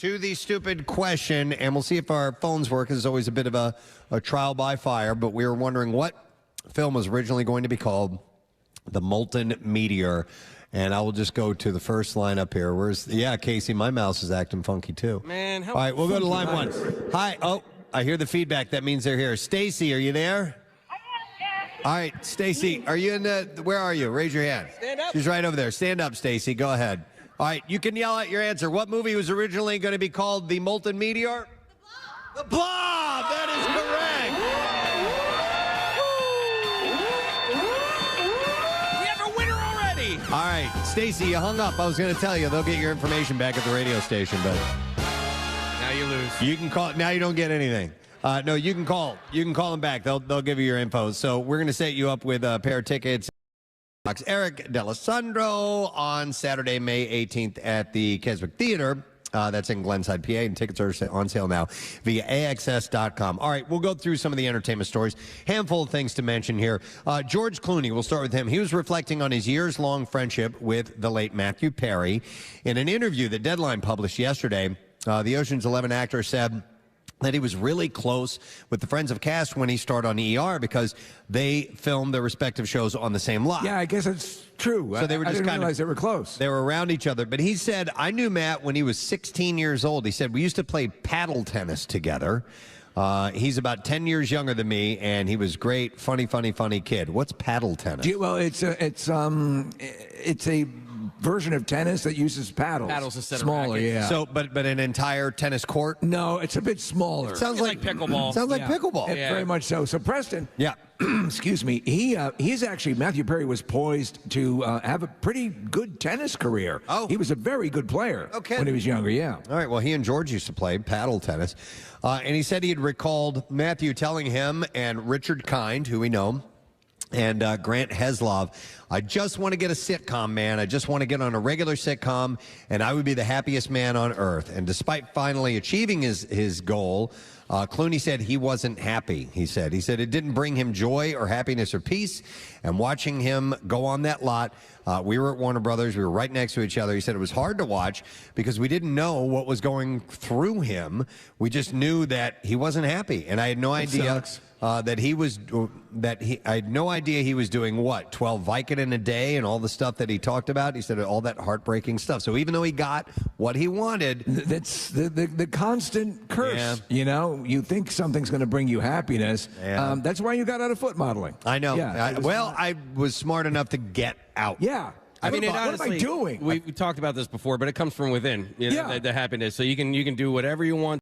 to the stupid question, and we'll see if our phones work. It's always a bit of a trial by fire, but we were wondering what film was originally going to be called The Molten Meteor. And I will just go to the first line up here. Yeah, Casey, my mouse is acting funky too. Man, how all right, we'll go to line one. Hi. Oh, I hear the feedback. That means they're here. Stacy, are you there? All right, Stacy, are you in the? Where are you? Raise your hand. Stand up. She's right over there. Stand up, Stacy. Go ahead. All right, you can yell out your answer. What movie was originally going to be called The Molten Meteor? The Blob. The Blob. That is correct. We have a winner already. All right, Stacy, you hung up. I was going to tell you they'll get your information back at the radio station, but Now you lose. you can call. Now you don't get anything. No, you can call. You can call them back. They'll give you your info. So we're going to set you up with a pair of tickets. Eric D'Alessandro on Saturday, May 18th at the Keswick Theater. That's in Glenside, PA, and tickets are on sale now via AXS.com. All right, we'll go through some of the entertainment stories. Handful of things to mention here. George Clooney, we'll start with him. He was reflecting on his years-long friendship with the late Matthew Perry. In an interview that Deadline published yesterday, the Ocean's 11 actor said that he was really close with the Friends of Cast when he starred on ER because they filmed their respective shows on the same lot. Yeah, I guess it's true. So they were just I didn't kind realize of, they were close. They were around each other. But he said, I knew Matt when he was 16 years old. He said, we used to play paddle tennis together. He's about 10 years younger than me, and he was great, funny kid. What's paddle tennis? Well, it's a version of tennis that uses paddles. Paddles instead of smaller, rackets. yeah. So, but an entire tennis court? No, it's a bit smaller. Sounds like pickleball. Sounds like Yeah. pickleball. Yeah, very much so. So Preston, Yeah. excuse me, he's actually, Matthew Perry was poised to have a pretty good tennis career. Oh. He was a very good player Okay. when he was younger, yeah. All right, well, he and George used to play paddle tennis. And he said he had recalled Matthew telling him and Richard Kind, who we know, and Grant Heslov, I just want to get a sitcom, man. I just want to get on a regular sitcom, and I would be the happiest man on earth. And despite finally achieving his goal, Clooney said he wasn't happy, he said. He said it didn't bring him joy or happiness or peace. And watching him go on that lot, we were at Warner Brothers. We were right next to each other. He said it was hard to watch because we didn't know what was going through him. We just knew that he wasn't happy. And I had no idea that he was, I had no idea he was doing what, 12 Vicodin a day and all the stuff that he talked about. He said all that heartbreaking stuff. So even though he got what he wanted. That's the constant curse, Yeah. you know? You think something's going to bring you happiness. Yeah. That's why you got out of foot modeling. I know. Yeah, I was smart enough to get out. Yeah. I mean, what honestly, am I doing? We talked about this before, but it comes from within. You know, Yeah. the happiness. So you can do whatever you want.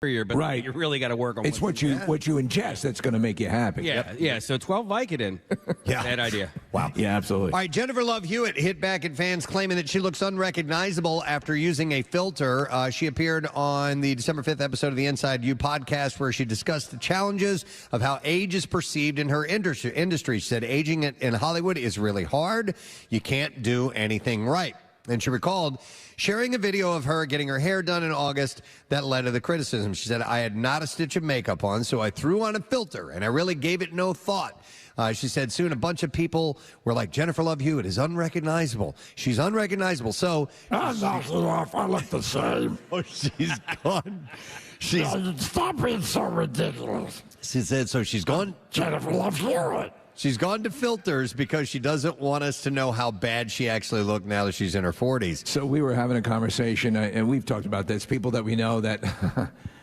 But Right. you really got to work on It's what you ingest that's going to make you happy. Yeah. So 12 Vicodin. Yeah. Bad idea. Wow. Yeah, absolutely. All right, Jennifer Love Hewitt hit back at fans claiming that she looks unrecognizable after using a filter. She appeared on the December 5th episode of the Inside You podcast where she discussed the challenges of how age is perceived in her industry. She said aging in Hollywood is really hard. You can't do anything right. And she recalled sharing a video of her getting her hair done in August that led to the criticism. She said, I had not a stitch of makeup on, so I threw on a filter, and I really gave it no thought. She said soon a bunch of people were like, Jennifer Love Hewitt is unrecognizable. She's unrecognizable. So Knock it off. I look the same. she's gone. Stop being so ridiculous. She said, so she's gone. Jennifer Love Hewitt. She's gone to filters because she doesn't want us to know how bad she actually looked now that she's in her 40s. So we were having a conversation, and we've talked about this, people that we know that,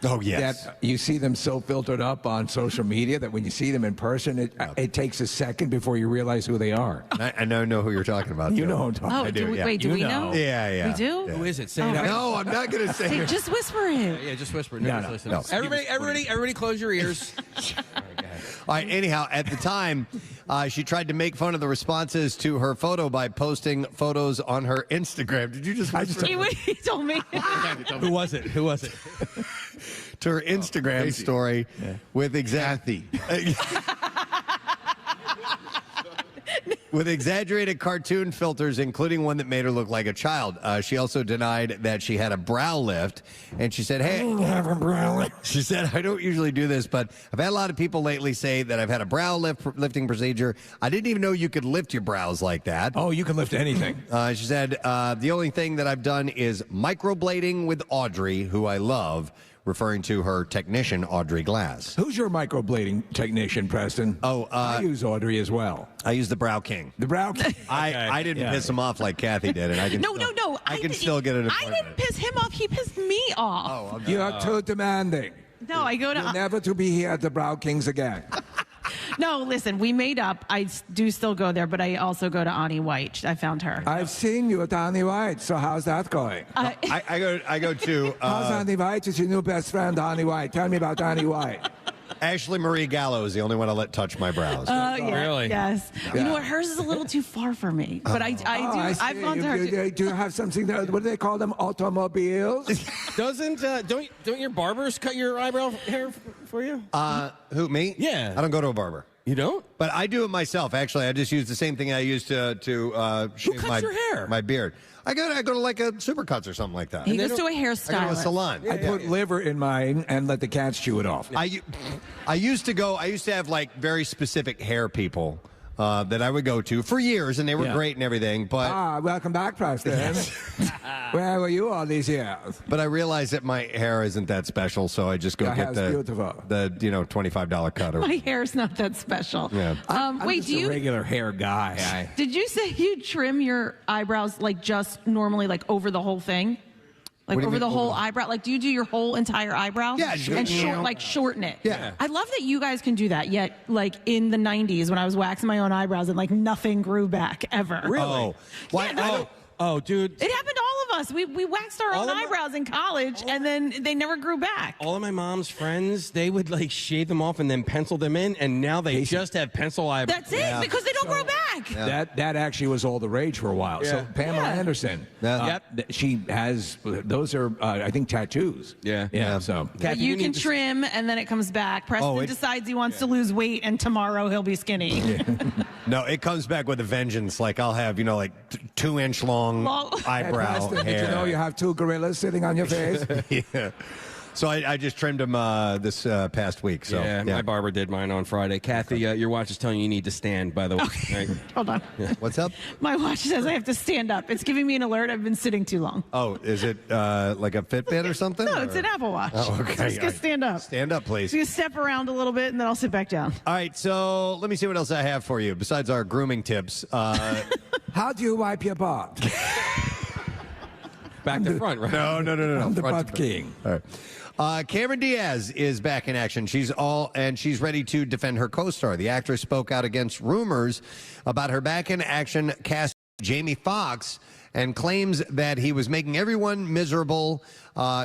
Oh, yes. that you see them so filtered up on social media that when you see them in person, it takes a second before you realize who they are. I know who you're talking about. You too. know who I'm talking Oh, about. do, yeah. wait, do You we know. know? Yeah. We do? Who is it? Say Oh, it out. No, I'm not going to say it. Just whisper it. Yeah, just whisper. No, Nobody's no, listening. no. Everybody, close your ears. All right, anyhow, at the time, she tried to make fun of the responses to her photo by posting photos on her Instagram. Did you just whisper? He told me. Who was it? To her Instagram story with exactly. with exaggerated cartoon filters, including one that made her look like a child. She also denied that she had a brow lift, and she said, I "Hey, didn't have a brow. she said, I don't usually do this, but I've had a lot of people lately say that I've had a brow lifting procedure. I didn't even know you could lift your brows like that." Oh, you can lift anything. She said, the only thing that I've done is microblading with Audrey, who I love, referring to her technician, Audrey Glass. Who's your microblading technician, Preston? Oh, I use Audrey as well. I use the Brow King. The brow. I didn't piss him off like Kathy did, and I can No. I can still get an I appointment. didn't piss him off. He pissed me off. Oh, okay. You are too demanding. No, I go You're to. never to be here at the Brow Kings again. No, listen, we made up. I do still go there, but I also go to Ani White. I found her. I've seen you at Annie White, so how's that going? I go to How's Annie White? It's your new best friend, Annie White. Tell me about Annie White. Ashley Marie Gallo is the only one I let touch my brows. Oh, yeah, Really? Yes. You know what? Hers is a little too far for me, but I do. I I've see. gone to her. Do you have something that, what do they call them? Automobiles? Don't your barbers cut your eyebrow hair for you? Who, me? Yeah. I don't go to a barber. You don't? But I do it myself. Actually, I just use the same thing I use to shave cuts my your hair? my beard. I go to like a Supercuts or something like that. He goes to a I go to a hairstylist. salon. I put liver in mine and let the cats chew it off. I used to have like very specific hair people that I would go to for years, and they were great and everything. But Welcome back, Preston. Where were you all these years? but I realized that my hair isn't that special, so I just go Your get hair's the beautiful. $25 cut. Or, My hair's not that special. Yeah. I'm Wait, just do a you? regular hair guy. Did you say you trim your eyebrows like just normally, like over the whole thing? Like What do you over mean, the whole over- eyebrow? Like, do you do your whole entire eyebrow? Yeah, And shorten it. Yeah. I love that you guys can do that. Yet, like in the 90s when I was waxing my own eyebrows and like nothing grew back ever. Oh, why? Yeah, no. Oh, dude. It happened to all of us. We waxed our own All of my- eyebrows in college and then they never grew back. All of my mom's friends, they would like shave them off and then pencil them in, and now they just have pencil eyebrows. That's it, because they don't grow back. That actually was all the rage for a while. So Yeah. Pamela Yeah. Anderson, Yeah. she has those are I think tattoos. Yeah. So But you can trim and then it comes back. Preston decides he wants to lose weight and tomorrow he'll be skinny. No, it comes back with a vengeance. Like I'll have, like 2-inch long eyebrow Preston, hair. did you know you have two gorillas sitting on your face? Yeah. So I just trimmed them this past week. So Yeah, my barber did mine on Friday. Kathy, your watch is telling you need to stand, by the way. Right? Hold on. What's up? My watch says I have to stand up. It's giving me an alert. I've been sitting too long. Oh, is it like a Fitbit or something? No, it's or- an Apple Watch. Oh, okay. Just gonna stand up. Stand up, please. So you step around a little bit and then I'll sit back down. All right, so let me see what else I have for you besides our grooming tips. How do you wipe your butt? Back to front, right? No. I'm the Front butt to king. All right. Cameron Diaz is back in action. She's ready to defend her co-star. The actress spoke out against rumors about her back in action cast Jamie Foxx and claims that he was making everyone miserable.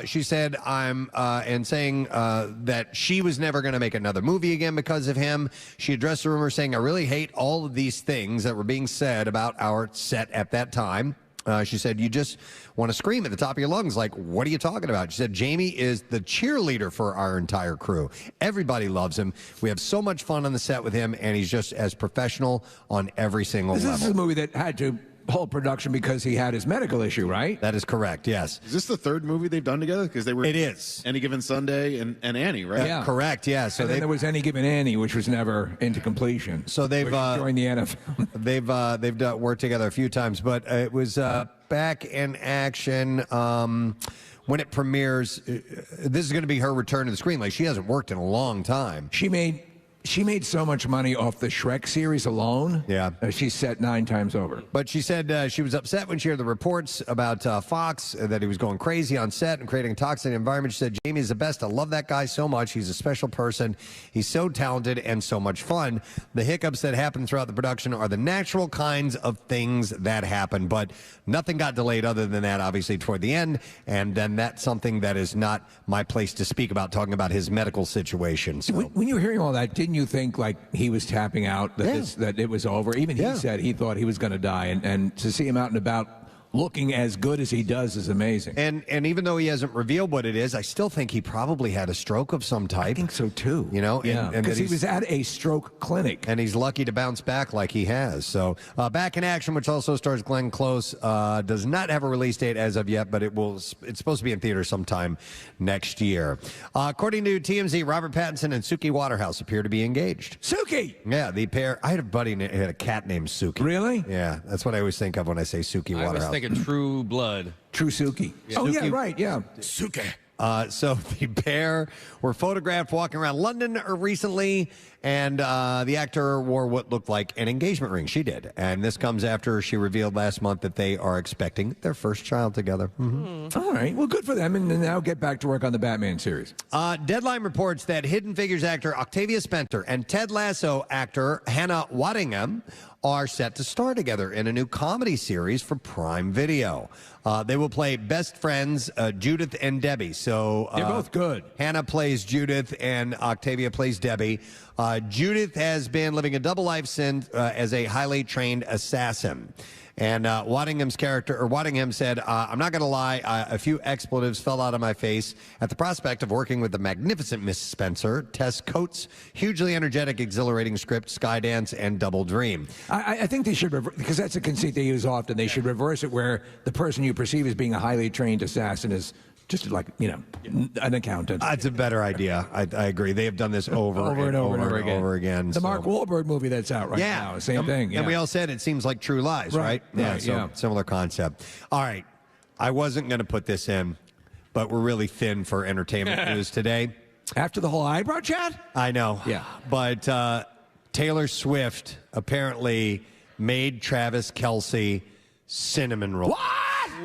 She said, saying that she was never going to make another movie again because of him. She addressed the rumor saying, I really hate all of these things that were being said about our set at that time. She said, you just want to scream at the top of your lungs, like, what are you talking about? She said, Jamie is the cheerleader for our entire crew. Everybody loves him. We have so much fun on the set with him, and he's just as professional on every single This is level. a movie that had to hold production because he had his medical issue, right? That is correct, yes. Is this the third movie they've done together? Because they were It is. Any Given Sunday and Annie, right? Yeah. Correct, yeah. So And then they there was Any Given Annie, which was never into completion. So they've, Which joined the NFL. they've worked together a few times, but it was back in action when it premieres. This is going to be her return to the screen. Like, she hasn't worked in a long time. She made so much money off the Shrek series alone. Yeah. She's set 9 times over. But she said she was upset when she heard the reports about Fox, that he was going crazy on set and creating a toxic environment. She said, Jamie is the best. I love that guy so much. He's a special person. He's so talented and so much fun. The hiccups that happen throughout the production are the natural kinds of things that happen, but nothing got delayed other than that, obviously, toward the end. And then that's something that is not my place to speak about, talking about his medical situation. So. When you were hearing all that, didn't you think like he was tapping out, that it was over? Even he said he thought he was going to die, and to see him out and about looking as good as he does is amazing. And even though he hasn't revealed what it is, I still think he probably had a stroke of some type. I think so too. You know, yeah, and because that he was at a stroke clinic. and he's lucky to bounce back like he has. So, Back in Action, which also stars Glenn Close, does not have a release date as of yet, but it's supposed to be in theaters sometime next year. According to TMZ, Robert Pattinson and Suki Waterhouse appear to be engaged. Suki! Yeah, the pair. I had a buddy who had a cat named Suki. Really? Yeah, that's what I always think of when I say Suki I Waterhouse. was thinking True Blood. True Suki. Oh, yeah, Suki- right, yeah. Suke. So the pair were photographed walking around London recently, and the actor wore what looked like an engagement ring. She did. And this comes after she revealed last month that they are expecting their first child together. All right, well, good for them, and now get back to work on the Batman series. Deadline reports that Hidden Figures actor Octavia Spencer and Ted Lasso actor Hannah Waddingham are set to star together in a new comedy series for Prime Video. They will play best friends, Judith and Debbie. So They're both good. Hannah plays Judith and Octavia plays Debbie. Judith has been living a double life since as a highly trained assassin. And Waddingham said, I'm not going to lie, a few expletives fell out of my face at the prospect of working with the magnificent Miss Spencer, Tess Coates' hugely energetic, exhilarating script, Skydance, and Double Dream. I think they should, because that's a conceit they use often, they should reverse it where the person you perceive as being a highly trained assassin is just like, an accountant. That's a better idea. I agree. They have done this over and over again. The Mark Wahlberg movie that's out right now, same thing. And we all said it seems like True Lies, right? Right, similar concept. All right. I wasn't going to put this in, but we're really thin for entertainment news today. After the whole eyebrow chat? I know. Yeah. But Taylor Swift apparently made Travis Kelce cinnamon roll.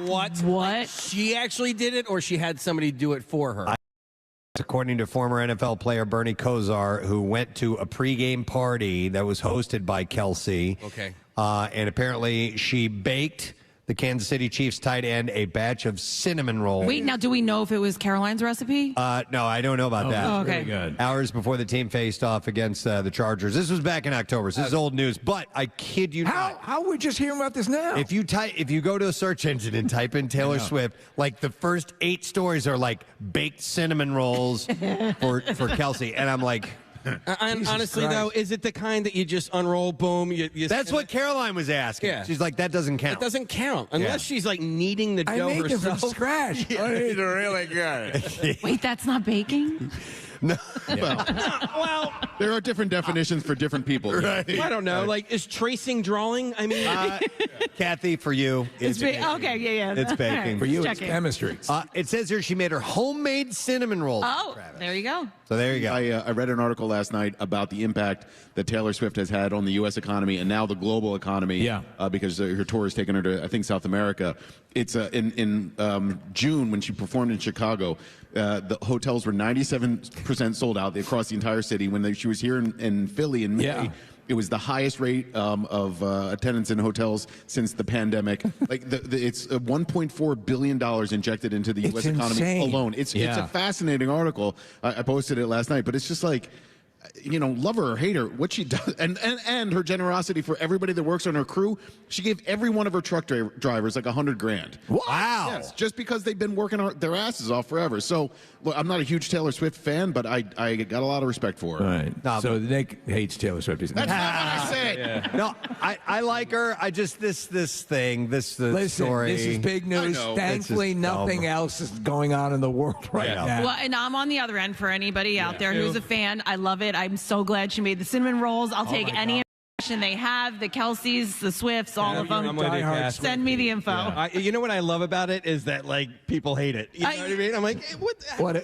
What? She actually did it, or she had somebody do it for her? According to former NFL player Bernie Kosar, who went to a pregame party that was hosted by Kelce. Okay. And apparently she baked the Kansas City Chiefs tight end a batch of cinnamon rolls. Wait, now do we know if it was Caroline's recipe? No, I don't know about that. Oh, okay. Really good. Hours before the team faced off against the Chargers. This was back in October. So this is old news, but I kid you not. How are we just hearing about this now? If you go to a search engine and type in Taylor Swift, like the first 8 stories are like baked cinnamon rolls for Kelce, and I'm like, Honestly, though, is it the kind that you just unroll, boom? You that's what Caroline was asking. Yeah. She's like, that doesn't count. It doesn't count unless she's like kneading the dough I made them herself. from scratch. They're really good. Wait, that's not baking? Well, There are different definitions for different people. Right. I don't know. Like, is tracing drawing? I mean, Kathy, for you, it's baking. Okay, yeah. It's baking. For you, it's Checking. chemistry. It says here she made her homemade cinnamon rolls. Oh, there you go. So there you go. I read an article last night about the impact that Taylor Swift has had on the U.S. economy and now the global economy. Yeah. Because her tour has taken her to, I think, South America. It's in June when she performed in Chicago. The hotels were 97% sold out across the entire city. When she was here in Philly in May, Yeah. it was the highest rate of attendance in hotels since the pandemic. Like it's $1.4 billion injected into the U.S. It's economy insane. alone. It's a fascinating article. I posted it last night, but it's just like, love her or hate her, what she does, and her generosity for everybody that works on her crew. She gave every one of her truck drivers like $100,000. Wow. Yes, just because they've been working their asses off forever. So, look, I'm not a huge Taylor Swift fan, but I got a lot of respect for her. All right. No, So Nick hates Taylor Swift. That's not what I said. No, I like her. I just this thing, Listen, story. this is big news. I know. Thankfully, This is dumb. nothing else is going on in the world right Yeah. now. Well, and I'm on the other end for anybody out there who's a fan. I love it. I'm so glad she made the cinnamon rolls. I'll take any information they have, the Kelseys, the Swifts, all of them. I'm with you, Cass. Send me the info. you know what I love about it is that like people hate it. You know what I mean? I'm like, what?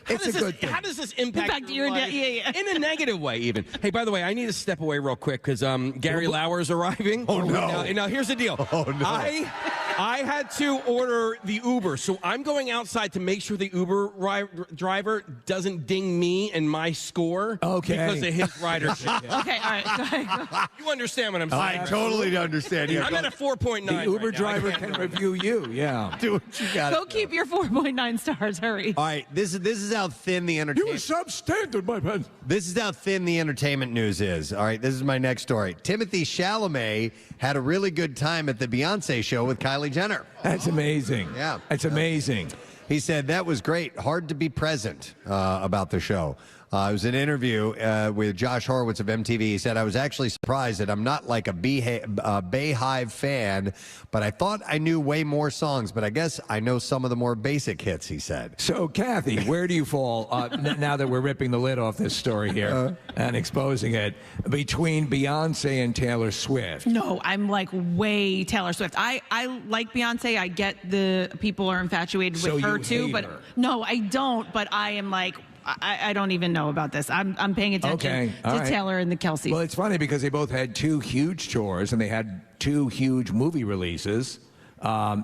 It's a good thing. How does this impact your life? yeah. In a negative way, even. Hey, by the way, I need to step away real quick because Gary Lauer's arriving. Oh, no. Now, here's the deal. Oh, no. I had to order the Uber, so I'm going outside to make sure the Uber driver doesn't ding me and my score Okay. because of his ridership. Okay, all right. Go ahead. You understand what I'm saying? I totally understand. You I'm at a 4.9. The Uber right now. driver I can't can go. review you. Yeah. do what you got. Go keep your 4.9 stars. Hurry. All right, this is how thin the entertainment. substandard, my man. This is how thin the entertainment news is. All right, this is my next story. Timothy Chalamet had a really good time at the Beyonce show with Kylie Kylie Jenner. That's amazing. Yeah. That's amazing. He said, that was great. Hard to be present about the show. It was an interview with Josh Horowitz of MTV. He said, I was actually surprised that I'm not like a Bayhive fan, but I thought I knew way more songs, but I guess I know some of the more basic hits, he said. So, Kathy, where do you fall, now that we're ripping the lid off this story here and exposing it, between Beyonce and Taylor Swift? No, I'm like way Taylor Swift. I like Beyonce. I get the people are infatuated So with her you too, hate but her. no, I don't. But I am like, I don't even know about this. I'm paying attention all to right. Taylor and the Kelceys. Well, it's funny because they both had two huge tours and they had two huge movie releases. I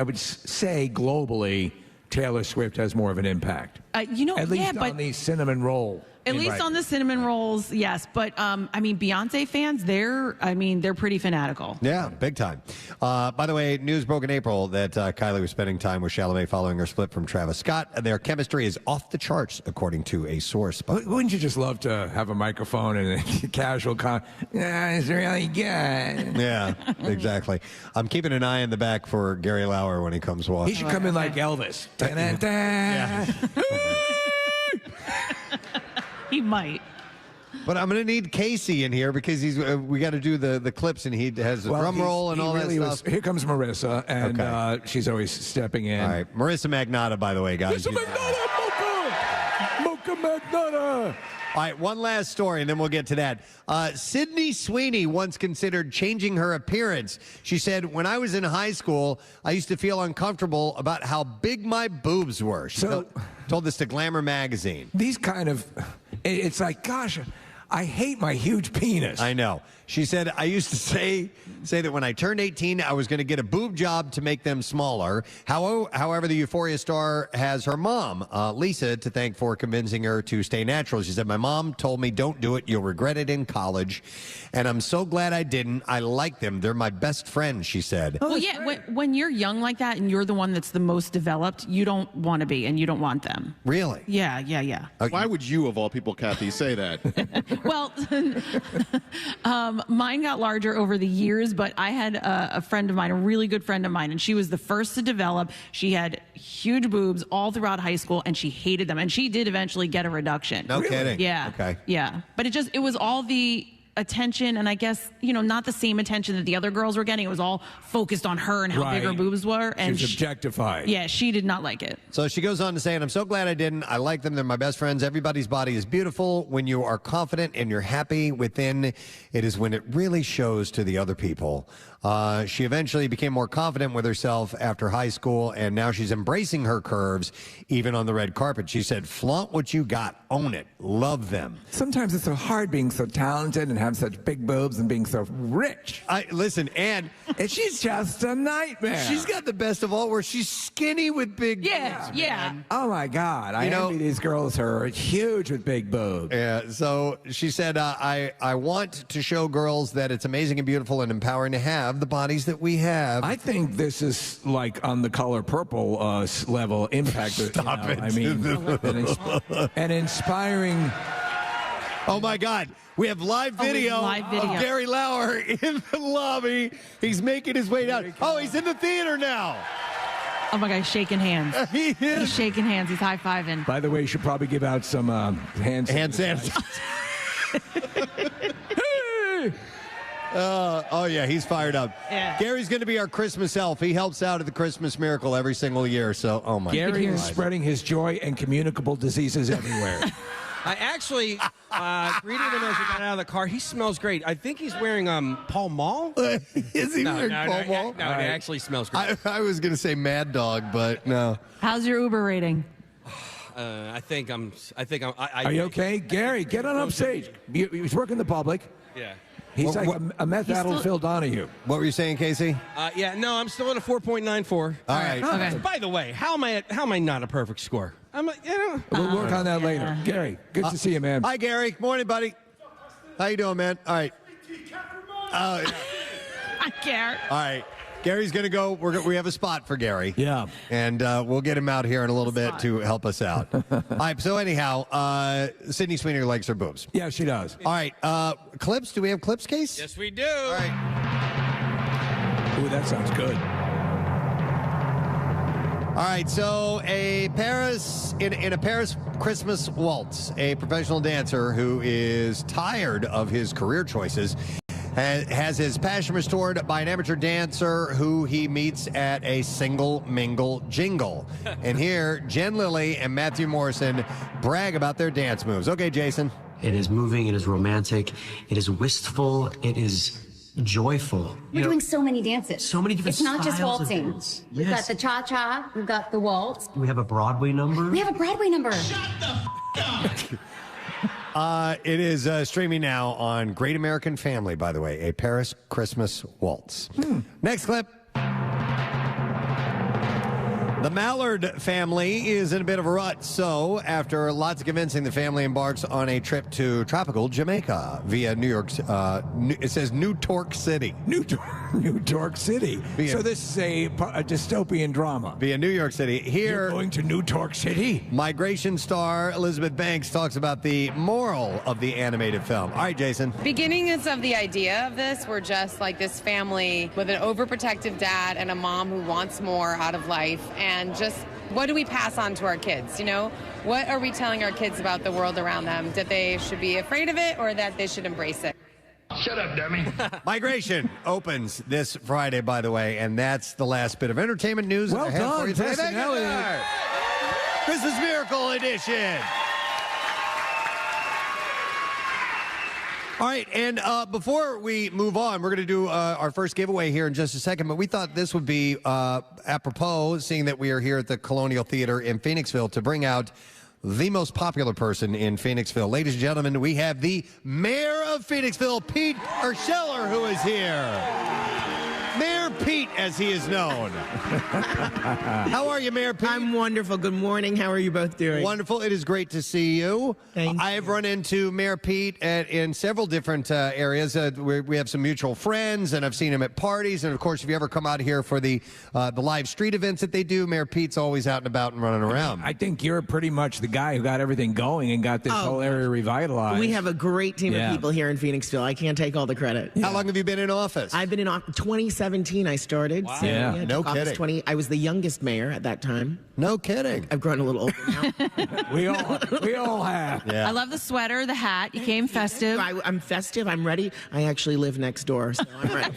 would say globally, Taylor Swift has more of an impact. At At least but on the cinnamon roll. at least on the cinnamon rolls, yes. But Beyonce fans, they're pretty fanatical. Yeah, big time. By the way, news broke in April that Kylie was spending time with Chalamet following her split from Travis Scott. Their chemistry is off the charts, according to a source. Wouldn't you just love to have a microphone and a casual yeah, it's really good. Yeah, exactly. I'm keeping an eye in the back for Gary Lauer when he comes He walking. should come in like Elvis. He might. But I'm going to need Casey in here because we got to do the clips, and he has the drum roll and all that stuff. Here comes Marissa, and Okay. she's always stepping in. All right, Marissa Magnotta, by the way, guys. Marissa Magnotta, Mocha Magnotta. All right, one last story, and then we'll get to that. Sydney Sweeney once considered changing her appearance. She said, when I was in high school, I used to feel uncomfortable about how big my boobs were. She told this to Glamour magazine. These kind of, it's like, gosh, I hate my huge penis. I know. She said, I used to say that when I turned 18, I was going to get a boob job to make them smaller. However, the Euphoria star has her mom, Lisa, to thank for convincing her to stay natural. She said, my mom told me, don't do it. You'll regret it in college. And I'm so glad I didn't. I like them. They're my best friends, she said. Well, yeah, when you're young like that and you're the one that's the most developed, you don't want to be and you don't want them. Really? Yeah. Why would you, of all people, Kathy, say that? Well, mine got larger over the years, but I had a friend of mine, a really good friend of mine, and she was the first to develop. She had huge boobs all throughout high school, and she hated them. And she did eventually get a reduction. No kidding. Yeah. Okay. Yeah. But it was all the attention, and I guess, not the same attention that the other girls were getting. It was all focused on her and how big her boobs were. And she was objectified. Yeah, she did not like it. So she goes on to say, and I'm so glad I didn't. I like them. They're my best friends. Everybody's body is beautiful. When you are confident and you're happy within, it is when it really shows to the other people. She eventually became more confident with herself after high school, and now she's embracing her curves, even on the red carpet. She said, flaunt what you got. Own it. Love them. Sometimes it's so hard being so talented and have such big boobs and being so rich. Listen, and She's just a nightmare. she's got the best of all, where she's skinny with big boobs. Yeah. Oh my God! I know- envy these girls who are huge with big boobs. Yeah, so she said, I want to show girls that it's amazing and beautiful and empowering to have the bodies that we have. I think this is like on the Color Purple level impact. Stop it. I mean, an inspiring. Oh my God. We have live video, of Gary Lauer in the lobby. He's making his way down. Oh, he's in the theater now. Oh my gosh, shaking hands. He He's is. shaking hands. He's high-fiving. By the way, you should probably give out some hand sanitizer. Oh, yeah, he's fired up. Yeah. Gary's going to be our Christmas elf. He helps out at the Christmas Miracle every single year. So, oh my Gary God. is spreading his joy and communicable diseases everywhere. I actually greeted him as he got out of the car. He smells great. I think he's wearing Pall Mall. Is he wearing Pall Mall? No, it actually smells great. I was going to say Mad Dog, but no. How's your Uber rating? I think I'm. Are you okay, Gary? Get on up stage. He's working the public. Yeah. He's like a meth-addled Phil Donahue. What were you saying, Casey? Yeah. No, I'm still at a 4.94. All right. Okay. By the way, how am I not a perfect score? We'll work on that later. Gary, good to see you, man. Hi, Gary. Good morning, buddy. How you doing, man? All right. I care. All right. Gary's going to go. We have a spot for Gary. Yeah. And we'll get him out here in a little bit to help us out. All right. So anyhow, Sydney Sweeney likes her boobs. Yeah, she does. All right. Clips. Do we have clips, Case? Yes, we do. All right. Ooh, that sounds good. All right, so in a Paris Christmas waltz, a professional dancer who is tired of his career choices has his passion restored by an amateur dancer who he meets at a single mingle jingle. And here, Jen Lilly and Matthew Morrison brag about their dance moves. Okay, Jason. It is moving, it is romantic, it is wistful, it is joyful. We're doing so many dances. So many different It's not just styles of waltzing. dance. We've Yes. got the cha-cha, we've got the waltz. We have a Broadway number. We have a Broadway number. It is streaming now on Great American Family, by the way, a Paris Christmas waltz. Next clip. The Mallard family is in a bit of a rut, so after lots of convincing, the family embarks on a trip to tropical Jamaica via New York. It says New Torque City. New Torque City. Yeah. So this is a dystopian drama. Via New York City. You're Here, going to New Torque City? migration star Elizabeth Banks talks about the moral of the animated film. All right, Jason. Beginnings of the idea of this were just like this family with an overprotective dad and a mom who wants more out of life, and just what do we pass on to our kids? You know, what are we telling our kids about the world around them? That they should be afraid of it or that they should embrace it? Shut up, dummy. Migration opens this Friday, by the way, and that's the last bit of entertainment news. Well I have for done, you today. Preston Thank you, Elliot. sir. Christmas Miracle Edition. All right, and before we move on, we're going to do our first giveaway here in just a second, but we thought this would be apropos, seeing that we are here at the Colonial Theater in Phoenixville, to bring out the most popular person in Phoenixville. Ladies and gentlemen, we have the mayor of Phoenixville, Pete Urscheller, who is here. Mayor Pete, as he is known. How are you, Mayor Pete? I'm wonderful. Good morning. How are you both doing? Wonderful. It is great to see you. Thank I have run into Mayor Pete in several different areas. We have some mutual friends, and I've seen him at parties. And, of course, if you ever come out here for the live street events that they do, Mayor Pete's always out and about and running around. I think you're pretty much the guy who got everything going and got this whole area revitalized. We have a great team of people here in Phoenixville. I can't take all the credit. How long have you been in office? I've been in 2017. I started. Wow. So, Yeah. No took office kidding. 20. I was the youngest mayor at that time. No kidding. I've grown a little older now. we all have. Yeah. I love the sweater, the hat. You came festive. I'm festive. I'm ready. I actually live next door, so I'm ready.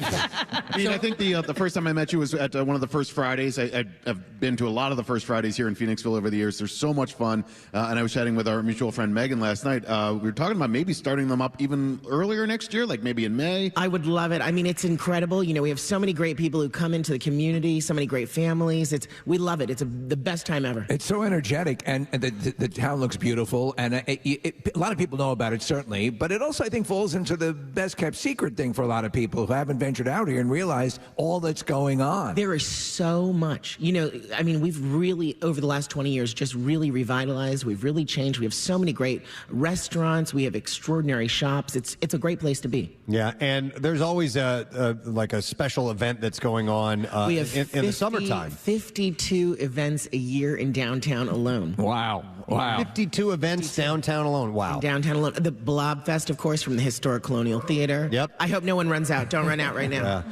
Pete, I think the first time I met you was at one of the first Fridays. I've been to a lot of the first Fridays here in Phoenixville over the years. They're so much fun. And I was chatting with our mutual friend Megan last night. We were talking about maybe starting them up even earlier next year, like maybe in May. I would love it. I mean, it's incredible. You know, we have so many great people who come into the community, so many great families. We love it. It's the best time ever. It's so energetic, and the town looks beautiful, and a lot of people know about it, certainly, but it also, I think, falls into the best-kept secret thing for a lot of people who haven't ventured out here and realized all that's going on. There is so much. You know, I mean, we've really, over the last 20 years, just really revitalized. We've really changed. We have so many great restaurants. We have extraordinary shops. It's a great place to be. Yeah, and there's always like a special event that's going on We have in the summertime. 52 events a year in downtown alone. Wow. 52 events downtown alone. Wow. Downtown alone. The Blob Fest, of course, from the Historic Colonial Theater. Yep. I hope no one runs out. Don't run out right now.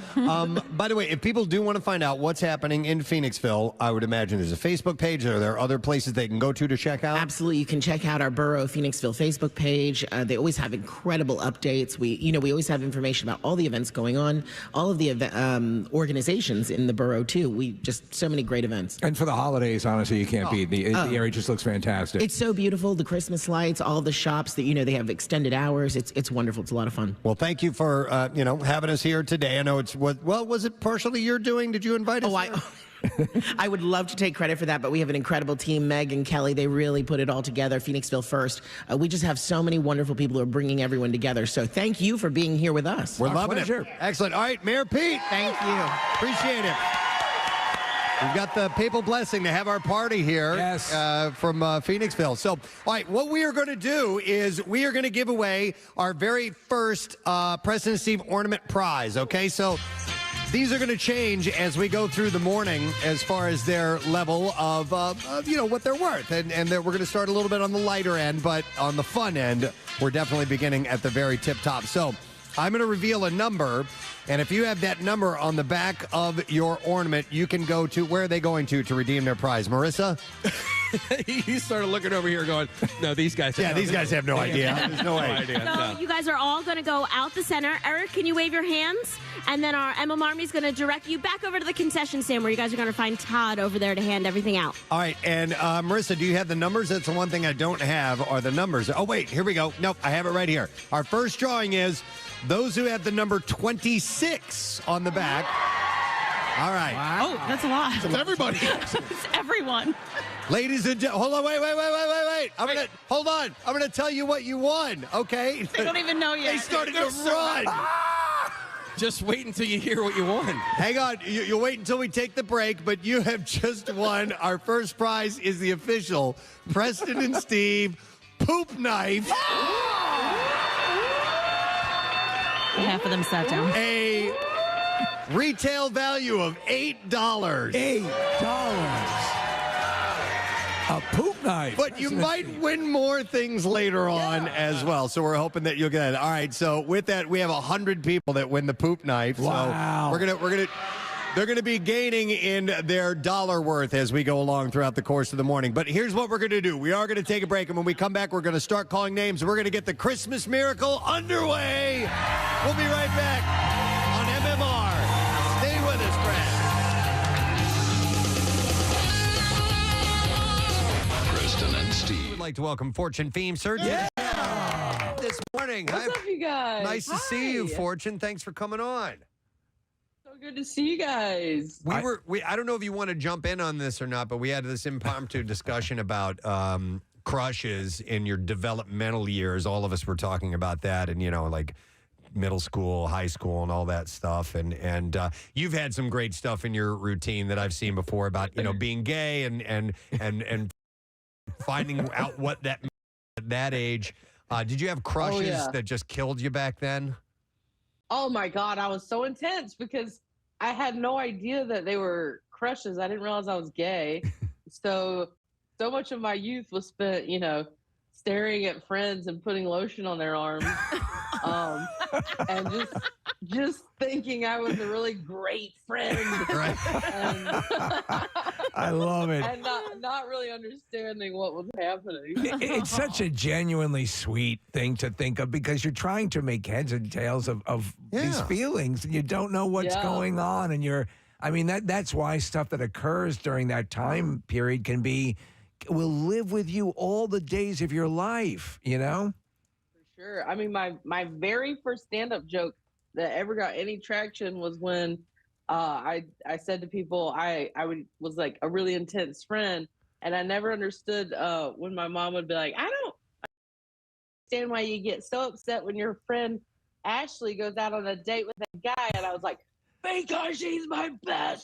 By the way, if people do want to find out what's happening in Phoenixville, I would imagine there's a Facebook page. Are there other places they can go to check out? Absolutely. You can check out our Borough Phoenixville Facebook page. They always have incredible updates. We always have information about all the events going on, all of the organizations in the borough, too. We just, so many great events. And for the holidays, honestly, you can't beat the area just looks fantastic. It's so beautiful. The Christmas lights, all the shops that, they have extended hours. It's wonderful. It's a lot of fun. Well, thank you for, having us here today. I know was it partially your doing? Did you invite us? I would love to take credit for that, but we have an incredible team. Meg and Kelly, they really put it all together. Phoenixville First. We just have so many wonderful people who are bringing everyone together. So thank you for being here with us. We're loving it. Excellent. All right, Mayor Pete. Thank you. Appreciate it. We've got the papal blessing to have our party here from Phoenixville. So, all right, what we are going to do is we are going to give away our very first President Steve Ornament Prize, okay? So these are going to change as we go through the morning as far as their level of what they're worth. And we're going to start a little bit on the lighter end, but on the fun end, we're definitely beginning at the very tip top. So I'm going to reveal a number, and if you have that number on the back of your ornament, you can go to, where are they going to redeem their prize? Marissa? You started looking over here going, no, these guys Yeah, these guys have no idea. There's no way. So you guys are all going to go out the center. Eric, can you wave your hands? And then our Emma Marmee is going to direct you back over to the concession stand where you guys are going to find Todd over there to hand everything out. All right, and Marissa, do you have the numbers? That's the one thing I don't have are the numbers. Oh, wait, here we go. Nope, I have it right here. Our first drawing is those who have the number 26 on the back. All right. Wow. Oh, that's a lot. It's everybody. It's everyone. Ladies and gentlemen, hold on, wait. Hold on. I'm gonna tell you what you won, okay? They don't even know yet. They started to run. Just wait until you hear what you won. Hang on, you'll wait until we take the break, but you have just won. Our first prize is the official Preston and Steve poop knife. Half of them sat down. A retail value of $8. $8. A poop knife. But you might win more things later on as well. So we're hoping that you'll get it. All right. So with that, we have 100 people that win the poop knife. Wow. So they're gonna be gaining in their dollar worth as we go along throughout the course of the morning. But here's what we're gonna do. We are gonna take a break, and when we come back, we're gonna start calling names. We're gonna get the Christmas miracle underway. We'll be right back on MMR. Stay with us, Brad. Preston and Steve. We'd like to welcome Fortune Theme Search this morning. What's up, you guys? Nice to see you, Fortune. Thanks for coming on. So good to see you guys. I don't know if you want to jump in on this or not, but we had this impromptu discussion about crushes in your developmental years. All of us were talking about that, and like middle school, high school, and all that stuff. And you've had some great stuff in your routine that I've seen before about being gay and finding out what that meant at that age. Did you have crushes that just killed you back then? Oh my God, I was so intense because I had no idea that they were crushes. I didn't realize I was gay. So much of my youth was spent, staring at friends and putting lotion on their arms, and just thinking I was a really great friend. Right. I love it. And not really understanding what was happening. It's such a genuinely sweet thing to think of because you're trying to make heads and tails of these feelings, and you don't know what's going on, and that's why stuff that occurs during that time period will live with you all the days of your life, For sure. I mean, my very first stand-up joke that ever got any traction was when I said to people was like a really intense friend, and I never understood when my mom would be like, I don't understand why you get so upset when your friend Ashley goes out on a date with a guy, and I was like, because she's my best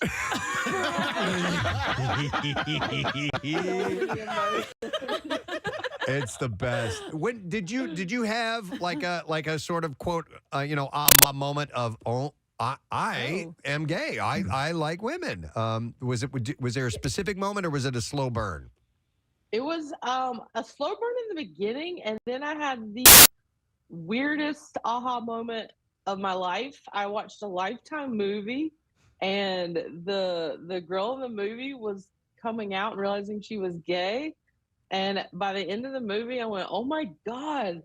It's the best. When did you have like a sort of quote moment of I am gay. I like women. Was there a specific moment or was it a slow burn? It was a slow burn in the beginning, and then I had the weirdest aha moment of my life. I watched a Lifetime movie, and the girl in the movie was coming out and realizing she was gay. And by the end of the movie, I went, "Oh my God,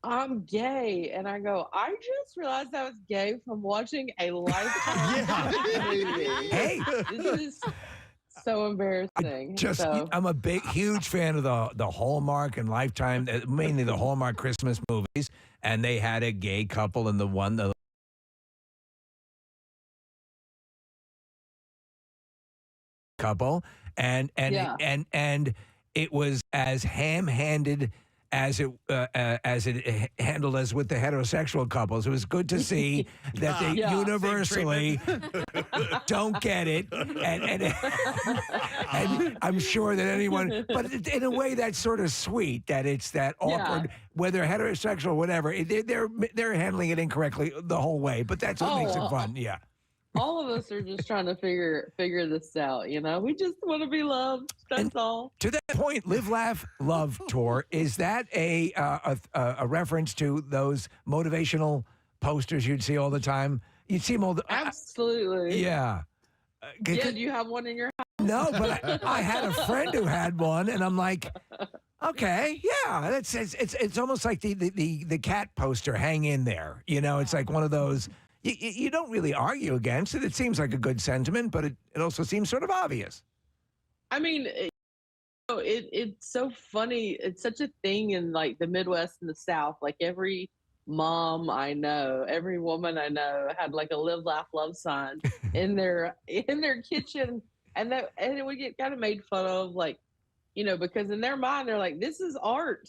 I'm gay." And I go, I just realized I was gay from watching a Lifetime movie. Hey, this is so embarrassing. I'm a huge fan of the Hallmark and Lifetime, mainly the Hallmark Christmas movies, and they had a gay couple in the couple, and it was as ham-handed as it handled as with the heterosexual couples. It was good to see that they universally don't get it, and I'm sure that anyone, but in a way that's sort of sweet that it's that awkward, whether heterosexual or whatever, they're handling it incorrectly the whole way, but that's what makes it fun. Yeah. All of us are just trying to figure this out, We just want to be loved. That's all. To that point, Live, Laugh, Love tour, is that a reference to those motivational posters you'd see all the time. You'd see them all the Absolutely. Yeah. Yeah, do you have one in your house? No, but I had a friend who had one, and I'm like, okay, yeah, it's almost like the cat poster. Hang in there, It's like one of those you don't really argue against it. It seems like a good sentiment, but it also seems sort of obvious. I mean, it's so funny. It's such a thing in like the Midwest and the South. Like every mom I know, every woman I know had like a live, laugh, love sign in their kitchen, and it would get kind of made fun of, like, because in their mind they're like, this is art.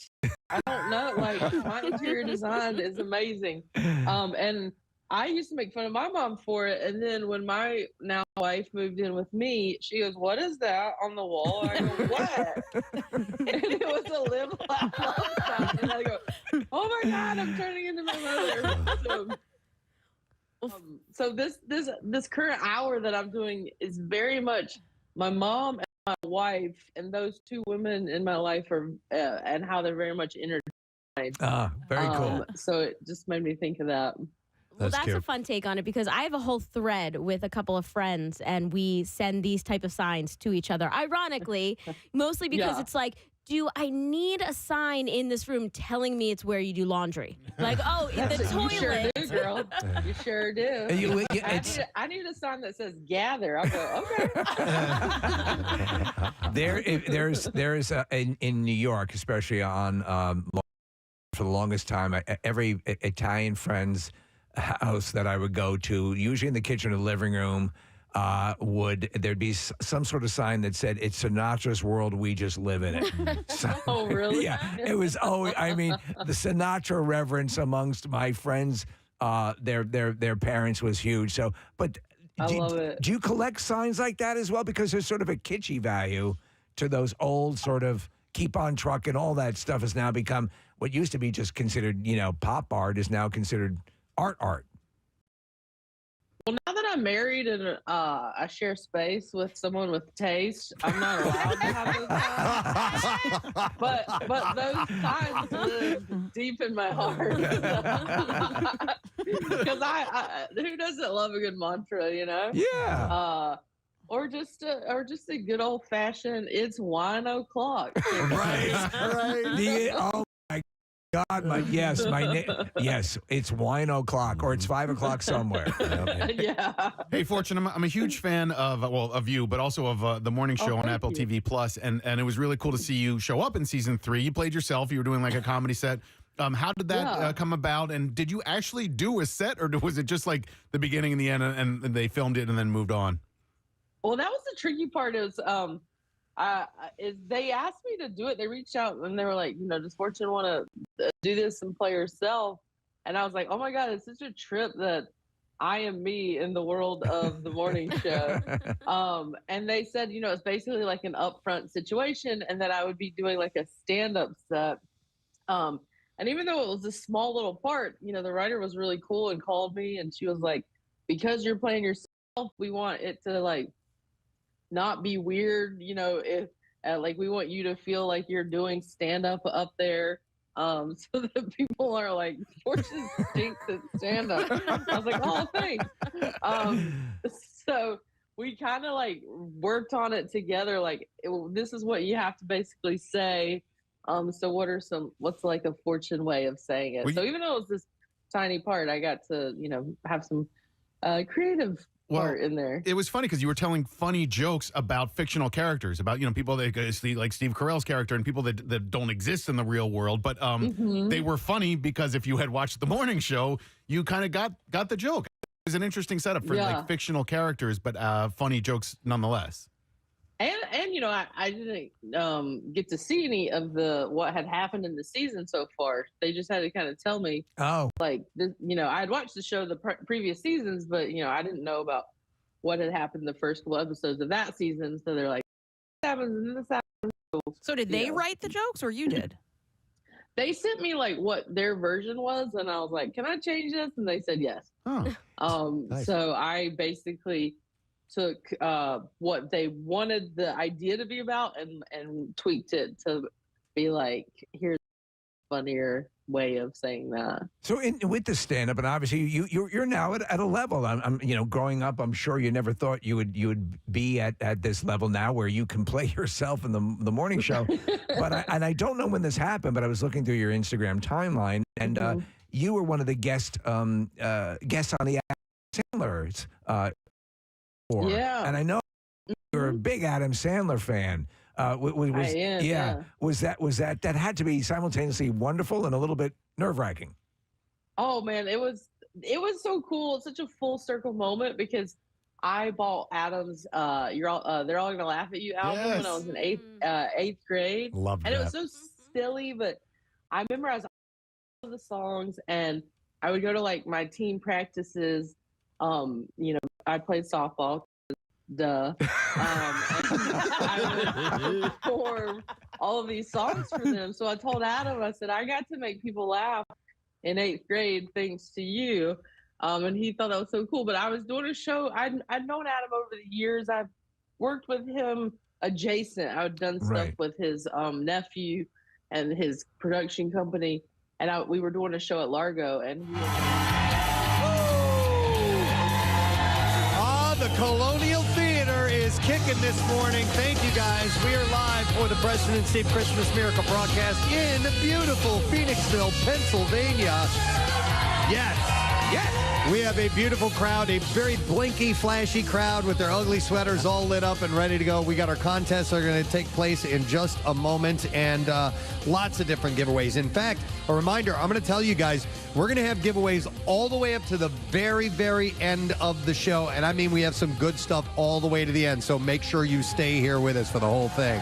I don't know, like my interior design is amazing, and I used to make fun of my mom for it, and then when my now wife moved in with me, she goes, "What is that on the wall?" And I go, "What?" And it was a live, laugh, love sign, and I go, "Oh my God, I'm turning into my mother." So this current hour that I'm doing is very much my mom and my wife, and those two women in my life are and how they're very much intertwined. Very cool. So it just made me think of that. Well, that's a fun take on it, because I have a whole thread with a couple of friends, and we send these type of signs to each other. Ironically, mostly because it's like, do I need a sign in this room telling me it's where you do laundry? Like, oh, in the toilet. You sure do, girl. You sure do. I need a sign that says gather. I'll go, okay. There's in New York, especially on for the longest time, every Italian friend's house that I would go to, usually in the kitchen or the living room, there'd be some sort of sign that said, "It's Sinatra's world, we just live in it." So, oh, really? Yeah, it was always, I mean, the Sinatra reverence amongst my friends, their parents was huge. So, but I love it. Do you collect signs like that as well? Because there's sort of a kitschy value to those old sort of keep on truck, and all that stuff has now become what used to be just considered, pop art is now considered art. Well, now that I'm married and I share space with someone with taste, I'm not allowed to have those times. But those times live deep in my heart. Because who doesn't love a good mantra, Yeah. Or just a good old fashioned, it's wine o'clock. Right. Oh my God, yes, it's wine o'clock, or it's 5 o'clock somewhere. Yeah. Hey, Fortune, I'm a huge fan of you, but also of the morning show on Apple TV Plus, and it was really cool to see you show up in season 3. You played yourself. You were doing like a comedy set. How did that come about? And did you actually do a set, or was it just like the beginning and the end, and they filmed it and then moved on? Well, that was the tricky part. Is they asked me to do it. They reached out and they were like, does Fortune want to do this and play herself? And I was like, oh my God, it's such a trip that I am me in the world of the morning show. And they said, it's basically like an upfront situation, and that I would be doing like a stand-up set. And even though it was a small little part, the writer was really cool and called me, and she was like, because you're playing yourself, we want it to like not be weird, if like we want you to feel like you're doing stand-up up there, so that people are like, Fortune stinks at stand-up. I was like, oh, thanks. So we kind of like worked on it together, like this is what you have to basically say. So what's like a Fortune way of saying it? So even though it was this tiny part, I got to have some creative part in there. It was funny because you were telling funny jokes about fictional characters, about people that like Steve Carell's character, and people that don't exist in the real world. But they were funny because if you had watched the morning show, you kind of got the joke. It was an interesting setup for like fictional characters, but funny jokes nonetheless. And I didn't get to see any of what had happened in the season so far. They just had to kind of tell me. Oh, like this, I had watched the show the previous seasons, but I didn't know about what had happened the first couple episodes of that season. So they're like, this happens and this happens. So did they write the jokes, or you did? They sent me like what their version was, and I was like, "Can I change this?" And they said yes. Nice. So I basically took what they wanted the idea to be about and tweaked it to be like, here's funnier way of saying that. So with the stand-up, and obviously you're now at a level. I'm growing up, I'm sure you never thought you would be at this level now where you can play yourself in the morning show. But I don't know when this happened, but I was looking through your Instagram timeline, and you were one of the guests on the Adam Sandler's. And I know you're a big Adam Sandler fan. I am, yeah. Was that had to be simultaneously wonderful and a little bit nerve-wracking? Oh man, it was so cool. It's such a full circle moment because I bought Adam's They're All Gonna Laugh at You album when I was in eighth grade. Love that. And it was so silly, but I remember I was on the songs and I would go to like my team practices. I played softball. Duh. And I would perform all of these songs for them. So I told Adam, I said, I got to make people laugh in eighth grade thanks to you. And he thought that was so cool. But I was doing a show. I'd known Adam over the years. I've worked with him adjacent. I've done stuff with his nephew and his production company. And we were doing a show at Largo. And he the Colonial Theater is kicking this morning. Thank you, guys. We are live for the Preston and Steve Christmas Miracle broadcast in beautiful Phoenixville, Pennsylvania. Yes. We have a beautiful crowd, a very blinky, flashy crowd with their ugly sweaters all lit up and ready to go. We got our contests that are going to take place in just a moment, and lots of different giveaways. In fact, a reminder, I'm going to tell you guys, we're going to have giveaways all the way up to the very, very end of the show. And I mean, we have some good stuff all the way to the end. So make sure you stay here with us for the whole thing.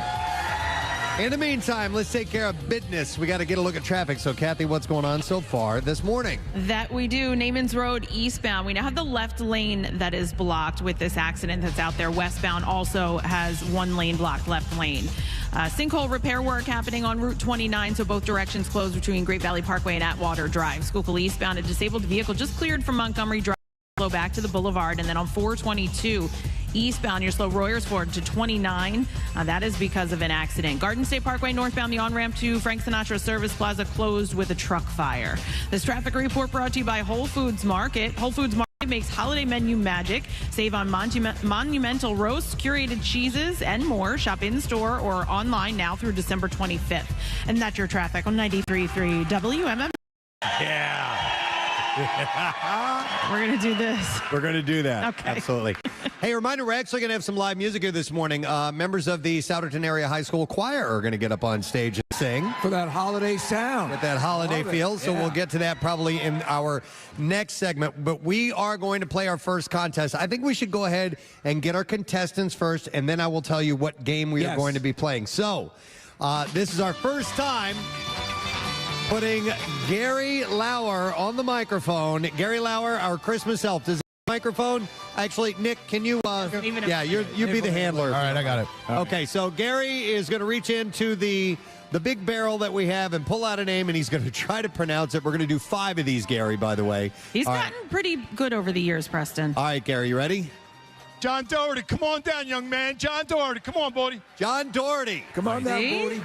In the meantime, let's take care of business. We got to get a look at traffic. So, Kathy, what's going on so far this morning? That we do. Naaman's Road eastbound. We now have the left lane that is blocked with this accident that's out there. Westbound also has one lane blocked, left lane. Sinkhole repair work happening on Route 29, so both directions closed between Great Valley Parkway and Atwater Drive. Schuylkill eastbound, a disabled vehicle just cleared from Montgomery Drive. Slow back to the boulevard, and then on 422 eastbound, you're slow Royersford to 29. That is because of an accident. Garden State Parkway northbound, the on-ramp to Frank Sinatra Service Plaza closed with a truck fire. This traffic report brought to you by Whole Foods Market. Whole Foods Market makes holiday menu magic. Save on monumental roasts, curated cheeses, and more. Shop in-store or online now through December 25th. And that's your traffic on 93.3 WMM. Yeah. We're going to do this. We're going to do that. Okay. Absolutely. Hey, reminder, we're actually going to have some live music here this morning. Members of the Souderton Area High School Choir are going to get up on stage and sing. For that holiday sound. With that holiday feel. So yeah. we'll get to that probably in our next segment. But we are going to play our first contest. I think we should go ahead and get our contestants first, and then I will tell you what game we are going to be playing. So this is our first time putting Gary Lauer on the microphone. Gary Lauer, our Christmas elf. Does the microphone? Actually, Nick, can you? Yeah, you be the handler. All right, I got it. Okay, so Gary is going to reach into the big barrel that we have and pull out a name, and he's going to try to pronounce it. We're going to do 5 of these, Gary, by the way. He's gotten pretty good over the years, Preston. All right, Gary, you ready? John Doherty, come on down, young man. John Doherty, come on, buddy. John Doherty. Come on down, buddy.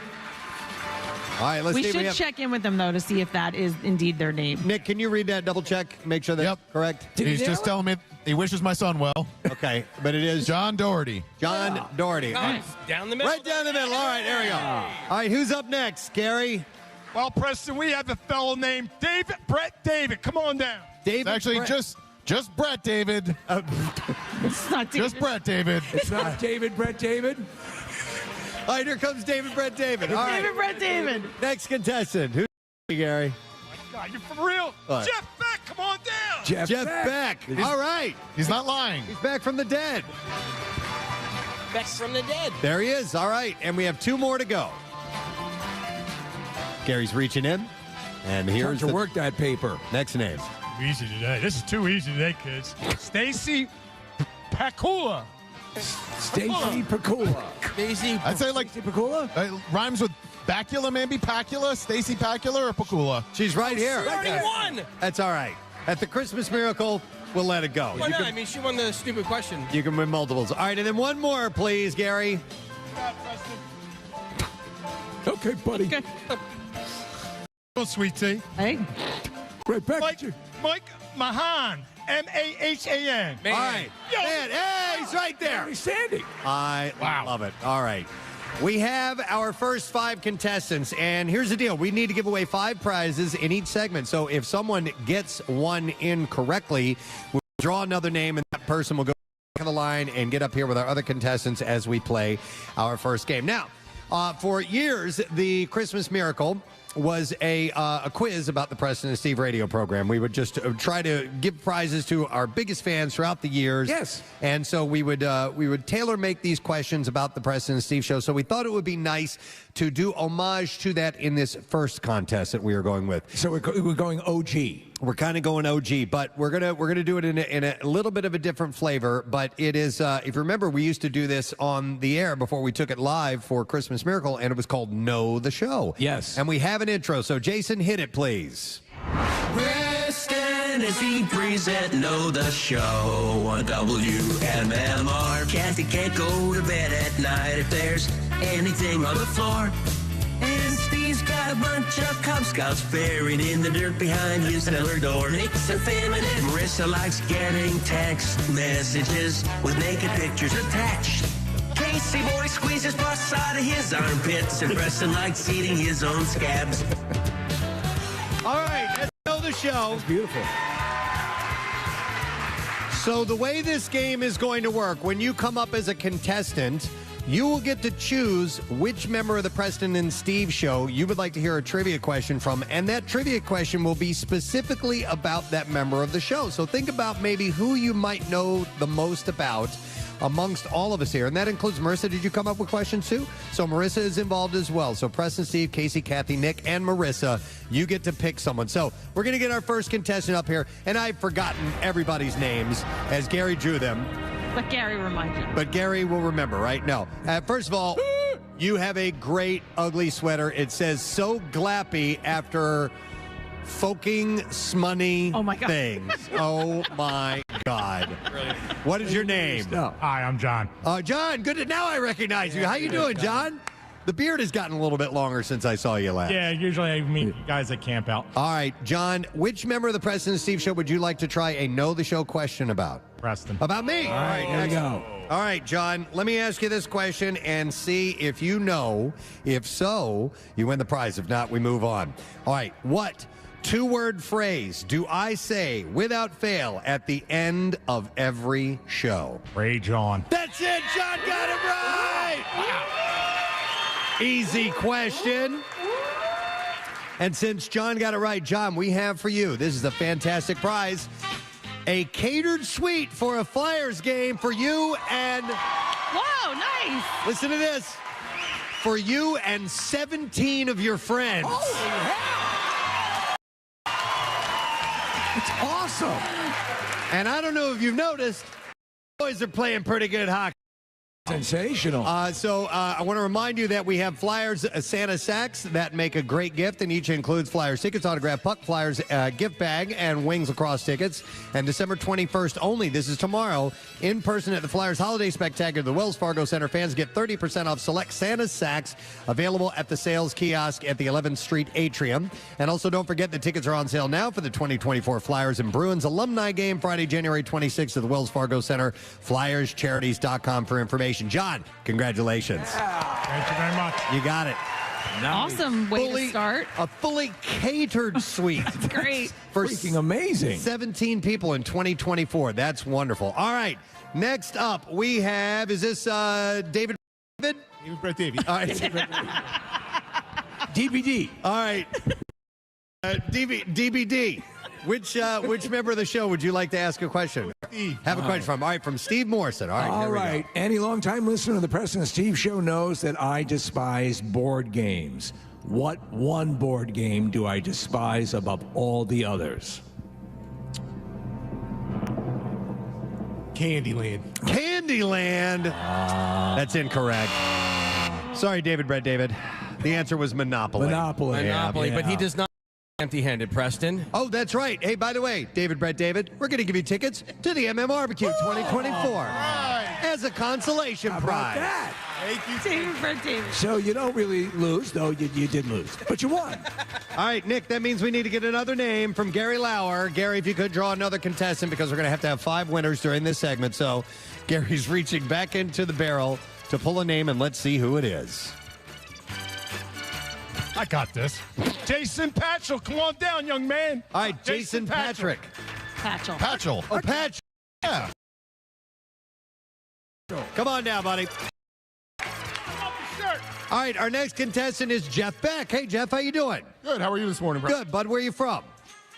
All right, let's we see. should check in with them, though, to see if that is indeed their name. Nick, can you read that? Double check. Make sure that's correct. He's just telling me he wishes my son well. Okay, but it is John Doherty. John Doherty. Nice. Down the middle. Right down the middle. All right, there we go. All right, who's up next, Gary? Well, Preston, we have a fellow named Brett David. Come on down. David. It's actually just Brett David. It's not David. Just Brett David. It's not Brett David. All right, here comes David Brett David. All right. David Brett David. Next contestant. Who's Gary? God, you're for real? What? Jeff Beck, come on down. Jeff Beck. All right. He's not lying. He's back from the dead. Back from the dead. There he is. All right, and we have 2 more to go. Gary's reaching in, and here's to work that paper. Next name. Easy today. This is too easy today, kids. Stacy Pakula. Stacy Pakula. I'd say like Pakula? Rhymes with Bacula, maybe Pacula, Stacy Pacula or Pakula. She's right here. She already won. That's all right. At the Christmas Miracle, we'll let it go. Why not? I mean, she won the stupid question. You can win multiples. All right, and then one more, please, Gary. Okay, buddy. Okay. Sweet tea. Hey. Right back. Mike Mahan. M-A-H-A-N. All right. Man, hey, he's right there. He's standing. I love it. All right. We have our first 5 contestants, and here's the deal. We need to give away 5 prizes in each segment. So if someone gets one incorrectly, we'll draw another name, and that person will go to the line and get up here with our other contestants as we play our first game. Now, for years, the Christmas Miracle was a quiz about the Preston and Steve radio program. We would just try to give prizes to our biggest fans throughout the years. Yes. And so we would tailor make these questions about the Preston and Steve show. So we thought it would be nice to do homage to that in this first contest that we are going with. So we're going OG. We're kind of going OG, but we're gonna do it in a little bit of a different flavor. But it is, if you remember, we used to do this on the air before we took it live for Christmas Miracle, and it was called Know the Show. Yes. And we have an intro, so Jason, hit it, please. Preston and Steve present Know the Show on WMMR. Kathy can't go to bed at night if there's anything on the floor. And Steve's got a bunch of Cub Scouts buried in the dirt behind his cellar door. Nick's effeminate. Marissa likes getting text messages with naked pictures attached. Casey boy squeezes pus out of his armpits, and Preston likes eating his own scabs. All right, let's Know the Show. That's beautiful. So the way this game is going to work, when you come up as a contestant, you will get to choose which member of the Preston and Steve show you would like to hear a trivia question from, and that trivia question will be specifically about that member of the show. So think about maybe who you might know the most about amongst all of us here, and that includes Marissa. Did you come up with questions too? So Marissa is involved as well. So Preston, Steve, Casey, Kathy, Nick, and Marissa, you get to pick someone. So we're going to get our first contestant up here, and I've forgotten everybody's names as Gary drew them. But Gary reminds you. But Gary will remember, right? No. First of all, you have a great ugly sweater. It says "so glappy" after fucking smoney things. Oh my God. What is your name? Hi, I'm John. John, good. Now I recognize you. How you doing, John? The beard has gotten a little bit longer since I saw you last. Yeah, usually I meet guys at camp out. All right, John, which member of the Preston and Steve show would you like to try a Know the Show question about? Preston. About me? All right, here we go. All right, John, let me ask you this question and see if you know. If so, you win the prize. If not, we move on. All right, what 2-word phrase do I say without fail at the end of every show? Rage on. That's it. John got it right. Wow. Easy question. And since John got it right, John, we have for you, this is a fantastic prize, a catered suite for a Flyers game for you and... Whoa, nice. Listen to this. For you and 17 of your friends. Holy hell! It's awesome. And I don't know if you've noticed, boys are playing pretty good hockey. Sensational. So I want to remind you that we have Flyers Santa sacks that make a great gift, and each includes Flyers tickets, autographed puck, Flyers gift bag, and Wings lacrosse tickets. And December 21st only, this is tomorrow, in person at the Flyers Holiday Spectacular, the Wells Fargo Center. Fans get 30% off select Santa sacks available at the sales kiosk at the 11th Street Atrium. And also don't forget the tickets are on sale now for the 2024 Flyers and Bruins alumni game Friday, January 26th at the Wells Fargo Center. FlyersCharities.com for information. John, congratulations. Yeah. Thank you very much. You got it. Nice. Awesome way to start. A fully catered suite. That's great. For freaking amazing. 17 people in 2024. That's wonderful. All right. Next up, we have, is this David? David Brett Davies. All right. DVD. All right. DBD. Which member of the show would you like to ask a question? Have a question from. All right, from Steve Morrison. All right, All right. Any longtime listener of the Preston and Steve show knows that I despise board games. What one board game do I despise above all the others? Candyland. Candyland. That's incorrect. Sorry, David Brett David. The answer was Monopoly. Monopoly. Monopoly, but he does not empty-handed, Preston. Oh, that's right. Hey, by the way, David Brett David, we're going to give you tickets to the MM Barbecue 2024 as a consolation prize. David for David. So you don't really lose, though you did lose. But you won. All right, Nick, that means we need to get another name from Gary Lauer. Gary, if you could draw another contestant, because we're going to have 5 winners during this segment. So Gary's reaching back into the barrel to pull a name, and let's see who it is. I got this. Jason Patchell, come on down, young man. All right, Jason Patrick. Patchell. Patchell. Oh, Patch. Yeah. Come on down, buddy. All right, our next contestant is Jeff Beck. Hey, Jeff, how you doing? Good. How are you this morning, bro? Good, bud. Where are you from?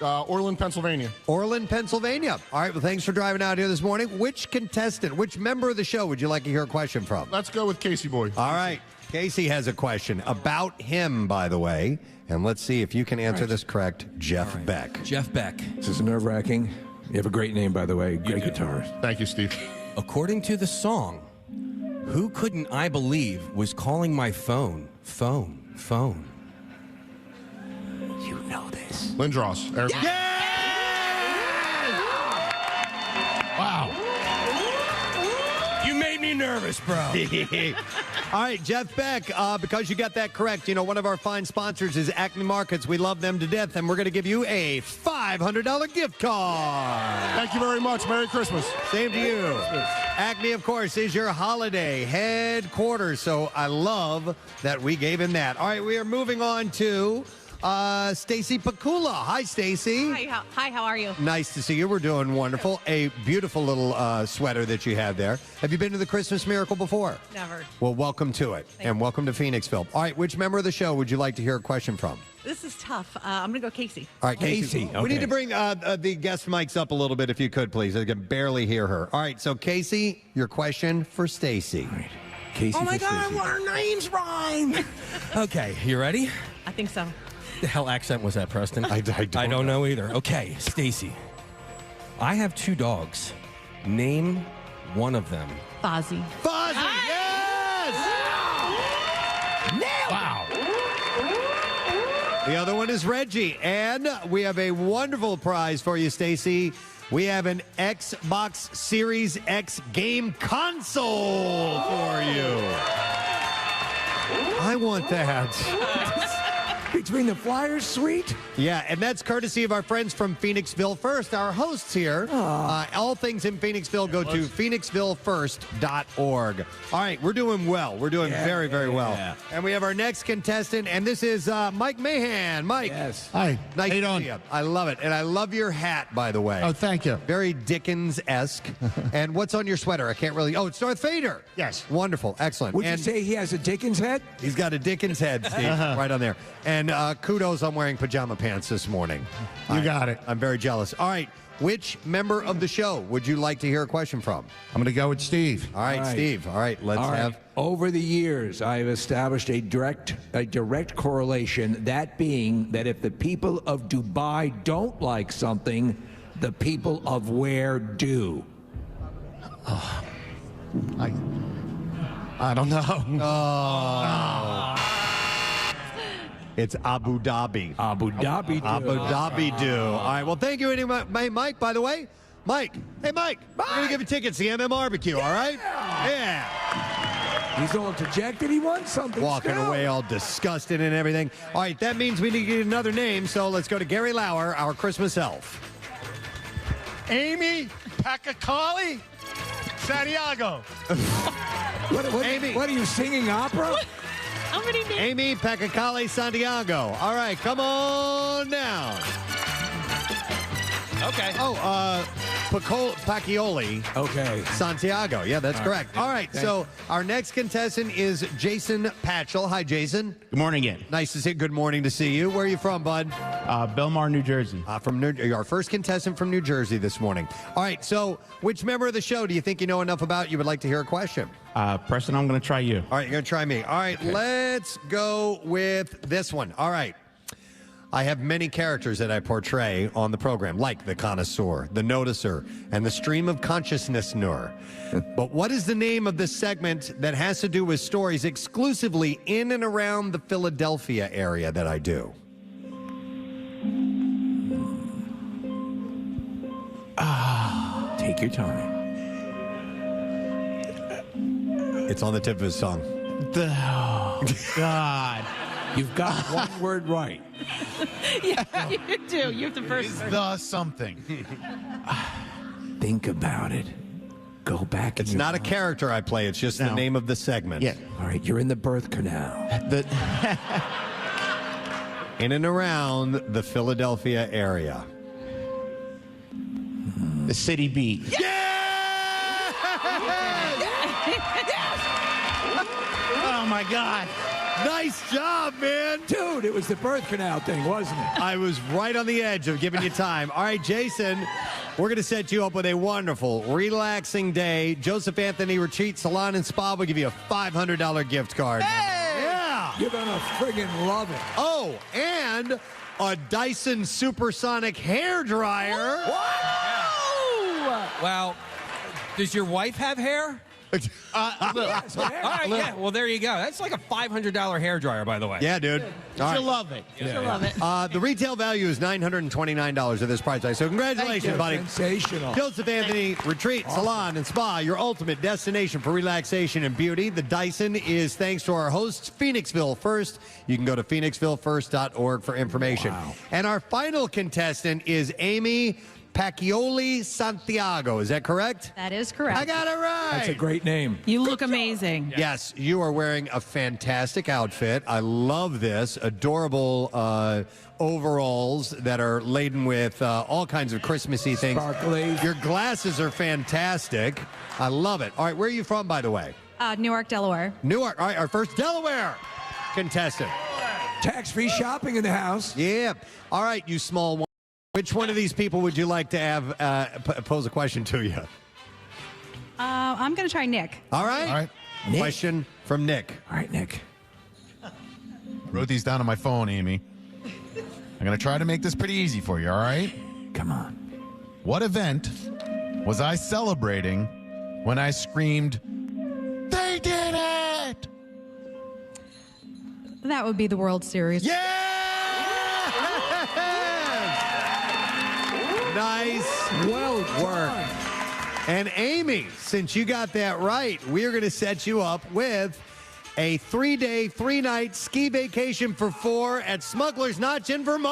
Orland, Pennsylvania. Orland, Pennsylvania. All right, well, thanks for driving out here this morning. Which contestant, which member of the show would you like to hear a question from? Let's go with Casey Boy. All right. Casey has a question about him, by the way. And let's see if you can answer this correct. Jeff Beck. Jeff Beck. This is nerve-wracking. You have a great name, by the way. Great guitarist. Thank you, Steve. According to the song, who couldn't I believe was calling my phone? Phone. You know this. Lindros. Eric. Wow. You made me nervous, bro. All right, Jeff Beck, because you got that correct, you know, one of our fine sponsors is Acme Markets. We love them to death, and we're going to give you a $500 gift card. Thank you very much. Merry Christmas. Same to you. Acme, of course, is your holiday headquarters, so I love that we gave him that. All right, we are moving on to Stacy Pakula. Hi, Stacy. Hi, how are you? Nice to see you. We're doing wonderful. A beautiful little sweater that you have there. Have you been to the Christmas Miracle before? Never. Well, welcome to it, and welcome to Phoenixville. All right, which member of the show would you like to hear a question from? This is tough. I'm going to go Casey. All right, Casey. Okay. We need to bring the guest mics up a little bit, if you could, please. I can barely hear her. All right, so Casey, your question for Stacy. All right. Casey Oh my for God, I Stacey. want our names rhyme. Okay, you ready? I think so. The hell accent was that, Preston? I don't know either. Okay, Stacy. I have 2 dogs. Name one of them. Fozzie. Fozzie, yes! Wow. The other one is Reggie. And we have a wonderful prize for you, Stacy. We have an Xbox Series X game console for you. I want that. Between the Flyers suite? Yeah, and that's courtesy of our friends from Phoenixville First, our hosts here. All things in Phoenixville, go to phoenixvillefirst.org. All right, we're doing well. We're doing very, very well. And we have our next contestant, and this is Mike Mahan. Mike. Yes. Hi. Nice How you to doing? see you. I love it. And I love your hat, by the way. Oh, thank you. Very Dickens-esque. And what's on your sweater? I can't really... Oh, it's Darth Vader. Yes. Wonderful. Excellent. Would you And say he has a Dickens head? he's got a Dickens head, Steve, right on there. And kudos, I'm wearing pajama pants this morning. You got it. I'm very jealous. All right. Which member of the show would you like to hear a question from? I'm going to go with Steve. All right, Steve. All right, let's have... Over the years, I've established a direct correlation, that being that if the people of Dubai don't like something, the people of where do. I don't know. It's Abu Dhabi. Abu Dhabi do. Abu Dhabi do. All right. Well, thank you, anyway, Mike, by the way. Mike. Hey, Mike. We're going to give you tickets to the MM Barbecue, all right? Yeah. He's all dejected. He won something. Walking still. away all disgusted and everything. All right. That means we need to get another name. So let's go to Gary Lauer, our Christmas elf. Amy Pakakali Santiago. Amy. What are you singing opera? How many names? Amy Pakakali Santiago. All right, come on down. Okay. Oh, Pacquioli Okay. Santiago. Yeah, that's correct. All right, so our next contestant is Jason Patchell. Hi, Jason. Good morning again. Nice to see you. Good morning to see you. Where are you from, bud? Belmar, New Jersey. From our first contestant from New Jersey this morning. All right, so which member of the show do you think you know enough about you would like to hear a question? Preston, I'm going to try you. All right, you're going to try me. All right, let's go with this one. All right. I have many characters that I portray on the program, like the connoisseur, the noticer, and the stream of consciousness-nur. But what is the name of this segment that has to do with stories exclusively in and around the Philadelphia area that I do? Take your time. It's on the tip of his tongue. Oh, God. You've got one word right. Yeah, you do. You're the first. Is person. the something. Think about it. Go back. It's not a character I play. It's just the name of the segment. Yeah. All right, you're in the birth canal. In and around the Philadelphia area. The city beat. Oh, my God. Nice job, man. Dude, it was the birth canal thing, wasn't it? I was right on the edge of giving you time. All right, Jason, we're going to set you up with a wonderful, relaxing day. Joseph Anthony Retreat Salon and Spa will give you a $500 gift card. Hey! Yeah. You're going to friggin' love it. Oh, and a Dyson Supersonic hair dryer. Well, does your wife have hair? Yes, All right, yeah. Well, there you go. That's like a $500 hairdryer, by the way. Yeah, dude. You'll love it. You'll love it. The retail value is $929 of this price tag. So congratulations, buddy. Sensational. Joseph Anthony Retreat Salon and Spa, your ultimate destination for relaxation and beauty. The Dyson is thanks to our hosts, Phoenixville First. You can go to phoenixvillefirst.org for information. Wow. And our final contestant is Amy Pacchioli Santiago. Is that correct? That is correct. I got it right. That's a great name. You look amazing. Yes, you are wearing a fantastic outfit. I love this. Adorable overalls that are laden with all kinds of Christmassy things. Sparkly. Your glasses are fantastic. I love it. All right, where are you from, by the way? Newark, Delaware. Newark. All right, our first Delaware contestant. Tax-free shopping in the house. Yeah. All right, you small one. Which one of these people would you like to have pose a question to you? I'm going to try Nick. All right. All right. Question from Nick. All right, Nick. Wrote these down on my phone, Amy. I'm going to try to make this pretty easy for you, all right? Come on. What event was I celebrating when I screamed, "They did it"? That would be the World Series. Yeah! Nice. Well work. And Amy, since you got that right, we're going to set you up with a 3-day, 3-night ski vacation for 4 at Smuggler's Notch in Vermont.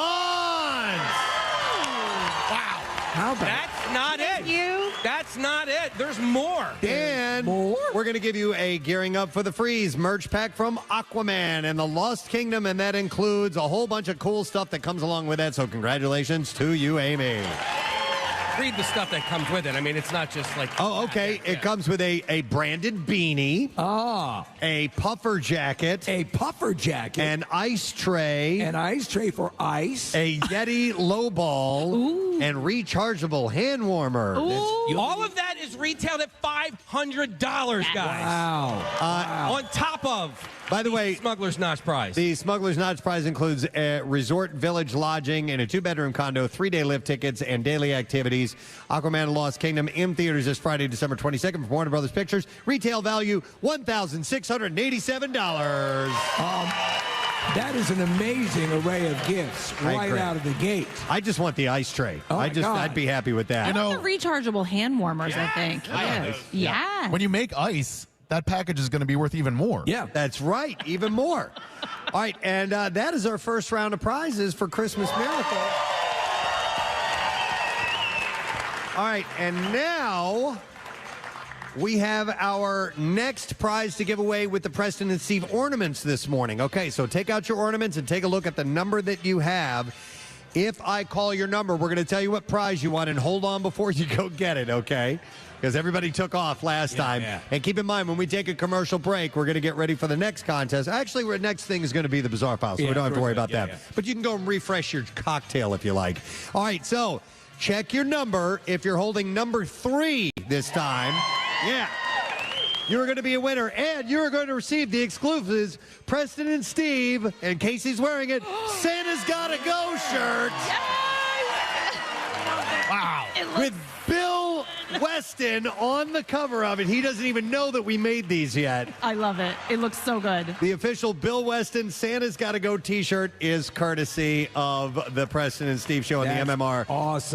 Wow. How about That's not it. You. That's not it. There's more. And we're going to give you a Gearing Up for the Freeze merch pack from Aquaman and the Lost Kingdom, and that includes a whole bunch of cool stuff that comes along with that. So congratulations to you, Amy. Read the stuff that comes with it. I mean, it's not just like... Oh, okay. It comes with a branded beanie. A puffer jacket. A puffer jacket. An ice tray. An ice tray for ice. A Yeti low ball. Ooh. And rechargeable hand warmer. All of that is retailed at $500, guys. Wow. On top of... By the way, Smuggler's Notch prize. The Smuggler's Notch prize includes a resort village lodging in a 2-bedroom condo, 3-day lift tickets, and daily activities. Aquaman and Lost Kingdom in theaters this Friday, December 22nd from Warner Brothers Pictures. Retail value $1,687. That is an amazing array of gifts right out of the gate. I just want the ice tray. Oh I'd be happy with that. I want the rechargeable hand warmers, I think. Yeah. When you make ice, that package is going to be worth even more. Yeah, that's right. Even more. All right, and that is our first round of prizes for Christmas Miracle. All right, and now we have our next prize to give away with the Preston and Steve ornaments this morning. Okay, so take out your ornaments and take a look at the number that you have. If I call your number, we're going to tell you what prize you want, and hold on before you go get it, okay? Because everybody took off last time. Yeah. And keep in mind, when we take a commercial break, we're going to get ready for the next contest. Actually, our next thing is going to be the Bizarre File, so we don't have to worry about that. But you can go and refresh your cocktail if you like. All right, so check your number. If you're holding number 3 this time, you're going to be a winner, and you're going to receive the exclusives, Preston and Steve, and Casey's wearing it, Santa's Gotta Go shirt. Yes! Wow. With Bill Weston on the cover of it. He doesn't even know that we made these yet. I love it. It looks so good. The official Bill Weston Santa's Gotta Go t-shirt is courtesy of the Preston and Steve Show in the MMR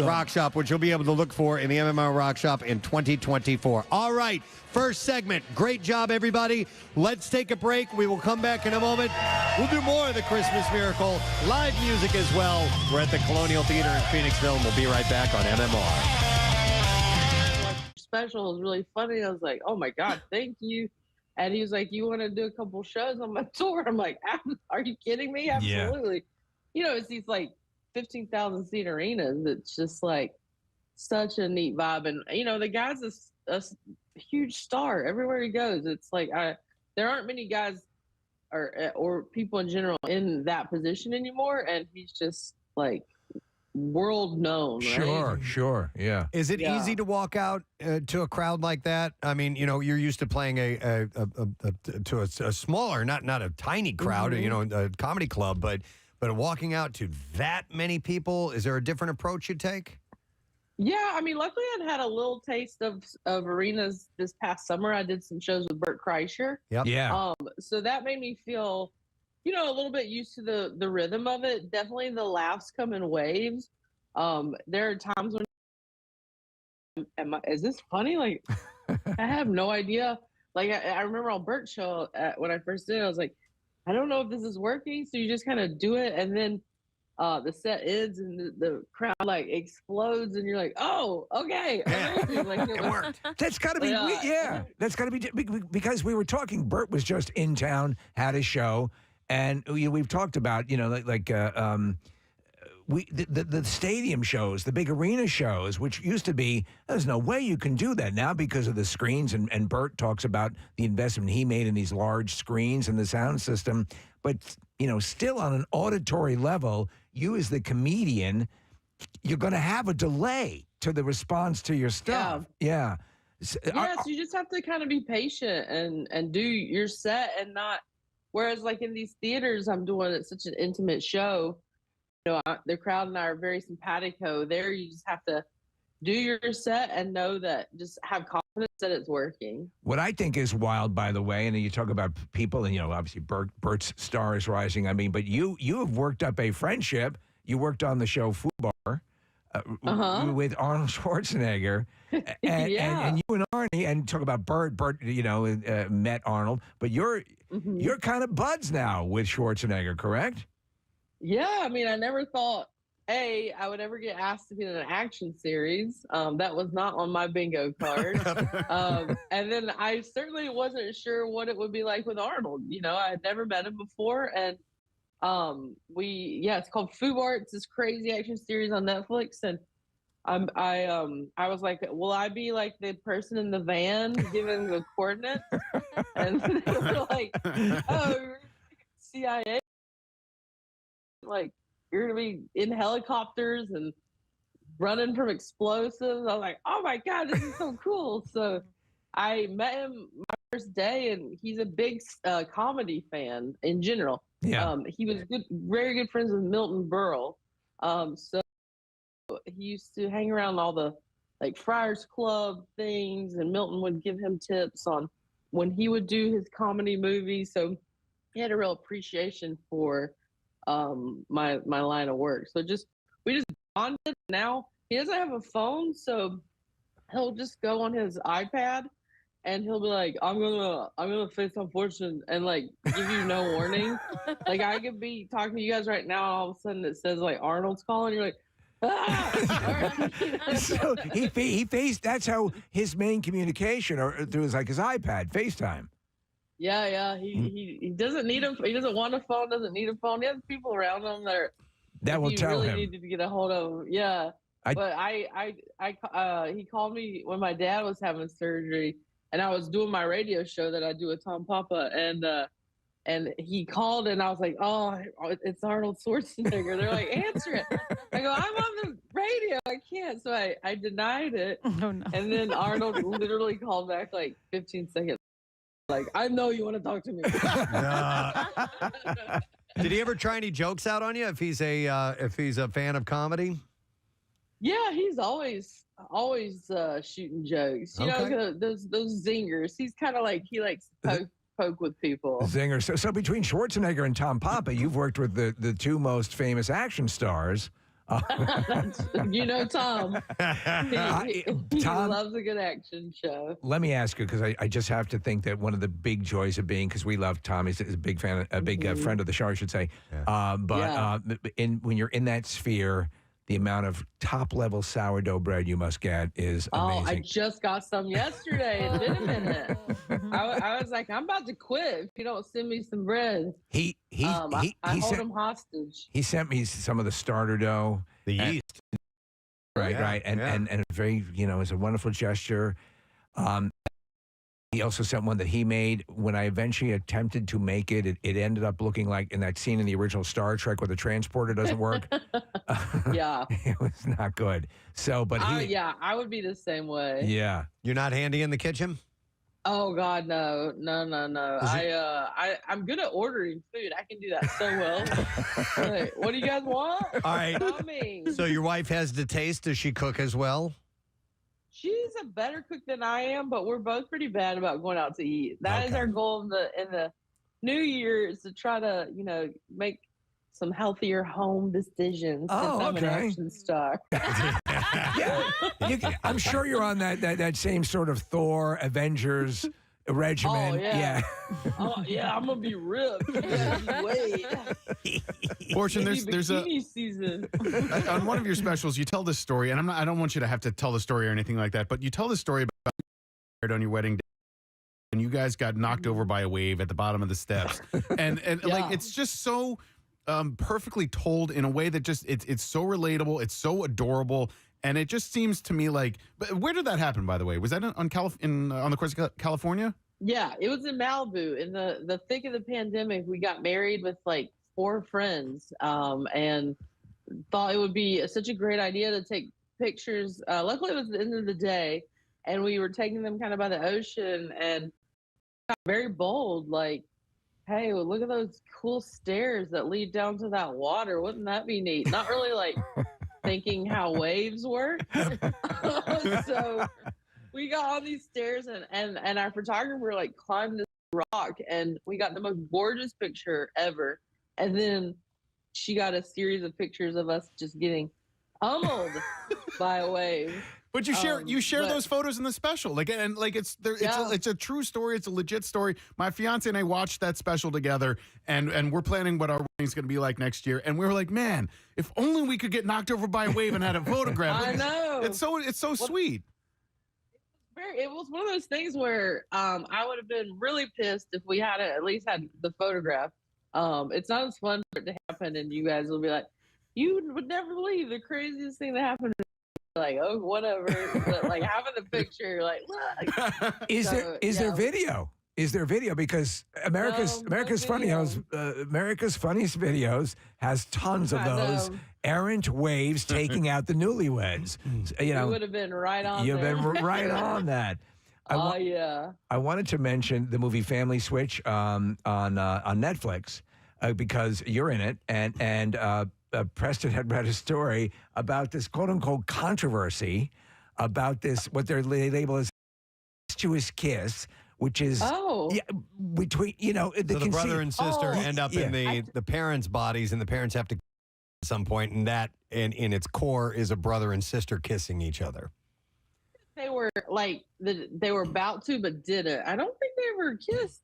Rock Shop, which you'll be able to look for in the MMR Rock Shop in 2024. All right, first segment. Great job, everybody. Let's take a break. We will come back in a moment. We'll do more of the Christmas Miracle, live music as well. We're at the Colonial Theater in Phoenixville, and we'll be right back on MMR. Special was really funny. I was like, oh my God, thank you. And he was like, you want to do a couple shows on my tour? I'm like, are you kidding me? Absolutely. You know, it's these like 15,000 seat arenas. It's just like such a neat vibe. And, you know, the guy's a huge star everywhere he goes. It's like, there aren't many guys or people in general in that position anymore. And he's just like, world known, right? Sure, yeah. Is it easy to walk out to a crowd like that? I mean, you know, you're used to playing to a smaller, not a tiny crowd, you know, a comedy club, but walking out to that many people, is there a different approach you take? Yeah, I mean, luckily I'd had a little taste of arenas this past summer. I did some shows with Bert Kreischer. Yep. Yeah. So that made me feel, you know, a little bit used to the rhythm of it. Definitely the laughs come in waves. There are times when, is this funny? Like, I have no idea. Like, I remember on Bert's show when I first did it, I was like, I don't know if this is working. So you just kind of do it. And then the set ends and the crowd like explodes and you're like, oh, okay. Like, it worked. That's got to be, that's got to be, because we were talking, Bert was just in town, had a show. And we've talked about, you know, the stadium shows, the big arena shows, which used to be, there's no way you can do that now because of the screens. And Bert talks about the investment he made in these large screens and the sound system. But, you know, still on an auditory level, you as the comedian, you're going to have a delay to the response to your stuff. Yeah. So you just have to kind of be patient and do your set and not. Whereas, like in these theaters, I'm doing it's such an intimate show. You know, the crowd and I are very simpatico. There, you just have to do your set and know that, just have confidence that it's working. What I think is wild, by the way, and you talk about people, and you know, obviously Bert's star is rising. I mean, but you have worked up a friendship. You worked on the show Fubar with Arnold Schwarzenegger, and you and Arnie, and talk about Bert, you know, met Arnold, but you're kind of buds now with Schwarzenegger, correct? Yeah, I mean, I never thought, I would ever get asked to be in an action series. That was not on my bingo card. And then I certainly wasn't sure what it would be like with Arnold. You know, I had never met him before, and it's called Fubar. It's this crazy action series on Netflix, and I was like, will I be like the person in the van giving the coordinates? And they were like, oh, CIA. Like, you're gonna be in helicopters and running from explosives. I was like, oh my God, this is so cool. So I met him my first day, and he's a big comedy fan in general. Yeah. He was very good friends with Milton Berle. So he used to hang around all the like Friars Club things, and Milton would give him tips on when he would do his comedy movies. So he had a real appreciation for my line of work. So we just bonded. Now he doesn't have a phone, so he'll just go on his iPad and he'll be like, I'm gonna face unfortunate, and like give you no warning. Like, I could be talking to you guys right now, and all of a sudden it says like Arnold's calling, you're like, So he faced. That's how his main communication, or through his iPad, FaceTime. Yeah. He doesn't need a. He doesn't want a phone. Doesn't need a phone. He has people around him that will tell really him. Needed to get a hold of. Yeah. But he called me when my dad was having surgery, and I was doing my radio show that I do with Tom Papa, and he called, and I was like, oh, it's Arnold Schwarzenegger. They're like, answer it. I go, I'm on the radio. I can't. So I denied it. Oh, no. And then Arnold literally called back like 15 seconds. Like, I know you want to talk to me. Did he ever try any jokes out on you if he's a fan of comedy? Yeah, he's always always shooting jokes. You know, those zingers. He's kind of like he likes to poke with people. Zinger. So between Schwarzenegger and Tom Papa, you've worked with the two most famous action stars. You know Tom. He Tom loves a good action show. Let me ask you, because I just have to think that one of the big joys of being, because we love Tom, he's a big fan, a big friend of the show, I should say. When you're in that sphere, the amount of top-level sourdough bread you must get is amazing. Oh, I just got some yesterday. It's been a minute. I was like, I'm about to quit if you don't send me some bread. I hold him hostage. He sent me some of the starter dough. The yeast. Right. And very, it's a wonderful gesture. He also sent one that he made. When I eventually attempted to make it, it ended up looking like in that scene in the original Star Trek where the transporter doesn't work. Yeah. It was not good. So, but I would be the same way. Yeah. You're not handy in the kitchen? Oh God, no. I'm good at ordering food. I can do that so well. Like, what do you guys want? All right. Tell me. So your wife has the taste. Does she cook as well? She's a better cook than I am, but we're both pretty bad about going out to eat. That is our goal in the new year, is to try to, make some healthier home decisions. Oh, I'm an action star. I'm sure you're on that same sort of Thor Avengers regimen. Oh, yeah. Oh, yeah, I'm going to be ripped. Wait. Fortune, there's a season. On one of your specials, you tell this story, and I don't want you to have to tell the story or anything like that, but you tell the story about on your wedding day, and you guys got knocked over by a wave at the bottom of the steps, and like it's just so perfectly told in a way that just it's so relatable, it's so adorable. And it just seems to me like, but where did that happen, by the way? Was that on the coast of California? Yeah, it was in Malibu. In the thick of the pandemic, we got married with like 4 friends, and thought it would be such a great idea to take pictures. Luckily, it was the end of the day, and we were taking them kind of by the ocean, and got very bold, like, hey, well, look at those cool stairs that lead down to that water. Wouldn't that be neat? Not really like thinking how waves work. So we got on these stairs, and our photographer like climbed this rock, and we got the most gorgeous picture ever. And then she got a series of pictures of us just getting pummeled by a wave. But you share those photos in the special, it's a true story. It's a legit story. My fiance and I watched that special together, and we're planning what our wedding's going to be like next year. And we were like, man, if only we could get knocked over by a wave and had a photograph. I know. It's so sweet. It was one of those things where I would have been really pissed if we had at least had the photograph. It's not as fun for it to happen, and you guys will be like, you would never believe the craziest thing that happened. Like, oh, whatever. But like having the picture, like, look. Is there video? Is there video? Because America's Funniest Videos has tons of those errant waves taking out the newlyweds. You would have been right on. You've been right on that. Yeah. I wanted to mention the movie Family Switch on Netflix because you're in it, and Preston had read a story about this quote-unquote controversy about this, what they label as incestuous kiss, which is between, the brother and sister end up in the parents' bodies, and the parents have to at some point, and that in its core is a brother and sister kissing each other. They were like they were about to, but didn't. I don't think they ever kissed.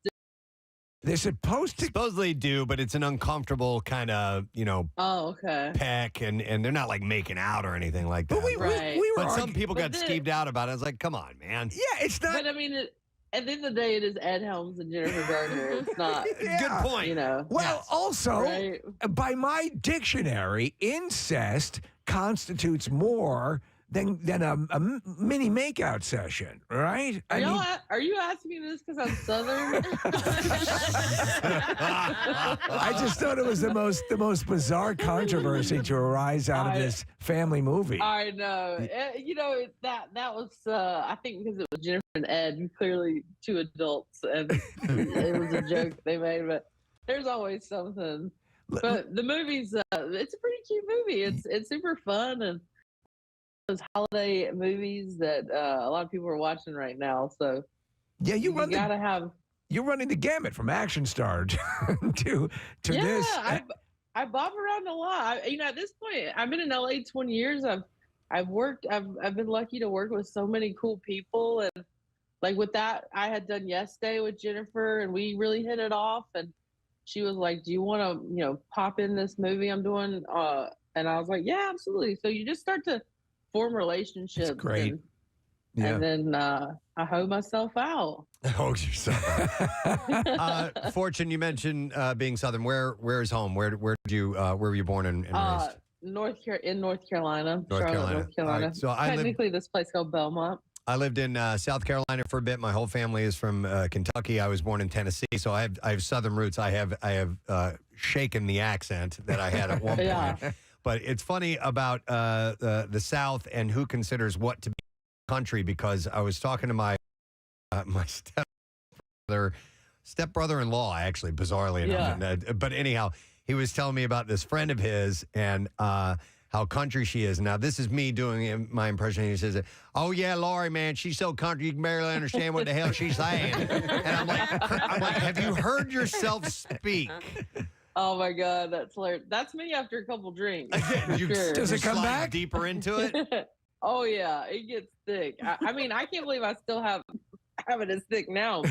They're supposedly do, but it's an uncomfortable kind of, peck, and they're not like making out or anything like that. But some people got skeeved out about it. I was like, come on, man. Yeah, it's not. But I mean, at the end of the day, it is Ed Helms and Jennifer Garner. It's not. Good point. Well, also, by my dictionary, incest constitutes more than a mini makeout session, right? Are you asking me this because I'm Southern? I just thought it was the most bizarre controversy to arise out of this family movie. I know. That was I think because it was Jennifer and Ed, clearly 2 adults, and it was a joke they made. But there's always something. But the movie's it's a pretty cute movie. It's super fun, and those holiday movies that a lot of people are watching right now. So yeah, you gotta have. You're running the gamut from action star to yeah, this. I bob around a lot. At this point, I've been in LA 20 years. I've been lucky to work with so many cool people, and like with that, I had done Yes Day with Jennifer, and we really hit it off. And she was like, "Do you want to, pop in this movie I'm doing?" And I was like, "Yeah, absolutely." So you just start to form relationships. That's great. And then I hoe myself out. Hoe yourself. Fortune, you mentioned being Southern. Where is home? Where were you born and raised? North Carolina. North Charlotte, Carolina. North Carolina. All right, so technically this place called Belmont. I lived in South Carolina for a bit. My whole family is from Kentucky. I was born in Tennessee, so I have Southern roots. I have shaken the accent that I had at one point. But it's funny about the South and who considers what to be country, because I was talking to my stepbrother-in-law, actually, bizarrely enough. And, but anyhow, he was telling me about this friend of his and how country she is. Now, this is me doing my impression. He says, "Oh, yeah, Laurie, man, she's so country, you can barely understand what the hell she's saying." And I'm like, have you heard yourself speak? Oh, my God, that's hilarious. That's me after a couple drinks. Sure. Does it come back deeper into it? Oh, yeah, it gets thick. I mean, I can't believe I still have it as thick now.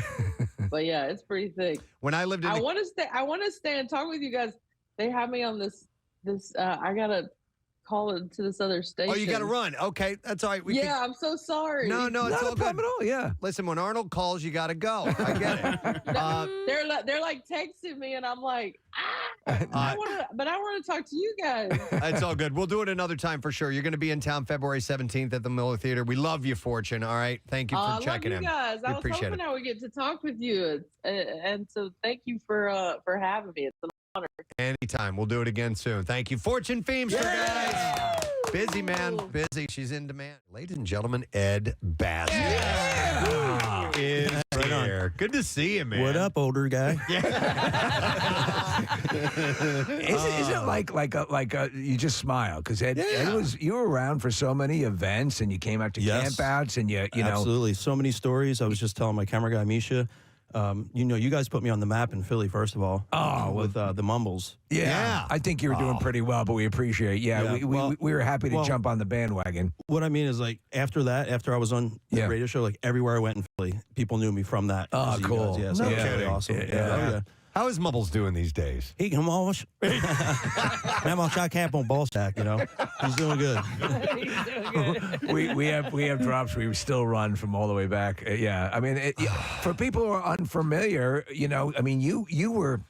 But, yeah, it's pretty thick. When I lived in I want to stay and talk with you guys. They have me on this I got to call it to this other station. Oh, you got to run. Okay, that's all right. I'm so sorry. No, it's Not all a problem good. at all, yeah. Listen, when Arnold calls, you got to go. I get it. They're like texting me, and I'm like, I want to talk to you guys. It's all good. We'll do it another time for sure. You're going to be in town February 17th at the Miller Theater. We love you, Fortune. All right. Thank you for checking in. I love you guys. I was hoping I would get to talk with you, and so thank you for having me. It's an honor. Anytime. We'll do it again soon. Thank you, Fortune Feemster, guys. Busy, man. Busy. She's in demand. Ladies and gentlemen, Ed Bass is here. Good to see you, man. What up, older guy? Isn't it like you just smile because Ed you were around for so many events and you came out to campouts and you know Absolutely, so many stories. I was just telling my camera guy Misha. You guys put me on the map in Philly, first of all. With the Mumbles. Yeah. I think you were doing pretty well, but we appreciate it. Yeah, we were happy to jump on the bandwagon. What I mean is, like, after I was on the radio show, like, everywhere I went in Philly, people knew me from that. Oh, cool. Yeah, so No really awesome. Yeah. How is Mumbles doing these days? He come on. Man, on shot camp on ball stack, He's doing good. we have drops we still run from all the way back. I mean, for people who are unfamiliar, I mean, you were,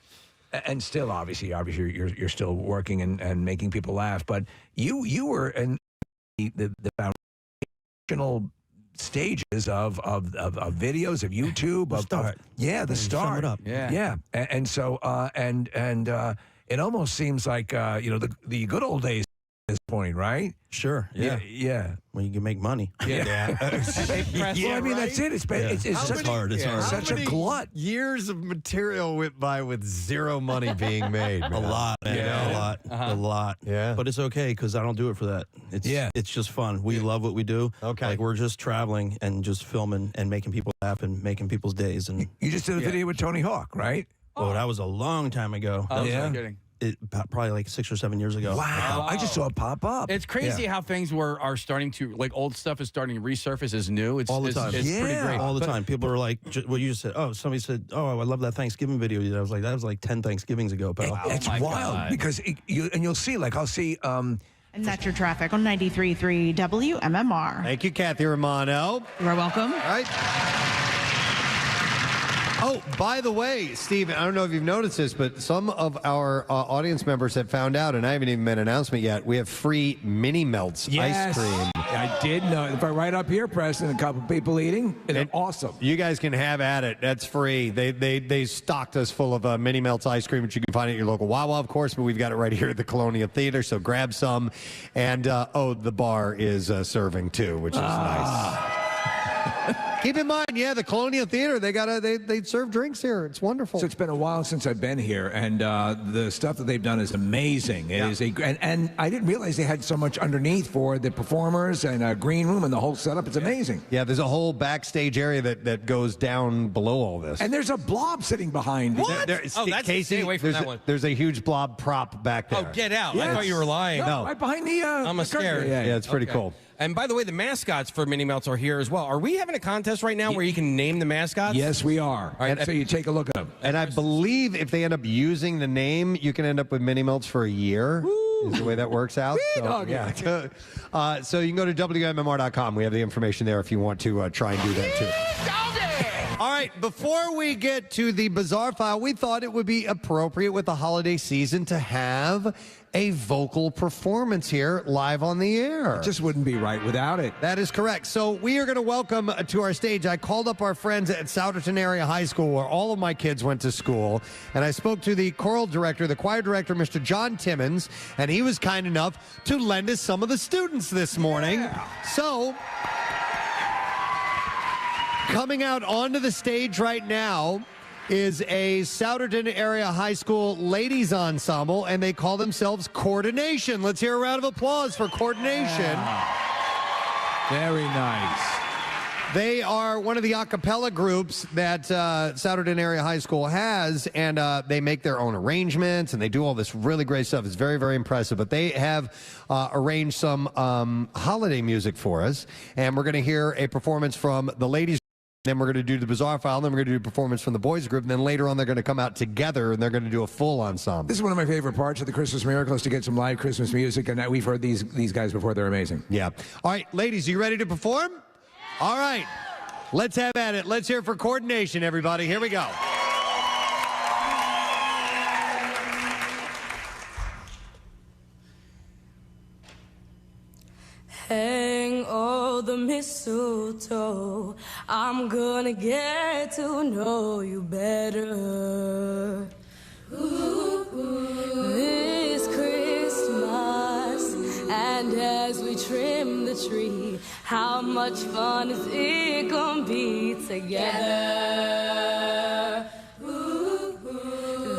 and still obviously you're still working and making people laugh, but you were in the foundational stages of videos of YouTube the start. The start. Sum it up. Yeah. And so it almost seems like the good old days at this point, right? Sure. Yeah. When you can make money. Yeah. Well, I mean, that's it. It's such hard. It's hard. Such a glut. Years of material went by with zero money being made. Man. A lot, man. A lot. Yeah. But it's okay because I don't do it for that. It's just fun. We love what we do. Okay. Like, we're just traveling and just filming and making people laugh and making people's days. And you just did a video with Tony Hawk, right? Oh, that was a long time ago. Oh, yeah. Kidding. Probably like 6 or 7 years ago. Wow. I just saw it pop up. It's crazy how things are starting to, like, old stuff is starting to resurface as new. It's all the time. It's pretty great. All the time. People are like, what you just said. Oh, somebody said, oh, I love that Thanksgiving video. I was like, that was like 10 Thanksgivings ago, pal. It's wild because you'll see, like, I'll see. And that's your traffic on 93.3 WMMR. Thank you, Kathy Romano. You're welcome. All right. Oh, by the way, Steve, I don't know if you've noticed this, but some of our audience members have found out, and I haven't even made an announcement yet, we have free Mini Melts ice cream. I did know. Right up here, Preston, a couple people eating. It's awesome. You guys can have at it. That's free. They stocked us full of Mini Melts ice cream, which you can find at your local Wawa, of course, but we've got it right here at the Colonial Theater, so grab some. And, the bar is serving, too, which is nice. Keep in mind, yeah, the Colonial Theater, they serve drinks here. It's wonderful. So it's been a while since I've been here, and the stuff that they've done is amazing. It is and I didn't realize they had so much underneath for the performers and a green room and the whole setup. It's amazing. Yeah, there's a whole backstage area that goes down below all this. And there's a blob sitting behind. What? That's Casey, stay away from that one. There's a huge blob prop back there. Oh, get out. I thought you were lying. No, right behind the I'm the scared. curtain. Yeah, it's pretty cool. And by the way, the mascots for Mini Melts are here as well. Are we having a contest right now where you can name the mascots? Yes, we are. All right, so you take a look at them. And I believe if they end up using the name, you can end up with Mini Melts for a year. Is the way that works out. So, yeah. So you can go to WMMR.com. We have the information there if you want to try and do that too. All right, before we get to the bizarre file, we thought it would be appropriate with the holiday season to have a vocal performance here live on the air. It just wouldn't be right without it. That is correct. So we are going to welcome to our stage, I called up our friends at Souderton Area High School where all of my kids went to school, and I spoke to the choral director, the choir director, Mr. John Timmons, and he was kind enough to lend us some of the students this morning. So coming out onto the stage right now is a Souderton Area High School ladies ensemble, and they call themselves Coordination. Let's hear a round of applause for Coordination. Very nice. They are one of the a cappella groups that Souderton Area High School has, and they make their own arrangements, and they do all this really great stuff. It's very, very impressive. But they have arranged some holiday music for us, and we're going to hear a performance from the ladies. Then we're going to do the bizarre file. Then we're going to do a performance from the boys group. And then later on, they're going to come out together and they're going to do a full ensemble. This is one of my favorite parts of the Christmas Miracle is to get some live Christmas music. And we've heard these guys before. They're amazing. Yeah. All right, ladies, are you ready to perform? All right. Let's have at it. Let's hear it for Coordination, everybody. Here we go. Hang all the mistletoe, I'm gonna get to know you better. This Christmas, and as we trim the tree, how much fun is it gonna be together?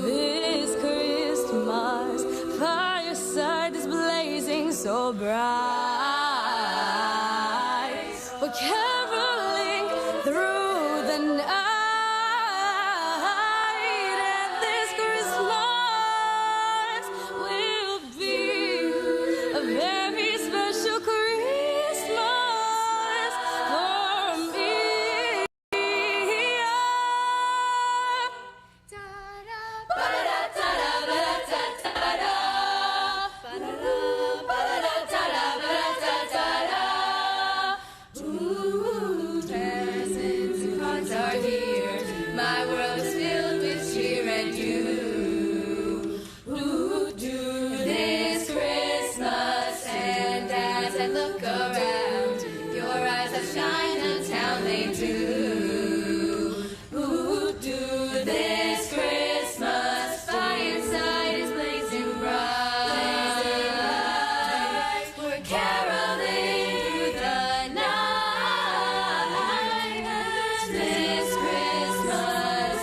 This Christmas, fireside is blazing so bright. We're caroling through the night, and this Christmas will be a very special Christmas for me. Presents and cards are here. My world is filled with cheer and you. This Christmas, and as I look around, your eyes outshine the town they do. This Christmas, fireside is blazing bright. We're caroling through the night. This Christmas,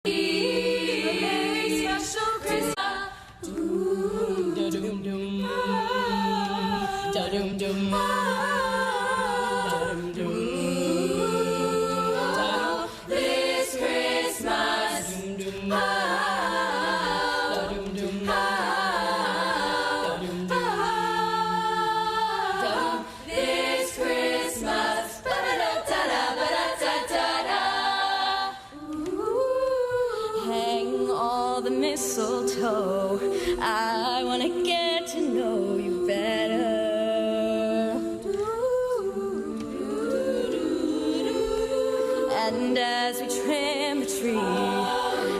a very special Christmas. Da-dum-dum. Da-dum-dum. Da-dum-dum. This Christmas, this Christmas, hang all the mistletoe. I want to get to know you better. And as we trim a tree,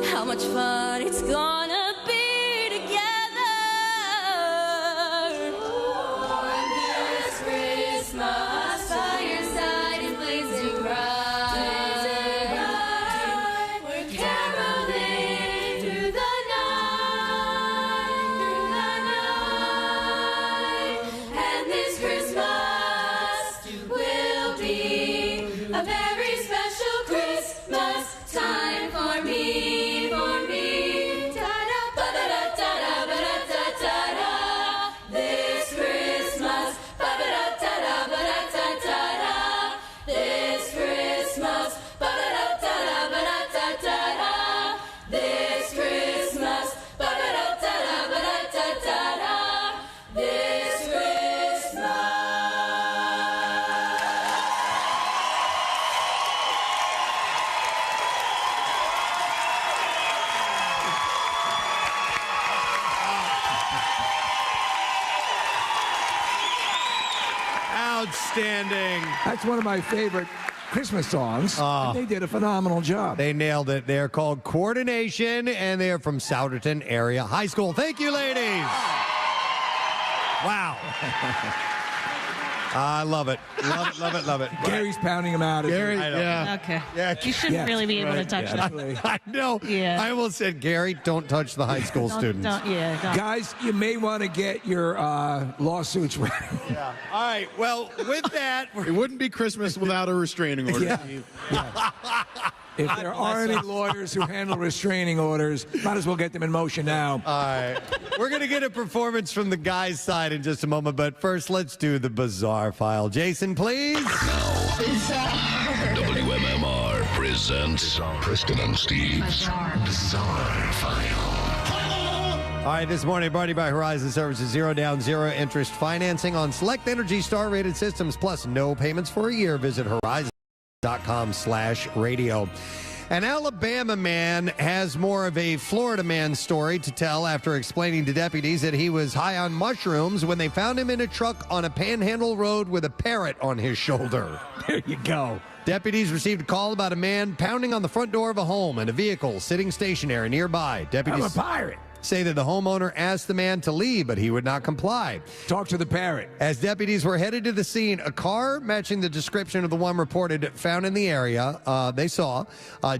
how much fun it's gonna be together. This Christmas, fireside is blazing bright. We're caroling through the night, and this Christmas will be a very Outstanding. That's one of my favorite Christmas songs. And they did a phenomenal job. They nailed it. They're called Coordination, and they're from Souderton Area High School. Thank you, ladies. Wow. I love it. Love it, love it, love it. Gary's pounding him out. Gary, I know. yeah. Okay. Yeah. You shouldn't really be able to touch that. I know. Yeah. I almost said, Gary, don't touch the high school students. Don't. Guys, you may want to get your lawsuits ready. Yeah. All right. Well, with that, It wouldn't be Christmas without a restraining order. If there are any lawyers who handle restraining orders, might as well get them in motion now. All right. We're going to get a performance from the guys' side in just a moment, but first, let's do the bizarre file. Jason, please. WMMR presents Preston and Steve's Bizarre File. All right, this morning brought to you by Horizon Services. 0 down, 0 interest financing on select Energy Star rated systems, plus no payments for a year. Visit Horizon.com/radio. An Alabama man has more of a Florida man story to tell after explaining to deputies that he was high on mushrooms when they found him in a truck on a panhandle road with a parrot on his shoulder. There you go. Deputies received a call about a man pounding on the front door of a home and a vehicle sitting stationary nearby. Deputies I'm a pirate. say that the homeowner asked the man to leave, but he would not comply. Talk to the parrot. As deputies were headed to the scene, a car matching the description of the one reported found in the area, they saw.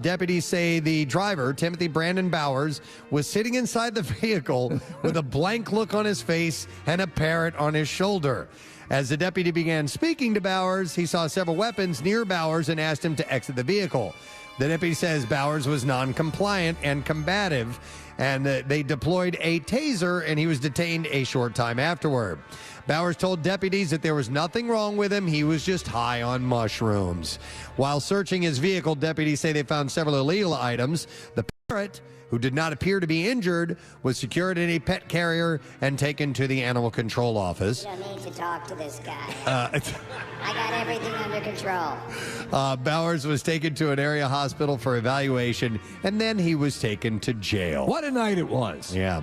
Deputies say the driver, Timothy Brandon Bowers, was sitting inside the vehicle with a blank look on his face and a parrot on his shoulder. As the deputy began speaking to Bowers, he saw several weapons near Bowers and asked him to exit the vehicle. The deputy says Bowers was non-compliant and combative, and they deployed a taser, and he was detained a short time afterward. Bowers told deputies that there was nothing wrong with him. He was just high on mushrooms. While searching his vehicle, deputies say they found several illegal items. The parrot, who did not appear to be injured, was secured in a pet carrier and taken to the animal control office. You don't need to talk to this guy. I got everything under control. Bowers was taken to an area hospital for evaluation, and then he was taken to jail. What a night it was. Yeah.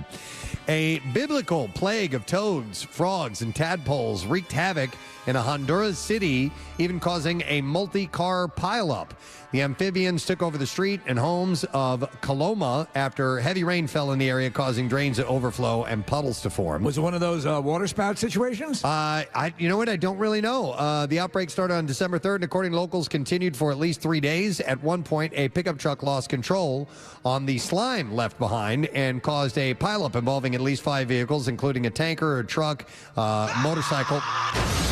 A biblical plague of toads, frogs, and tadpoles wreaked havoc in a Honduras city, even causing a multi-car pileup. The amphibians took over the street and homes of Coloma after heavy rain fell in the area, causing drains to overflow and puddles to form. Was it one of those water spout situations? You know what? I don't really know. The outbreak started on December 3rd, and according to locals, continued for at least 3 days. At one point, a pickup truck lost control on the slime left behind and caused a pileup involving at least 5 vehicles, including a tanker, a truck, motorcycle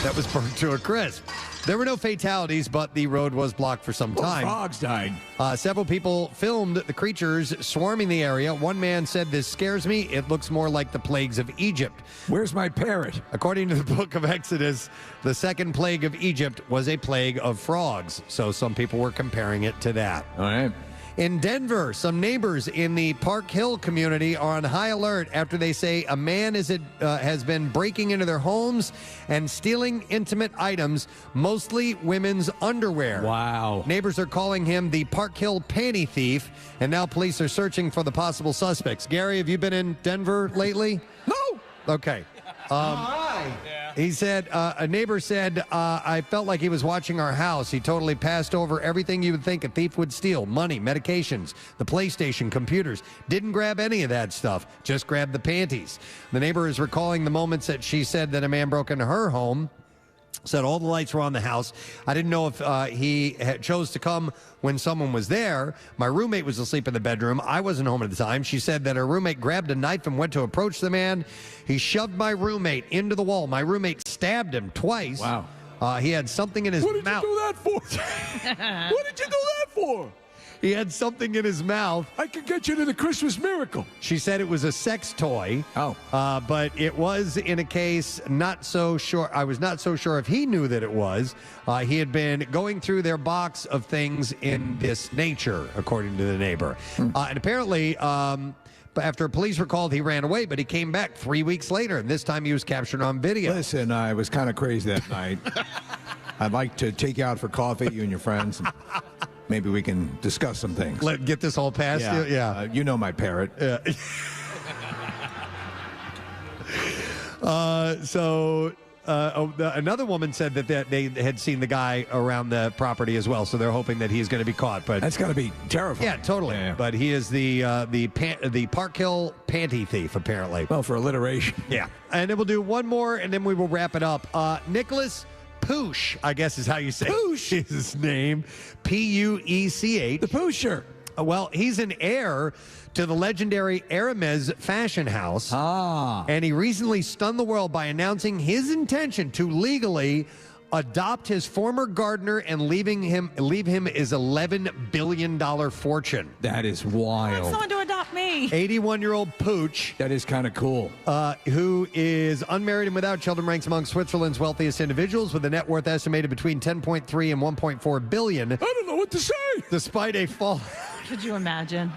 that was burned to a crisp. There were no fatalities, but the road was blocked for some time. Frogs died. Several people filmed the creatures swarming the area. One man said, "This scares me. It looks more like the plagues of Egypt." Where's my parrot? According to the book of Exodus, the second plague of Egypt was a plague of frogs. So some people were comparing it to that. All right. In Denver, some neighbors in the Park Hill community are on high alert after they say a man has been breaking into their homes and stealing intimate items, mostly women's underwear. Wow. Neighbors are calling him the Park Hill panty thief, and now police are searching for the possible suspects. Gary, have you been in Denver lately? No. Okay. He said, a neighbor said, I felt like he was watching our house. He totally passed over everything you would think a thief would steal. Money, medications, the PlayStation, computers. Didn't grab any of that stuff. Just grabbed the panties. The neighbor is recalling the moments that she said that a man broke into her home. Said all the lights were on the house. I didn't know if he chose to come when someone was there. My roommate was asleep in the bedroom. I wasn't home at the time. She said that her roommate grabbed a knife and went to approach the man. He shoved my roommate into the wall. My roommate stabbed him twice. Wow. He had something in his mouth. What did you do that for? What did you do that for? He had something in his mouth. I could get you to the Christmas miracle. She said it was a sex toy. Oh. But it was in a case not so sure. I was not so sure if he knew that it was. He had been going through their box of things in this nature, according to the neighbor. And apparently, after police were called, he ran away, but he came back 3 weeks later, and this time he was captured on video. Listen, I was kind of crazy that night. I'd like to take you out for coffee, you and your friends. And maybe we can discuss some things. Get this all past you? Yeah. You know my parrot. So another woman said that they had seen the guy around the property as well, so they're hoping that he's going to be caught. But that's going to be terrifying. Yeah, totally. Yeah. But he is the Park Hill panty thief, apparently. Well, for alliteration. Yeah. And then we'll do one more, and then we will wrap it up. Nicholas Pooch, I guess is how you say Pooch is his name. P-U-E-C-H. The Poosher. Well, he's an heir to the legendary Hermes fashion house. And he recently stunned the world by announcing his intention to legally adopt his former gardener and leave him his $11 billion fortune. That is wild. I want someone to adopt me. 81-year-old Pooch. That is kind of cool. Who is unmarried and without children, ranks among Switzerland's wealthiest individuals with a net worth estimated between 10.3 and 1.4 billion. I don't know what to say. Despite a fall... Could you imagine?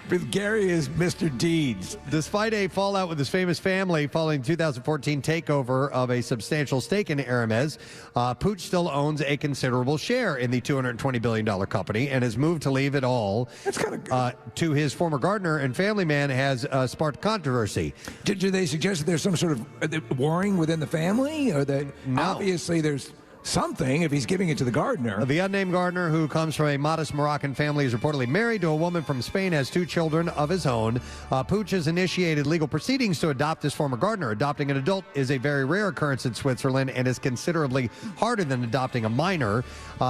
With Gary is Mr. Deeds. Despite a fallout with his famous family following 2014 takeover of a substantial stake in Hermes, Pooch still owns a considerable share in the $220 billion company and has moved to leave it all to his former gardener and family man has sparked controversy. Did they suggest that there's some sort of warring within the family? Or that obviously there's something if he's giving it to the gardener. The unnamed gardener, who comes from a modest Moroccan family, is reportedly married to a woman from Spain, has 2 children of his own. Pooch has initiated legal proceedings to adopt his former gardener. Adopting an adult is a very rare occurrence in Switzerland and is considerably harder than adopting a minor.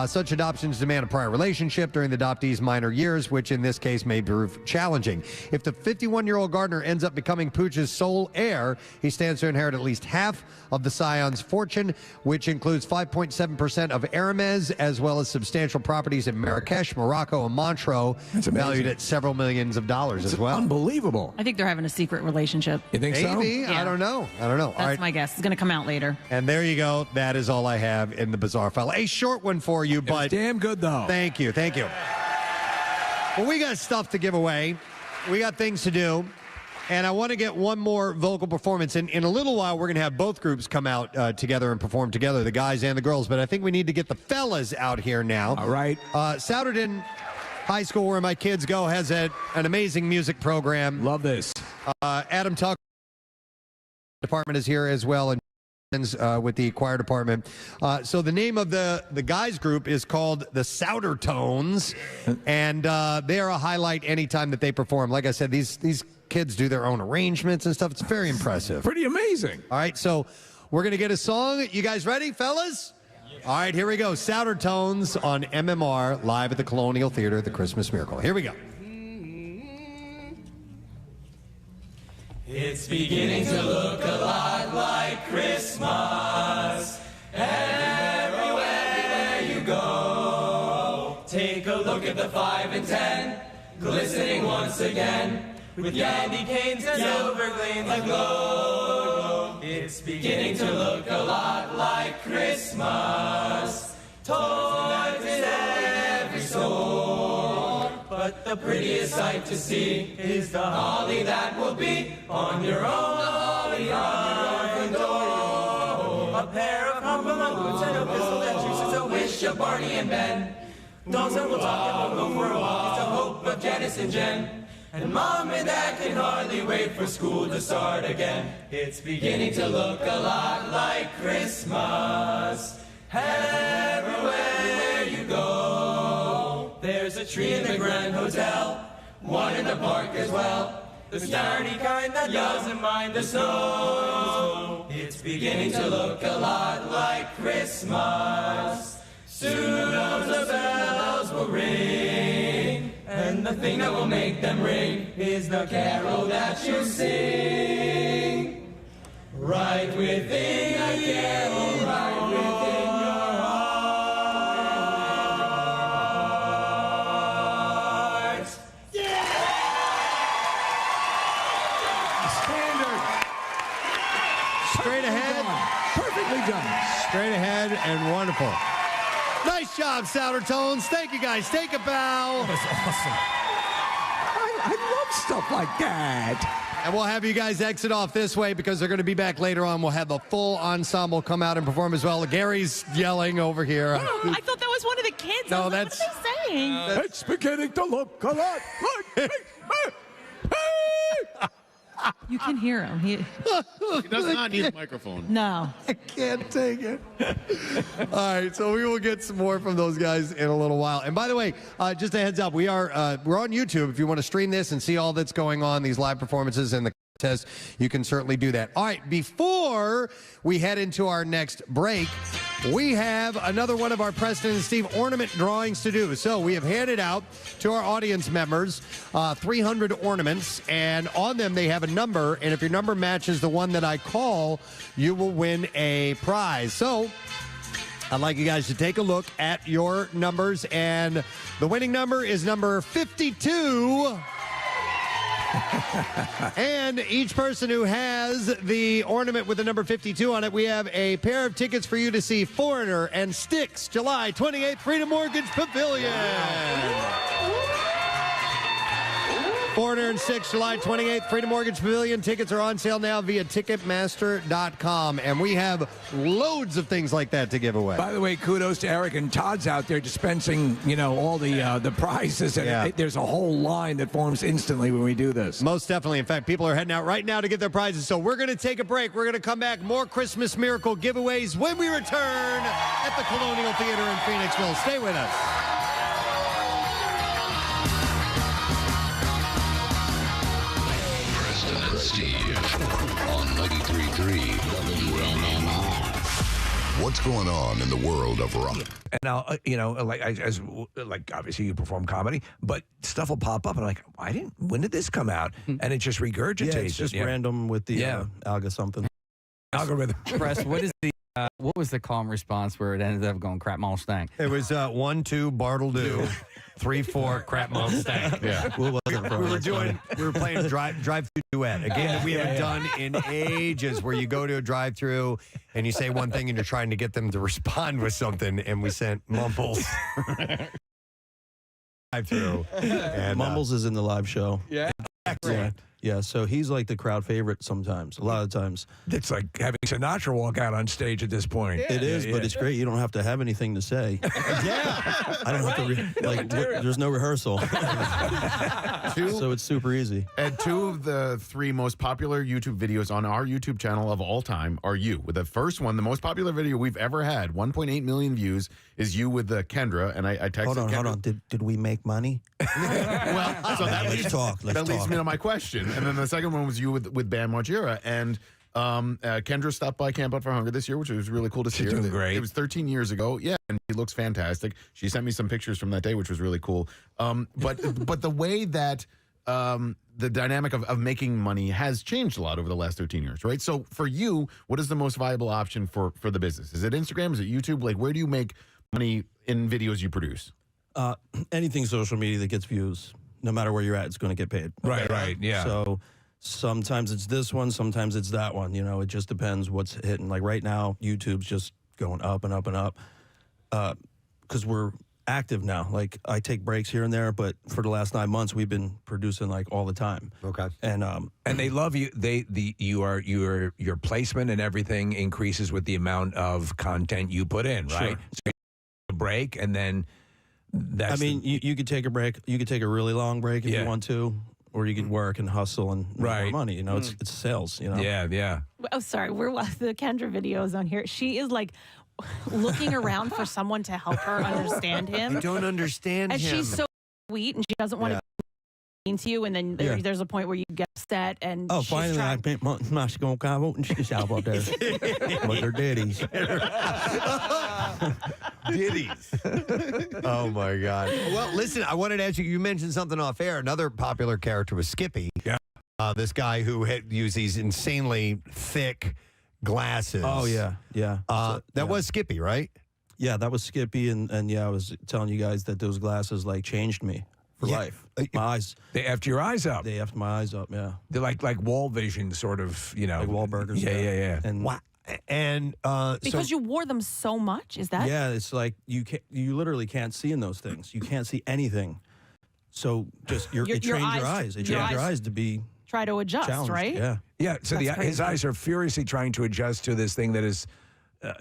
Such adoptions demand a prior relationship during the adoptee's minor years, which in this case may prove challenging. If the 51-year-old gardener ends up becoming Pooch's sole heir, he stands to inherit at least half of the scion's fortune, which includes 5.7% of Hermes, as well as substantial properties in Marrakesh, Morocco, and Montreux, valued at several millions of dollars as well. Unbelievable. I think they're having a secret relationship. You think so? Maybe. Yeah. I don't know. That's my guess. It's going to come out later. And there you go. That is all I have in the bizarre file. A short one for you, but damn good though. Thank you. Well, we got stuff to give away. We got things to do. And I want to get one more vocal performance. In a little while, we're going to have both groups come out together and perform together, the guys and the girls. But I think we need to get the fellas out here now. All right. Souderton High School, where my kids go, has an amazing music program. Love this. Adam Tucker department is here as well, and with the choir department. So the name of the guys group is called the Soudertones, and they are a highlight anytime that they perform. Like I said, these kids do their own arrangements and stuff. It's very impressive. Pretty amazing. All right, so we're going to get a song. You guys ready, fellas? All right, here we go. Soudertones on MMR, live at the Colonial Theater, the Christmas Miracle. Here we go. It's beginning to look a lot like Christmas everywhere you go. Take a look at the 5 and 10, glistening once again, with candy canes and silver gleams aglow. It's beginning to look a lot like Christmas. Toys in every store. But the prettiest sight to see is the holly that will be on your own front door. A pair of humble boots and a pistol that juices a wish of Barney and Ben. Dolls that will talk and we'll go for a walk. It's the hope of Janice and Jen. And Mom and Dad can hardly wait for school to start again. It's beginning to look a lot like Christmas everywhere you go. There's a tree in the Grand Hotel, one in the park as well. The sturdy kind that doesn't mind the snow. It's beginning to look a lot like Christmas. Soon the bells will ring, and the thing that will make them ring is the carol that you sing. Right within a carol, right within your heart. Yeah! Standard. Straight ahead. Perfectly done. Straight ahead and wonderful. Nice job, Soudertones. Thank you, guys. Take a bow. That was awesome. I love stuff like that. And we'll have you guys exit off this way because they're going to be back later on. We'll have the full ensemble come out and perform as well. Gary's yelling over here. Oh, I thought that was one of the kids. No, what are they saying? It's beginning to look a lot like You can hear him. He does not need a microphone. No. I can't take it. All right, so we will get some more from those guys in a little while. And by the way, just a heads up, we're on YouTube. If you want to stream this and see all that's going on, these live performances and the contest, you can certainly do that. All right, before we head into our next break, we have another one of our Preston and Steve ornament drawings to do. So we have handed out to our audience members 300 ornaments, and on them they have a number, and if your number matches the one that I call, you will win a prize. So I'd like you guys to take a look at your numbers, and the winning number is number 52. And each person who has the ornament with the number 52 on it, we have a pair of tickets for you to see Foreigner and Styx, July 28th, Freedom Mortgage Pavilion. Foreigner and Styx, July 28th, Freedom Mortgage Pavilion. Tickets are on sale now via Ticketmaster.com. And we have loads of things like that to give away. By the way, kudos to Eric and Todd's out there dispensing, all the prizes. And there's a whole line that forms instantly when we do this. Most definitely. In fact, people are heading out right now to get their prizes. So we're going to take a break. We're going to come back. More Christmas Miracle giveaways when we return at the Colonial Theater in Phoenixville. Stay with us. Steve on 93.3 WMMR. What's going on in the world of rock? And now, like obviously you perform comedy, but stuff will pop up, and I'm like, when did this come out? And it just regurgitates. Yeah, it's just random with the alga something. Algorithm. Press, what was the calm response where it ended up going crap mall stank? It was 1, 2, Bartle do. 3, 4, crap mall stank. Yeah. We were playing drive-through duet, a game that we haven't done in ages, where you go to a drive-through and you say one thing and you're trying to get them to respond with something, and we sent Mumbles drive-through. And Mumbles is in the live show. Yeah. Yeah, so he's like the crowd favorite sometimes, a lot of times. It's like having Sinatra walk out on stage at this point. It is, but it's great. You don't have to have anything to say. Yeah. I don't have to, there's no rehearsal. So it's super easy. And 2 of the 3 most popular YouTube videos on our YouTube channel of all time are you. With the first one, the most popular video we've ever had, 1.8 million views, is you with Kendra. And I texted Kendra. Hold on. Did we make money? Well, so that leads me to my question. And then the second one was you with Bam Margera. And Kendra stopped by Camp Out for Hunger this year, which was really cool to see. She's doing great. It was 13 years ago. Yeah, and she looks fantastic. She sent me some pictures from that day, which was really cool. But the way that the dynamic of making money has changed a lot over the last 13 years, right? So for you, what is the most viable option for the business? Is it Instagram? Is it YouTube? Like, where do you make money in videos you produce? Anything social media that gets views, no matter where you're at, it's going to get paid. Right, yeah. So sometimes it's this one, sometimes it's that one. It just depends what's hitting. Like right now, YouTube's just going up and up and up because we're active now. Like I take breaks here and there, but for the last 9 months, we've been producing like all the time. Okay. And they love you. Your placement and everything increases with the amount of content you put in, right? Sure. So a break, and then you could take a break. You could take a really long break if you want to, or you could work and hustle and make more money. It's sales. Yeah. Oh, sorry. We're watching the Kendra videos on here. She is like looking around for someone to help her understand him. You don't understand and him. She's so sweet, and she doesn't want to be mean to you. And then there's a point where you get upset, and she's finally, I think my school guy won't she's out up there. But they're ditties. Ditties. Oh my God. Well, listen, I wanted to ask you. You mentioned something off air. Another popular character was Skippy. Yeah. This guy who had used these insanely thick glasses. Oh yeah. That was Skippy, right? Yeah, that was Skippy, and I was telling you guys that those glasses like changed me for life. My eyes. They effed your eyes up. They effed my eyes up. Yeah. They're like wall vision, sort of. Like Wahlburgers. Yeah. And wow. And because you wore them so much, is that? Yeah, it's like you literally can't see in those things. You can't see anything. So just it trains your eyes. It trains your eyes to be try to adjust, challenged. right? Yeah. Yeah. So his eyes are furiously trying to adjust to this thing that is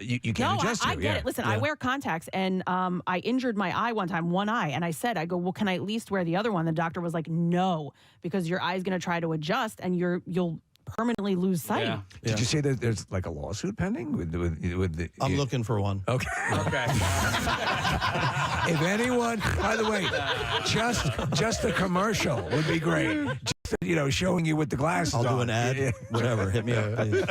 you can't adjust to. I get it. Listen, I wear contacts, and I injured my eye one time, one eye, and I said, I go, well, can I at least wear the other one? The doctor was like, no, because your eye's going to try to adjust, and you'll permanently lose sight. Yeah. Did you say that there's like a lawsuit pending with the? I'm looking for one. Okay. Okay. If anyone, by the way, just a commercial would be great. Just, showing you with the glasses I'll on. do an ad. Whatever. Hit me up, please.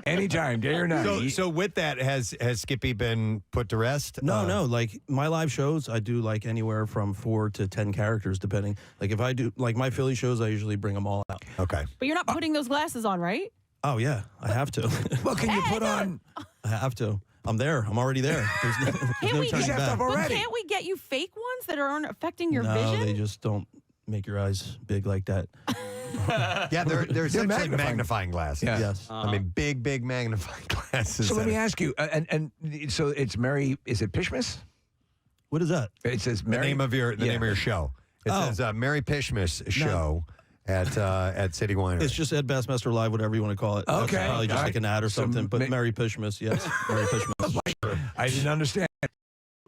Anytime, day or night. So with that, has Skippy been put to rest? No. Like my live shows, I do like anywhere from 4 to 10 characters, depending. Like if I do like my Philly shows, I usually bring them all out. Okay. But you're not putting those glasses on, right? Oh yeah, I have to. What can you put on? I have to. I'm there. I'm already there. There's no turning back. But can't we get you fake ones that aren't affecting your No, vision? they just don't make your eyes big like that. Yeah, they're essentially magnifying glasses. Yeah. Yes. I mean, big magnifying glasses. So let me ask you, and so it's Mary. Is it Pishmas? What is that? It says the Mary. name of your show. It says Mary Pishmas Show at City Winery. It's just Ed Bassmaster Live, whatever you want to call it. Okay. That's probably just All like an ad or something. But Mary Pishmas, yes. Mary Pishmas. I didn't understand.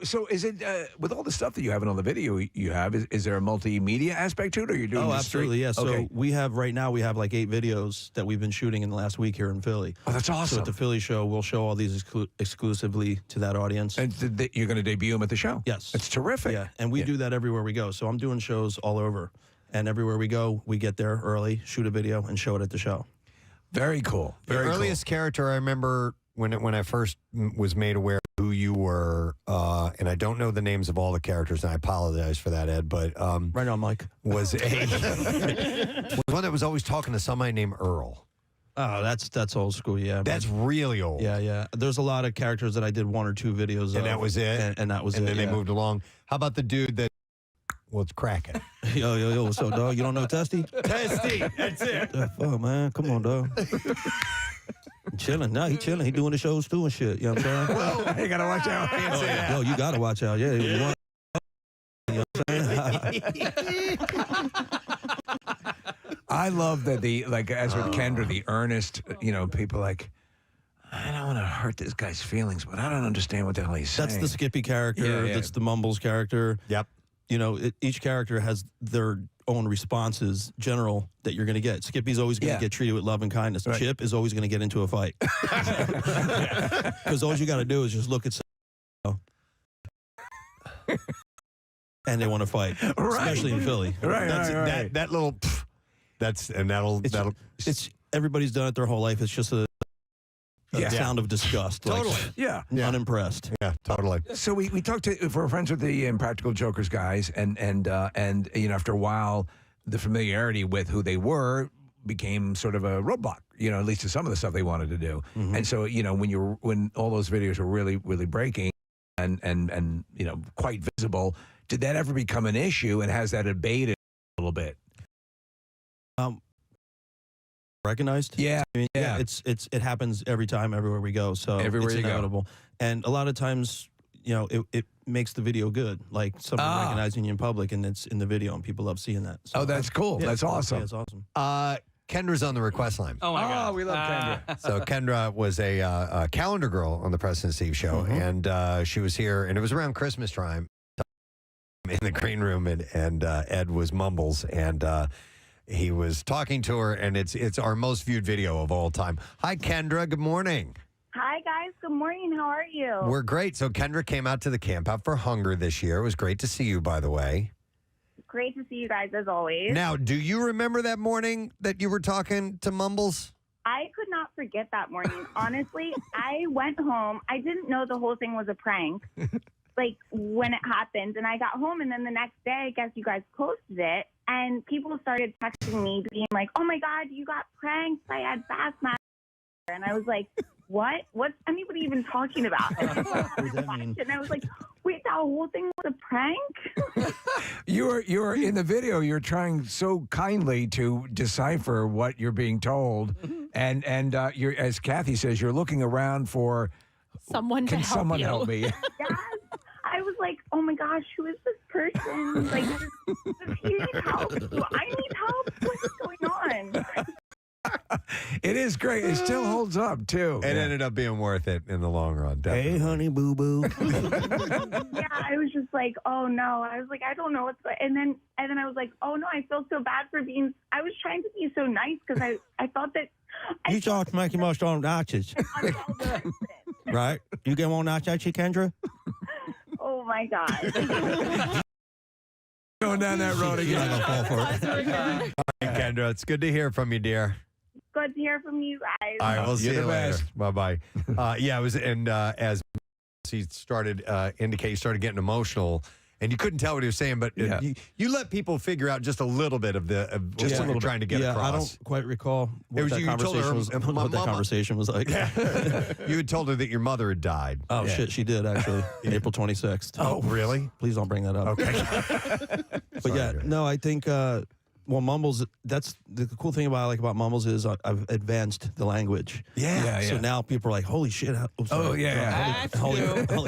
So is it with all the stuff that you have and all the video you have? Is there a multimedia aspect to it, or you're doing? Oh, this straight- absolutely, yeah. So Okay. we have like 8 videos that we've been shooting in the last week here in Philly. Oh, that's awesome. So at the Philly show, we'll show all these exclusively to that audience. And you're going to debut them at the show? Yes. It's terrific. Yeah, and we do that everywhere we go. So I'm doing shows all over. And everywhere we go, we get there early, shoot a video, and show it at the show. Very cool. The earliest character I remember when I first was made aware of who you were, and I don't know the names of all the characters, and I apologize for that, Ed, but right on, Mike, was one that was always talking to somebody named Earl. Oh, that's old school, yeah. That's really old. Yeah. There's a lot of characters that I did 1 or 2 videos of. And that was it? And that was it, And then they yeah. moved along. How about the dude that, well, it's cracking. Yo, what's up, dog? You don't know Testy? Testy, that's it. The fuck, man? Come on, dog. Chilling. Nah, he chilling. He doing the shows too and shit. You know what I'm saying? Whoa, you got to watch out. Can't say that. Yo, you got to watch out. Yeah. You know what I'm saying? I love that as with Kendra, the earnest, people like, I don't want to hurt this guy's feelings, but I don't understand what the hell he's saying. That's the Skippy character. Yeah. That's the Mumbles character. Yep. Each character has their own responses, general, that you're going to get. Skippy's always going to get treated with love and kindness. Right. Chip is always going to get into a fight. Because all you got to do is just look at someone, and they want to fight, especially in Philly. Right. That little, that'll. It's everybody's done it their whole life. It's just a sound of disgust. Totally. Yeah. Unimpressed. Yeah, totally. So we talked to, if we're friends with the Impractical Jokers guys, and after a while, the familiarity with who they were became sort of a roadblock, at least to some of the stuff they wanted to do. Mm-hmm. And so, when all those videos were really, really breaking and quite visible, did that ever become an issue, and has that abated a little bit? Recognized? Yeah. I mean, it happens every time, everywhere we go. So Everywhere it's you go. inevitable. And a lot of times, it makes the video good. Like someone recognizing you in public, and it's in the video, and people love seeing that. So, That's cool. yeah, That's awesome. Yeah, it's awesome. Kendra's on the request line. Oh my God. we love Kendra. So Kendra was a calendar girl on the Preston and Steve show, and she was here, and it was around Christmas time in the green room, and Ed was Mumbles, and he was talking to her, and it's our most viewed video of all time. Hi, Kendra. Good morning. Hi, guys. Good morning. How are you? We're great. So Kendra came out to the Camp Out for Hunger this year. It was great to see you, by the way. Great to see you guys, as always. Now, do you remember that morning that you were talking to Mumbles? I could not forget that morning. Honestly, I went home. I didn't know the whole thing was a prank, like when it happened. And I got home, and then the next day, I guess you guys posted it, and people started texting me being like, oh, my God, you got pranked by Ed Bassmaster. And I was like, what? What's anybody even talking about? And I was like, wait, that whole thing was a prank? You're in the video. You're trying so kindly to decipher what you're being told, and you're, as Kathy says, you're looking around for someone to Can help someone you. help me? Yes. I was like, oh my gosh, who is this person? Like, does he need help? Do I need help? What's going on? It is great. It still holds up, too. It ended up being worth it in the long run. Definitely. Hey, honey, boo-boo. Yeah, I was just like, oh no. I was like, I don't know what's going. And then I was like, oh no, I feel so bad for being. I was trying to be so nice because I thought that. You talk to make your most on notches. Right? You get one notch at you, Kendra? Oh my God. Going down that road again. You're not gonna fall for it. All right, Kendra, it's good to hear from you, dear. Good to hear from you guys. All right, we'll see You're you the later. best. Bye-bye. Yeah, it was, and as he started he started getting emotional, and you couldn't tell what he was saying, but you let people figure out just a little bit of just what you're trying to get across. I don't quite recall what It was- that you told her, conversation was. What that "Mama." conversation was like. You had told her that your mother had died. Oh shit, she did actually. April 26th. Oh, really? Please don't bring that up. Okay. But yeah, no, I think Mumbles. That's the cool thing I like about Mumbles is I've advanced the language. Yeah. So now people are like, "Holy shit!" Holy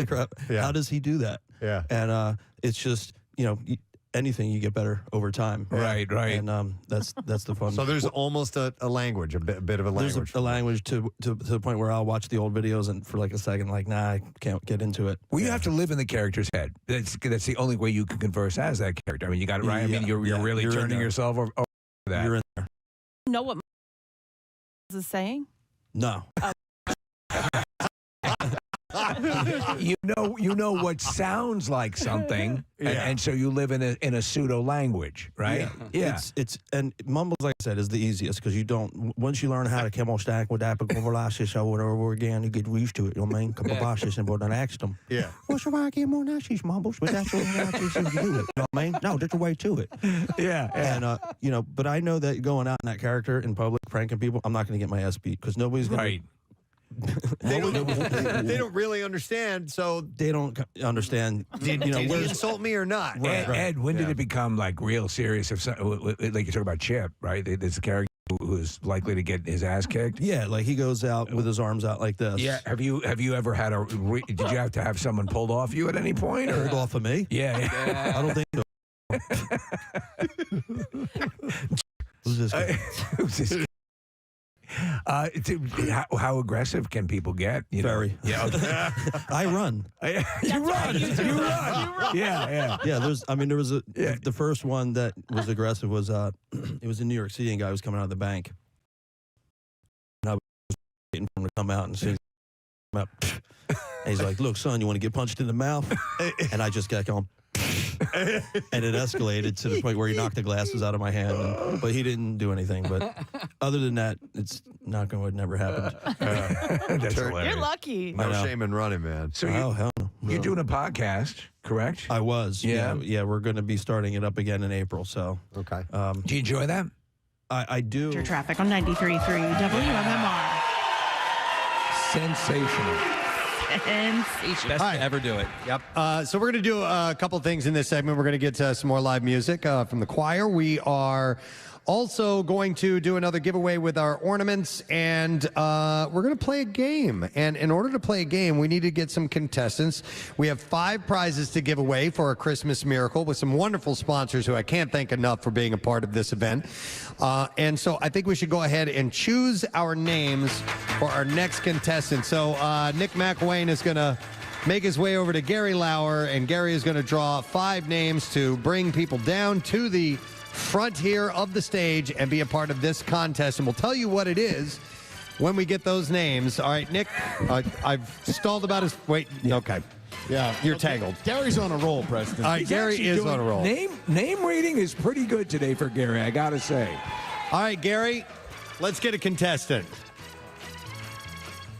crap! Yeah. How does he do that? Yeah. And it's just anything you get better over time. Right. And that's the fun. So there's almost a language, a bit of a language. There's a language to the point where I'll watch the old videos and for like a second, like, nah, I can't get into it. Well, you have to live in the character's head. That's the only way you can converse as that character. I mean, you got it right. I mean, you're really you're in turning there. yourself over that. You're in there. Know what is saying? No. you know what sounds like something, and so you live in a pseudo language, right? Yeah. It's and Mumbles, like I said, is the easiest because you don't once you learn how to come on stack with that conversations over again, you get used to it. You know what I mean? Come on, and but then ask them. Yeah. What's why I get more nasties, Mumbles? But that's what you do it. You know what I mean? No, there's a way to it. Yeah. And but I know that going out in that character in public, pranking people, I'm not going to get my ass beat because nobody's going right. They don't really understand, so they don't understand. Did he insult me or not? Right, Ed, when did it become like real serious? If like you talk about Chip, right? There's a character who's likely to get his ass kicked. Yeah, like he goes out with his arms out like this. Yeah. Have you ever had did you have to have someone pulled off you at any point? Or pulled off of me? Yeah. I don't think so. Who's this guy? Who's this guy? How aggressive can people get? Very. Yeah. Okay. I run. You run. Yeah. Yeah. There was the first one that was aggressive was it was in New York City and a guy was coming out of the bank. And I was waiting for him to come out and see. And he's like, "Look, son, you want to get punched in the mouth?" And I just got going. And it escalated to the point where he knocked the glasses out of my hand. But he didn't do anything. But other than that, it's not going to never happened. That's hilarious. You're lucky. No shame in running, man. So hell no. You're doing a podcast, correct? I was. Yeah. Yeah, we're going to be starting it up again in April. So okay. Do you enjoy that? I do. Your traffic on 93.3 WMMR. Sensational. Best to ever do it. Yep. So we're going to do a couple things in this segment. We're going to get some more live music from the choir. We are also going to do another giveaway with our ornaments, and we're going to play a game. And in order to play a game, we need to get some contestants. We have 5 prizes to give away for a Christmas miracle with some wonderful sponsors who I can't thank enough for being a part of this event. And so I think we should go ahead and choose our names for our next contestant. So Nick McElwain is going to make his way over to Gary Lauer, and Gary is going to draw 5 names to bring people down to the front here of the stage and be a part of this contest. And we'll tell you what it is when we get those names. All right, Nick, I've stalled about his... Wait, okay. Yeah. You're tangled. Gary's on a roll, Preston. All right, Gary is on a roll. Name reading is pretty good today for Gary, I got to say. All right, Gary, let's get a contestant.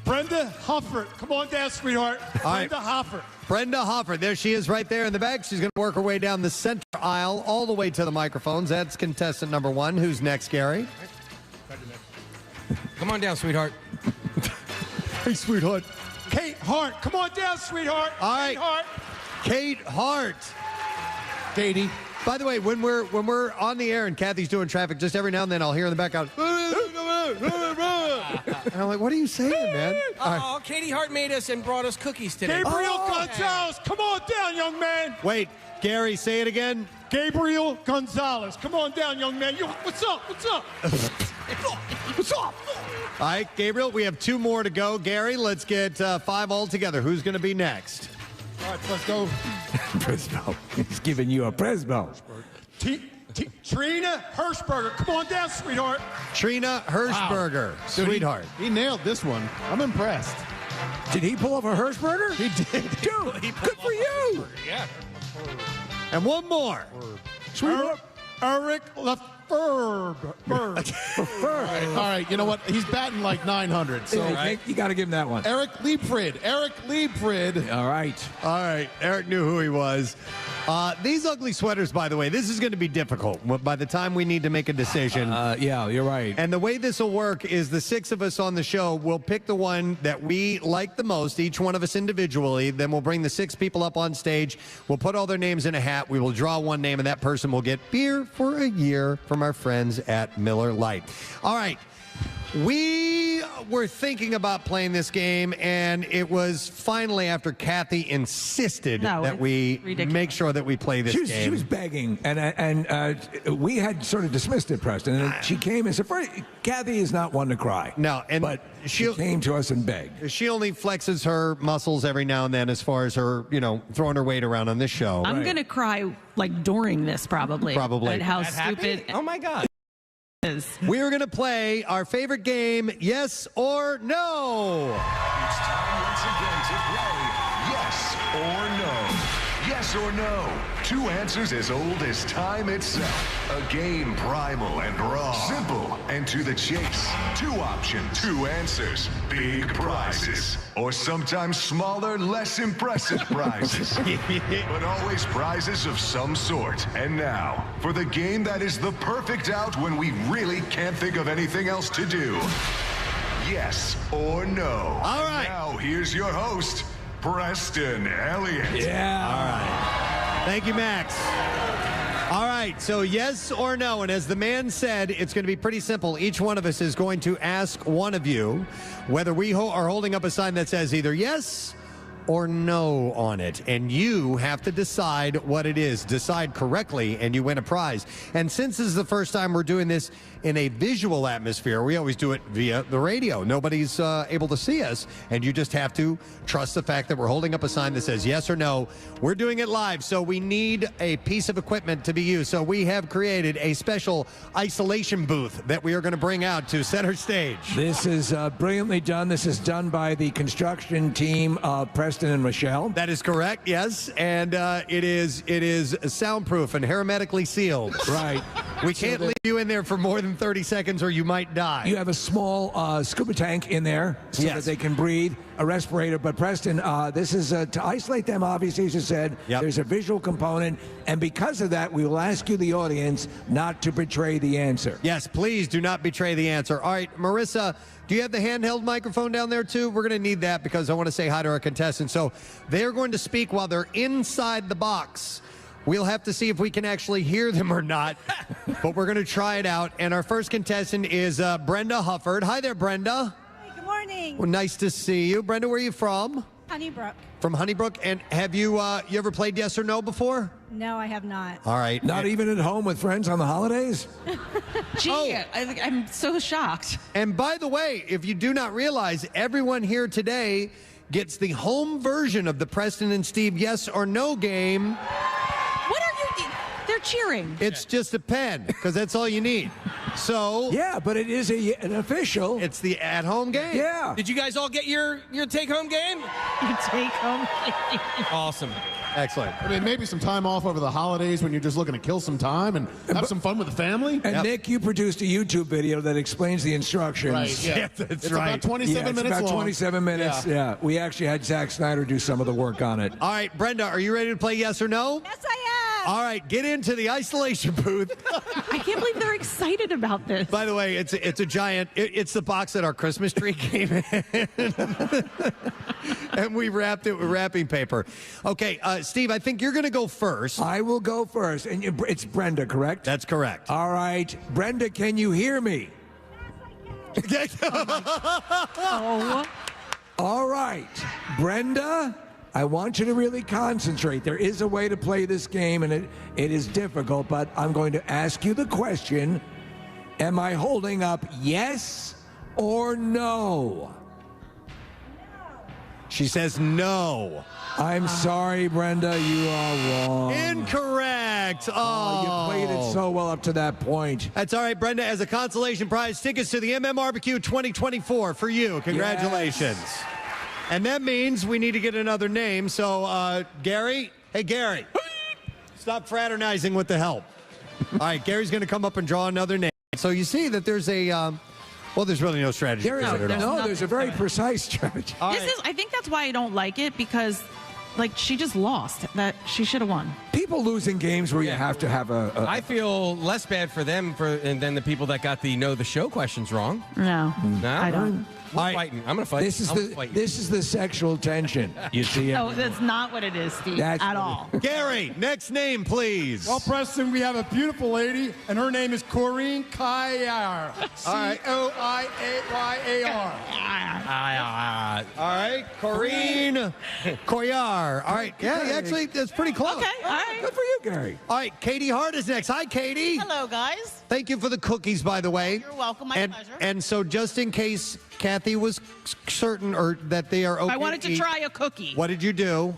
Brenda Hoffert. Come on down, sweetheart. Brenda Hoffert. Brenda Hoffert. There she is right there in the back. She's going to work her way down the center aisle all the way to the microphones. That's contestant number 1. Who's next, Gary? Come on down, sweetheart. Hey, sweetheart. Kate Hart. Come on down, sweetheart. All right. Kate Hart. Kate Hart. Katie. By the way, when we're on the air and Kathy's doing traffic, just every now and then I'll hear in the background. And I'm like, what are you saying, man? Oh, Katie Hart made us and brought us cookies today. Gabriel Gonzalez. Come on down, young man. Wait, Gary, say it again. Gabriel Gonzalez. Come on down, young man. What's up? What's up? All right, Gabriel, we have 2 more to go. Gary, let's get 5 all together. Who's going to be next? All right, let's go. Presbo. He's giving you a Presbo. Trina Hirschberger. Come on down, sweetheart. Trina Hirschberger. Dude, Sweetheart. He nailed this one. I'm impressed. Did he pull off a Hirschberger? He did. Dude, good for you. Yeah. And one more. Sweetheart. Eric Lefebvre. All right, you know what? He's batting like 900. So Nick, you got to give him that one. Eric Liebfried. All right. Eric knew who he was. These ugly sweaters, by the way, this is going to be difficult by the time we need to make a decision. Yeah, you're right. And the way this will work is the 6 of us on the show will pick the one that we like the most, each one of us individually. Then we'll bring the 6 people up on stage. We'll put all their names in a hat. We will draw one name, and that person will get beer for a year from our friends at Miller Lite. All right. We were thinking about playing this game, and it was finally after Kathy insisted that we make sure that we play this game. She was begging, and we had sort of dismissed it, Preston. And she came and said, Kathy is not one to cry. No, but she came to us and begged. She only flexes her muscles every now and then as far as her, throwing her weight around on this show. I'm going to cry, like, during this, probably. Probably. At how That stupid. happy? Oh, my God. We're going to play our favorite game, Yes or No. It's time once again to play Yes or No. Yes or no. 2 answers as old as time itself. A game primal and raw. Simple and to the chase. 2 options. 2 answers. Big prizes. Or sometimes smaller, less impressive prizes. But always prizes of some sort. And now, for the game that is the perfect out when we really can't think of anything else to do. Yes or no. All right. Now, here's your host, Preston Elliot. Yeah. All right. Thank you, Max. All right, so yes or no. And as the man said, it's going to be pretty simple. Each one of us is going to ask one of you whether we are holding up a sign that says either yes or no on it. And you have to decide what it is. Decide correctly, and you win a prize. And since this is the first time we're doing this in a visual atmosphere, we always do it via the radio. Nobody's able to see us, and you just have to trust the fact that we're holding up a sign that says yes or no. We're doing it live, so we need a piece of equipment to be used. So we have created a special isolation booth that we are going to bring out to center stage. This is brilliantly done. This is done by the construction team of Preston and Michelle. That is correct, yes. And it is soundproof and hermetically sealed. Right. We can't leave you in there for more than 30 seconds or you might die. You have a small scuba tank in there so that they can breathe, a respirator. But Preston, this is to isolate them, obviously, as you said. Yep. There's a visual component. And because of that, we will ask you, the audience, not to betray the answer. Yes, please do not betray the answer. All right, Marissa, do you have the handheld microphone down there, too? We're going to need that because I want to say hi to our contestants. So they're going to speak while they're inside the box. We'll have to see if we can actually hear them or not, but we're going to try it out. And our first contestant is Brenda Hufford. Hi there, Brenda. Hi, good morning. Well, nice to see you. Brenda, where are you from? Honeybrook. From Honeybrook. And have you ever played Yes or No before? No, I have not. All right. Not even at home with friends on the holidays? Gee, I'm so shocked. And by the way, if you do not realize, everyone here today gets the home version of the Preston and Steve Yes or No game. What are you? They're cheering. It's just a pen, because that's all you need. So yeah, but it is an official. It's the at-home game. Yeah. Did you guys all get your take-home game? Your take-home game. Awesome. Excellent. I mean, maybe some time off over the holidays when you're just looking to kill some time and have some fun with the family. And Nick, you produced a YouTube video that explains the instructions. Right, yeah. That's it's right. about 27 it's minutes about long. 27 minutes. Yeah. We actually had Zack Snyder do some of the work on it. All right, Brenda, are you ready to play Yes or No? Yes, I am. All right, get into the isolation booth. I can't believe they're excited about this. By the way, it's a giant. It's the box that our Christmas tree came in, and we wrapped it with wrapping paper. Okay, Steve, I think you're going to go first. I will go first, and it's Brenda, correct? That's correct. All right, Brenda, can you hear me? Oh. All right, Brenda, I want you to really concentrate. There is a way to play this game, and it is difficult, but I'm going to ask you the question. Am I holding up yes or no? She says no. I'm sorry, Brenda, you are wrong. Incorrect. Oh, you played it so well up to that point. That's all right, Brenda. As a consolation prize, tickets to the MMRBQ 2024 for you. Congratulations. Yes. And that means we need to get another name. So, Gary. Hey, Gary. Stop fraternizing with the help. All right, Gary's going to come up and draw another name. So you see that there's a... well, there's really no strategy. There's a very precise strategy. I think that's why I don't like it, because like she just lost. That she should have won. People losing games where you have to have I feel less bad for them than the people that got the show questions wrong. No, I don't. I'm gonna fight. This is the sexual tension. You see it? No, that's not what it is, Steve. At all. Gary, next name, please. Well, Preston, we have a beautiful lady, and her name is Corinne Coyar. C-O-I-A-Y-A-R. All right, Corinne Coyar. All right, yeah, actually, that's pretty close. Okay, all right. Good for you, Gary. All right, Katie Hart is next. Hi, Katie. Hello, guys. Thank you for the cookies, by the way. You're welcome. My pleasure. And so, just in case Kathy was certain or that they are okay, I wanted to try a cookie. What did you do?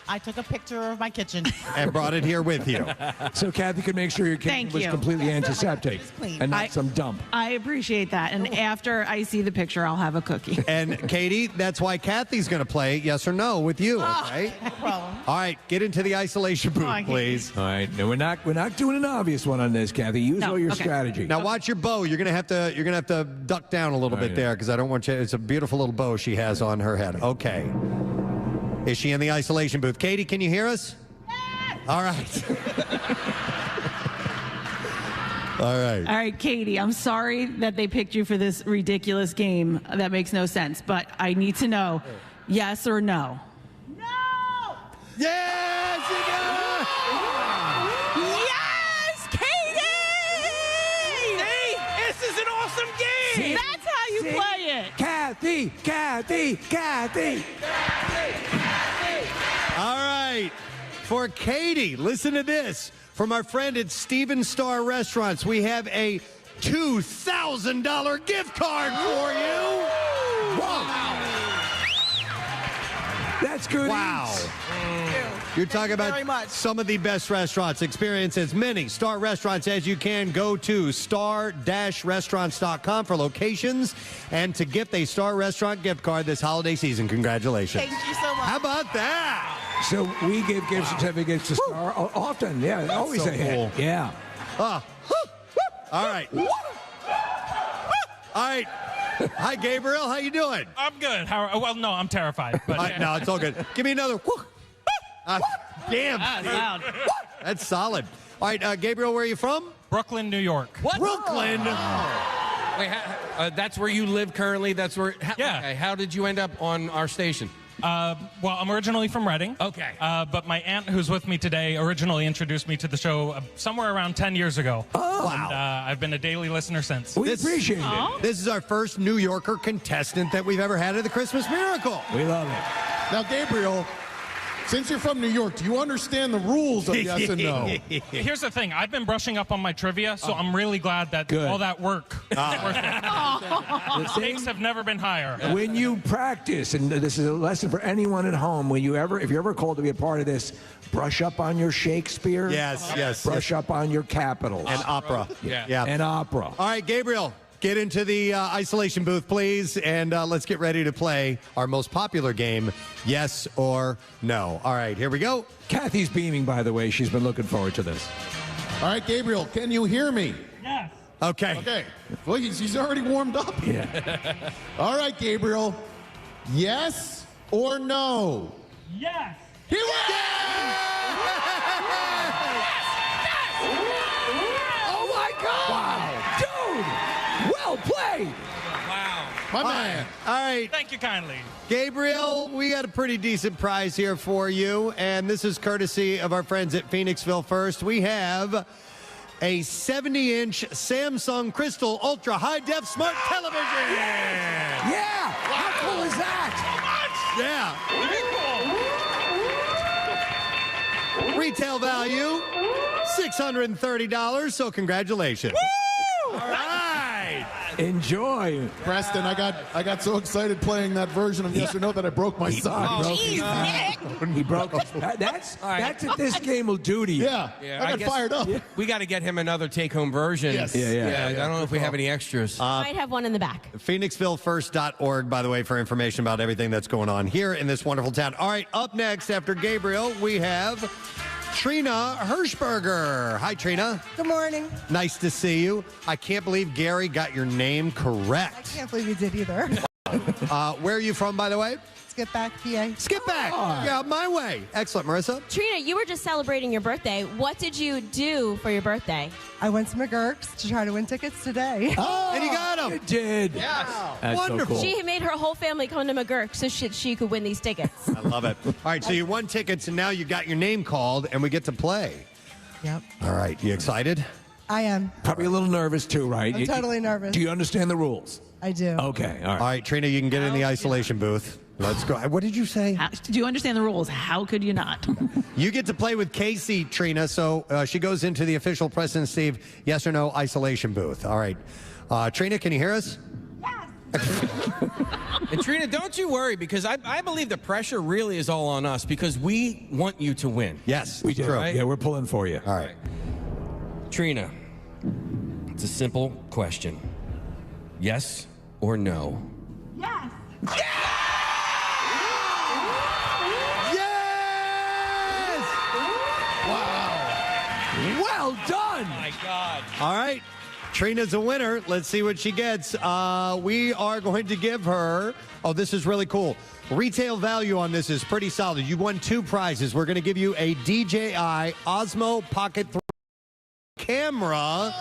I took a picture of my kitchen. And brought it here with you. So Kathy could make sure your kitchen was completely antiseptic and not some dump. I appreciate that. And after I see the picture, I'll have a cookie. And Katie, that's why Kathy's going to play yes or no with you, okay? No problem. All right, get into the isolation booth, please. All right, no, we're not doing an obvious one on this, Kathy. Use all your strategy. Now watch your bow. You're gonna have to duck down a little bit there because I don't want you. It's a beautiful little bow she has on her head. Okay. Is she in the isolation booth? Katie, can you hear us? Yes! All right. All right. All right, Katie, I'm sorry that they picked you for this ridiculous game. That makes no sense, but I need to know yes or no. No! Yes, you got it! Yes, Katie! Hey, this is an awesome game! That's how you play it. Kathy! All right. For Katie, listen to this. From our friend at Steven Star Restaurants, we have a $2,000 gift card for you. Wow. That's good. Wow. You're talking about some of the best restaurants. Experience as many Star restaurants as you can. Go to star-restaurants.com for locations and to gift a Star restaurant gift card this holiday season. Congratulations. Thank you so much. How about that? So we give gift certificates to Star often. Yeah, always so a hit. cool. Yeah. All right. All right. Hi, Gabriel. How you doing? I'm good. Well, no, I'm terrified. But no, it's all good. Give me another. Damn. That's loud. That's solid. All right, Gabriel, where are you from? Brooklyn, New York. What? Brooklyn. Wait, that's where you live currently? That's where. Yeah. Okay, how did you end up on our station? Well, I'm originally from Reading. Okay. But my aunt, who's with me today, originally introduced me to the show somewhere around 10 years ago. Oh, wow. And, I've been a daily listener since. We appreciate it. This is our first New Yorker contestant that we've ever had at the Christmas Miracle. We love it. Now, Gabriel, since you're from New York, do you understand the rules of yes and no? Here's the thing. I've been brushing up on my trivia, so I'm really glad that all that work is worth it. The stakes have never been higher. When you practice, and this is a lesson for anyone at home, if you're ever called to be a part of this, brush up on your Shakespeare. Yes. Brush up on your capitals. And opera. Yeah. And opera. All right, Gabriel, get into the isolation booth, please, and let's get ready to play our most popular game, yes or no. All right, here we go. Kathy's beaming, by the way. She's been looking forward to this. All right, Gabriel, can you hear me? Yes. Okay. Well, he's already warmed up. Yeah. All right, Gabriel, yes or no? Yes. He wins! Oh, my God! Wow. Dude! Well played! Wow. My man. All right. Thank you kindly. Gabriel, we got a pretty decent prize here for you, and this is courtesy of our friends at Phoenixville First. We have a 70-inch Samsung Crystal Ultra High-Def Smart Television. Yeah! How cool is that? Yeah. Retail value, $630, so congratulations. Woo! All right. Enjoy. Preston, I got so excited playing that version of Yes or No that I broke my side. He broke his That's what this game will do to you. Yeah, I got guess fired up. We got to get him another take-home version. Yes. I don't know if we have any extras. Might have one in the back. PhoenixvilleFirst.org, by the way, for information about everything that's going on here in this wonderful town. All right, up next after Gabriel, we have Trina Hirschberger. Hi, Trina. Good morning. Nice to see you. I can't believe Gary got your name I correct. can't believe you did either. Where are you from, by the way? Skip back, PA. Skip back. Yeah, my way. Excellent, Marissa. Trina, you were just celebrating your birthday. What did you do for your birthday? I went to McGurk's to try to win tickets today. And you got them. You did. Yes. That's Wonderful. so cool. She made her whole family come to McGurk so she could win these tickets. I love it. All right, so you won tickets, and now you got your name called, and we get to play. Yep. All right, you excited? I am. Probably a little nervous too, right? I'm totally nervous. Do you understand the rules? I do. Okay, all right. All right, Trina, you can get in the isolation booth. Let's go. What did you say? Do you understand the rules? How could you not? You get to play with Casey, Trina, so she goes into the official Preston and Steve yes or no isolation booth. All right. Trina, can you hear us? And Trina, don't you worry, because I believe the pressure really is all on us because we want you to win. Yes, We do. Right? Yeah, we're pulling for you. All right. Trina, it's a simple question. Yes or no? Yes. Well done. Oh my God. All right. Trina's a winner. Let's see what she gets. We are going to give her, this is really cool. Retail value on this is pretty solid. You won 2 prizes. We're going to give you a DJI Osmo Pocket 3 camera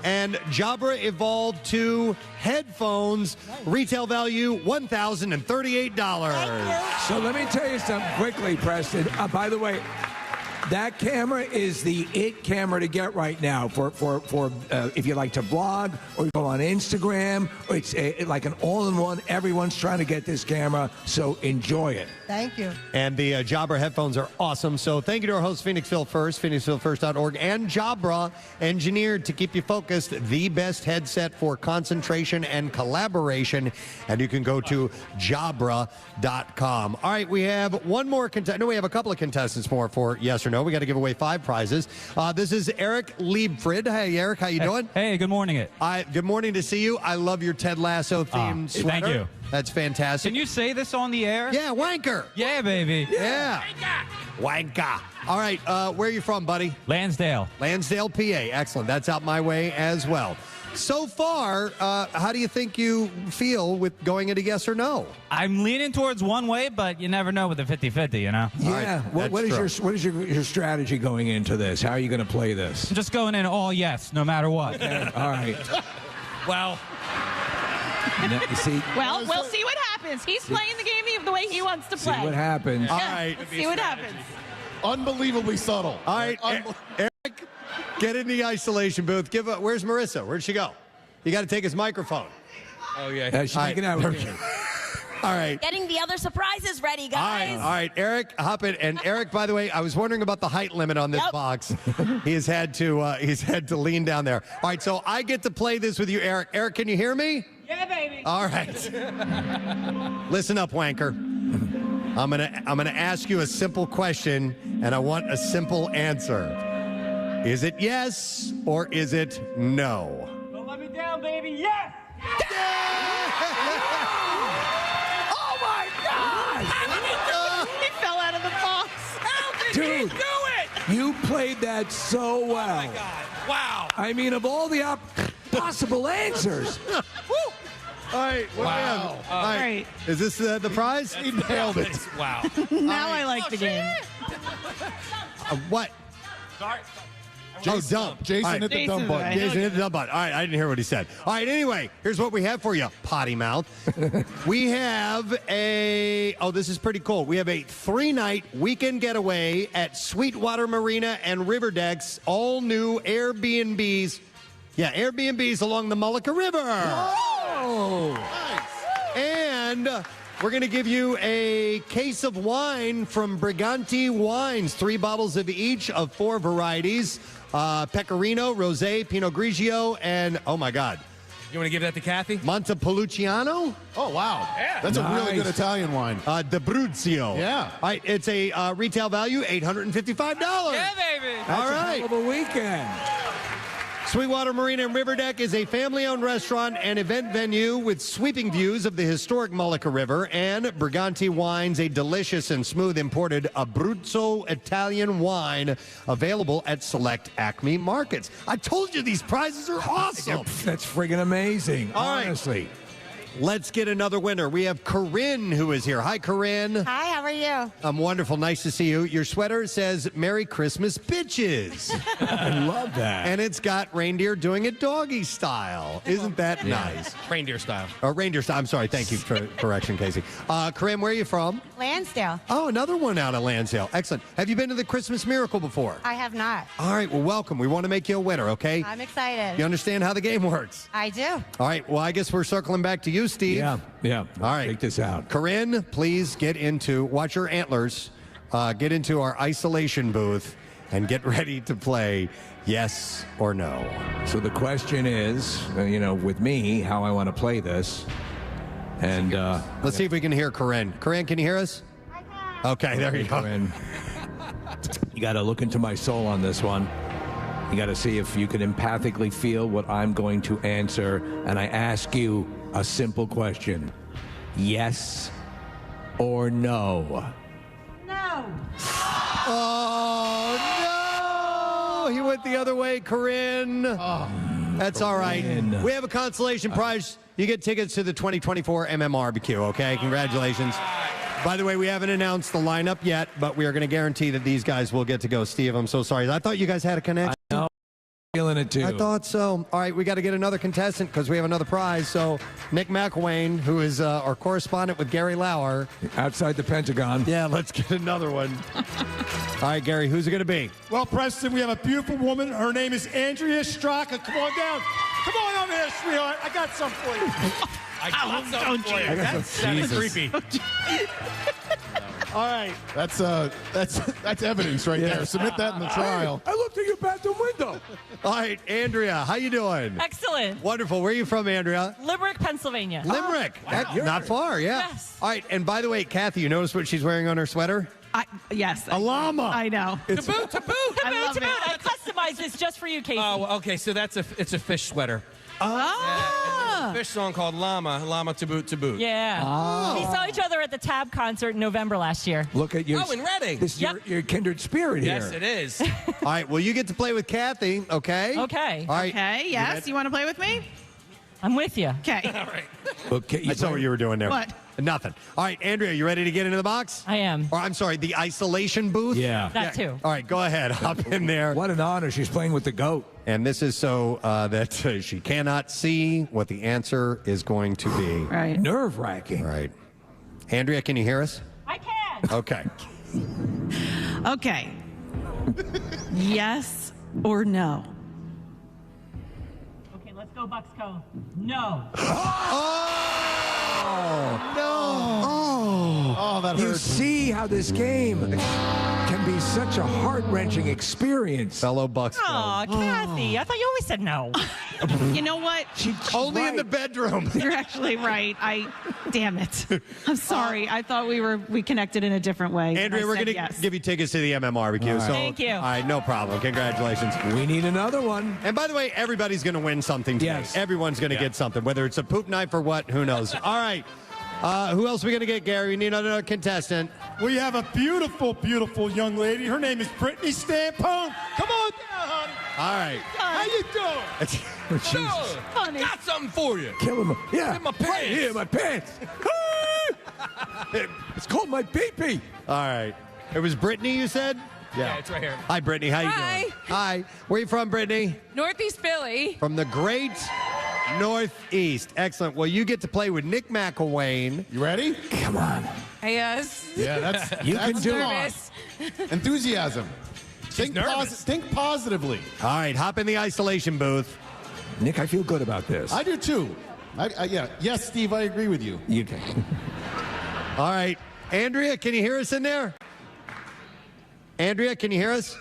and Jabra Evolve 2 headphones. Retail value $1,038. So let me tell you something quickly, Preston. By the way, that camera is the it camera to get right now for if you like to vlog or you go on Instagram. It's like an all-in-one. Everyone's trying to get this camera, so enjoy it. Thank you. And the Jabra headphones are awesome. So thank you to our host, Phoenixville First, PhoenixvilleFirst.org, and Jabra, engineered to keep you focused. The best headset for concentration and collaboration. And you can go to Jabra.com. All right, we have one more contestant. No, we have a couple of contestants more for yes or no. We got to give away 5 prizes. This is Eric Liebfried. Hey, Eric, how you doing? Hey, good morning. Good morning to see you. I love your Ted Lasso themed sweater. Thank you. That's fantastic. Can you say this on the air? Yeah, wanker. Yeah, baby. Yeah. Wanker. All right, where are you from, buddy? Lansdale. Lansdale, PA. Excellent. That's out my way as well. So far, how do you think you feel with going into yes or no? I'm leaning towards one way, but you never know with the 50-50, you know? Yeah. What is your strategy going into this? How are you going to play this? I'm just going in all yes, no matter what. All right. Well. You see, Well, we'll see what happens. He's playing the game the way he wants to see play. what happens. All right. See what happens. Unbelievably subtle. All right, Eric, get in the isolation booth. Where's Marissa? Where'd she go? You got to take his microphone. Oh, yeah. She's making out with you. All right. Getting the other surprises ready, guys. All right, Eric, hop in. And Eric, by the way, I was wondering about the height limit on this box. He's had to lean down there. All right, so I get to play this with you, Eric. Eric, can you hear me? Yeah, baby. All right. Listen up, wanker. I'm gonna ask you a simple question, and I want a simple answer. Is it yes or is it no? Don't let me down, baby. Yes. Oh my God! He fell out of the box. Dude, Do it! you played that so well. Oh, my God. Wow. I mean, of all the possible answers. All right. What do we have? All right. Is this the prize? He nailed it. Wow. Now I like the game. What? Sorry. Dump. Jason hit the dump button. Jason hit the dump button. All right, I didn't hear what he said. All right, anyway, here's what we have for you, potty mouth. We have this is pretty cool. We have a 3-night weekend getaway at Sweetwater Marina and River Decks, all new Airbnbs. Yeah, Airbnbs along the Mullica River. Oh, nice. And we're going to give you a case of wine from Briganti Wines, 3 bottles of each of 4 varieties. Pecorino, Rosé, Pinot Grigio, and, oh my God, You want to give that to Kathy? Montepulciano. Oh, wow. Yeah. That's a really good Italian wine. D'Abruzzo. Yeah. All right, it's a retail value, $855. Yeah, baby. All right. Hell of a weekend. Sweetwater Marina and River Deck is a family-owned restaurant and event venue with sweeping views of the historic Mullica River, and Briganti Wines, a delicious and smooth imported Abruzzo Italian wine available at select Acme markets. I told you these prizes are awesome. That's friggin' amazing, All right. honestly. Let's get another winner. We have Corinne who is here. Hi, Corinne. Hi, how are you? I'm wonderful. Nice to see you. Your sweater says Merry Christmas, bitches. I love that. And it's got reindeer doing it doggy style. Isn't that nice? Reindeer style. Reindeer style. I'm sorry. Thank you for correction, Casey. Corinne, where are you from? Lansdale. Oh, another one out of Lansdale. Excellent. Have you been to the Christmas Miracle before? I have not. All right. Well, welcome. We want to make you a winner, okay? I'm excited. You understand how the game works? I do. All right. Well, I guess we're circling back to you, Steve. Yeah. All right. Take this out. Corinne, please watch your antlers, get into our isolation booth, and get ready to play yes or no. So the question is, with me, how I want to play this. And let's see if we can hear Corinne. Corinne, can you hear us? I can. Okay, there you go. Corinne, you got to look into my soul on this one. You got to see if you can empathically feel what I'm going to answer. And I ask you a simple question. Yes or no? No. Oh, no! He went the other way, Corinne. That's all right. We have a consolation prize. You get tickets to the 2024 MMRBQ, okay? Congratulations. By the way, we haven't announced the lineup yet, but we are going to guarantee that these guys will get to go. Steve, I'm so sorry. I thought you guys had a connection. I know. Feeling it too. I thought so. All right, we got to get another contestant because we have another prize. So Nick McElwain, who is our correspondent with Gary Lauer. Outside the Pentagon. Yeah, let's get another one. All right, Gary, who's it going to be? Well, Preston, we have a beautiful woman. Her name is Andrea Straka. Come on down. Come on over here, sweetheart. I got something for you. I got something for you. That's creepy. All right. That's evidence right there. Submit that in the trial. I looked at your bathroom window. All right, Andrea, how you doing? Excellent. Wonderful. Where are you from, Andrea? Limerick, Pennsylvania. Limerick. Not far, yeah. Yes. All right, and by the way, Kathy, you notice what she's wearing on her sweater? Yes. A llama. I know. Taboo. I love it. I customized this just for you, Casey. Oh, okay. So it's a fish sweater. Ah. Fish song called Llama to boot. Yeah. Oh. We saw each other at the Tab concert in November last year. Look at you. Oh, in Reading. This is your kindred spirit here. Yes, it is. All right, well, you get to play with Kathy, okay? Okay. All right. Okay, yes. You want to play with me? I'm with you. Okay. All right. Okay. I saw what you were doing there. What? Nothing. All right, Andrea, you ready to get into the box? I am. Or I'm sorry, the isolation booth? Yeah. That too. All right, go ahead. Hop in there. What an honor. She's playing with the goat. And this is so that she cannot see what the answer is going to be. Right. Nerve-wracking. All right. Andrea, can you hear us? I can. Okay. Okay. Yes or no? Okay, let's go, Bucks Cove. No. Oh, that You hurts. see how this game can be such a heart-wrenching experience. Fellow Bucks. Aw, Kathy. I thought you always said no. You know what? She's Only in right. the bedroom. You're actually right. Damn it. I'm sorry. I thought we connected in a different way. Andrea, I we're said going to yes. give you tickets to the MMRBQ. All right. So, Thank you. All right, no problem. Congratulations. We need another one. And by the way, everybody's going to win something today. Yes. Everyone's going to get something, whether it's a poop knife or what, who knows. All right. Who else are we going to get, Gary? We need another contestant. We have a beautiful, beautiful young lady. Her name is Brittany Stampone. Come on down, honey. All right. How you doing? Jesus. Honey. Got something for you. Kill him. Yeah. In my pants. Right here, my pants. It's called my pee-pee. All right. It was Brittany, you said? Yeah, it's right here. Hi, Brittany. How you doing? Hi. Where you from, Brittany? Northeast Philly. From the great Northeast. Excellent. Well, you get to play with Nick McElwain. You ready? Come on. Yes. Yeah, that's You that's can do come on. Nervous. Enthusiasm. Think positively. All right. Hop in the isolation booth. Nick, I feel good about this. I do too. Yeah. Yes, Steve, I agree with you. You can. All right. Andrea, can you hear us in there? Andrea, can you hear us?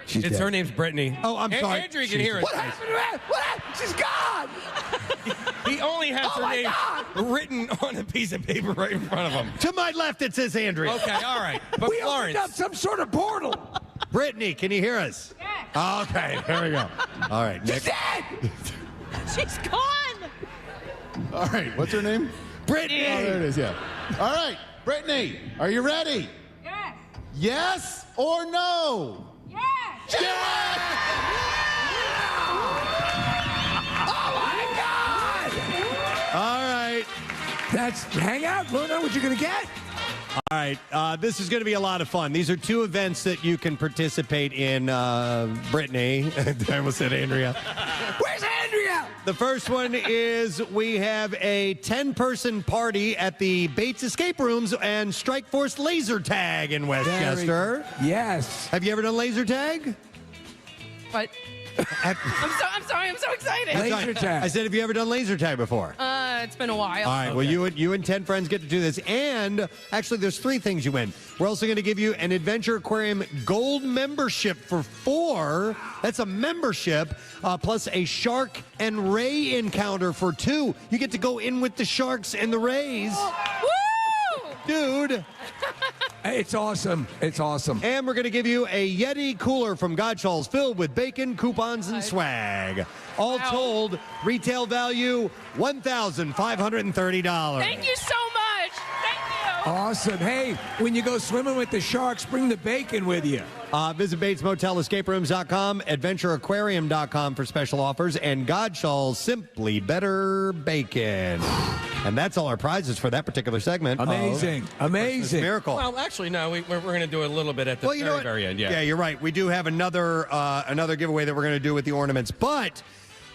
She's It's dead. her name's Brittany. Oh, I'm sorry. Andrea can hear us. What happened to her? What happened? She's gone. He only has her my name God. written on a piece of paper right in front of him. To my left, it says Andrea. Okay, all right. But We opened Florence. up some sort of portal. Brittany, can you hear us? Yes. Okay, there we go. All right, Nick. She's dead. She's gone. All right, what's her name? Brittany. Oh, there it is, yeah. All right, Brittany, are you ready? Yes. Yes or no? Yes. Oh my God! All right. That's hang out, Luna. What you gonna get? All right, this is going to be a lot of fun. These are two events that you can participate in, Brittany. I almost said Andrea. Where's Andrea? The first one is we have a 10-person party at the Bates Escape Rooms and Strike Force Laser Tag in Westchester. Yes. Have you ever done laser tag? But I'm sorry. I'm so excited. Laser tag. I said, have you ever done laser tag before? It's been a while. All right, well, you and 10 friends get to do this. And actually, there's 3 things you win. We're also going to give you an Adventure Aquarium Gold membership for 4. That's a membership, plus a shark and ray encounter for 2. You get to go in with the sharks and the rays. Woo! Dude. It's awesome. It's awesome. And we're going to give you a Yeti cooler from Gottschall's filled with bacon, coupons, and swag. All told, retail value $1,530. Thank you so much. Thank you. Awesome. Hey, when you go swimming with the sharks, bring the bacon with you. Visit BatesMotelEscapeRooms.com, AdventureAquarium.com for special offers, and Gottschall's Simply Better Bacon. And that's all our prizes for that particular segment. Amazing. Amazing. Miracle. Well, actually, no. We're going to do a little bit at the very end. Yeah, you're right. We do have another giveaway that we're going to do with the ornaments, but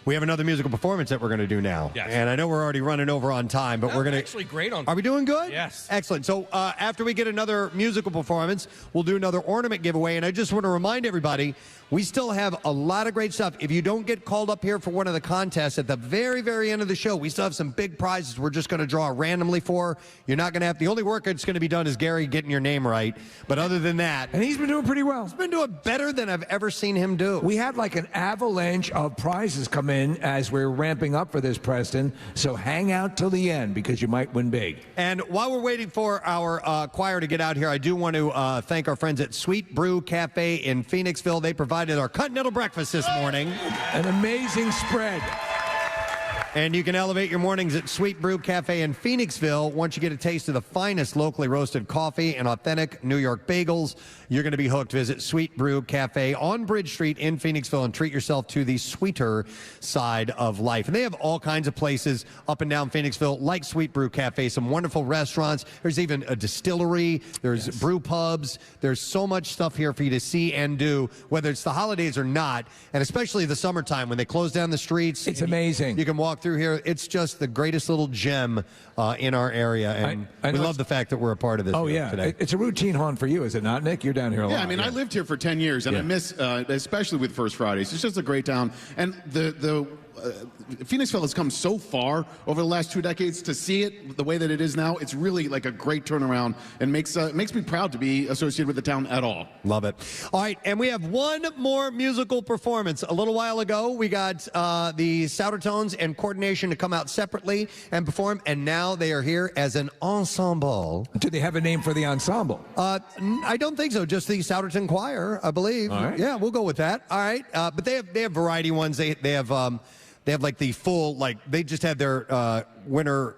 we have another musical performance that we're going to do now. Yes. And I know we're already running over on time, but we're going to actually great on. Are we doing good? Yes. Excellent. So after we get another musical performance, we'll do another ornament giveaway. And I just want to remind everybody, we still have a lot of great stuff. If you don't get called up here for one of the contests at the very, very end of the show, we still have some big prizes we're just going to draw randomly for. You're not going to have, the only work that's going to be done is Gary getting your name right. But other than that. And he's been doing pretty well. He's been doing better than I've ever seen him do. We had like an avalanche of prizes come in as we're ramping up for this, Preston. So hang out till the end because you might win big. And while we're waiting for our choir to get out here, I do want to thank our friends at Sweet Brew Cafe in Phoenixville. They provided our continental breakfast this morning. An amazing spread. And you can elevate your mornings at Sweet Brew Cafe in Phoenixville. Once you get a taste of the finest locally roasted coffee and authentic New York bagels, you're going to be hooked. Visit Sweet Brew Cafe on Bridge Street in Phoenixville and treat yourself to the sweeter side of life. And they have all kinds of places up and down Phoenixville like Sweet Brew Cafe, some wonderful restaurants. There's even a distillery. There's brew pubs. There's so much stuff here for you to see and do, whether it's the holidays or not, and especially the summertime when they close down the streets. It's amazing. You can walk through here. It's just the greatest little gem in our area, and I we know love the fact that we're a part of this today. It's a routine haunt for you, is it not, Nick? You're down here a lot. Yeah, I mean, I lived here for 10 years, and I miss, especially with First Fridays. It's just a great town. And the Phoenixville has come so far over the last 2 decades. To see it the way that it is now, it's really like a great turnaround and makes me proud to be associated with the town at all. Love it. All right, and we have one more musical performance. A little while ago, we got the Soudertones and Coordination to come out separately and perform, and now they are here as an ensemble. Do they have a name for the ensemble? I don't think so. Just the Souderton Choir, I believe. All right. Yeah, we'll go with that. All right, but they have variety ones. They have like the full, like they just had their winter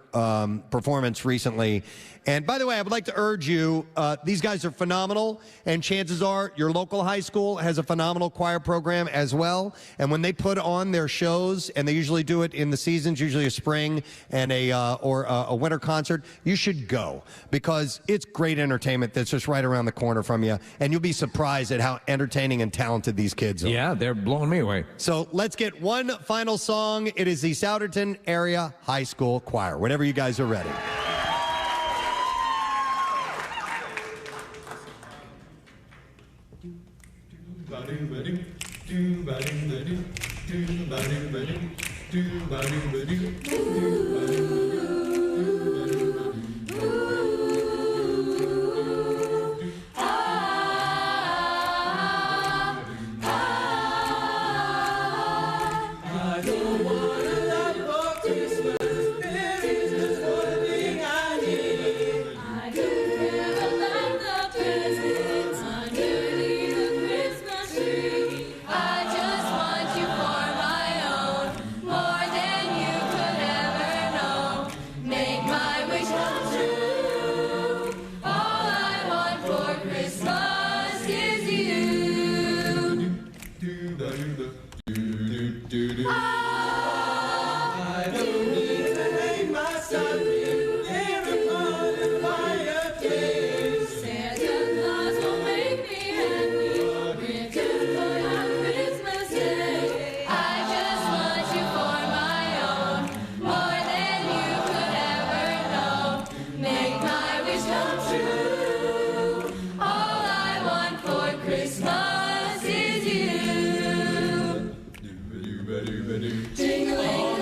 performance recently. And by the way, I would like to urge you, these guys are phenomenal, and chances are your local high school has a phenomenal choir program as well. And when they put on their shows, and they usually do it in the seasons, usually a spring and a winter concert, you should go because it's great entertainment that's just right around the corner from you, and you'll be surprised at how entertaining and talented these kids are. Yeah, they're blowing me away. So let's get one final song. It is the Souderton Area High School Choir. Whenever you guys are ready. true. All I want for Christmas is you. Jingling, jingling,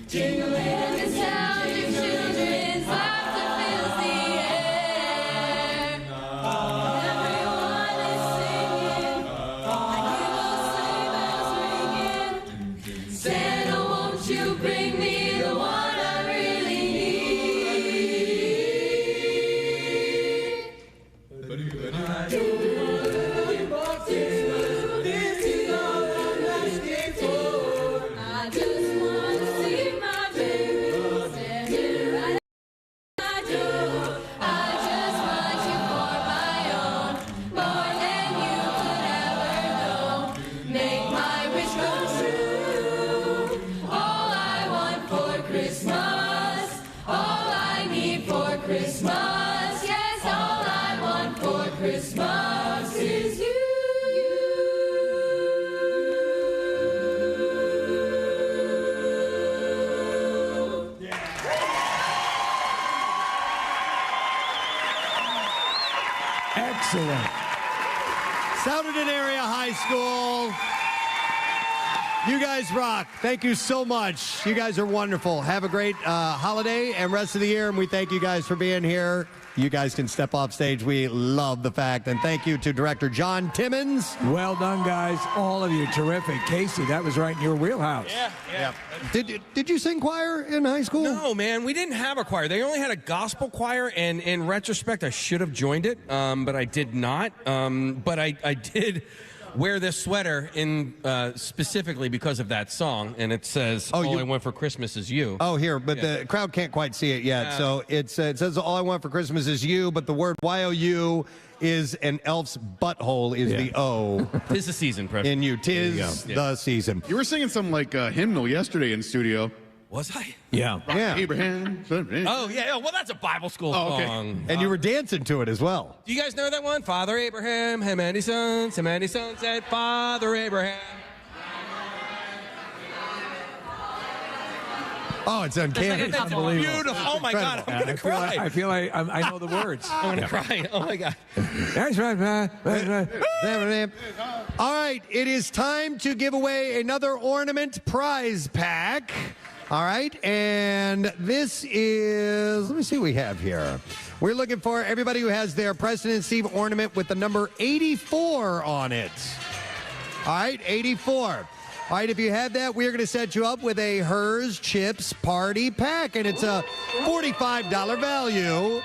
jingling, the sound of children's laughter fills the air. Everyone is singing, and sleigh bells ringing. Santa, won't you bring me the one I really I just want to see my baby standing right at my door. I just want you for my own, more than you could ever know. Make my wish come true. All I want for Christmas, all I need for Christmas, yes, all I want for Christmas is you. Excellent. Souderton Area High School. You guys rock. Thank you so much. You guys are wonderful. Have a great holiday and rest of the year, and we thank you guys for being here. You guys can step off stage. We love the fact. And thank you to Director John Timmons. Well done, guys. All of you. Terrific. Casey, that was right in your wheelhouse. Yeah. Did you sing choir in high school? No, man, we didn't have a choir. They only had a gospel choir, and in retrospect, I should have joined it, but I did not. But I did wear this sweater in specifically because of that song, and it says, all I want for Christmas is you. Oh, here, but the crowd can't quite see it yet. So it says, all I want for Christmas is you, but the word Y-O-U is an elf's butthole is the O. 'Tis the season, Preston. In you. Tis the season. You were singing some like hymnal yesterday in studio. Was I? Yeah. Abraham. Oh, yeah. Well, that's a Bible school song. And you were dancing to it as well. Do you guys know that one? Father Abraham, him and his son said, Father Abraham. Oh, it's uncanny. That's beautiful. Oh, my God. I'm going to cry. I feel like I know the words. I'm going to cry. Oh, my God. That's right, man. All right, it is time to give away another ornament prize pack. All right, and this is, let me see what we have here. We're looking for everybody who has their Preston and Steve ornament with the number 84 on it. All right, 84. All right, if you have that, we're going to set you up with a Hers Chips Party Pack, and it's a $45 value.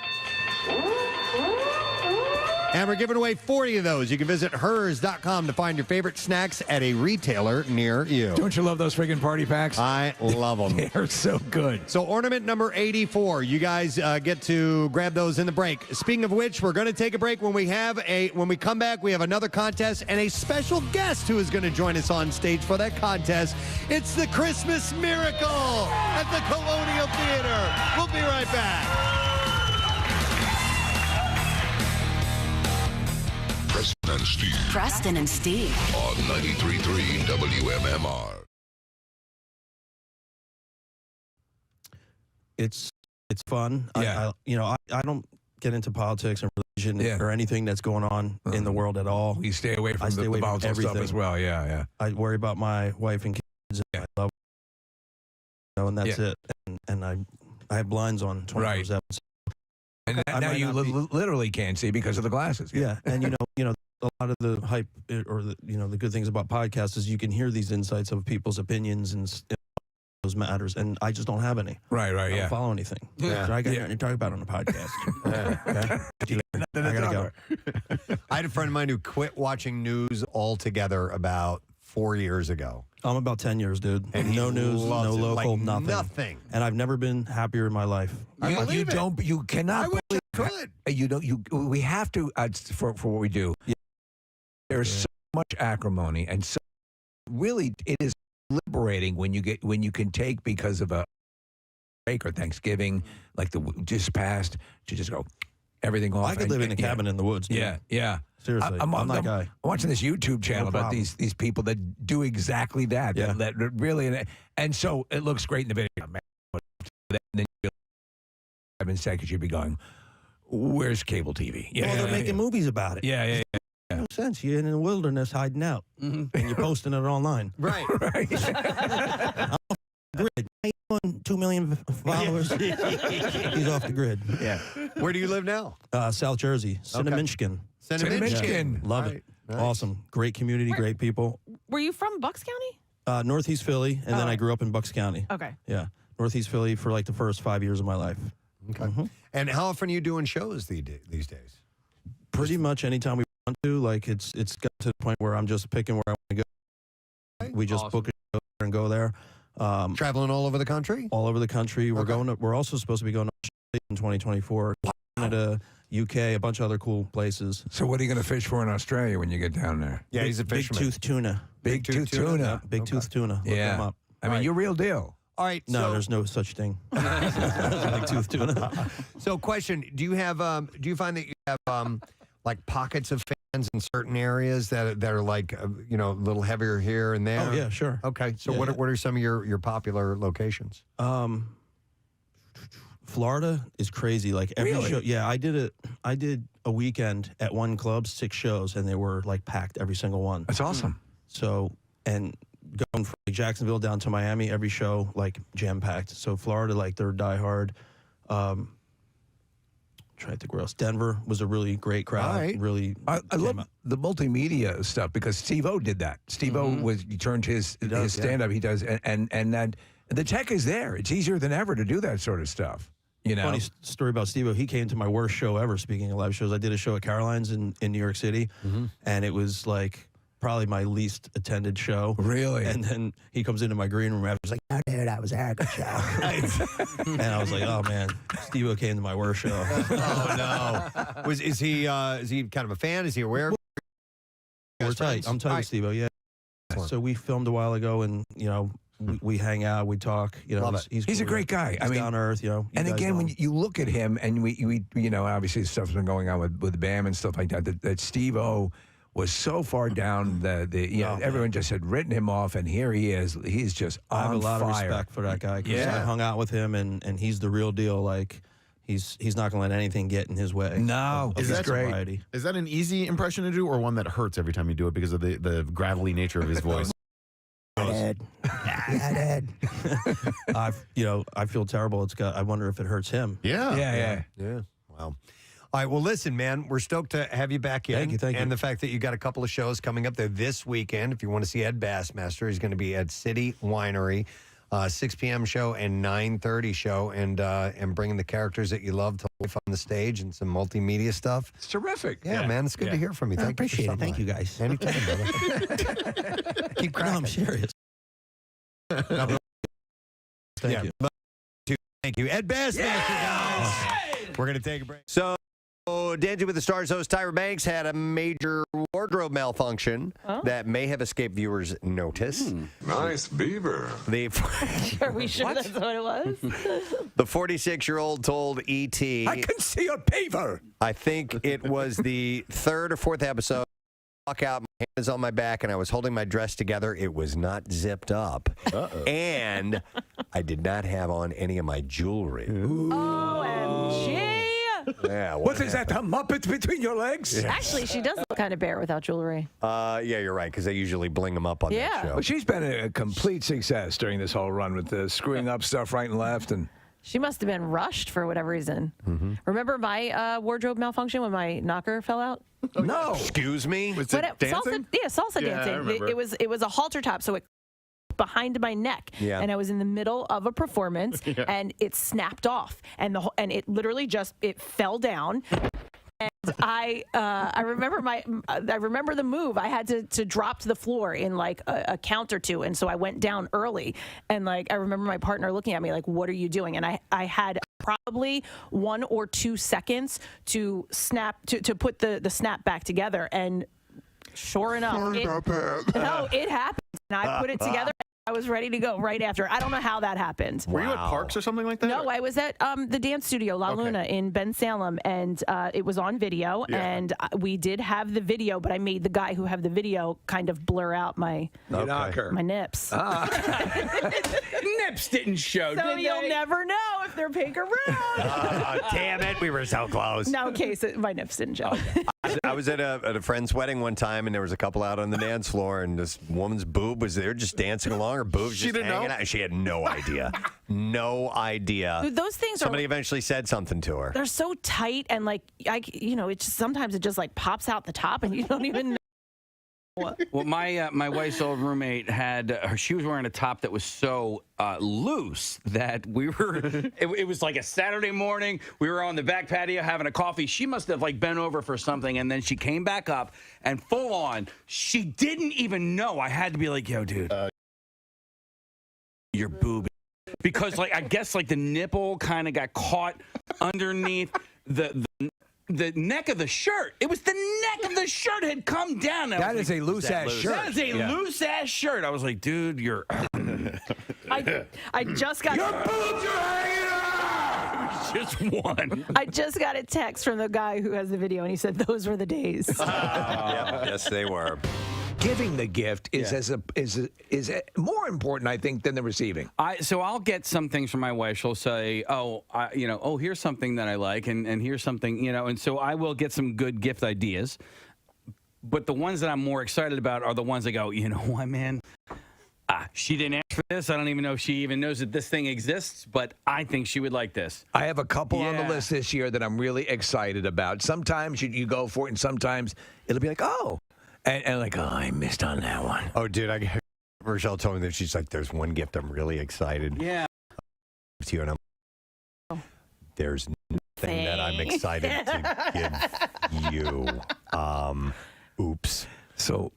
And we're giving away 40 of those. You can visit hers.com to find your favorite snacks at a retailer near you. Don't you love those friggin' party packs? I love them. They're so good. So ornament number 84. You guys get to grab those in the break. Speaking of which, we're going to take a break. When we come back, we have another contest and a special guest who is going to join us on stage for that contest. It's the Christmas Miracle at the Colonial Theater. We'll be right back. Preston and Steve. On 93.3 WMMR. It's fun. Yeah. I don't get into politics and religion or anything that's going on in the world at all. You stay away from the volatile stuff as well. Yeah. I worry about my wife and kids. And I love, and that's it. And I have blinds on 24/7. And now you literally can't see because of the glasses. Yeah, and a lot of the hype or the good things about podcasts is you can hear these insights of people's opinions and those matters, and I just don't have any. Right, I don't follow anything. Yeah. So I got to talk about it on the podcast. I gotta go. I had a friend of mine who quit watching news altogether about 4 years ago. I'm about 10 years, dude. And no news, no local, like nothing. And I've never been happier in my life. You cannot. I wish I could. We have to for what we do. Yeah. There's so much acrimony, and so really it is liberating when you can take because of a break or Thanksgiving, like the just passed, to just go everything off. I could live in a cabin in the woods. Dude. Yeah. Seriously, I'm that guy. I'm watching this YouTube channel about these people that do exactly that. Yeah. That really, and so it looks great in the video. Man, that, and then 7 seconds you'd be going, where's cable TV? Well, they're making movies about it. Yeah. No sense. You're in the wilderness hiding out, and you're posting it online. Right. I'm off the grid. Hey, 2 million followers. He's off the grid. Yeah. Where do you live now? South Jersey, Cinnaminchkin. Cinnaminchkin. Love Right. it. Nice. Awesome. Great community, great people. Were you from Bucks County? Northeast Philly, and then I grew up in Bucks County. Okay. Yeah. Northeast Philly for like the first 5 years of my life. Okay. And how often are you doing shows these days? Pretty much anytime we want to. Like it's got to the point where I'm just picking where I want to go. We just book a show and go there. Traveling all over the country? All over the country. We're also supposed to be going to Australia in 2024. Canada, UK, a bunch of other cool places. So what are you going to fish for in Australia when you get down there? Yeah, he's a fisherman. Big tooth tuna. Big tooth tuna. Big tooth tuna. Look them up. I mean, you're real deal. All right. No, there's no such thing. Big tooth tuna. So, question: do you find that you have like pockets of fans in certain areas that are like a little heavier here and there? Oh yeah, sure. Okay. So Yeah, what are some of your popular locations? Florida is crazy. Like every Really? show. Yeah, I did a weekend at one club, 6 shows, and they were like packed every single one. That's awesome. So, and going from like, Jacksonville down to Miami, every show like jam packed. So Florida, like they're diehard. Trying to think where else. Denver was a really great crowd. All right. Really, I love the multimedia stuff because Steve-O did that. Steve-O he turned his stand-up. He does, and that the tech is there. It's easier than ever to do that sort of stuff. You know, funny story about Steve-O. He came to my worst show ever. Speaking of live shows, I did a show at Caroline's in New York City, and it was like probably my least attended show. Really? And then he comes into my green room after. He's like, "Oh, dude, that was a good show." And I was like, "Oh man, Steve-O came to my worst show." Oh no! Is he kind of a fan? Is he aware of We're tight. I'm tight with Steve-O. Yeah. So we filmed a while ago, and we hang out, we talk. He's a cool, great guy. He's down to earth. And again, when you look at him, and we obviously stuff's been going on with BAM and stuff like that. That Steve-O was so far down everyone just had written him off, and here he is. He's just on I have a lot fire. of respect for that guy. 'Cause I hung out with him, and he's the real deal. Like he's not gonna let anything get in his way. No, of Is his that sobriety. Is that an easy impression to do, or one that hurts every time you do it because of the gravelly nature of his voice? I feel terrible. I wonder if it hurts him. Yeah. Wow. All right. Well, listen, man, we're stoked to have you back in. Thank you. And the fact that you got a couple of shows coming up there this weekend. If you want to see Ed Bassmaster, he's going to be at City Winery, 6 p.m. show and 9:30 show, and bringing the characters that you love to life on the stage and some multimedia stuff. It's terrific. Yeah, man, it's good to hear from you. I Thank you. appreciate it. Thank you, guys. Anytime, brother. Keep cracking. No, I'm serious. Thank you. Thank you. Ed Bassmaster, guys. We're going to take a break. So, Dancing with the Stars host Tyra Banks had a major wardrobe malfunction that may have escaped viewers' notice. Nice beaver. Are we sure that's what it was? The 46-year-old told E.T. I can see a beaver. I think it was the 3rd or 4th episode. Walk out, my hand is on my back, and I was holding my dress together. It was not zipped up. And I did not have on any of my jewelry. OMG. Yeah, What is that, a Muppet between your legs? Yeah. Actually, she does look kind of bare without jewelry. Yeah, you're right, because they usually bling them up on that show. Well, she's been a complete success during this whole run with the screwing up stuff right and left. And She must have been rushed for whatever reason. Remember my wardrobe malfunction when my knocker fell out? No. Excuse me? Was it dancing? Salsa Yeah, I dancing. remember. It was a halter top, so it behind my neck, and I was in the middle of a performance, and it snapped off, and it literally just fell down. And I remember the move. I had to drop to the floor in like a count or two, and so I went down early. And like I remember my partner looking at me like, "What are you doing?" And I had probably 1 or 2 seconds to put the snap back together, and sure enough, it happened. And I put it together. I was ready to go right after. I don't know how that happened. Were you at Parks or something like that? No, I was at the dance studio La Luna in Ben Salem, and it was on video. Yeah. And we did have the video, but I made the guy who had the video kind of blur out my nips. Nips didn't show, So did you'll they? never know if they're pink or brown. Damn it, we were so close. No, okay, so my nips didn't show. I was at a friend's wedding one time, and there was a couple out on the dance floor, and this woman's boob was there just dancing along. Her boob's She just didn't hanging know? out. She had no idea. No idea. Dude, those things Somebody eventually said something to her. they're so tight, and like sometimes it just like pops out the top, and you don't even know. Well, my wife's old roommate had she was wearing a top that was so loose that we were. It was like a Saturday morning. We were on the back patio having a coffee. She must have like bent over for something, and then she came back up and full on. She didn't even know. I had to be like, "Yo, dude, your boob," because like I guess like the nipple kind of got caught underneath the neck of the shirt. It was the neck of the shirt had come down. That is a loose-ass shirt. That is a loose-ass shirt. I was like, dude, you're... I just got Your boobs are hanging out! Just one. I just got a text from the guy who has the video, and he said those were the days. Yes, they were. Giving the gift is more important, I think, than the receiving. So I'll get some things from my wife. She'll say, here's something that I like, and here's something, and so I will get some good gift ideas. But the ones that I'm more excited about are the ones that go, you know what, man? She didn't ask for this. I don't even know if she even knows that this thing exists, but I think she would like this. I have a couple on the list this year that I'm really excited about. Sometimes you go for it, and sometimes it'll be like, oh. And like, oh, I missed on that one. Oh, dude, Rochelle told me that she's like, there's one gift I'm really excited. Yeah. To you, and there's nothing that I'm excited to give you. Oops. So.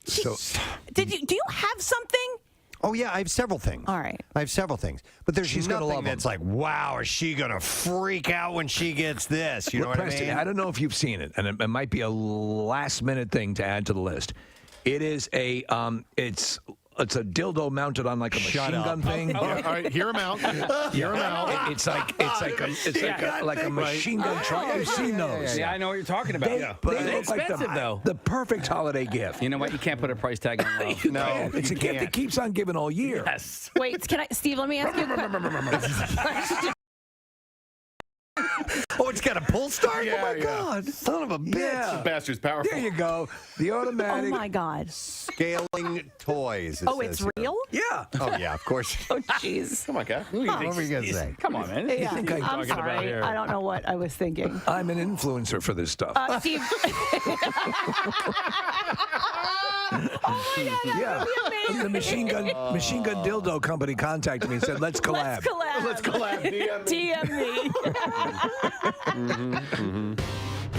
Do you have something? Oh, yeah, I have several things. All right. I have several things. But there's She's gonna nothing love that's them. like, wow, is she going to freak out when she gets this? You know what Preston, I mean? I don't know if you've seen it, and it might be a last-minute thing to add to the list. It is it's a dildo mounted on like a machine gun thing. Yeah, all right, hear him out. Hear him out. It's like a machine gun truck. You've seen those. Yeah, I know what you're talking about. They But look it's like expensive, though. the perfect holiday gift. You know what? You can't put a price tag on love. No, It's a gift that keeps on giving all year. Yes. Wait, Steve, let me ask you a question. Oh, it's got a pull start? Yeah, oh, my yeah. God. Son of a bitch. Yeah. Bastard's powerful. There you go. The Oh automatic. my God. Scaling toys. it Oh, says it's here. real? Yeah. Oh, yeah, of course. Oh, jeez. Oh, my God. Who do you What think? were you going to say? Come on, man. Yeah, think I'm I'm talking about sorry. here? I don't know what I was thinking. I'm an influencer for this stuff. Steve. Oh my God, Yeah. The machine gun dildo company contacted me and said, let's collab. Let's collab. DM me.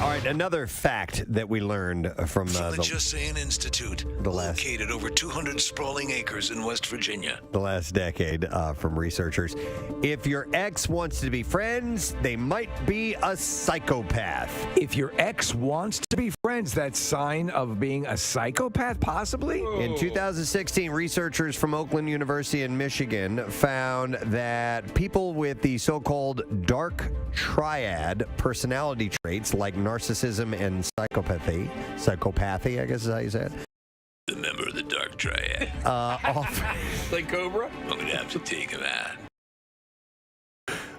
All right, another fact that we learned from the Just Saying Institute, the last- located over 200 sprawling acres in West Virginia. the last decade from researchers. If your ex wants to be friends, they might be a psychopath. If your ex wants to be friends, that's sign of being a psychopath, possibly? In 2016, researchers from Oakland University in Michigan found that people with the so-called dark triad personality traits like narcissism and psychopathy, I guess is how you say it, The member of the Dark Triad. Like Cobra? I'm going to have to take him out.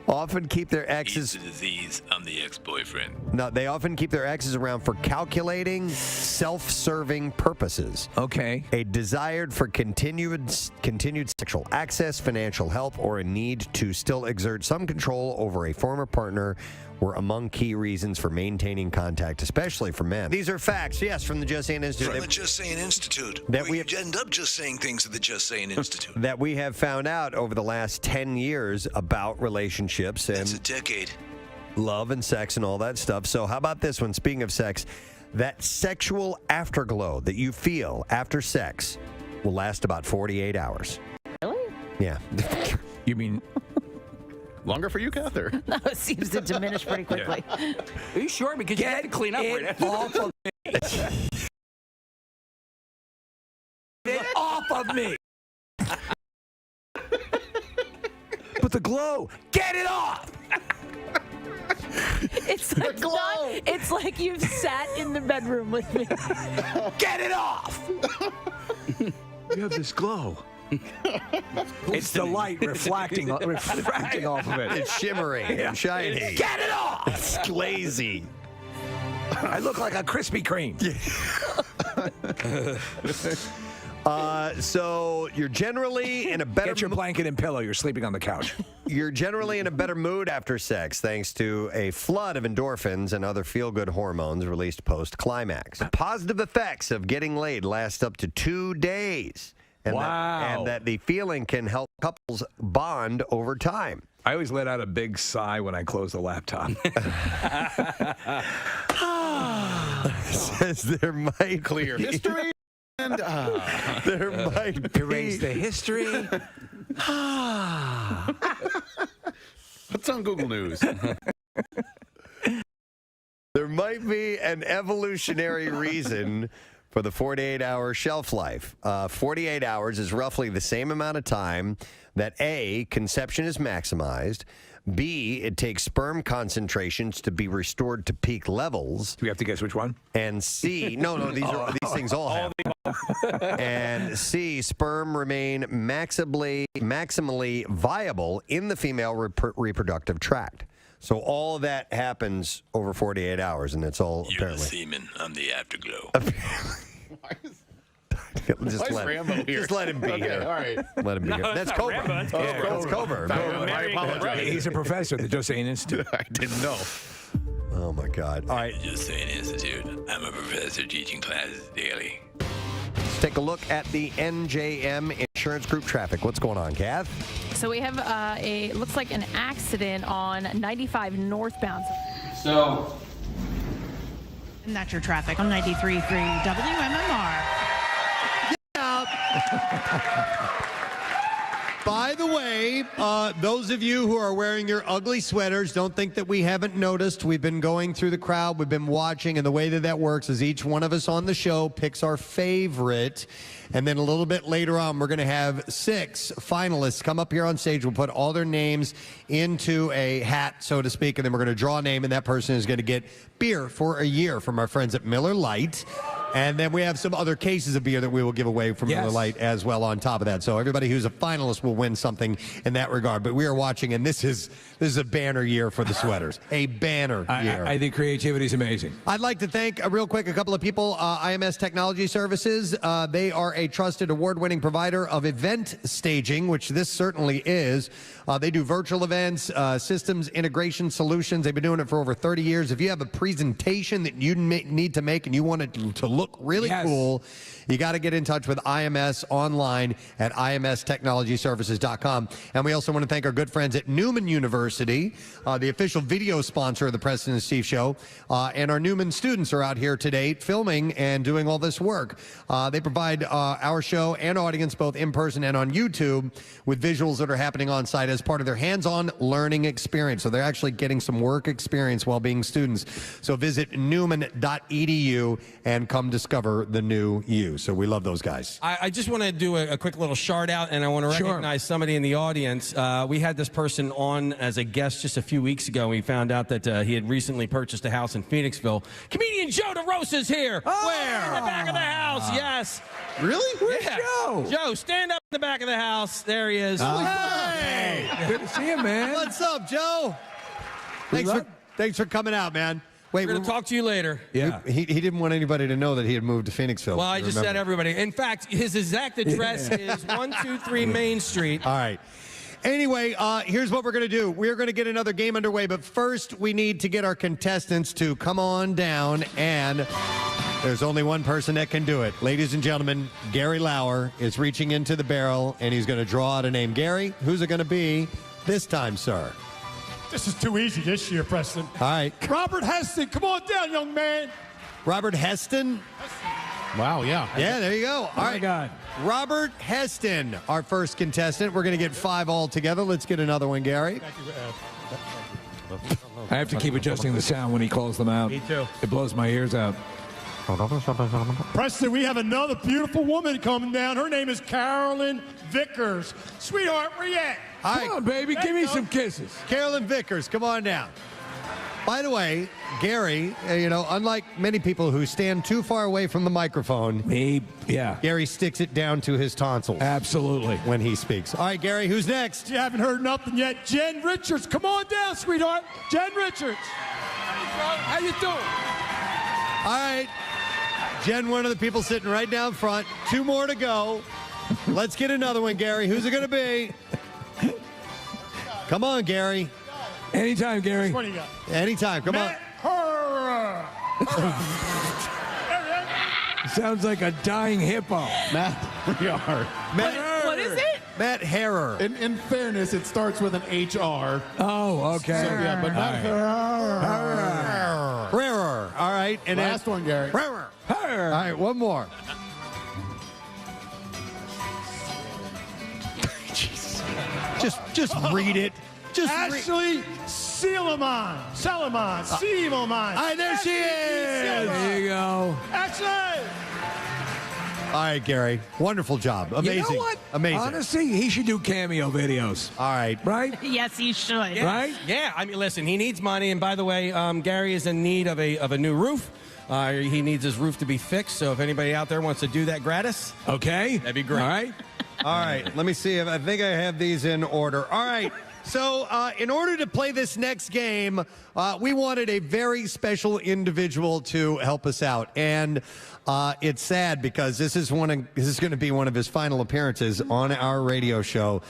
often keep their exes. He's the disease. I'm the ex-boyfriend. No, they often keep their exes around for calculating, self-serving purposes. Okay. A desire for continued sexual access, financial help, or a need to still exert some control over a former partner were among key reasons for maintaining contact, especially for men. These are facts, yes, from the Just Saying Institute. From the Just Saying Institute. That where we you end up just saying things at the Just Saying Institute. that we have found out over the last 10 years about relationships and It's a decade. love and sex and all that stuff. So how about this one? Speaking of sex, that sexual afterglow that you feel after sex will last about 48 hours. Really? Yeah. You mean longer for you, Cather? No, it seems to diminish pretty quickly. Are you sure? Because you have to clean up right after. off of me. Get off of me. glow. Get it off. It's like it's like you've sat in the bedroom with me. Get it off. You have this glow. It's the light refracting off of it. It's shimmering and shiny. Get it off. It's glazy. I look like a Krispy Kreme. So you're generally in a better... Get your blanket and pillow. You're sleeping on the couch. You're generally in a better mood after sex thanks to a flood of endorphins and other feel-good hormones released post-climax. The positive effects of getting laid last up to 2 days. And Wow. that the feeling can help couples bond over time. I always let out a big sigh when I close the laptop. Says there might Clear be... history. And There might be... Erase the history. what's on Google News? There might be an evolutionary reason for the 48-hour shelf life. 48 hours is roughly the same amount of time that A, conception is maximized, B, it takes sperm concentrations to be restored to peak levels. Do we have to guess which one? And C, no, these things all happen. And C, sperm remain maximally viable in the female reproductive tract. So all of that happens over 48 hours, and it's all You're apparently. the semen. I'm the afterglow. Just let him be here. All right. Let him be here. That's Cobra. That's Cobra. I apologize. He's a professor at the Josaian Institute. I didn't know. Oh, my God. All right. Just saying Institute. I'm a professor teaching classes daily. Let's take a look at the NJM Insurance Group traffic. What's going on, Kath? So we have looks like an accident on 95 northbound. So, And that's your traffic on 93.3 WMMR. By the way, those of you who are wearing your ugly sweaters, don't think that we haven't noticed. We've been going through the crowd. We've been watching, and the way that works is each one of us on the show picks our favorite, and then a little bit later on, we're going to have 6 finalists come up here on stage. We'll put all their names into a hat, so to speak, and then we're going to draw a name, and that person is going to get beer for a year from our friends at Miller Lite. And then we have some other cases of beer that we will give away from Miller Lite as well on top of that. So everybody who's a finalist will win something in that regard. But we are watching, and this is a banner year for the sweaters. A banner year. I think creativity is amazing. I'd like to thank, real quick, a couple of people. IMS Technology Services. They are a trusted, award-winning provider of event staging, which this certainly is. They do virtual events, systems integration solutions. They've been doing it for over 30 years. If you have a presentation that you need to make and you want it to look really cool, you got to get in touch with IMS online at imstechnologyservices.com. And we also want to thank our good friends at Neumann University, the official video sponsor of the Preston and Steve Show. And our Neumann students are out here today filming and doing all this work. They provide our show and audience both in person and on YouTube with visuals that are happening on site as part of their hands-on learning experience. So they're actually getting some work experience while being students. So visit newman.edu and come discover the new you. So we love those guys. I just want to do a quick little shout out, and I want to recognize somebody in the audience. We had this person on as a guest just a few weeks ago. We found out that he had recently purchased a house in Phoenixville. Comedian Joe DeRosa's here. Where? In the back of the house, yes. Really? Where's Joe? Joe, stand up in the back of the house. There he is. Hey! Good to see you, man. What's up, Joe? Thanks for coming out, man. Wait, we're going to talk to you later. Yeah. He didn't want anybody to know that he had moved to Phoenixville. Well, I just said everybody. In fact, his exact address is 123 Main Street. All right. Anyway, here's what we're going to do. We're going to get another game underway, but first we need to get our contestants to come on down, and there's only one person that can do it. Ladies and gentlemen, Gary Lauer is reaching into the barrel, and he's going to draw out a name. Gary, who's it going to be this time, sir? This is too easy this year, Preston. All right. Robert Heston, come on down, young man. Robert Heston? Wow, yeah. Yeah, there you go. All right. my God. Robert Heston, our first contestant. We're going to get 5 all together. Let's get another one, Gary. I have to keep adjusting the sound when he calls them out. Me too. It blows my ears out. Preston, we have another beautiful woman coming down. Her name is Carolyn Vickers. Sweetheart, where you at? All right. Come on, baby. Give me some kisses. Carolyn Vickers, come on down. By the way, Gary, unlike many people who stand too far away from the microphone, Gary sticks it down to his tonsils. Absolutely. When he speaks. All right, Gary, who's next? You haven't heard nothing yet. Jen Richards, come on down, sweetheart. Jen Richards. How you doing? All right. Jen, one of the people sitting right down front. 2 more to go. Let's get another one, Gary. Who's it going to be? Come on, Gary. Anytime, Gary. Which one you got? Anytime. Come on. Sounds like a dying hippo. Matt Harrer. What is it? Matt Harrer. In fairness, it starts with an HR. Oh, okay. So, yeah, but Matt Harrer. Harrer. All right. And Last one, Gary. Harrer. All right, one more. Just read it. Ashley Seelman. All right, there she is. There you go. Ashley. All right, Gary. Wonderful job. Amazing. You know what? Amazing. Honestly, he should do cameo videos. All right. Right? Yes, he should. Yeah. Right? Yeah. I mean, listen, he needs money. And by the way, Gary is in need of a new roof. He needs his roof to be fixed. So if anybody out there wants to do that gratis, okay, that'd be great. All right. All right. Let me see if I think I have these in order. All right. So in order to play this next game, we wanted a very special individual to help us out. And it's sad because this is going to be one of his final appearances on our radio show.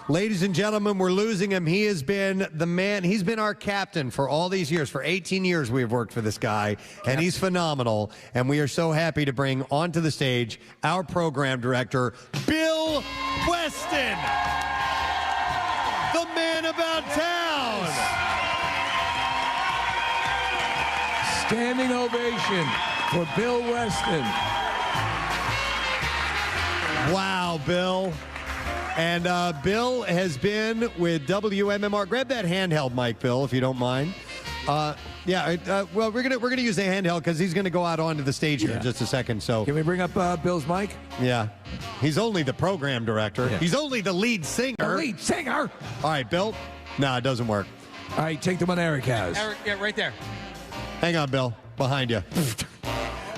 Ladies and gentlemen, we're losing him. He has been the man. He's been our captain for all these years. For 18 years, we have worked for this guy, and he's phenomenal. And we are so happy to bring onto the stage our program director, Bill Weston, the man about town. Standing ovation for Bill Weston. Wow, Bill. And Bill has been with WMMR. Grab that handheld mic, Bill, if you don't mind. Well, we're gonna use the handheld because he's gonna go out onto the stage here in just a second. So can we bring up Bill's mic? Yeah, he's only the program director. Yeah. He's only the lead singer. The lead singer. All right, Bill. No, it doesn't work. All right, take the one Eric has. Eric, yeah, right there. Hang on, Bill. Behind you.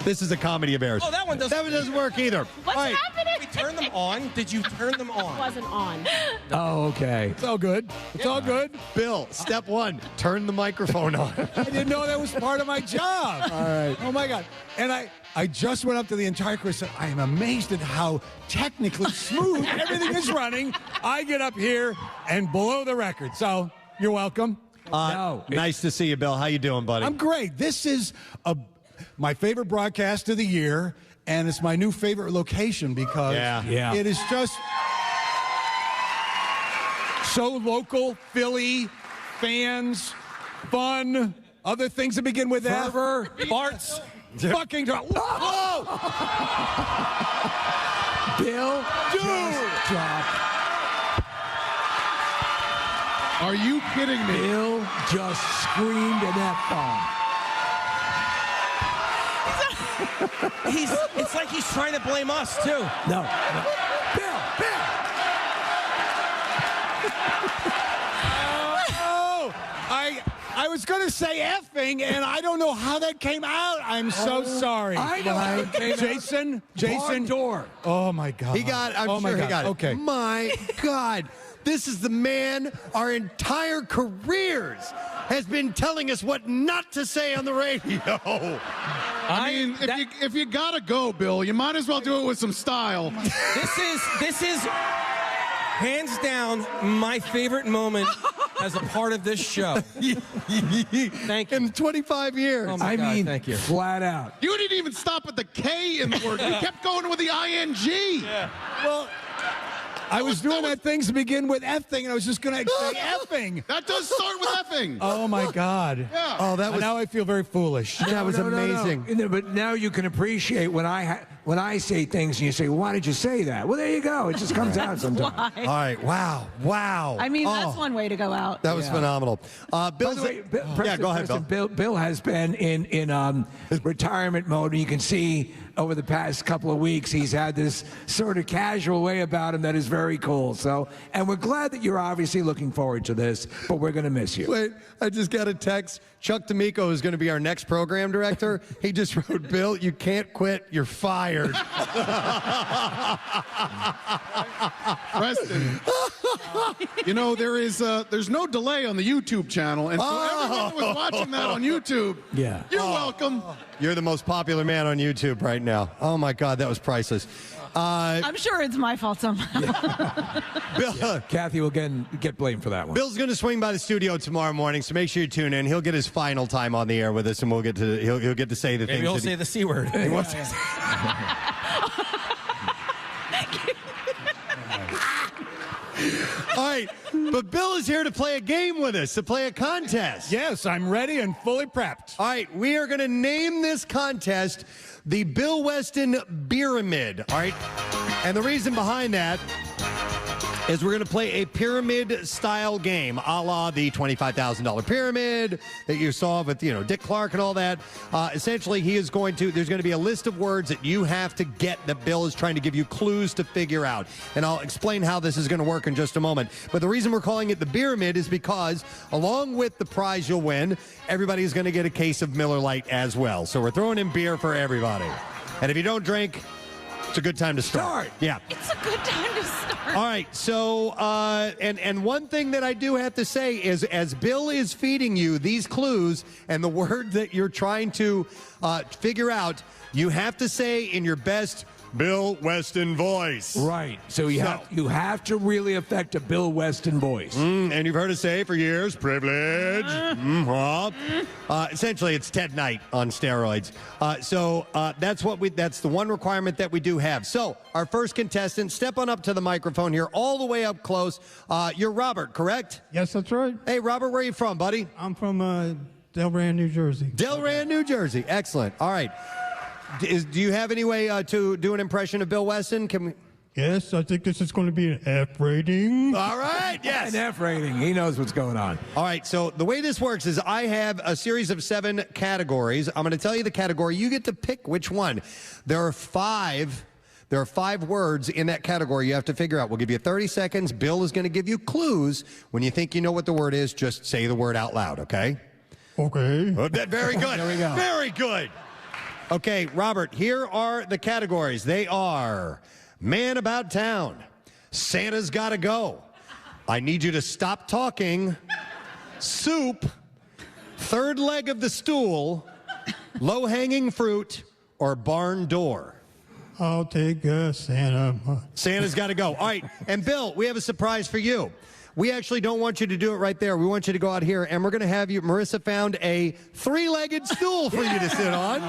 This is a comedy of errors. Oh, that one doesn't work either. What's happening? We turned them on. Did you turn them on? It wasn't on. Oh, okay. It's all good. It's all good. Bill, step 1, turn the microphone on. I didn't know that was part of my job. All right. Oh, my God. And I just went up to the entire crew and said, I am amazed at how technically smooth everything is running. I get up here and blow the record. So you're welcome. Nice to see you, Bill. How you doing, buddy? I'm great. This is my favorite broadcast of the year, and it's my new favorite location because it is just so local, Philly, fans, fun, other things that begin with F. Farts. Fucking whoa! Bill, Dude! Are you kidding me? Bill just screamed an F-bomb. It's like he's trying to blame us, too. No. Bill! I was going to say effing, and I don't know how that came out. I'm so sorry. I know how it came out. Jason. Door. Oh, my God. He got it. I'm sure he got it. Okay. My God. This is the man our entire careers has been telling us what not to say on the radio. I mean, if you gotta go, Bill, you might as well do it with some style. This is hands down my favorite moment as a part of this show. Thank you. In 25 years. Oh my God, mean, thank you. Flat out. You didn't even stop at the K in the word. You kept going with the ing. Yeah. Well, I was doing that things to begin with effing, and I was just going to say effing. That does start with laughing. Oh my God! Yeah. Oh, that was now I feel very foolish. that was amazing. No, but now you can appreciate when I say things and you say, well, "Why did you say that?" Well, there you go. It just comes out sometimes. Why? All right. Wow. I mean, that's one way to go out. That was phenomenal. By Bill's the way, Preston, go ahead, Bill. Bill has been in retirement mode, and you can see over the past couple of weeks he's had this sort of casual way about him that is very cool. So, and we're glad that you're obviously looking forward to this, but we're going to miss you. Wait, I just got a text. Chuck D'Amico is going to be our next program director. He just wrote, Bill, you can't quit. You're fired. Preston. You know, there's no delay on the YouTube channel, and so everyone who was watching that on YouTube, you're welcome. You're the most popular man on YouTube right now. Oh, my God, that was priceless. I'm sure it's my fault somehow. Bill, Kathy will get blamed for that one. Bill's going to swing by the studio tomorrow morning, so make sure you tune in. He'll get his final time on the air with us, and he'll get to say the things. Maybe he'll say the C word. He wants to say. All right, but Bill is here to play a game with us, to play a contest. Yes, I'm ready and fully prepped. All right, we are going to name this contest the Bill Weston Beeramid. All right, and the reason behind that is we're going to play a pyramid-style game, a la the $25,000 pyramid that you saw with, Dick Clark and all that. Essentially, there's going to be a list of words that you have to get that Bill is trying to give you clues to figure out. And I'll explain how this is going to work in just a moment. But the reason we're calling it the Beeramid is because, along with the prize you'll win, everybody's going to get a case of Miller Lite as well. So we're throwing in beer for everybody. And if you don't drink, it's a good time to start. Yeah. It's a good time to start. All right. So, and one thing that I do have to say is, as Bill is feeding you these clues and the word that you're trying to figure out, you have to say in your best Bill Weston voice. Right. So you have to really affect a Bill Weston voice. And you've heard us say for years, privilege. Essentially, it's Ted Knight on steroids. So that's the one requirement that we do have. So our first contestant, step on up to the microphone here, all the way up close. You're Robert, correct? Yes, that's right. Hey, Robert, where are you from, buddy? I'm from Delran, New Jersey. Delran, New Jersey. Excellent. All right. Do you have any way to do an impression of Bill Weston? Can we? Yes, I think this is going to be an F rating. All right, yes. An F rating. He knows what's going on. All right, so the way this works is I have a series of 7 categories. I'm going to tell you the category. You get to pick which one. There are 5 words in that category you have to figure out. We'll give you 30 seconds. Bill is going to give you clues. When you think you know what the word is, just say the word out loud, okay? Okay. Very good. There we go. Very good. Okay, Robert, here are the categories. They are Man About Town, Santa's Gotta Go, I Need You to Stop Talking, Soup, Third Leg of the Stool, Low-Hanging Fruit, or Barn Door. I'll take Santa. Santa's Gotta Go. All right, and Bill, we have a surprise for you. We actually don't want you to do it right there. We want you to go out here, and we're going to have you. Marissa found a 3-legged stool for you to sit on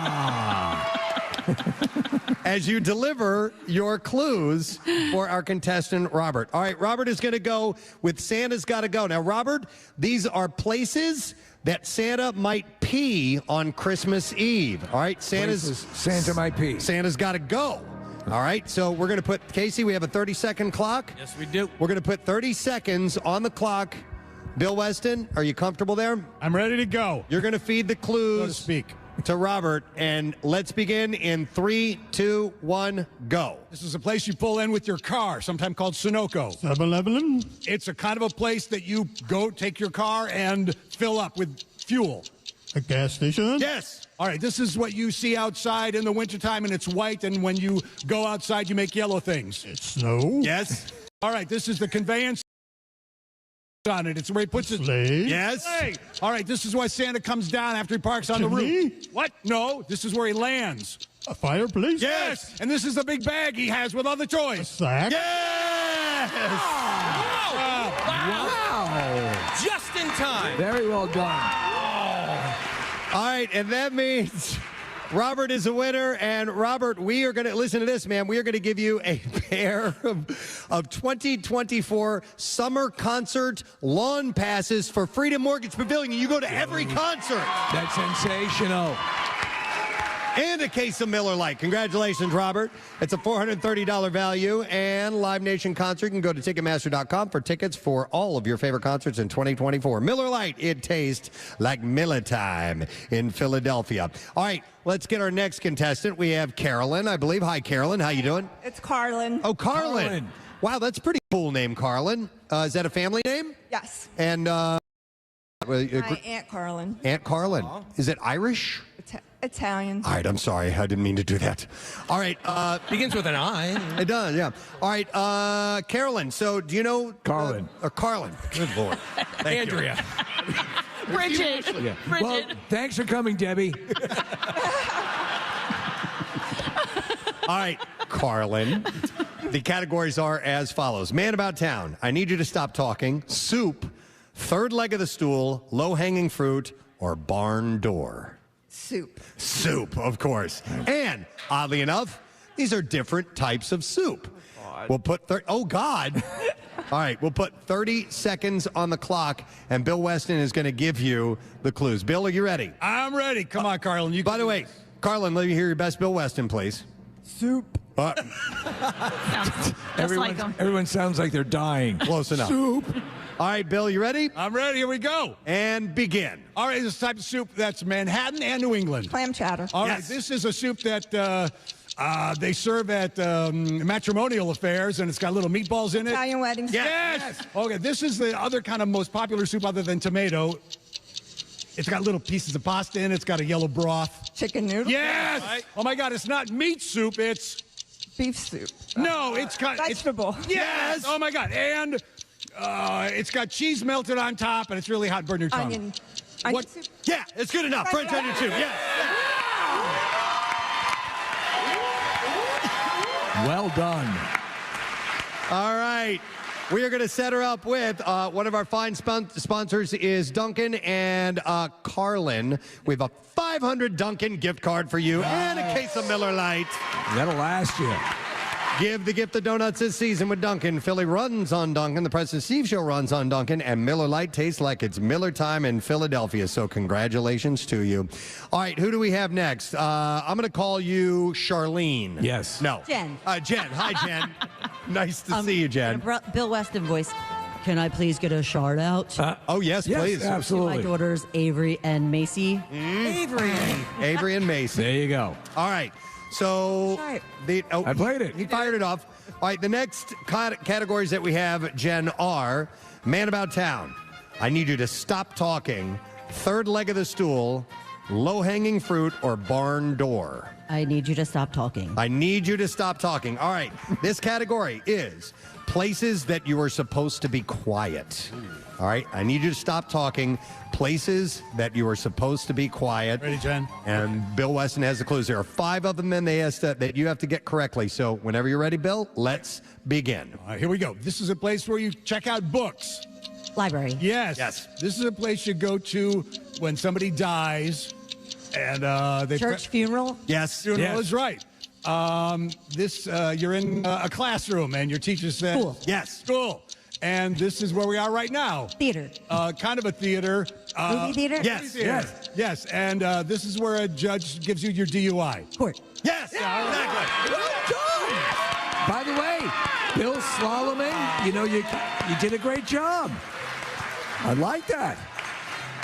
as you deliver your clues for our contestant, Robert. All right, Robert is going to go with Santa's Gotta Go. Now, Robert, these are places that Santa might pee on Christmas Eve. All right, Santa might pee. Santa's Gotta Go. All right, so we're going to put, Casey, we have a 30-second clock. Yes, we do. We're going to put 30 seconds on the clock. Bill Weston, are you comfortable there? I'm ready to go. You're going to feed the clues to Robert, and let's begin in 3, 2, 1, go. This is a place you pull in with your car, sometimes called Sunoco. 7-Eleven. It's a kind of a place that you go take your car and fill up with fuel. A gas station. Yes. All right, this is what you see outside in the wintertime, and it's white, and when you go outside, you make yellow things. It's snow. Yes. All right, this is the conveyance on it. It's where he puts his... Sleigh. Yes. Sleigh. All right, this is why Santa comes down after he parks on the roof. What? No, this is where he lands. A fireplace. Yes. And this is the big bag he has with all the toys. A sack. Yes. Wow. Just in time. Very well done. All right, and that means Robert is a winner, and Robert, we are going to listen to this, man. We are going to give you a pair of 2024 summer concert lawn passes for Freedom Mortgage Pavilion. You go to every concert. That's sensational. And a case of Miller Lite. Congratulations, Robert. It's a $430 value. And Live Nation Concert. You can go to Ticketmaster.com for tickets for all of your favorite concerts in 2024. Miller Lite, it tastes like Miller time in Philadelphia. All right, let's get our next contestant. We have Carolyn, I believe. Hi, Carolyn. How you doing? It's Carlin. Oh, Carlin. Wow, that's a pretty cool name, Carlin. Is that a family name? Yes. And My Aunt Carlin. Aunt Carlin. Is it Irish? Italian. All right, I'm sorry. I didn't mean to do that. All right. Begins with an I. It does, yeah. All right, Carolyn, so do you know... Carlin. Carlin. Good Lord. Thank you. Andrea. Bridget. Yeah. Bridget. Well, thanks for coming, Debbie. All right, Carlin. The categories are as follows. Man About Town, I Need You to Stop Talking, Soup, Third Leg of the Stool, Low-Hanging Fruit, or Barn Door. Soup. Soup, of course. And, oddly enough, these are different types of soup. We'll put oh, God. All right, we'll put 30 seconds on the clock, and Bill Weston is going to give you the clues. Bill, are you ready? I'm ready. Come on, Carlin. You By the way, Carlin, let me hear your best Bill Weston, please. Soup. Everyone sounds like they're dying. Close enough. Soup. All right, Bill, you ready? I'm ready. Here we go. And begin. All right, this type of soup that's Manhattan and New England. Clam chowder. All right, this is a soup that they serve at matrimonial affairs, and it's got little meatballs in it. Italian weddings. Yes. Okay, this is the other kind of most popular soup other than tomato. It's got little pieces of pasta in it. It's got a yellow broth. Chicken noodle. Yes. Right. Oh, my God, it's not meat soup. It's... Beef soup. No, it's got... Vegetable. Yes. Oh, my God. And... it's got cheese melted on top, and it's really hot. Burn your tongue. Onion What? soup. Yeah, it's good enough. French onion soup. Yes. Well done. All right. We are going to set her up with one of our fine sponsors is Dunkin' and Carlin. We have a $500 Dunkin' gift card for you and a case of Miller Lite. That'll last you. Give the gift of donuts this season with Dunkin'. Philly runs on Dunkin'. The Preston Steve Show runs on Dunkin'. And Miller Lite tastes like it's Miller time in Philadelphia. So congratulations to you. All right, who do we have next? I'm going to call you Charlene. Yes. No. Jen. Jen. Hi, Jen. Nice to see you, Jen. Bill Weston voice. Can I please get a shout out? Oh, yes, please. Absolutely. My daughters, Avery and Macy. Avery and Macy. There you go. All right. So I played it. He fired it off. All right, the next categories that we have, Jen, are Man About Town, I Need You to Stop Talking, Third Leg of the Stool, Low-Hanging Fruit, or Barn Door. I need you to stop talking. I need you to stop talking. All right, this category is places that you are supposed to be quiet. All right, I need you to stop talking. Places that you are supposed to be quiet. Ready, Jen? And Bill Weston has the clues. There are 5 of them, and they asked that you have to get correctly. So whenever you're ready, Bill, let's begin. All right, here we go. This is a place where you check out books. Library. Yes. Yes. This is a place you go to when somebody dies, and they Church funeral. Yes. Funeral is right. You're in a classroom, and your teacher says, School. Yes. School. And this is where we are right now. Theater. Kind of a theater. Movie theater? Yes. Yes. And this is where a judge gives you your DUI. Court. Yes. Exactly. By the way, Bill slaloming, you did a great job. I like that.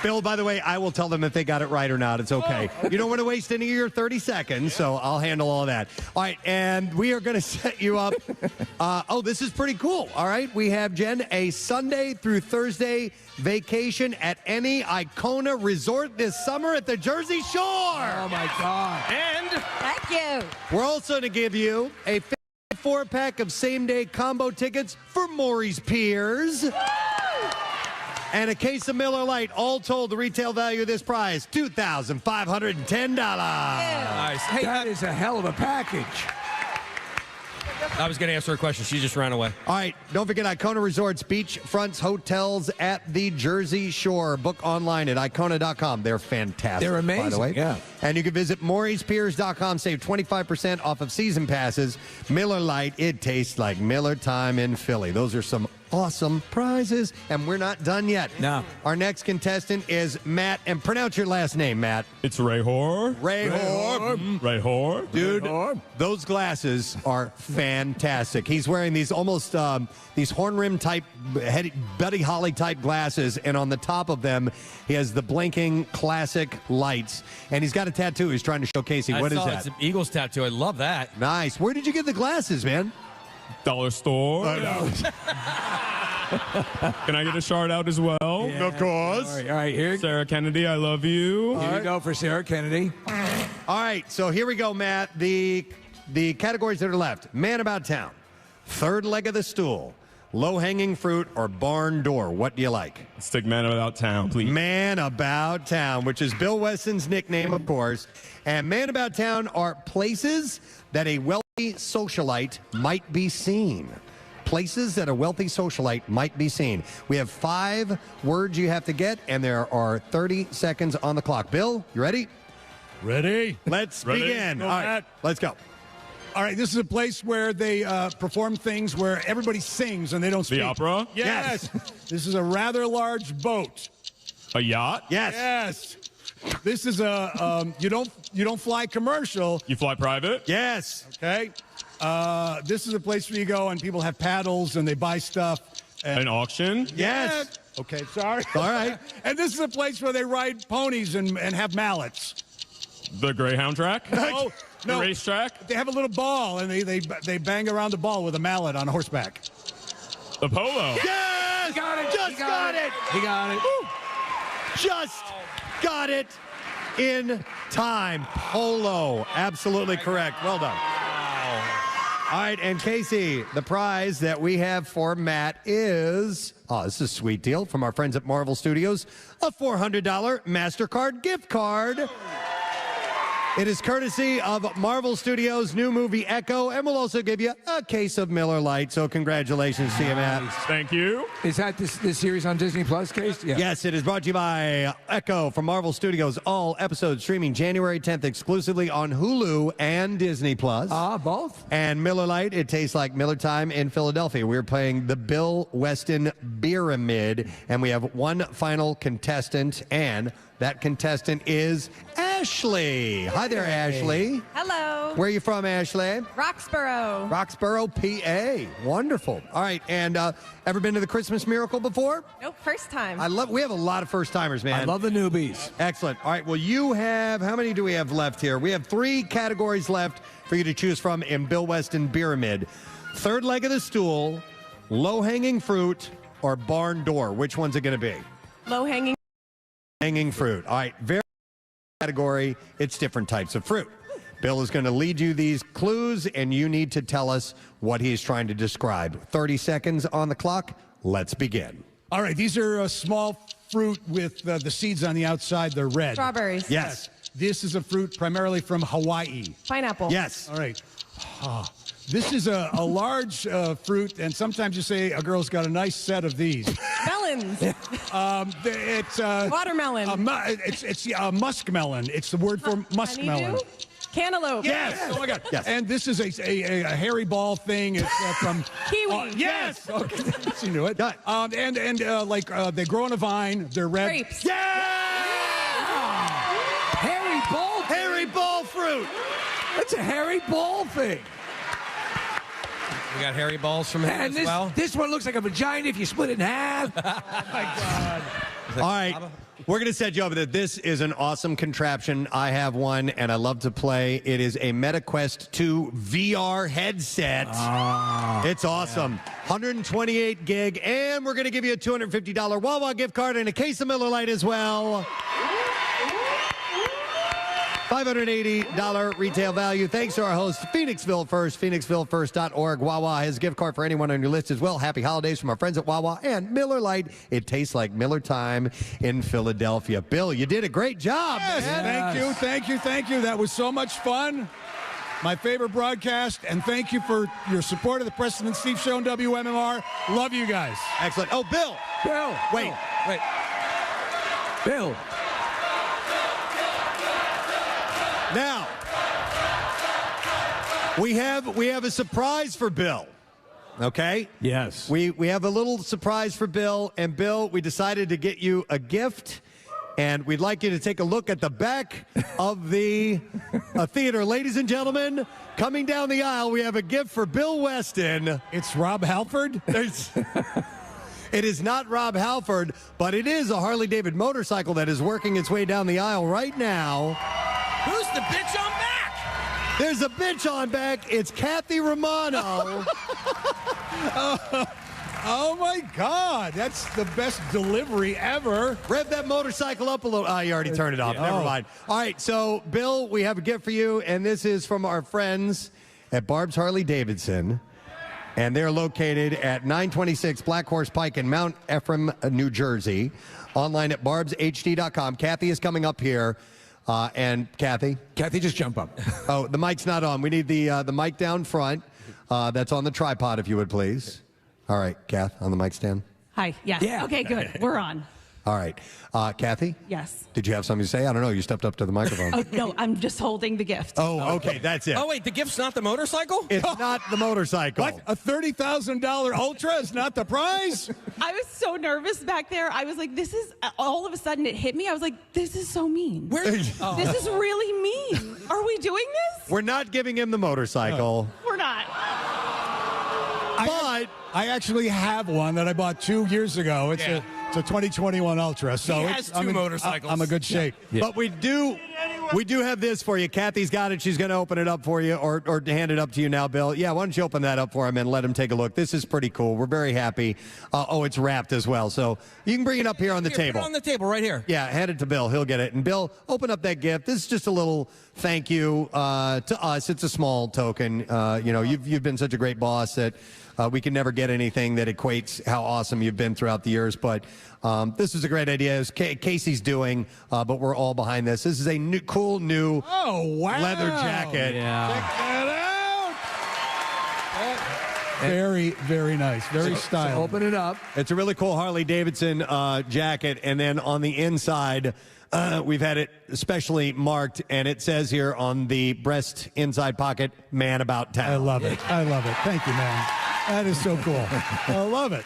Bill, by the way, I will tell them if they got it right or not. It's okay. You don't want to waste any of your 30 seconds, so I'll handle all that. All right, and we are going to set you up. This is pretty cool. All right, we have, Jen, a Sunday through Thursday vacation at any Icona resort this summer at the Jersey Shore. Oh, my God. And Thank you. We're also going to give you a 4-pack of same-day combo tickets for Maury's Piers. And a case of Miller Lite. All told, the retail value of this prize, $2,510. nice. Hey, That is a hell of a package. I was going to answer a question. She just ran away. All right, don't forget Icona Resorts, beachfronts, hotels at the Jersey Shore. Book online at Icona.com. They're fantastic. They're amazing, by the way. yeah. And you can visit MauricePiers.com. Save 25% off of season passes. Miller Lite, it tastes like Miller time in Philly. Those are some awesome prizes, and we're not done yet. No. Our next contestant is Matt, and pronounce your last name, Matt. It's Ray Hoare. Ray Hoare. Ray Hoare. Dude, those glasses are fantastic. He's wearing these almost these horn-rim type, Buddy Holly type glasses, and on the top of them, he has the blinking classic lights. And he's got a tattoo he's trying to show Casey. What is that? It's an Eagles tattoo. I love that. Nice. Where did you get the glasses, man? Dollar store. Can I get a shout out as well? Yeah. Of course. All right, here. Sarah Kennedy, I love you. Here you go for Sarah Kennedy. All right, so here we go, Matt. The categories that are left: Man About Town, Third Leg of the Stool, Low-Hanging Fruit, or Barn Door. What do you like? Stick Man About Town, please. Man About Town, which is Bill Weston's nickname, of course. And Man About Town are places that a wealthy socialite might be seen. Places that a wealthy socialite might be seen. We have 5 words you have to get, and there are 30 seconds on the clock. Bill, you ready? Ready? Let's Ready? begin. Go, All right, Matt. let's go. All right, this is a place where they perform things where everybody sings and they don't speak. The opera? Yes. This is a rather large boat. A yacht? Yes. Yes. This is a you don't fly commercial. You fly private? Yes. Okay. This is a place where you go and people have paddles and they buy stuff. An auction? Yes. Okay, sorry. All right. And this is a place where they ride ponies and have mallets. The Greyhound track? No, The racetrack? They have a little ball and they bang around the ball with a mallet on horseback. The polo? Yes. Got it. Just got it. He got it. Woo. Just got it in time. Polo. Absolutely correct. Well done. All right, and Casey, the prize that we have for Matt is, this is a sweet deal from our friends at Marvel Studios, a $400 MasterCard gift card. It is courtesy of Marvel Studios' new movie Echo, and we'll also give you a case of Miller Lite. So congratulations to you, Matt. Thank you. Is that this series on Disney Plus, Case? Yeah. Yes, it is brought to you by Echo from Marvel Studios. All episodes streaming January 10th exclusively on Hulu and Disney Plus. Both. And Miller Lite, it tastes like Miller time in Philadelphia. We're playing the Bill Weston Beeramid, and we have one final contestant, and that contestant is Ashley. Hi there, Ashley. Hello. Where are you from, Ashley? Roxborough. Roxborough, PA. Wonderful. All right, and ever been to the Christmas Miracle before? Nope, first time. We have a lot of first timers, man. I love the newbies. Excellent. All right, well, you have, how many do we have left here? We have 3 categories left for you to choose from in Bill Weston Beeramid. Third leg of the stool, low-hanging fruit, or barn door. Which one's it going to be? Low-hanging. Hanging fruit. All right, very category. It's different types of fruit. Bill is going to lead you these clues, and you need to tell us what he's trying to describe. 30 seconds on the clock. Let's begin. All right, these are small fruit with the seeds on the outside. They're red. Strawberries. Yes. This is a fruit primarily from Hawaii. Pineapple. Yes. All right. This is a large fruit, and sometimes you say a girl's got a nice set of these. Melons. It's Watermelon. It's muskmelon. It's the word for muskmelon. Honeydew? Cantaloupe. Yes. Oh my God. Yes. And this is a hairy ball thing. It's from Kiwi. yes. Okay. She knew it. They grow on a vine. They're red. Grapes. Yeah! Hairy ball. Hairy ball fruit. That's a hairy ball thing. We got hairy balls from him And as well. this one looks like a vagina if you split it in half. Oh my God. All right. We're going to set you up with it. This is an awesome contraption. I have one, and I love to play. It is a MetaQuest 2 VR headset. It's awesome. 128 gig, and we're going to give you a $250 Wawa gift card and a case of Miller Lite as well. $580 retail value. Thanks to our host, Phoenixville First, PhoenixvilleFirst.org. Wawa has a gift card for anyone on your list as well. Happy holidays from our friends at Wawa and Miller Lite. It tastes like Miller time in Philadelphia. Bill, you did a great job. Yes, man. thank you. That was so much fun. My favorite broadcast, and thank you for your support of the Preston and Steve Show on WMMR. Love you guys. Excellent. Oh, Bill. Bill. Wait. Bill. Now, we have a surprise for Bill. Okay? Yes. We have a little surprise for Bill, and Bill, we decided to get you a gift, and we'd like you to take a look at the back of the theater. Ladies and gentlemen, coming down the aisle, we have a gift for Bill Weston. It's Rob Halford. It is not Rob Halford, but it is a Harley-Davidson motorcycle that is working its way down the aisle right now. Who's the bitch on back? There's a bitch on back. It's Kathy Romano. Oh my God, that's the best delivery ever. Rev that motorcycle up a little. Oh, you already turned it off. Never mind. All right, so Bill, we have a gift for you, and this is from our friends at Barb's Harley-Davidson. And they're located at 926 Black Horse Pike in Mount Ephraim, New Jersey. Online at barbshd.com. Kathy is coming up here. And Kathy? Kathy, just jump up. Oh, the mic's not on. We need the mic down front. That's on the tripod, if you would, please. All right, Kath, on the mic stand. Hi. Yes. Yeah. Okay, good. We're on. All right. Kathy? Yes. Did you have something to say? I don't know. You stepped up to the microphone. Oh, no, I'm just holding the gift. Oh, okay. That's it. Oh, wait, the gift's not the motorcycle? It's not the motorcycle. What? A $30,000 Ultra is not the prize? I was so nervous back there. I was like, this is, all of a sudden it hit me. I was like, this is so mean. This is really mean. Are we doing this? We're not giving him the motorcycle. We're not. But I actually have one that I bought 2 years ago. It's a 2021 Ultra. So He has two motorcycles. I'm in good shape. Yeah. But we do have this for you. Kathy's got it. She's going to open it up for you or hand it up to you now, Bill. Yeah, why don't you open that up for him and let him take a look. This is pretty cool. We're very happy. It's wrapped as well. So you can bring it up here on the table. Put it on the table right here. Yeah, hand it to Bill. He'll get it. And Bill, open up that gift. This is just a little thank you to us. It's a small token. You've been such a great boss that we can never get anything that equates how awesome you've been throughout the years. But this is a great idea. As Casey's doing, but we're all behind this. This is a cool new leather jacket. Yeah. Check that out. Very, very nice. Very stylish. So open it up. It's a really cool Harley-Davidson jacket. And then on the inside, we've had it specially marked, and it says here on the breast inside pocket, man about town. I love it. I love it. Thank you, man. That is so cool. I love it.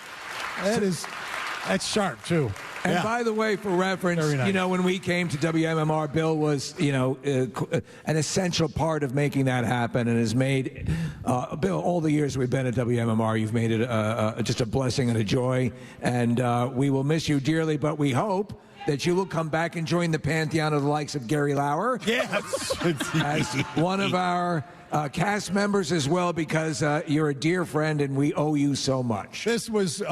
That's sharp, too. And by the way, for reference, Very nice. when we came to WMMR, Bill was, an essential part of making that happen and has made, Bill, all the years we've been at WMMR, you've made it just a blessing and a joy. And we will miss you dearly, but we hope that you will come back and join the pantheon of the likes of Gary Lauer. Yes. As one of our cast members as well, because you're a dear friend and we owe you so much. This was,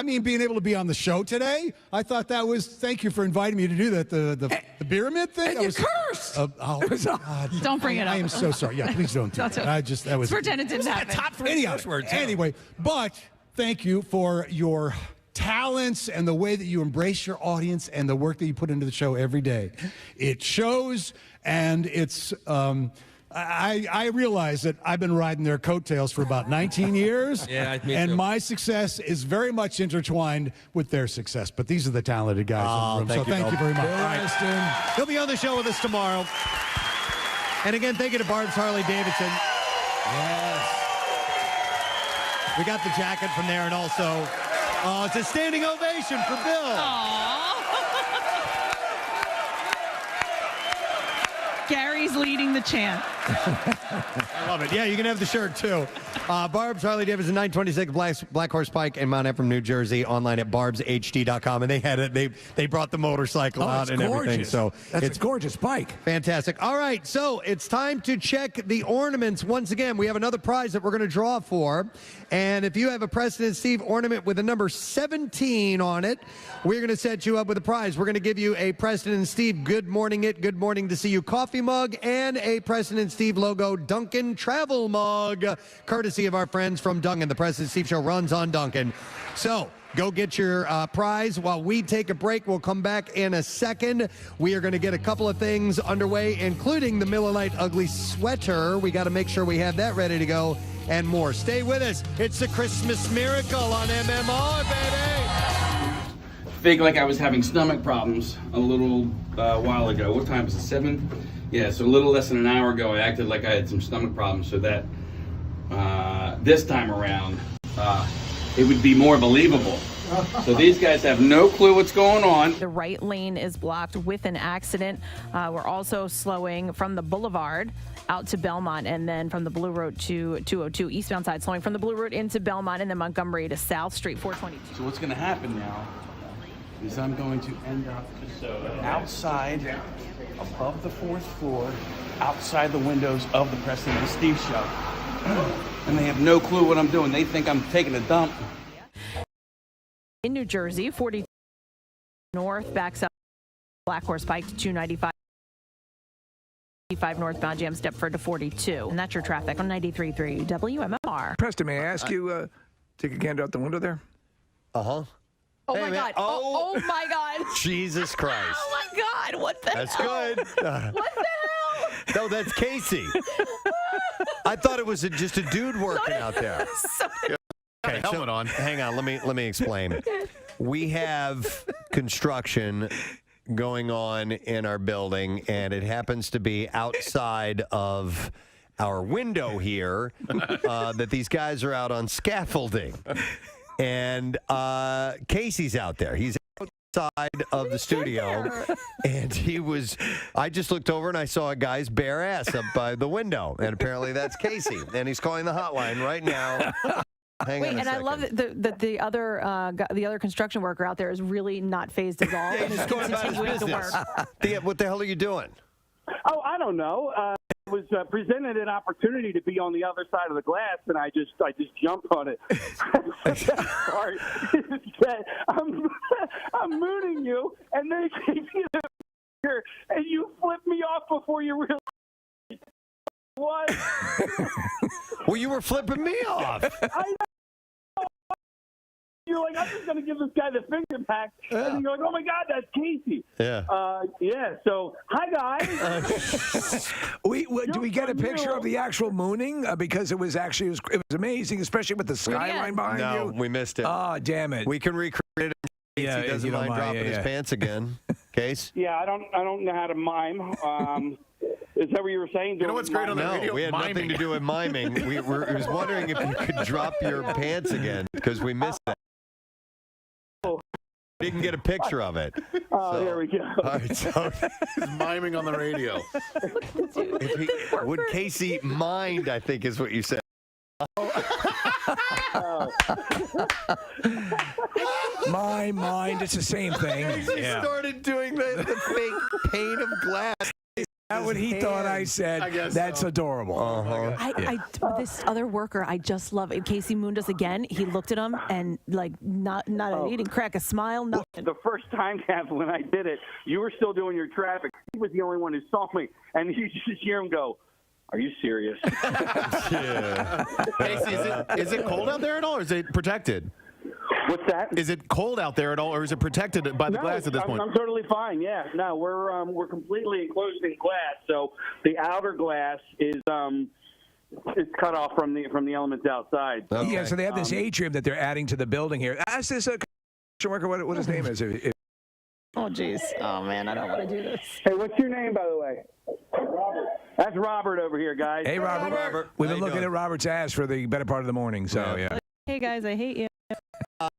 being able to be on the show today, I thought that was, thank you for inviting me to do that. The Beeramid thing. And you cursed. God. Don't bring it up. I am so sorry. Yeah, please don't do that. That was. Pretend it didn't happen. Top three curse words. Anyway, but thank you for your talents and the way that you embrace your audience and the work that you put into the show every day. It shows, and it's I realize that I've been riding their coattails for about 19 years. Yeah, me and too. my success is very much intertwined with their success. But these are the talented guys in the room. Thank you very much. Right. He'll be on the show with us tomorrow. And again, thank you to Barb's Harley-Davidson. Yes. We got the jacket from there, and also, it's a standing ovation for Bill. Gary's leading the chant. I love it. Yeah, you can have the shirt, too. Barb's Harley-Davidson, 926 Black Horse Pike in Mount Ephraim, New Jersey, online at barbshd.com. And they had it. They brought the motorcycle out and everything. So it's a gorgeous bike. Fantastic. All right, so it's time to check the ornaments. Once again, we have another prize that we're going to draw for. And if you have a Preston and Steve ornament with the number 17 on it, we're going to set you up with a prize. We're going to give you a Preston and Steve Good Morning to See You coffee mug and a Preston and Steve logo Dunkin' travel mug, courtesy of our friends from Dunkin'. The Preston and Steve Show runs on Dunkin'. So Go get your prize while we take a break. We'll come back in a second. We are going to get a couple of things underway, including the Miller Lite Ugly Sweater. We got to make sure we have that ready to go and more. Stay with us. It's the Christmas Miracle on MMR, baby. Faked like I was having stomach problems a little while ago. What time is it, 7? Yeah, so a little less than an hour ago, I acted like I had some stomach problems so that this time around, it would be more believable. So these guys have no clue what's going on. The right lane is blocked with an accident. We're also slowing from the Boulevard out to Belmont, and then from the Blue Road to 202 eastbound side, slowing from the Blue Road into Belmont, and then Montgomery to South Street 422. So what's going to happen now is I'm going to end up outside, above the 4th floor, outside the windows of the Preston and Steve show. And they have no clue what I'm doing. They think I'm taking a dump. In New Jersey, 42 north backs up Black Horse Pike to 295. 5 northbound jam Stepford to 42. And that's your traffic on 93.3 WMMR. Preston, may I ask you, take a gander out the window there? Uh-huh. Oh, Hey, my man. God. Oh, my God. Jesus Christ. Oh, my God. What the That's hell? good. What the hell? No, that's Casey. I thought it was just a dude working out there. Okay, helmet on. Hang on, let me explain. We have construction going on in our building, and it happens to be outside of our window here that these guys are out on scaffolding. And Casey's out there. He's outside of the studio, and I just looked over and I saw a guy's bare ass up by the window, and apparently that's Casey, and he's calling the hotline right now. Hang on a and I second. love that the other construction worker out there is really not phased at all. and is Going about his continuing to business. work. What the hell are you doing? Oh, I don't know. I was presented an opportunity to be on the other side of the glass, and I just jumped on it. Sorry, I'm mooning you, and then you gave me the finger, and you flipped me off before you realized what. Well, you were flipping me off. I know. You're like, I'm just going to give this guy the finger back. And then you're like, oh, my God, that's Casey. Yeah. Yeah, so, hi, guys. Do we get a picture of the actual mooning? Because it was amazing, especially with the skyline behind you. No, we missed it. Oh, damn it. We can recreate it. Yeah, he doesn't mind dropping his pants again. Case? Yeah, I don't know how to mime. Is that what you were saying? You know what's great on the radio? No, we had nothing to do with miming. We was wondering if you could drop your pants again because we missed that. You can get a picture of it. Oh, there we go. All right, so He's miming on the radio. would Casey mind, I think is what you said. My mind, it's the same thing. He started doing the fake pane of glass. That's what he thought I said. I guess That's so. adorable. This other worker, I just love it. Casey mooned us again. He looked at him and he didn't crack a smile. Nothing. The first time, Kath, when I did it, you were still doing your traffic. He was the only one who saw me, and you just hear him go, "Are you serious?" Yeah. Casey, is it cold out there at all, or is it protected? What's that? Is it cold out there at all, or is it protected by the glass at this point? I'm totally fine. Yeah, no, we're completely enclosed in glass, so the outer glass is it's cut off from the elements outside. Okay. Yeah, so they have this atrium that they're adding to the building here. Ask this construction worker what his name is. Oh, jeez. Oh, man, I don't want to do this. Hey, what's your name, by the way? Robert. That's Robert over here, guys. Hey, Robert. We've been looking at Robert's ass for the better part of the morning, so yeah. Hey, guys, I hate you.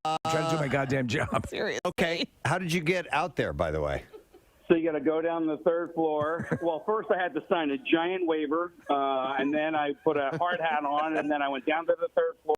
I'm trying to do my goddamn job. Seriously. Okay. How did you get out there, by the way? So you got to go down the 3rd floor. Well, first I had to sign a giant waiver, and then I put a hard hat on, and then I went down to the 3rd floor.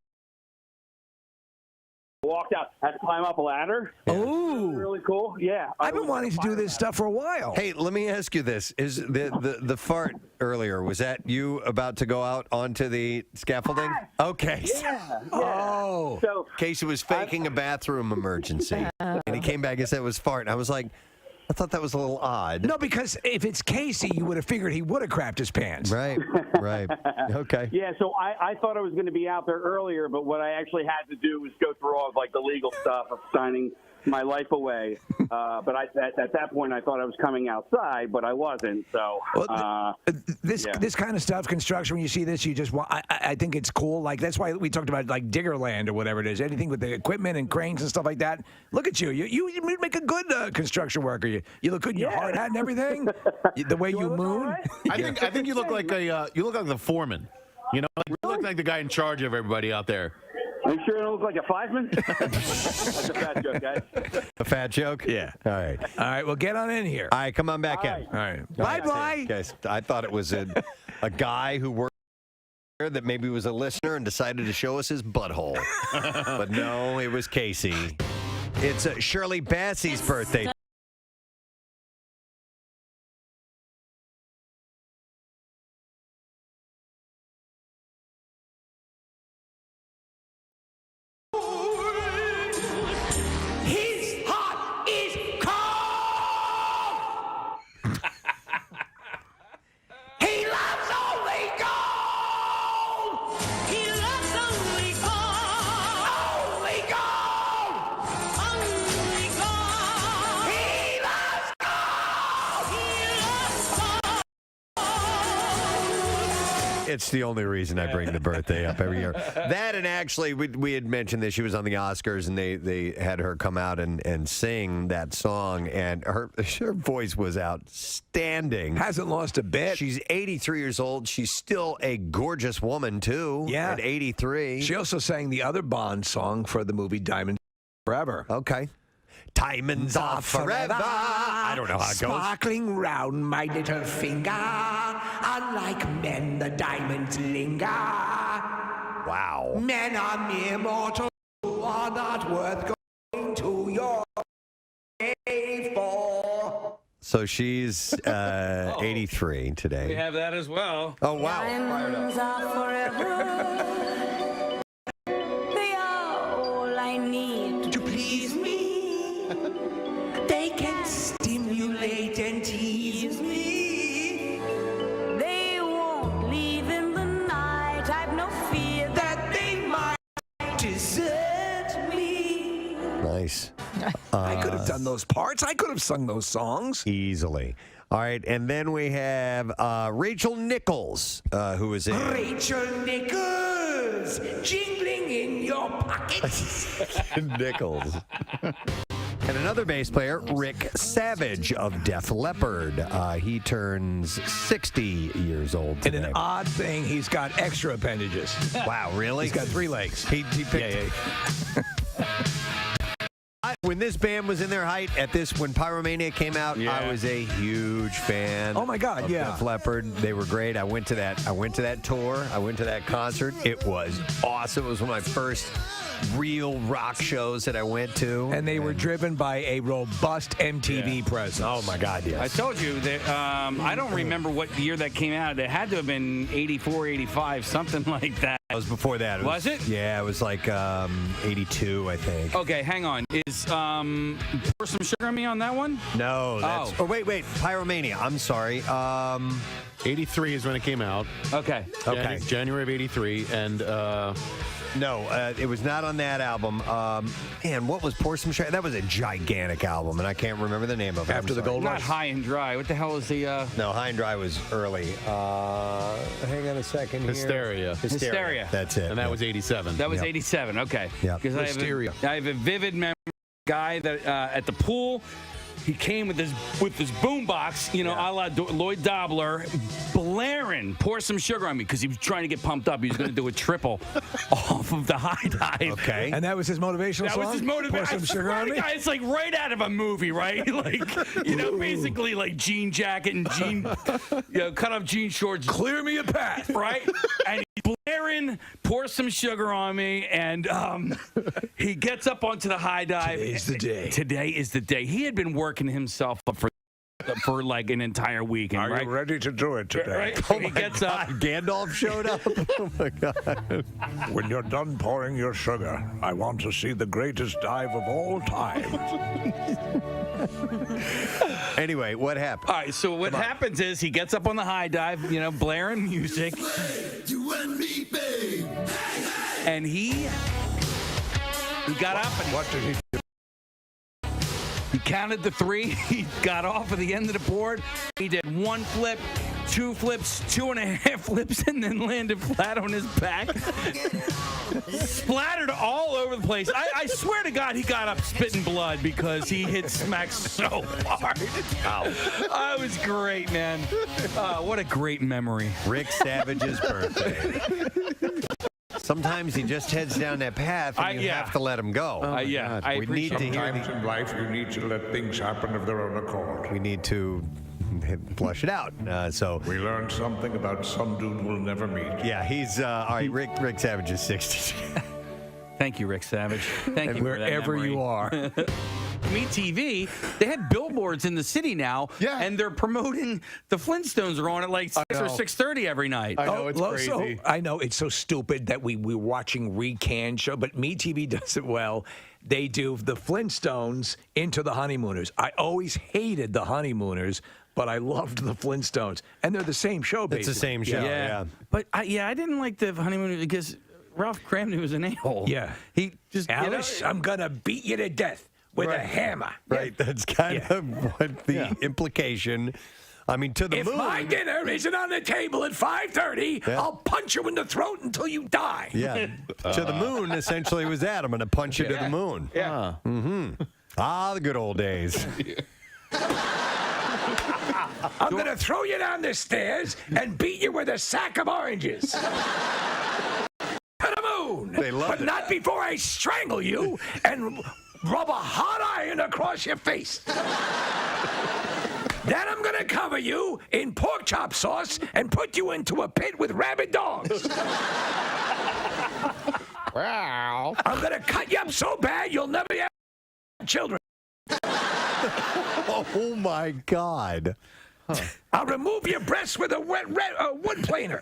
Walked out. Had to climb up a ladder. Oh, really cool. Yeah, I've been wanting to do this stuff for a while. Hey, let me ask you this: is the fart earlier? Was that you about to go out onto the scaffolding? Okay. Yeah. Oh. So Casey was faking a bathroom emergency, and he came back and said it was fart. And I was like, I thought that was a little odd. No, because if it's Casey, you would have figured he would have crapped his pants. Right, right. Okay. Yeah, so I thought I was going to be out there earlier, but what I actually had to do was go through all of like the legal stuff of signing my life away. But at that point, I thought I was coming outside, but I wasn't. So This kind of stuff, construction. When you see this, you just want. I think it's cool. Like that's why we talked about like Diggerland or whatever it is. Anything with the equipment and cranes and stuff like that. Look at you. You make a good construction worker. You look good in your hard hat and everything. The way you moon. I think you look like the foreman. You know, like, you look like the guy in charge of everybody out there. Are you sure I don't look like a fireman? That's a fat joke, guys. A fat joke? Yeah. All right. All right. Well, get on in here. All right, come on back in. All right. Bye-bye. Guys, I thought it was a guy who worked there that maybe was a listener and decided to show us his butthole. But no, it was Casey. It's Shirley Bassey's birthday. His heart is cold. He loves only gold. He loves only gold. Only gold. Only gold. He loves gold. It's the only reason I bring the birthday up every year. That and actually, we had mentioned that she was on the Oscars and they had her come out and sing that song, and her voice was outstanding. Hasn't lost a bit. She's 83 years old. She's still a gorgeous woman, too, at 83. She also sang the other Bond song for the movie Diamonds Forever. Okay. Diamonds are forever. I don't know how it goes. Sparkling round my little finger. Unlike men, the diamonds linger. Wow. Men are mere mortals who are not worth going to your grave for. So she's 83 today. We have that as well. Oh, wow. Diamonds are forever. They are all I need to please me. They can stimulate and tease me. They won't leave in the night. I've no fear that they might desert me. Nice. I could have done those parts. I could have sung those songs. Easily. All right, and then we have Rachel Nichols, who is in... Rachel Nichols, jingling in your pockets. Nichols. And another bass player, Rick Savage of Def Leppard. He turns 60 years old today. And an odd thing, he's got extra appendages. Wow, really? He's got 3 legs. He picked... When this band was in their height, when Pyromania came out, I was a huge fan. Oh my God, of Def Leppard. They were great. I went to that tour. I went to that concert. It was awesome. It was one of my first real rock shows that I went to. And they were driven by a robust MTV presence. Oh my God, yes. I told you that I don't remember what year that came out. It had to have been 84, 85, something like that. It was before that. Was it? Yeah, it was like 82, I think. Okay, hang on. Is pour some sugar on me on that one? No, that's... Oh, wait. Pyromania. I'm sorry. 83 is when it came out. Okay. Okay. January of 83, and... No, it was not on that album. Man, what was Pour Some Sugar? That was a gigantic album, and I can't remember the name of it. After the Gold Not Rush. High and Dry. What the hell is the... No, High and Dry was early. Hang on a second here. Hysteria. That's it. And that was 87. That was 87, okay. Yep. Because I have a vivid memory of a guy that at the pool, he came with his boombox, a la Lloyd Dobler, blaring, pour some sugar on me because he was trying to get pumped up. He was going to do a triple off of the high dive. Okay. And that was his motivational That song? was his motivation. Pour some sugar on me? It's like right out of a movie, right? Like, basically like jean jacket and cut off jean shorts. Clear me a path. Right? And he's blaring, pour some sugar on me, and he gets up onto the high dive. Today's the day. Today is the day. He had been working himself up for like an entire weekend. Are you ready to do it today? Right? So he gets up. Gandalf showed up. Oh my God. When you're done pouring your sugar, I want to see the greatest dive of all time. Anyway, what happened? All right, so what happens is he gets up on the high dive, blaring music. You and me, babe. And he got up and What did he do? he counted the 3. He got off at the end of the board. He did 1 flip, 2 flips, 2.5 flips, and then landed flat on his back. Splattered all over the place. I swear to God, he got up spitting blood because he hit smack so hard. It was great, man. What a great memory. Rick Savage's birthday. Sometimes he just heads down that path and you have to let him go. I we need to hear Sometimes in life you need to let things happen of their own accord. We need to flush it out. So we learned something about some dude we'll never meet. Yeah, he's all right. Rick Savage is 60. Thank you, Rick Savage. Thank you wherever you are. Me TV, they had billboards in the city now, and they're promoting the Flintstones are on at like 6 or 6:30 every night. I know, it's crazy. I know, it's so stupid that we're watching recanned show, but Me TV does it well. They do the Flintstones into the Honeymooners. I always hated the Honeymooners, but I loved the Flintstones. And they're the same show, basically. It's the same show, yeah. But I didn't like the Honeymooners because Ralph Cramden was an a-hole. Yeah. He just, Alice, I'm going to beat you to death with a hammer. Right, that's kind of what the implication. I mean, to the if moon. my dinner isn't on the table at 5:30, I'll punch you in the throat until you die. Yeah, to the moon essentially was that. I'm going to punch you to the moon. Yeah. The good old days. I'm going to throw you down the stairs and beat you with a sack of oranges. To the moon. They loved but it. not before I strangle you and rub a hot iron across your face. Then I'm going to cover you in pork chop sauce and put you into a pit with rabid dogs. Wow. I'm going to cut you up so bad you'll never have children. Oh, my God. I'll remove your breasts with a wood planer.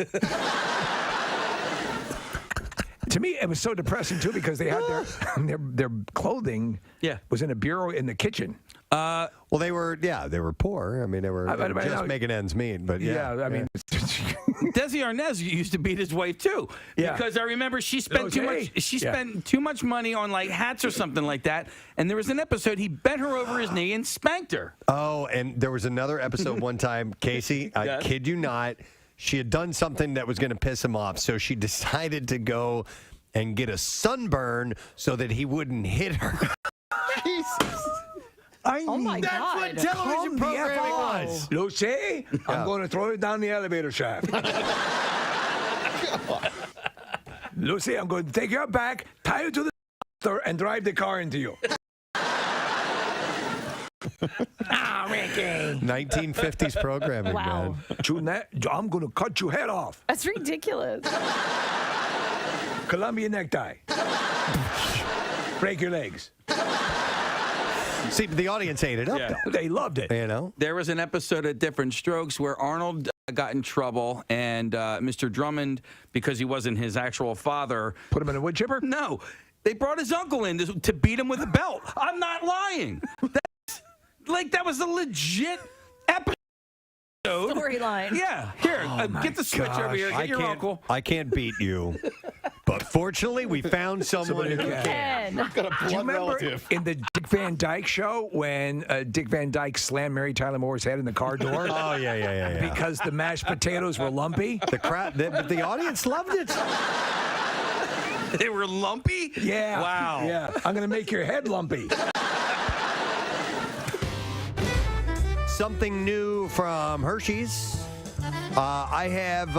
To me, it was so depressing, too, because they had their clothing was in a bureau in the kitchen. Well, they were poor. I mean, they were just making ends meet. But I mean, Desi Arnaz used to beat his wife too, because I remember she spent too much. She spent too much money on like hats or something like that. And there was an episode he bent her over his knee and spanked her. Oh, and there was another episode one time, Casey. I kid you not. She had done something that was going to piss him off, so she decided to go and get a sunburn so that he wouldn't hit her. Jesus. Oh my That's God. what television programming was. Lucy, I'm going to throw you down the elevator shaft. Lucy, I'm going to take your back, tie you to the and drive the car into you. Ricky. 1950s programming, Wow. man. I'm going to cut your head off. That's ridiculous. Columbia necktie. Break your legs. See, the audience ate it up, though. They loved it. You know? There was an episode of Different Strokes where Arnold got in trouble, and Mr. Drummond, because he wasn't his actual father, put him in a wood chipper? No. They brought his uncle in to beat him with a belt. I'm not lying. That was a legit episode. Storyline. Yeah. Here, get the switch over here. Get your uncle. I can't beat you. But fortunately, we found someone who can. Do you remember in the Dick Van Dyke show when Dick Van Dyke slammed Mary Tyler Moore's head in the car door? Oh, yeah. Because the mashed potatoes were lumpy? The audience loved it. They were lumpy? Yeah. Wow. Yeah. I'm going to make your head lumpy. Something new from Hershey's. I have...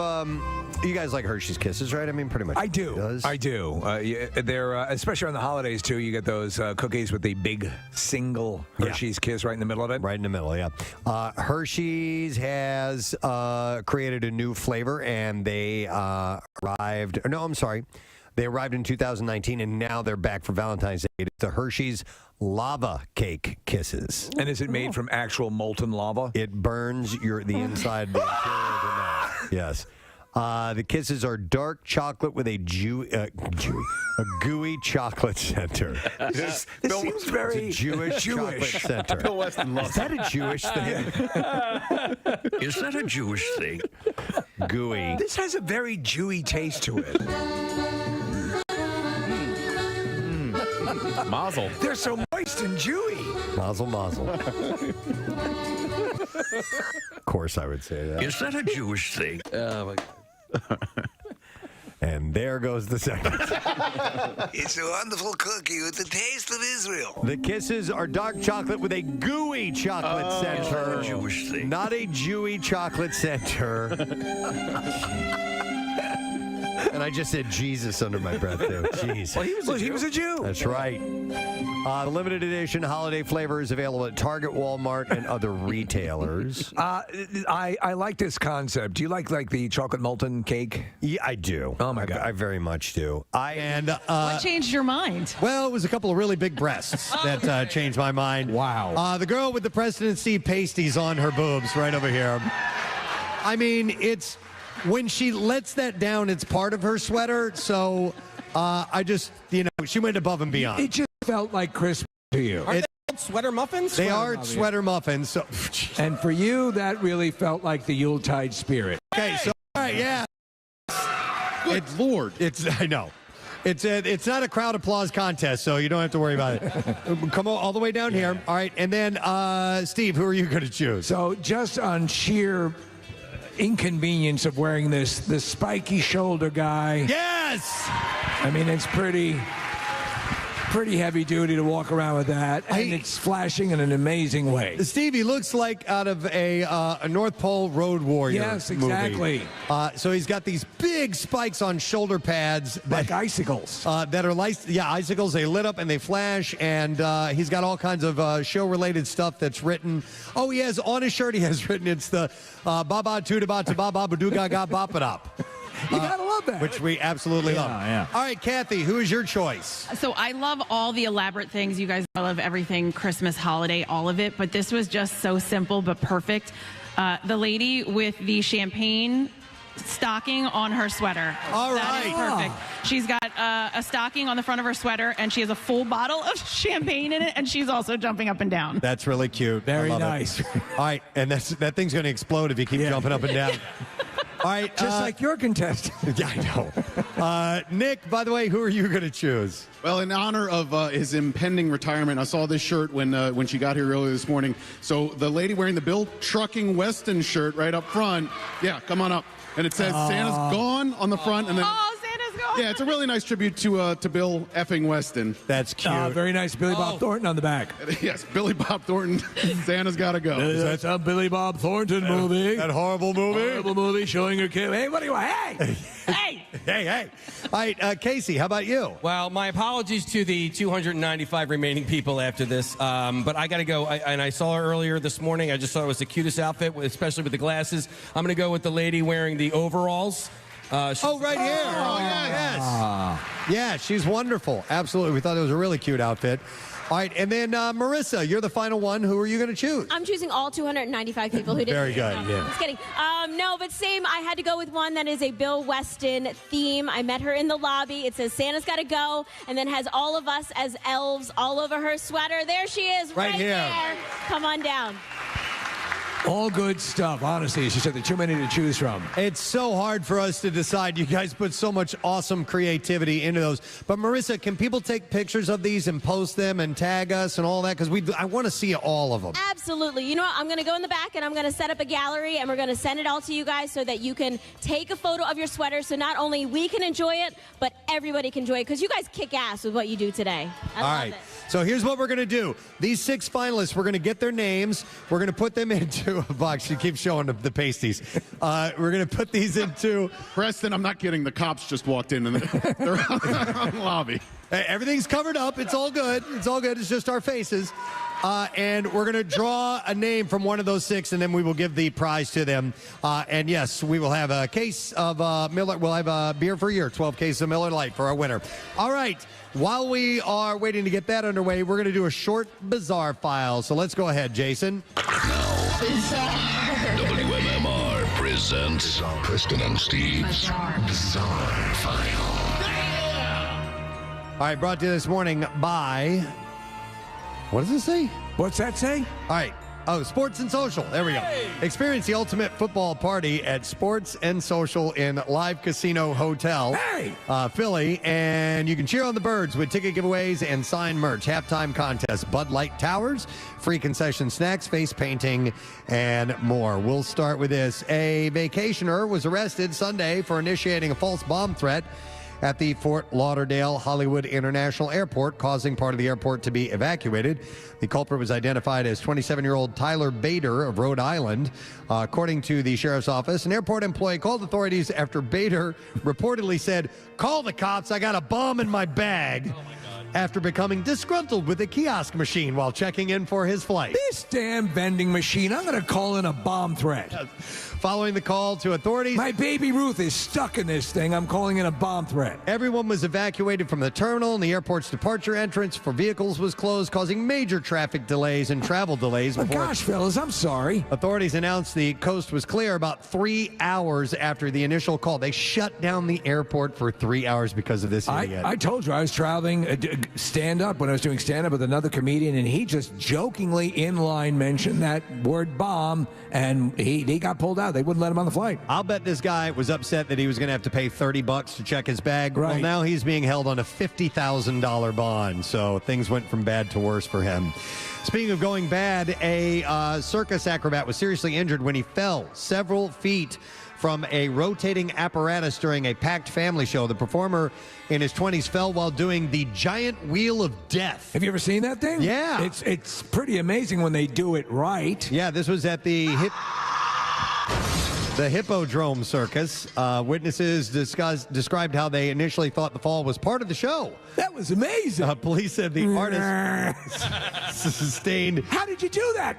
you guys like Hershey's Kisses, right? I mean, pretty much. I do. I do. They're especially on the holidays too. You get those cookies with the big single Hershey's Kiss right in the middle of it. Right in the middle, yeah. Hershey's has created a new flavor, and they arrived. No, I'm sorry. They arrived in 2019, and now they're back for Valentine's Day. It's the Hershey's Lava Cake Kisses. And is it made from actual molten lava? It burns the inside of the interior of your mouth. Yes. The kisses are dark chocolate with a gooey chocolate center. This seems very It's a Jewish chocolate center. Bill Weston loves Is that a Jewish thing? Is that a Jewish thing? Gooey. This has a very Jewy taste to it. Mazel. They're so moist and Jewy. Mazel, mazel. Of course I would say that. Is that a Jewish thing? Oh, my God. And there goes the second. It's a wonderful cookie with the taste of Israel. The kisses are dark chocolate with a gooey chocolate center. Is that a Jewish thing? Not a Jewy chocolate center. And I just said Jesus under my breath, too. Jeez. Well, he was a Jew. That's right. The limited edition holiday flavor is available at Target, Walmart, and other retailers. I like this concept. Do you like the chocolate molten cake? Yeah, I do. Oh, my God. I very much do. What changed your mind? Well, it was a couple of really big breasts that changed my mind. Wow. The girl with the Preston and Steve pasties on her boobs right over here. I mean, it's when she lets that down, it's part of her sweater. So I just, she went above and beyond. It just felt like Christmas to you. Are they called sweater muffins? They are sweater muffins. So, and for you, that really felt like the Yuletide spirit. okay, so all right, yeah. Good Lord. I know. It's not a crowd applause contest, so you don't have to worry about it. Come all the way down here. All right, and then Steve, who are you going to choose? So just on sheer inconvenience of wearing the spiky shoulder guy. Yes. I mean, it's pretty heavy duty to walk around with that, and it's flashing in an amazing way. Steve, he looks like out of a North Pole Road Warrior Yes, movie. exactly. So he's got these big spikes on shoulder pads. Like icicles. That are icicles. They lit up and they flash, and he's got all kinds of show-related stuff that's written. Oh, he has on his shirt, he has written, it's the Baba Tuda to Baba Baduga Ga Bapadop. You gotta love that. Which we absolutely love. Yeah. All right, Kathy, who is your choice? So I love all the elaborate things. You guys, I love everything Christmas, holiday, all of it. But this was just so simple but perfect. The lady with the champagne stocking on her sweater. All That is right. perfect. She's got a stocking on the front of her sweater, and she has a full bottle of champagne in it, and she's also jumping up and down. That's really cute. Very I love nice. it. All right, and that thing's going to explode if you keep jumping up and down. All right, Just like your contestant. Yeah, I know. Nick, by the way, who are you going to choose? Well, in honor of his impending retirement, I saw this shirt when she got here earlier this morning. So the lady wearing the Bill Trucking Weston shirt right up front, yeah, come on up. And it says Santa's gone on the front, and then Santa's gone. yeah, it's a really nice tribute to Bill effing Weston. That's cute. Very nice. Billy Bob Thornton on the back. Yes, Billy Bob Thornton. Santa's got to go. That's a Billy Bob Thornton movie. That horrible movie? Horrible movie showing your kid. Hey, what do you want? Hey! Hey! Hey. All right, Casey, how about you? Well, my apologies to the 295 remaining people after this, but I got to go. I saw her earlier this morning. I just thought it was the cutest outfit, especially with the glasses. I'm going to go with the lady wearing the overalls. Right here. Oh, yes. Yeah, she's wonderful. Absolutely. We thought it was a really cute outfit. All right, and then Marissa, you're the final one. Who are you going to choose? I'm choosing all 295 people who didn't. Very good. No, Yeah. Just kidding. No, but same. I had to go with one that is a Bill Weston theme. I met her in the lobby. It says Santa's got to go, and then has all of us as elves all over her sweater. There she is, Right here. there. Come on down. All good stuff, honestly. She said, there are too many to choose from. It's so hard for us to decide. You guys put so much awesome creativity into those. But Marissa, can people take pictures of these and post them and tag us and all that? Because I want to see all of them. Absolutely. You know what? I'm going to go in the back and I'm going to set up a gallery and we're going to send it all to you guys so that you can take a photo of your sweater so not only we can enjoy it, but everybody can enjoy it because you guys kick ass with what you do today. I love it. So here's what we're going to do. These 6 finalists, we're going to get their names. We're going to put them into a box. She keeps showing the pasties. We're going to put these into... Preston, I'm not kidding. The cops just walked in and they're on the lobby. Everything's covered up. It's all good. It's all good. It's just our faces. And we're going to draw a name from one of those 6, and then we will give the prize to them. And yes, we will have a case of Miller. We'll have a beer for a year, 12 cases of Miller Lite for our winner. All right. While we are waiting to get that underway, we're going to do a short bizarre file. So let's go ahead, Jason. WMMR presents presents Preston and Steve's Bizarre File. All right, brought to you this morning by, what does it say? What's that say? All right. Oh, Sports and Social. There we go. Experience the ultimate football party at Sports and Social in Live Casino Hotel, Philly. And you can cheer on the Birds with ticket giveaways and signed merch, halftime contests, Bud Light Towers, free concession snacks, face painting, and more. We'll start with this. A vacationer was arrested Sunday for initiating a false bomb threat at the Fort Lauderdale Hollywood International Airport, causing part of the airport to be evacuated. The culprit was identified as 27-year-old Tyler Bader of Rhode Island. According to the sheriff's office, an airport employee called authorities after Bader reportedly said, "Call the cops, I got a bomb in my bag," after becoming disgruntled with the kiosk machine while checking in for his flight. This damn vending machine, I'm going to call in a bomb threat. Following the call to authorities, my baby Ruth is stuck in this thing. I'm calling in a bomb threat. Everyone was evacuated from the terminal, and the airport's departure entrance for vehicles was closed, causing major traffic delays and travel delays. Oh, gosh, fellas, I'm sorry. Authorities announced the coast was clear about 3 hours after the initial call. They shut down the airport for 3 hours because of this idiot. I told you I was traveling stand-up when I was doing stand-up with another comedian, and he just jokingly in line mentioned that word bomb, and he got pulled out. They wouldn't let him on the flight. I'll bet this guy was upset that he was going to have to pay $30 to check his bag. Right. Well, now he's being held on a $50,000 bond, so things went from bad to worse for him. Speaking of going bad, a circus acrobat was seriously injured when he fell several feet from a rotating apparatus during a packed family show. The performer in his 20s fell while doing the giant wheel of death. Have you ever seen that thing? Yeah. It's pretty amazing when they do it right. Yeah, this was at the Hippodrome Circus. Witnesses described how they initially thought the fall was part of the show. That was amazing. Police said the artist sustained... How did you do that?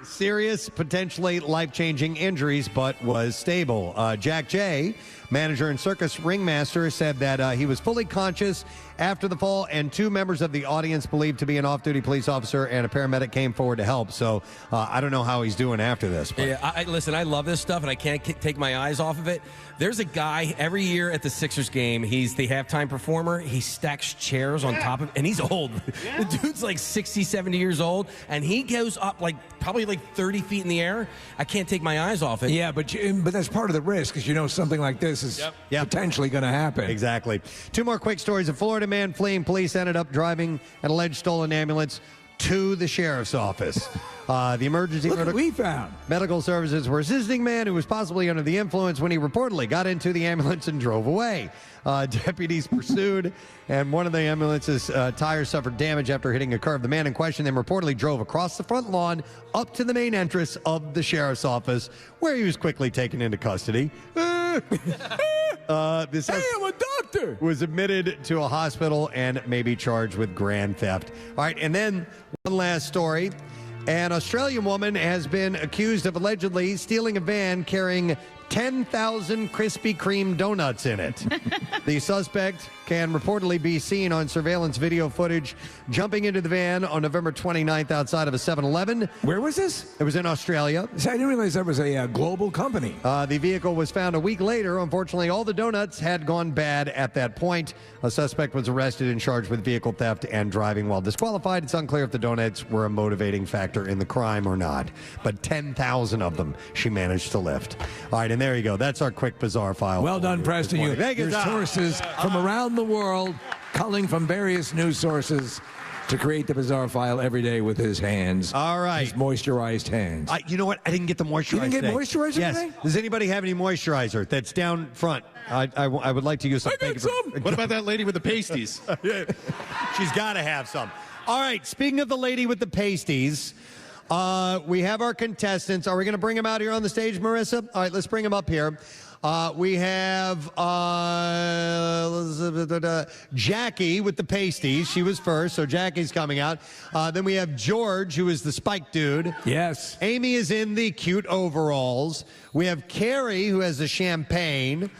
Serious, potentially life-changing injuries, but was stable. Jack J., manager and circus ringmaster, said that he was fully conscious after the fall, and 2 members of the audience believed to be an off-duty police officer and a paramedic came forward to help. So I don't know how he's doing after this. But. Yeah, listen, I love this stuff, and I can't take my eyes off of it. There's a guy every year at the Sixers game. He's the halftime performer. He stacks chairs on top of, and he's old. The dude's like 60, 70 years old, and he goes up probably 30 feet in the air. I can't take my eyes off it. Yeah, but that's part of the risk, because you know something like this is potentially going to happen. Exactly. 2 more quick stories. A Florida man fleeing police ended up driving an alleged stolen ambulance to the sheriff's office. The emergency medical services were assisting a man who was possibly under the influence when he reportedly got into the ambulance and drove away. Deputies pursued, and one of the ambulance's tires suffered damage after hitting a curve. The man in question then reportedly drove across the front lawn up to the main entrance of the sheriff's office, where he was quickly taken into custody. This hey, I'm a doctor. Was admitted to a hospital and may be charged with grand theft. All right, and then one last story. An Australian woman has been accused of allegedly stealing a van carrying 10,000 Krispy Kreme donuts in it. The suspect can reportedly be seen on surveillance video footage jumping into the van on November 29th outside of a 7-Eleven. Where was this? It was in Australia. I didn't realize that was a global company. The vehicle was found a week later. Unfortunately, all the donuts had gone bad at that point. A suspect was arrested and charged with vehicle theft and driving while disqualified. It's unclear if the donuts were a motivating factor in the crime or not. But 10,000 of them she managed to lift. All right, and there you go. That's our quick bizarre file. Well done, Preston. Your sources from around the world, culling from various news sources to create the bizarre file every day with his hands. All right. His moisturized hands. You know what? I didn't get the moisturizer. You didn't get today. moisturizer yes. today? Does anybody have any moisturizer that's down front? I would like to use some. I got some. What about that lady with the pasties? She's got to have some. All right. Speaking of the lady with the pasties, we have our contestants. Are we going to bring them out here on the stage, Marissa? All right, let's bring them up here. We have Jackie with the pasties. She was first, so Jackie's coming out. Then we have George, who is the spike dude. Yes. Amy is in the cute overalls. We have Carrie, who has the champagne.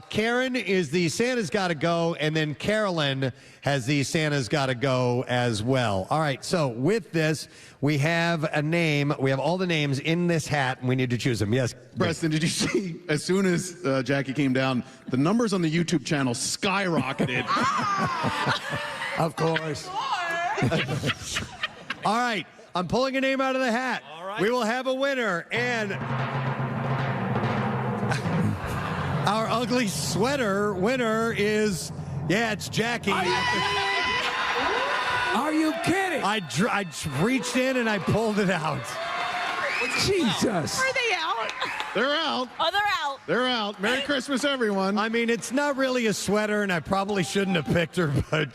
Karen is the Santa's Gotta Go, and then Carolyn has the Santa's Gotta Go as well. All right, so with this, we have a name. We have all the names in this hat, and we need to choose them. Yes, Preston, did you see, as soon as Jackie came down, the numbers on the YouTube channel skyrocketed? Of course. All right, I'm pulling a name out of the hat. All right. We will have a winner, and our ugly sweater winner is, it's Jackie. Are you kidding? I reached in and I pulled it out. Jesus. Are they out? They're out. Oh, they're out. They're out. Merry Christmas, everyone. I mean, it's not really a sweater, and I probably shouldn't have picked her, but...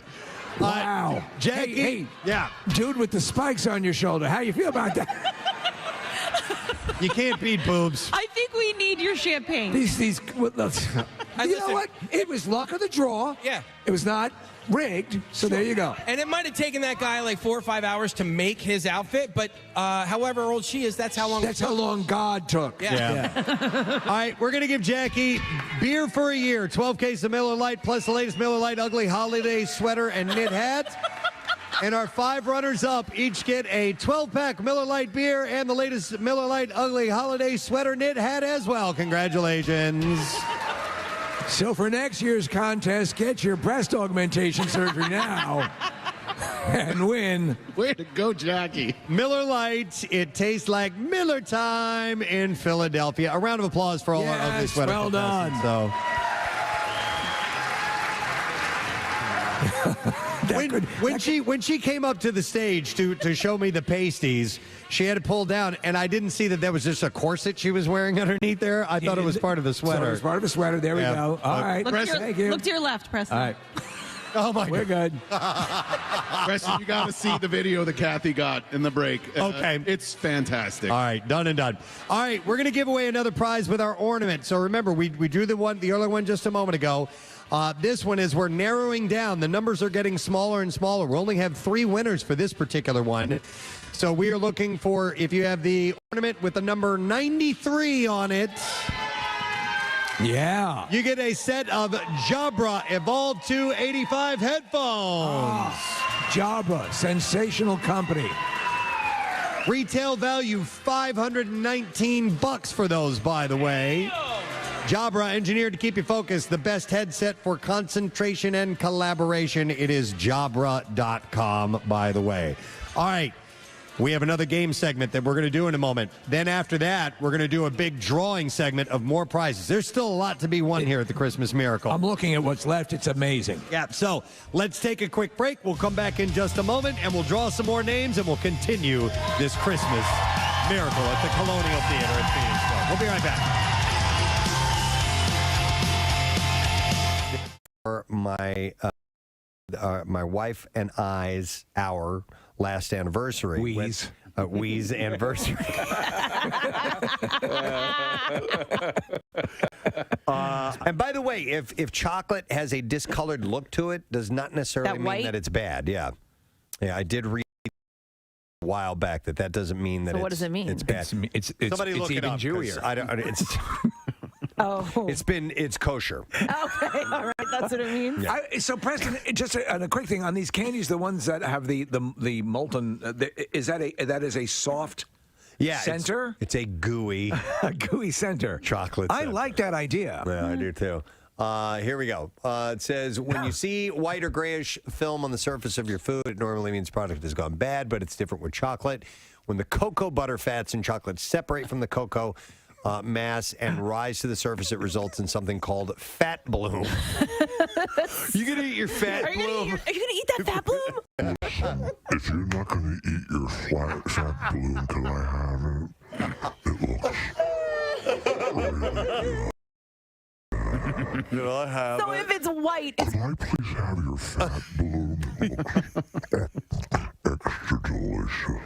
Wow. Jackie. Hey, yeah. Dude with the spikes on your shoulder. How you feel about that? You can't beat boobs. I think we need your champagne. You know what? It was luck of the draw. Yeah. It was not rigged, so there you go. And it might have taken that guy like 4 or 5 hours to make his outfit, but however old she is, that's how long. That's how long God took. Yeah. All right, we're going to give Jackie beer for a year, 12 cases of Miller Lite, plus the latest Miller Lite ugly holiday sweater and knit hat. And our 5 runners-up each get a 12-pack Miller Lite beer and the latest Miller Lite ugly holiday sweater knit hat as well. Congratulations. So for next year's contest, get your breast augmentation surgery now and win. Way to go, Jackie. Miller Lite, it tastes like Miller time in Philadelphia. A round of applause for all our ugly sweater well done. So. When she came up to the stage to show me the pasties, she had to pull down, and I didn't see that was just a corset she was wearing underneath there. I thought it was part of the sweater. So it was part of the sweater. There we go. All right. Thank you. Look to your left, Preston. All right. Oh, my God. We're good. Preston, you got to see the video that Kathy got in the break. Okay. It's fantastic. All right, done and done. All right, we're going to give away another prize with our ornament. So remember, we drew the earlier one just a moment ago. This one is we're narrowing down. The numbers are getting smaller and smaller. We only have 3 winners for this particular one. So we are looking for, if you have the ornament with the number 93 on it. Yeah. You get a set of Jabra Evolve 285 headphones. Jabra, sensational company. Retail value $519 for those, by the way. Jabra, engineered to keep you focused. The best headset for concentration and collaboration. It is Jabra.com, by the way. All right. We have another game segment that we're going to do in a moment. Then after that, we're going to do a big drawing segment of more prizes. There's still a lot to be won here at the Christmas Miracle. I'm looking at what's left. It's amazing. Yeah, so let's take a quick break. We'll come back in just a moment, and we'll draw some more names, and we'll continue this Christmas Miracle at the Colonial Theater in Phoenix. We'll be right back. For my wife and I's last anniversary. Wee's anniversary. And by the way, if chocolate has a discolored look to it, does not necessarily mean that it's bad. Yeah, I did read a while back that doesn't mean that. So what does it mean? It's bad. Somebody look it up. Jewier. It's kosher. Okay, all right, that's what it means. Yeah. So Preston, just a quick thing on these candies, the ones that have the molten, is that a soft center? It's a gooey, center chocolate. I like that idea. Yeah, I do too. Here we go. It says, when you see white or grayish film on the surface of your food, it normally means product has gone bad, but it's different with chocolate. When the cocoa butter fats in chocolate separate from the cocoa mass and rise to the surface, it results in something called fat bloom. You gonna eat your fat bloom? Are you gonna eat that fat bloom? If you're not going to eat your fat bloom till I have it, it looks really good. Did I have So if it's white, Could I please have your fat bloom? It looks extra delicious.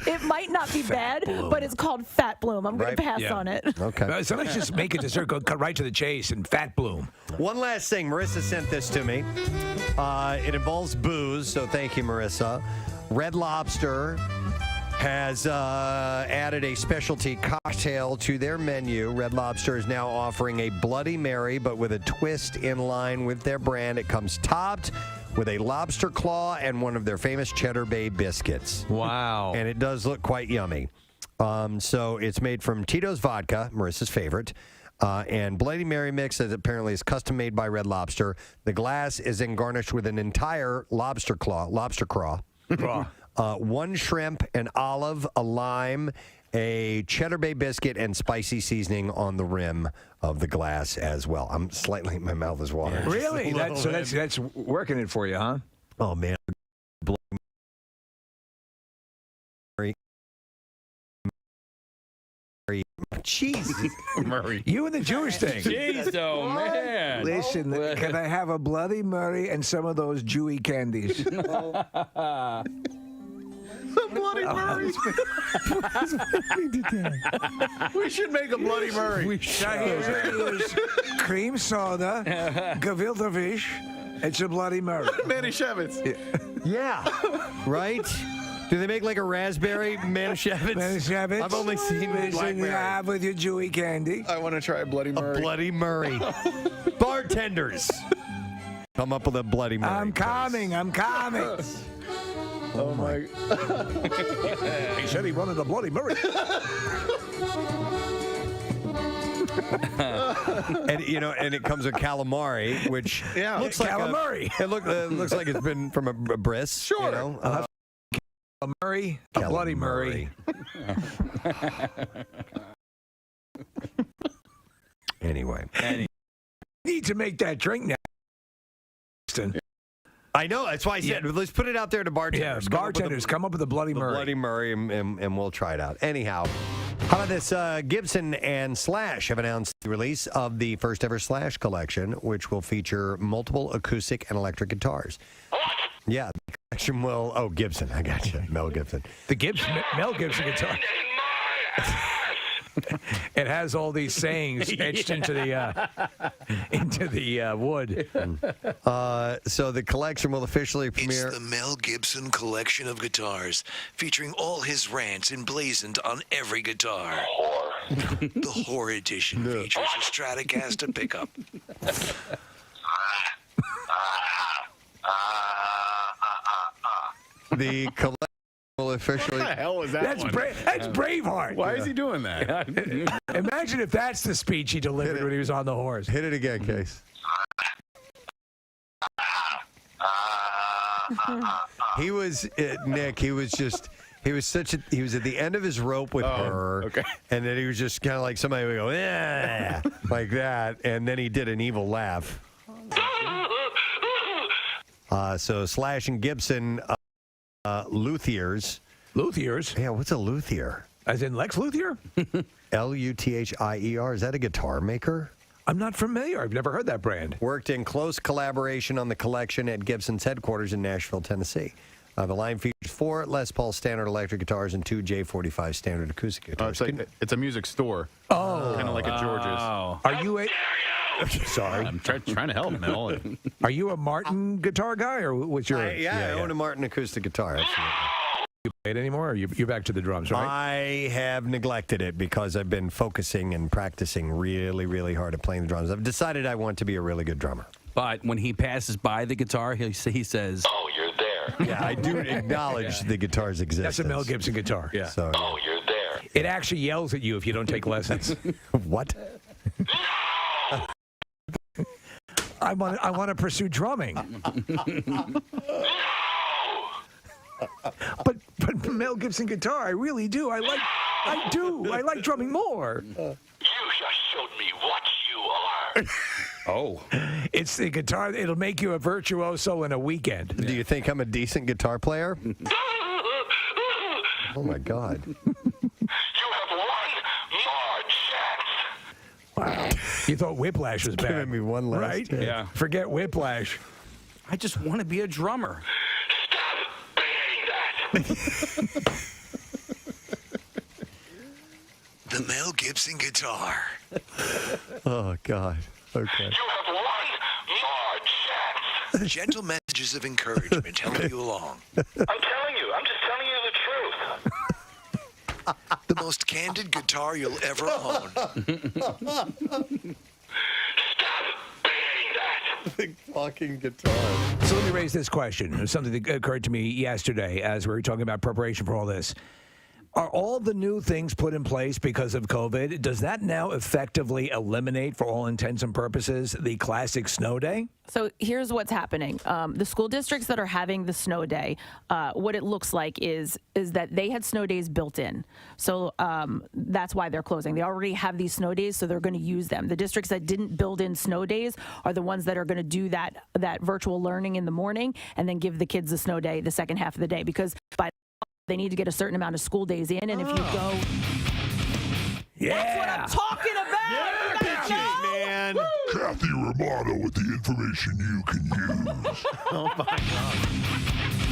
It might not be bad, but it's called Fat Bloom. I'm going to pass on it. Okay. Somebody's just make a dessert, go cut right to the chase and Fat Bloom. One last thing. Marissa sent this to me. It involves booze, so thank you, Marissa. Red Lobster has added a specialty cocktail to their menu. Red Lobster is now offering a Bloody Mary, but with a twist in line with their brand. It comes topped with a lobster claw and one of their famous Cheddar Bay biscuits. Wow. And it does look quite yummy. So it's made from Tito's vodka, Marissa's favorite, and Bloody Mary mix that apparently is custom made by Red Lobster. The glass is then garnished with an entire lobster craw. One shrimp, an olive, a lime, a Cheddar Bay biscuit, and spicy seasoning on the rim of the glass as well. My mouth is watering. Really? That's working it for you, huh? Oh, man. Jesus. Murray. You and the Jewish thing. Jeez, oh, man. Listen, can I have a Bloody Mary and some of those Jewy candies? Bloody Murray. We should make a Bloody Murray. We should. Cream soda, gefilte fish. It's a Bloody Murray. Manny Shevitz. Yeah. Right? Do they make like a raspberry Manischewitz? Manischewitz. I've only seen blackberry. Have with your Jewy candy. I want to try a Bloody Murray. A Bloody Murray. Bartenders. Come up with a Bloody Murray. I'm coming. Oh my. He said he wanted a Bloody Murray. and it comes with calamari, which looks like calamari. It looks like it's been from a bris. Sure. You know? A Murray, a Bloody Murray. Anyway. Need to make that drink now. Weston. I know. That's why I said, let's put it out there to bartenders. Yeah, bartenders, come up with a Bloody Murray. Bloody Murray, and we'll try it out. Anyhow, how about this? Gibson and Slash have announced the release of the first ever Slash collection, which will feature multiple acoustic and electric guitars. Yeah, the collection will... Oh, Gibson. I got you. Mel Gibson. The Mel Gibson guitar. It has all these sayings etched into the wood. So the collection will officially premiere. It's the Mel Gibson collection of guitars, featuring all his rants emblazoned on every guitar. The Whore edition features a Stratocaster pickup. The collection will officially... What the hell was that That's Braveheart. Why is he doing that? Imagine if that's the speech he delivered when he was on the horse. Hit it again, Case. He was, Nick, he was at the end of his rope with her. Okay. And then he was just kind of like somebody would go, yeah, like that. And then he did an evil laugh. So Slash and Gibson, luthiers. Luthiers? Yeah, what's a luthier? As in Lex Luthier? Luthier. Is that a guitar maker? I'm not familiar. I've never heard that brand. Worked in close collaboration on the collection at Gibson's headquarters in Nashville, Tennessee. The line features 4 Les Paul standard electric guitars and 2 J45 standard acoustic guitars. It's a music store. Oh. Kind of like a George's. Are you a... Sorry. I'm trying to help, Mel. Are you a Martin guitar guy, or what's your... I own a Martin acoustic guitar, absolutely. You play it anymore, or you're back to the drums, right? I have neglected it because I've been focusing and practicing really, really hard at playing the drums. I've decided I want to be a really good drummer. But when he passes by the guitar, he says, "Oh, you're there." Yeah, I do acknowledge the guitar's existence. That's a Mel Gibson guitar. Yeah. So, "Oh, you're there." It actually yells at you if you don't take lessons. What? I want to pursue drumming. But Mel Gibson guitar, I really do. I like drumming more. You just showed me what you are. "Oh, it's the guitar. It'll make you a virtuoso in a weekend." Do you think I'm a decent guitar player? Oh my God. You have one more chance. Wow. You thought Whiplash was bad. Giving me one last right? chance. Yeah. Forget Whiplash. I just want to be a drummer." The Mel Gibson guitar. Oh, God. Okay. You have one more chance. Gentle messages of encouragement help you along. I'm telling you. I'm just telling you the truth. The most candid guitar you'll ever own. Big fucking guitar. So let me raise this question. It was something that occurred to me yesterday as we were talking about preparation for all this. Are all the new things put in place because of COVID? Does that now effectively eliminate, for all intents and purposes, the classic snow day? So here's what's happening. The school districts that are having the snow day, what it looks like is that they had snow days built in. So that's why they're closing. They already have these snow days, so they're going to use them. The districts that didn't build in snow days are the ones that are going to do that virtual learning in the morning and then give the kids the snow day the second half of the day, because by they need to get a certain amount of school days in, and if you go... Yeah. That's what I'm talking about! Yeah, bitches, man! Kathy Romano with the information you can use. Oh, my God.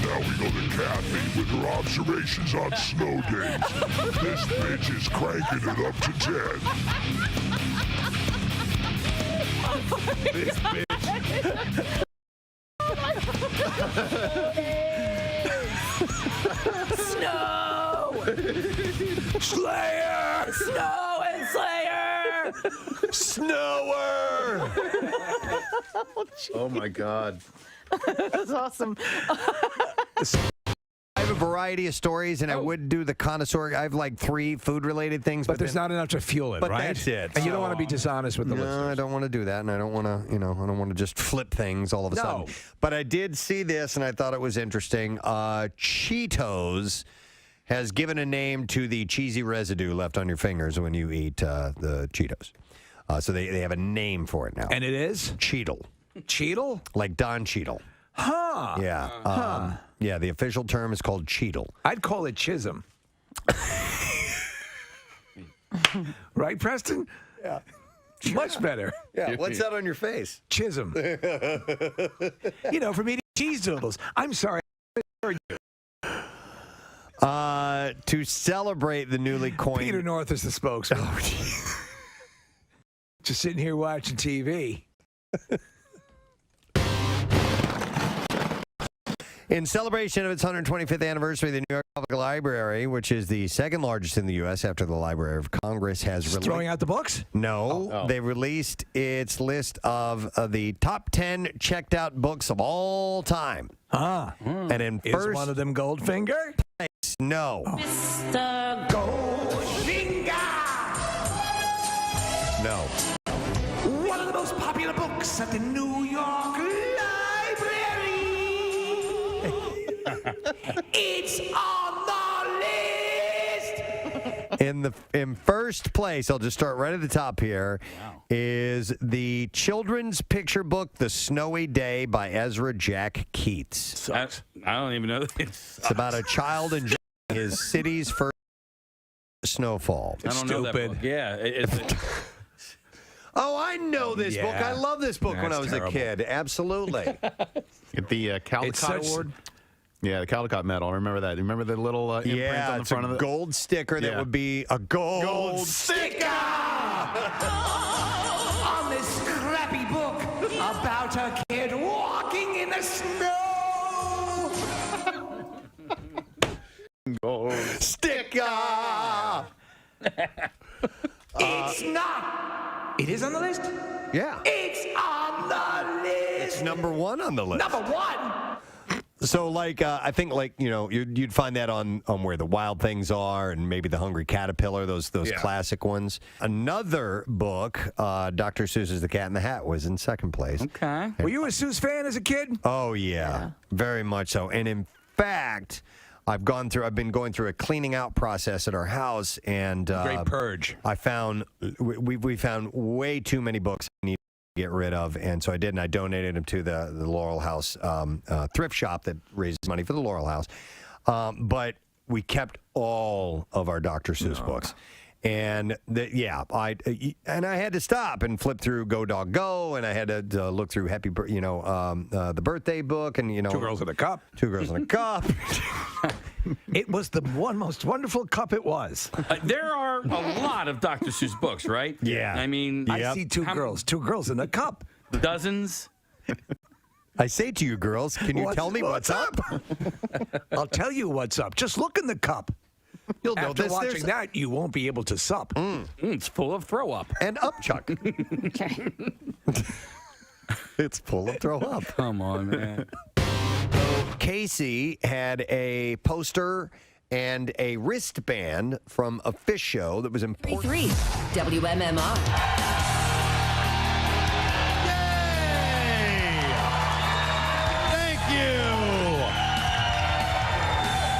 Now we go to Kathy with her observations on snow days. This bitch is cranking it up to 10. This bitch. Snow! Slayer! Snow and Slayer! Snower! Oh, my God. That's awesome. I have a variety of stories, and I would do the connoisseur. I have like 3 food-related things. But there's not enough to fuel it, but right? that's it. And you don't want to be dishonest with the listeners. No, I don't want to do that, and I don't want to, I don't want to just flip things all of a sudden. But I did see this, and I thought it was interesting. Cheetos has given a name to the cheesy residue left on your fingers when you eat the Cheetos. So they have a name for it now. And it is? Cheetle. Cheetle? Like Don Cheadle. Huh. Yeah. Yeah, the official term is called Cheetle. I'd call it Chisholm. Right, Preston? Yeah. Much better. Yeah, what's that on your face? Chisholm. From eating cheese doodles. I'm sorry. To celebrate the newly coined... Peter North is the spokesman. Just sitting here watching TV. In celebration of its 125th anniversary, the New York Public Library, which is the second largest in the U.S. after the Library of Congress, has released... Throwing out the books? No. They released its list of the top 10 checked out books of all time. And in Is first one of them Goldfinger? place, no. Mr. Goldfinger! No. One of the most popular books at the New York Library. It's on the list. In first place, I'll just start right at the top here, is the children's picture book, The Snowy Day by Ezra Jack Keats. I don't even know. It's about a child enjoying his city's first snowfall. I don't know that book. Yeah. Oh, I know this book. I love this book when I was terrible. a kid. Absolutely. Get the Caldecott Award? Yeah, the Caldecott Medal. I remember that. Remember the little imprint on the it's front a of it? gold sticker that would be a gold sticker on this scrappy book about a kid walking in the snow. gold sticker. It's not. It is on the list? Yeah. It's on the list. It's number 1 on the list. Number 1. So, I think, you'd find that on Where the Wild Things Are and maybe The Hungry Caterpillar, those classic ones. Another book, Dr. Seuss's The Cat in the Hat, was in second place. Okay. Were you a Seuss fan as a kid? Oh, yeah. Very much so. And in fact, I've been going through a cleaning out process at our house, and Great purge. I found we found way too many books I need to get rid of, and so I did, and I donated them to the Laurel House thrift shop that raises money for the Laurel House. But we kept all of our Dr. Seuss books. And I had to stop and flip through Go Dog Go, and I had to look through the birthday book, and 2 Girls in a Cup. 2 Girls in a Cup. It was the most wonderful cup it was. There are a lot of Dr. Seuss books, right? Yeah. I mean, I see two girls in a cup. Dozens. I say to you, girls, can you tell me what's up? I'll tell you what's up. Just look in the cup. You'll know After this. watching that, you won't be able to sup. It's full of throw up. And upchuck. Okay. It's full of throw up. Come on, man. Casey had a poster and a wristband from a fish show that was important. 3 WMMR.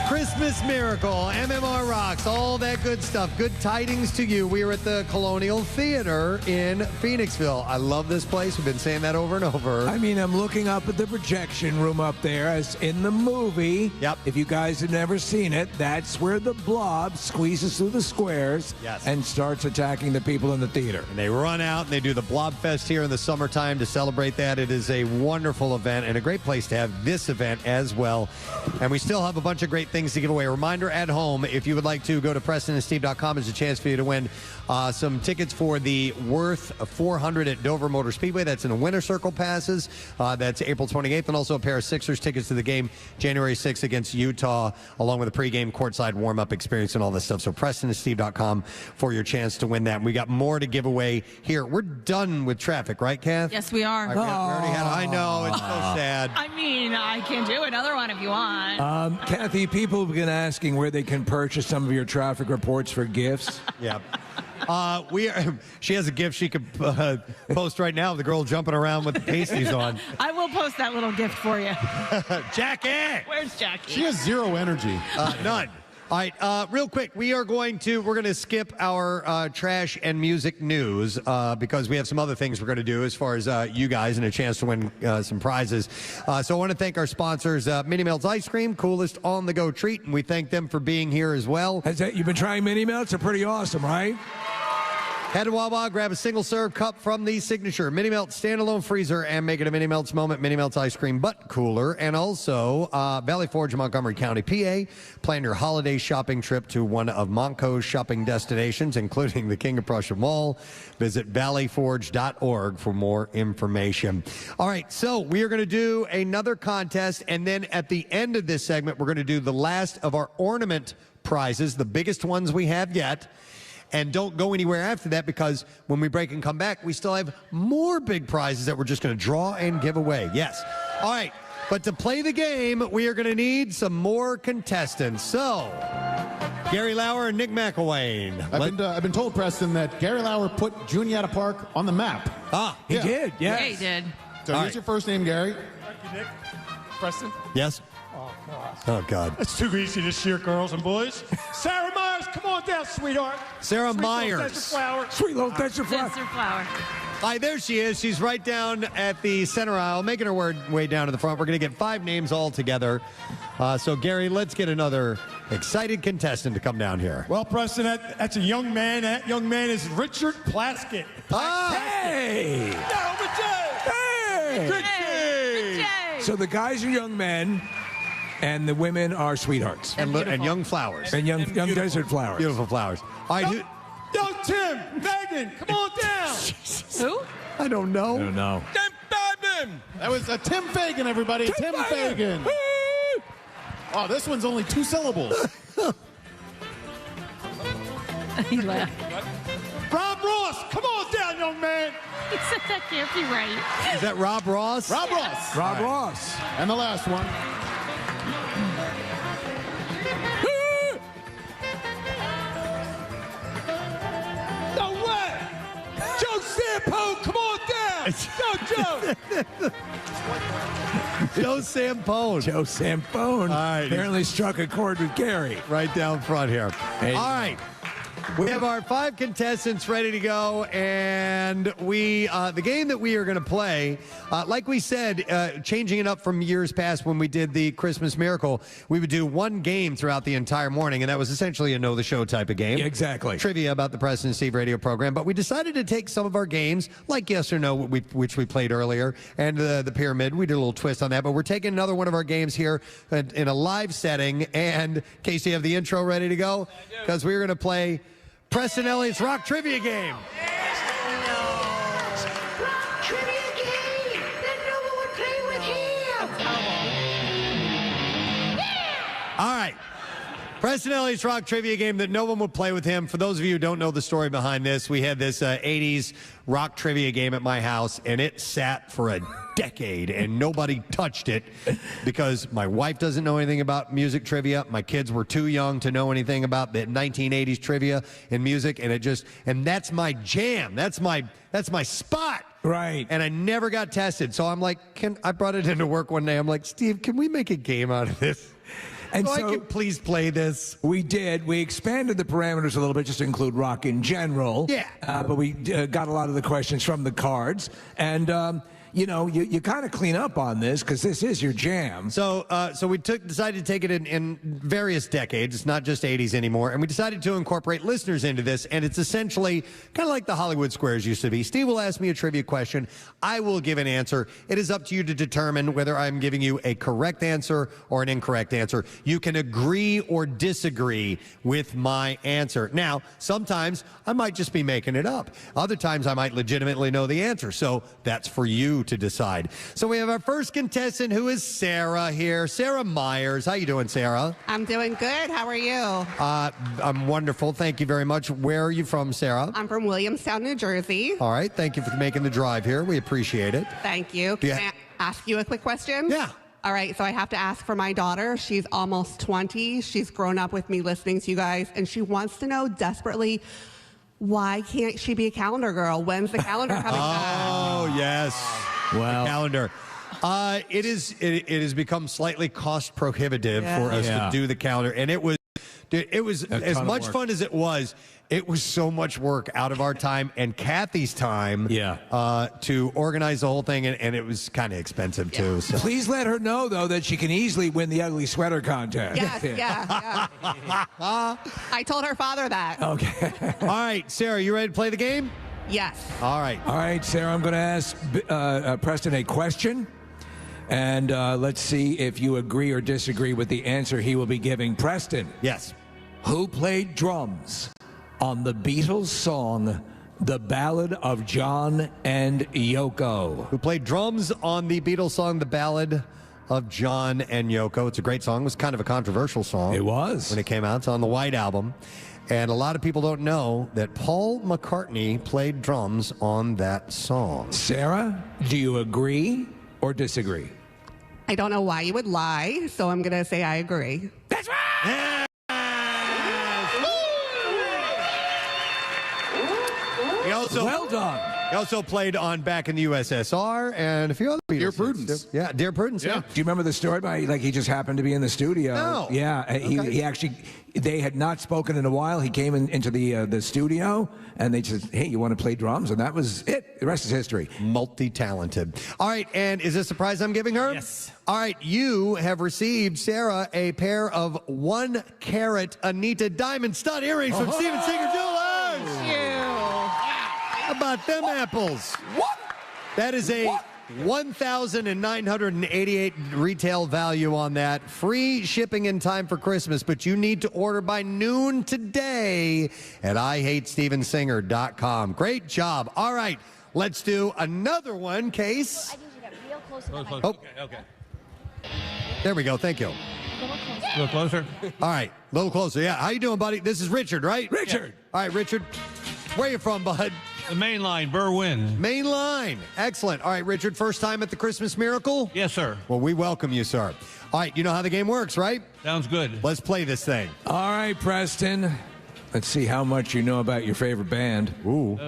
Christmas Miracle, MMR Rocks, all that good stuff. Good tidings to you. We were at the Colonial Theater in Phoenixville. I love this place. We've been saying that over and over. I mean, I'm looking up at the projection room up there as in the movie. Yep. If you guys have never seen it, that's where the blob squeezes through the squares and starts attacking the people in the theater. And they run out and they do the Blob Fest here in the summertime to celebrate that. It is a wonderful event and a great place to have this event as well. And we still have a bunch of great things to give away. A reminder at home, if you would like to go to PrestonandSteve.com, there's a chance for you to win some tickets for the Worth 400 at Dover Motor Speedway. That's in the Winter Circle passes. That's April 28th. And also a pair of Sixers tickets to the game January 6th against Utah, along with a pregame courtside warm-up experience and all this stuff. So PrestonandSteve.com for your chance to win that. And we got more to give away here. We're done with traffic, right, Kath? Yes, we are. All right, we already had. I know, it's so sad. I mean, I can do another one if you want. Kathy, people have been asking where they can purchase some of your traffic reports for gifts. Yeah. She has a gift she could post right now of the girl jumping around with the pasties on. I will post that little gift for you. Jackie! Where's Jackie? She has zero energy. None. All right, real quick, we're going to skip our trash and music news because we have some other things we're going to do as far as you guys and a chance to win some prizes. So I want to thank our sponsors, Mini Melts Ice Cream, coolest on-the-go treat, and we thank them for being here as well. You've been trying Mini Melts? They're pretty awesome, right? Head to Wawa, grab a single-serve cup from the Signature Mini Melts standalone freezer and make it a Mini Melts moment. Mini Melts ice cream, but cooler. And also, Valley Forge, Montgomery County, PA. Plan your holiday shopping trip to one of Montco's shopping destinations, including the King of Prussia Mall. Visit valleyforge.org for more information. All right, so we are going to do another contest, and then at the end of this segment, we're going to do the last of our ornament prizes, the biggest ones we have yet. And don't go anywhere after that because when we break and come back, we still have more big prizes that we're just going to draw and give away. Yes. All right. But to play the game, we are going to need some more contestants. So, Gary Lauer and Nick McElwain. I've been told, Preston, that Gary Lauer put Juniata Park on the map. He did, yes. Yeah, he did. So here's your first name, Gary. Thank you, Nick. Preston. Yes. Oh, gosh. Oh, God. It's too easy this year, girls and boys. Sarah Myers, come on down, sweetheart. Sarah Sweet Myers. Little desert flower. Sweet little desert flower. Desert flower. Hi, there she is. She's right down at the center aisle, making her way down to the front. We're going to get 5 names all together. So, Gary, let's get another excited contestant to come down here. Well, Preston, that's a young man. That young man is Richard Plaskett. Hey! Hey! Hey! So the guys are young men, and the women are sweethearts. And young flowers. And young desert flowers. Beautiful flowers. All right, Yo, Tim, Megan, come on down. Who? I don't know. I don't know. Tim Fagan. That was Tim Fagan, everybody. Tim Fagan. Oh, this one's only 2 syllables. He laughed. Rob Ross, come on down, young man. He said that can't be right. Is that Rob Ross? Rob Ross. Rob Ross. And the last one. No way. Joe Sampo, come on down. Joe. Joe Sampone. Joe Sampone. All right. Apparently struck a chord with Gary. Right down front here. Hey. All right. We have our 5 contestants ready to go, and the game that we are going to play, like we said, changing it up from years past when we did the Christmas Miracle, we would do one game throughout the entire morning, and that was essentially a Know the Show type of game. Exactly. Trivia about the Preston and Steve radio program, but we decided to take some of our games, like Yes or No, which we played earlier, and the Beeramid. We did a little twist on that, but we're taking another one of our games here in a live setting, and Casey, you have the intro ready to go? Because we're going to play Preston Elliot's Rock Trivia Game. All right. Preston Elliot's Rock Trivia Game that no one would play with him. For those of you who don't know the story behind this, we had this 80s rock trivia game at my house, and it sat for a decade, and nobody touched it because my wife doesn't know anything about music trivia. My kids were too young to know anything about the 1980s trivia and music, and that's my jam. That's my spot. Right. And I never got tested. So I'm like, I brought it into work one day. I'm like, Steve, can we make a game out of this? And so so I can please play this. We did. We expanded the parameters a little bit just to include rock in general. Yeah. But we got a lot of the questions from the cards. And, you kind of clean up on this because this is your jam. So we decided to take it in various decades. It's not just 80s anymore. And we decided to incorporate listeners into this. And it's essentially kind of like the Hollywood Squares used to be. Steve will ask me a trivia question. I will give an answer. It is up to you to determine whether I'm giving you a correct answer or an incorrect answer. You can agree or disagree with my answer. Now, sometimes I might just be making it up. Other times I might legitimately know the answer. So that's for you to decide. So we have our first contestant, who is Sarah here. Sarah Myers. How you doing, Sarah? I'm doing good. How are you? I'm wonderful. Thank you very much. Where are you from, Sarah? I'm from Williamstown, New Jersey. All right. Thank you for making the drive here. We appreciate it. Thank you. Can I ask you a quick question? Yeah. All right, so I have to ask for my daughter. She's almost 20. She's grown up with me listening to you guys, and she wants to know desperately, why can't she be a calendar girl? When's the calendar coming back? Oh, yes. Well, the calendar. It has become slightly cost prohibitive for us to do the calendar, and it was as much fun as it was. It was so much work out of our time and Kathy's time to organize the whole thing, and it was kind of expensive too. So. Please let her know, though, that she can easily win the ugly sweater contest. Yes, yeah. I told her father that. Okay. All right, Sarah, you ready to play the game? Yes. All right. All right, Sarah, I'm going to ask Preston a question, and let's see if you agree or disagree with the answer he will be giving. Preston. Yes. Who played drums on the Beatles song The Ballad of John and Yoko? Who played drums on the Beatles song The Ballad of John and Yoko? It's a great song. It was kind of a controversial song. It was. When it came out. It's on the White Album. And a lot of people don't know that Paul McCartney played drums on that song. Sarah, do you agree or disagree? I don't know why you would lie, so I'm going to say I agree. That's right! Well done. He also played on Back in the USSR and a few other Beatles. Dear Prudence. Yeah, Dear Prudence. Yeah. Do you remember the story about he just happened to be in the studio? No. Yeah, he actually, they had not spoken in a while. He came into the studio and they said, hey, you want to play drums? And that was it. The rest is history. Multi-talented. All right, and is this a prize I'm giving her? Yes. All right, you have received, Sarah, a pair of 1 carat Anita diamond stud earrings from Steven Singer Jewelers. Thank you. How about them apples? What? That is a $1,988 retail value on that. Free shipping in time for Christmas, but you need to order by noon today at IHateStevenSinger.com. Great job. All right, let's do another one, Case. I need you to get real close. Oh. Okay. There we go. Thank you. A little closer. All right, a little closer. Yeah, how you doing, buddy? This is Richard, right? Richard. Yeah. All right, Richard. Where you from, bud? The main line, Berwyn. Main line. Excellent. All right, Richard, first time at the Christmas Miracle? Yes, sir. Well, we welcome you, sir. All right, you know how the game works, right? Sounds good. Let's play this thing. All right, Preston. Let's see how much you know about your favorite band. Ooh.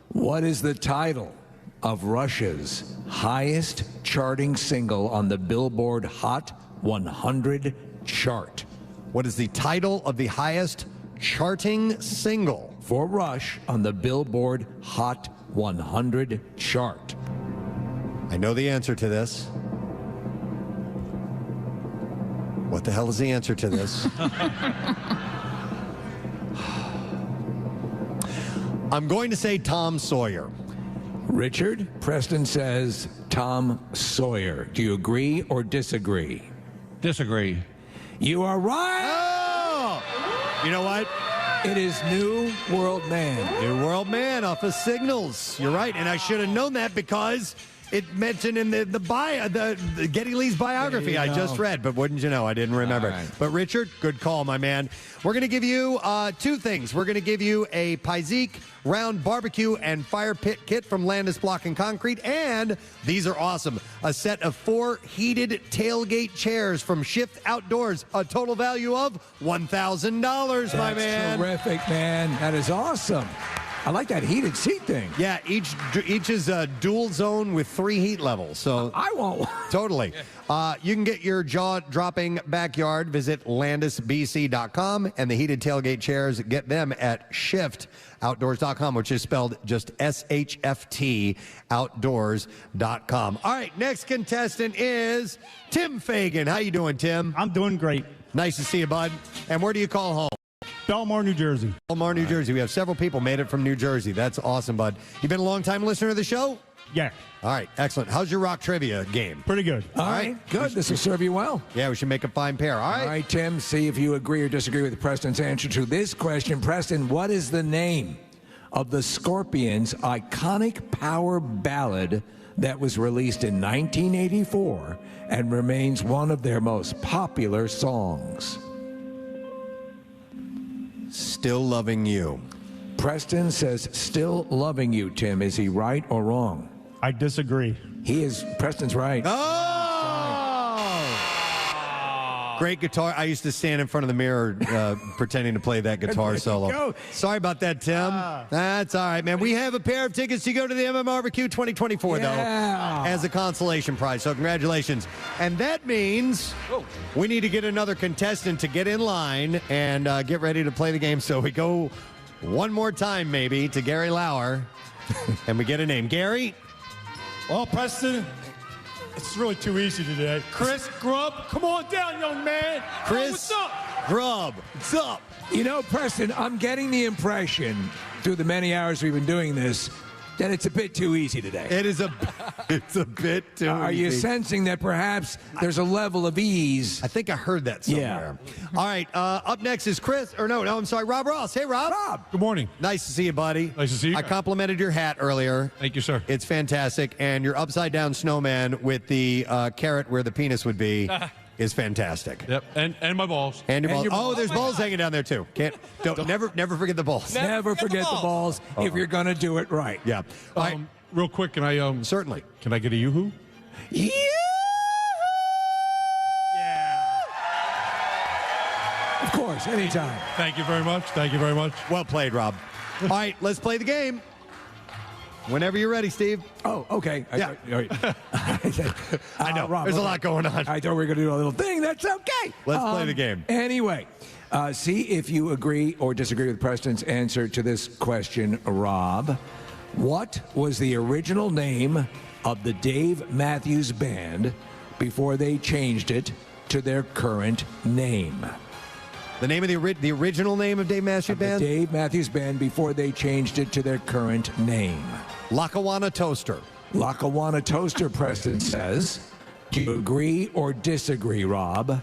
What is the title of Russia's highest charting single on the Billboard Hot 100 chart? What is the title of the highest charting single for Rush on the Billboard Hot 100 chart? I know the answer to this. What the hell is the answer to this? I'm going to say Tom Sawyer. Richard, Preston says Tom Sawyer. Do you agree or disagree? Disagree. You are right. You know what? It is New World Man. New World Man off of Signals. You're right, and I should have known that because it mentioned in the bio, the Geddy Lee's biography I just read, but wouldn't you know, I didn't remember. Right. But Richard, good call, my man. We're going to give you two things. We're going to give you a Paizik round barbecue and fire pit kit from Landis Block and Concrete, and these are awesome. A set of 4 heated tailgate chairs from Shift Outdoors, a total value of $1,000, my man. Terrific, man. That is awesome. I like that heated seat thing. Yeah, each is a dual zone with 3 heat levels. So I want one. Totally. You can get your jaw-dropping backyard. Visit landisbc.com, and the heated tailgate chairs, get them at shiftoutdoors.com, which is spelled just SHFT outdoors.com. All right, next contestant is Tim Fagan. How you doing, Tim? I'm doing great. Nice to see you, bud. And where do you call home? Belmar, New Jersey. Belmar, New Jersey. We have several people made it from New Jersey. That's awesome, bud. You been a long-time listener to the show? Yeah. All right, excellent. How's your rock trivia game? Pretty good. All right, good. This will serve you well. Yeah, we should make a fine pair. All right. All right, Tim, see if you agree or disagree with Preston's answer to this question. Preston, what is the name of the Scorpions' iconic power ballad that was released in 1984 and remains one of their most popular songs? Still Loving You. Preston says Still Loving You, Tim. Is he right or wrong? I disagree. He is. Preston's right. Oh! Great guitar. I used to stand in front of the mirror pretending to play that guitar solo. Go. Sorry about that, Tim. That's all right, man. We have a pair of tickets to go to the MMRBQ 2024, though, as a consolation prize. So congratulations. And that means we need to get another contestant to get in line and get ready to play the game. So we go one more time, maybe, to Gary Lauer, and we get a name. Gary? Well, Preston, it's really too easy today. Chris Grubb, come on down, young man. Chris what's up? Grubb, what's up? You know, Preston, I'm getting the impression through the many hours we've been doing this that it's a bit too easy today. It is it's a bit too easy. Are you sensing that perhaps there's a level of ease? I think I heard that somewhere. Yeah. All right, up next is Rob Ross. Hey, Rob. Rob. Good morning. Nice to see you, buddy. Nice to see you. I complimented your hat earlier. Thank you, sir. It's fantastic. And your upside-down snowman with the carrot where the penis would be is fantastic. Yep, and my balls. And your balls. your balls. Oh, there's balls hanging down there, too. Never forget the balls. Never forget the balls if you're going to do it right. Yeah. All right. Real quick, can I certainly. Can I get a yoo-hoo? Yeah. Of course, anytime. Thank you very much. Thank you very much. Well played, Rob. All right, let's play the game. Whenever you're ready, Steve. Oh, okay. Yeah. I know. Rob, there's a lot going on. I thought we were going to do a little thing. That's okay. Let's play the game. Anyway, see if you agree or disagree with Preston's answer to this question, Rob. What was the original name of the Dave Matthews Band before they changed it to their current name? The name of the original name of Dave Matthews Band? The Dave Matthews Band before they changed it to their current name. Lackawanna Toaster. Lackawanna Toaster, Preston says. Do you agree or disagree, Rob?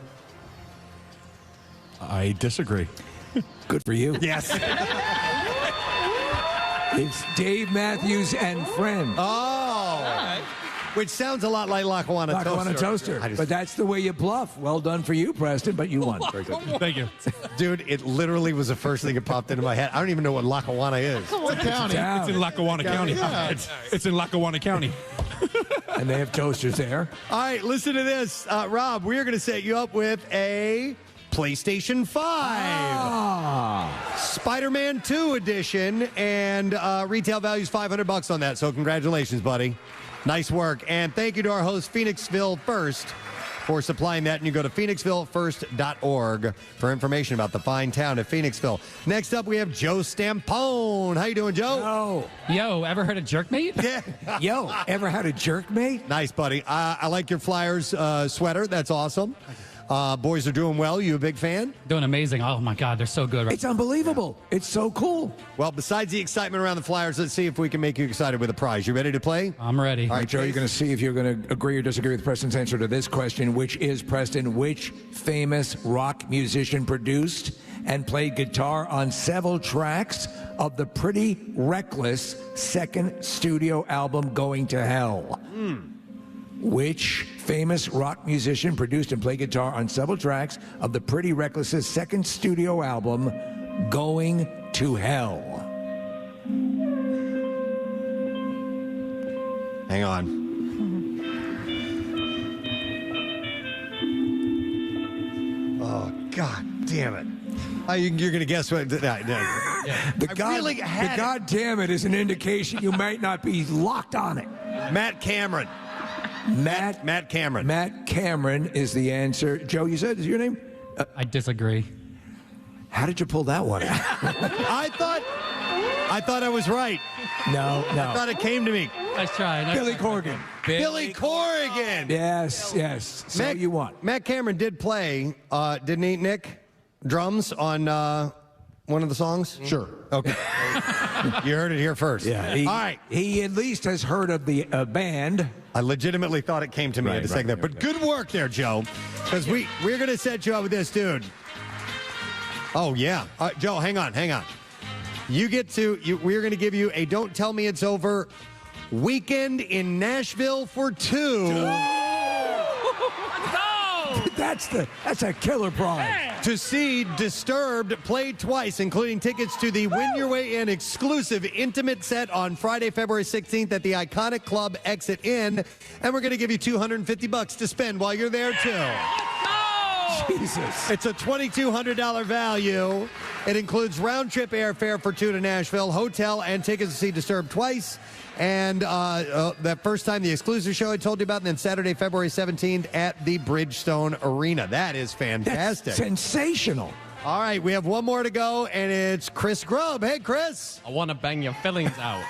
I disagree. Good for you. Yes. It's Dave Matthews and Friends. Oh. Which sounds a lot like Lackawanna Toaster. Lackawanna Toaster. But that's the way you bluff. Well done for you, Preston, but you won. Very good. Thank you. Dude, it literally was the first thing that popped into my head. I don't even know what Lackawanna is. It's a county. It's in Lackawanna County. Yeah. It's in Lackawanna County. And they have toasters there. All right, listen to this. Rob, we're going to set you up with a PlayStation 5. Spider-Man 2 edition, and retail value is $500 on that. So congratulations, buddy. Nice work. And thank you to our host, Phoenixville First, for supplying that. And you go to PhoenixvilleFirst.org for information about the fine town of Phoenixville. Next up, we have Joe Stampone. How you doing, Joe? Yo, ever heard of Jerkmate? Yeah. Yo, ever had a jerkmate? Nice, buddy. I like your Flyers sweater. That's awesome. Boys are doing well. You a big fan? Doing amazing. Oh, my God, they're so good. It's unbelievable. It's so cool. Well, besides the excitement around the Flyers, let's see if we can make you excited with a prize. You ready to play? I'm ready. All right, Joe, you're going to see if you're going to agree or disagree with Preston's answer to this question, which is, Preston, which famous rock musician produced and played guitar on several tracks of the Pretty Reckless second studio album, Going to Hell? Which famous rock musician produced and played guitar on several tracks of the Pretty Reckless' second studio album, Going to Hell? Hang on. Oh, God damn it. You're going to guess what? The God damn it is an indication you might not be locked on it. Matt Cameron. Matt Cameron. Matt Cameron is the answer. Joe, you said is your name? I disagree. How did you pull that one out? I thought I was right. No. I thought it came to me. Nice try. Billy Corgan. Billy Corgan. Yes. So you won. Matt Cameron did play, didn't he, Nick? Drums on one of the songs? Sure. Okay. You heard it here first. Yeah. All right. He at least has heard of the band. I legitimately thought it came to me at a second there. But good work there, Joe. Because we're going to set you up with this dude. Oh, yeah. Joe, hang on. You get to, we're going to give you a Don't Tell Me It's Over weekend in Nashville for two. That's a killer prize. To see Disturbed play twice, including tickets to the Win Your Way In exclusive intimate set on Friday, February 16th at the iconic club Exit Inn. And we're going to give you $250 to spend while you're there, too. Jesus. It's a $2,200 value. It includes round-trip airfare for two to Nashville, hotel, and tickets to see Disturbed twice. And that first time, the exclusive show I told you about, and then Saturday, February 17th at the Bridgestone Arena. That is fantastic. That's sensational. All right, we have one more to go, and it's Chris Grubb. Hey, Chris. I want to bang your fillings out.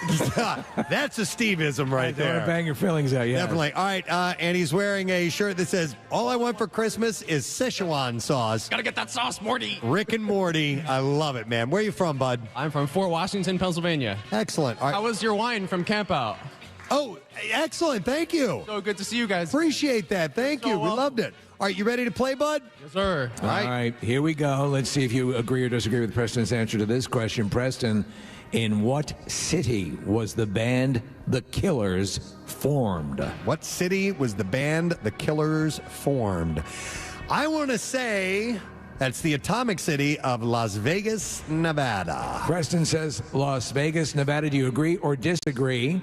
That's a Steve-ism right there. I want to bang your fillings out, yeah. Definitely. All right, and he's wearing a shirt that says, "All I want for Christmas is Szechuan sauce." Gotta get that sauce, Morty. Rick and Morty. I love it, man. Where are you from, bud? I'm from Fort Washington, Pennsylvania. Excellent. All right. How was your wine from Camp Out? Oh, excellent. Thank you. So good to see you guys. Appreciate that. Thank you. We loved it. All right, you ready to play, bud? Yes, sir. All right, here we go. Let's see if you agree or disagree with Preston's answer to this question. Preston, in what city was the band The Killers formed? What city was the band The Killers formed? I want to say that's the atomic city of Las Vegas, Nevada. Preston says Las Vegas, Nevada. Do you agree or disagree?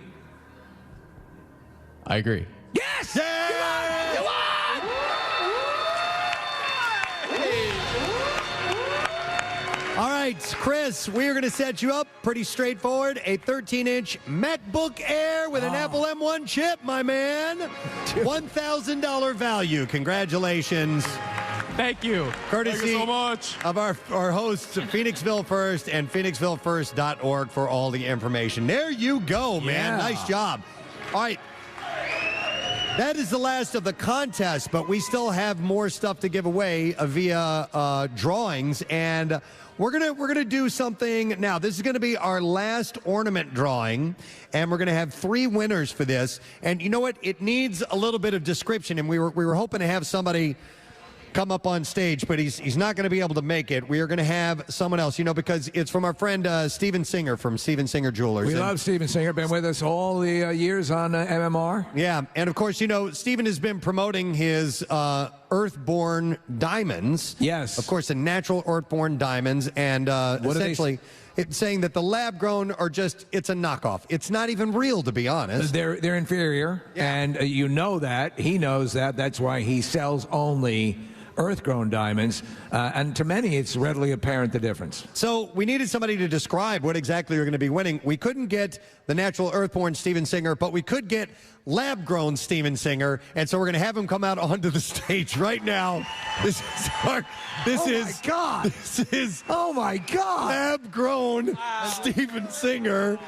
I agree. Yes! Yeah! You won! All right, Chris, we're going to set you up pretty straightforward. A 13-inch MacBook Air with an Apple M1 chip, my man. $1,000 value. Congratulations. Thank you. Courtesy Thank you so much. of our hosts, Phoenixville First and PhoenixvilleFirst.org for all the information. There you go, man. Yeah. Nice job. All right. That is the last of the contest, but we still have more stuff to give away via drawings, and we're gonna do something now. This is gonna be our last ornament drawing, and we're gonna have 3 winners for this. And you know what? It needs a little bit of description, and we were hoping to have somebody come up on stage, but he's not going to be able to make it. We are going to have someone else, because it's from our friend Steven Singer from Steven Singer Jewelers. We love Steven Singer. Been with us all the years on MMR. Yeah, and of course, Steven has been promoting his Earthborn diamonds. Yes. Of course, the natural Earthborn diamonds, and essentially it's saying that the lab-grown are it's a knockoff. It's not even real, to be honest. They're inferior, and you know that. He knows that. That's why he sells only earth-grown diamonds, and to many, it's readily apparent the difference. So we needed somebody to describe what exactly you're going to be winning. We couldn't get the natural earthborn Steven Singer, but we could get lab-grown Steven Singer, and so we're going to have him come out onto the stage right now. This is Oh my God! Lab-grown Steven Singer.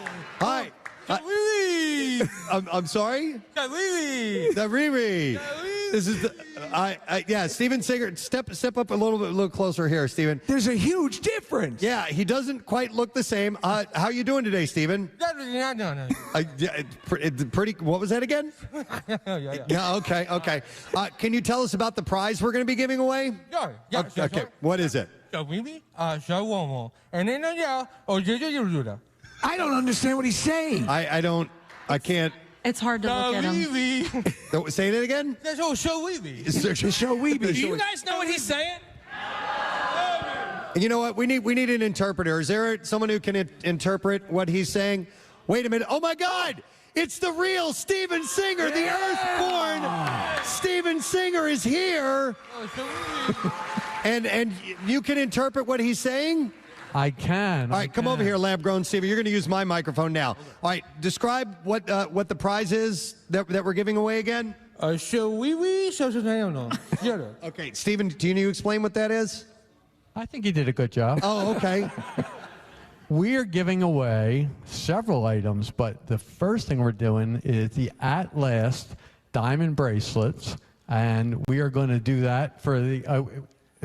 Hi. I'm sorry? Riri. This is Steven Singer. Step up a little closer here, Steven. There's a huge difference. Yeah, he doesn't quite look the same. How are you doing today, Steven? Pretty. What was that again? Yeah. Okay. Can you tell us about the prize we're going to be giving away? Okay. What is it? I don't understand what he's saying. I can't. It's hard to look at him. Say that again? Do you guys know what he's saying? You know what? We need an interpreter. Is there someone who can interpret what he's saying? Wait a minute. Oh my God! It's the real Steven Singer, the Earthborn Steven Singer is here. And you can interpret what he's saying? I can. All right, come over here, lab-grown Steven. You're going to use my microphone now. All right, describe what the prize is that we're giving away again. Okay, Steven, do you explain what that is? I think he did a good job. Oh, okay. We are giving away several items, but the first thing we're doing is the At Last diamond bracelets, and we are going to do that for the...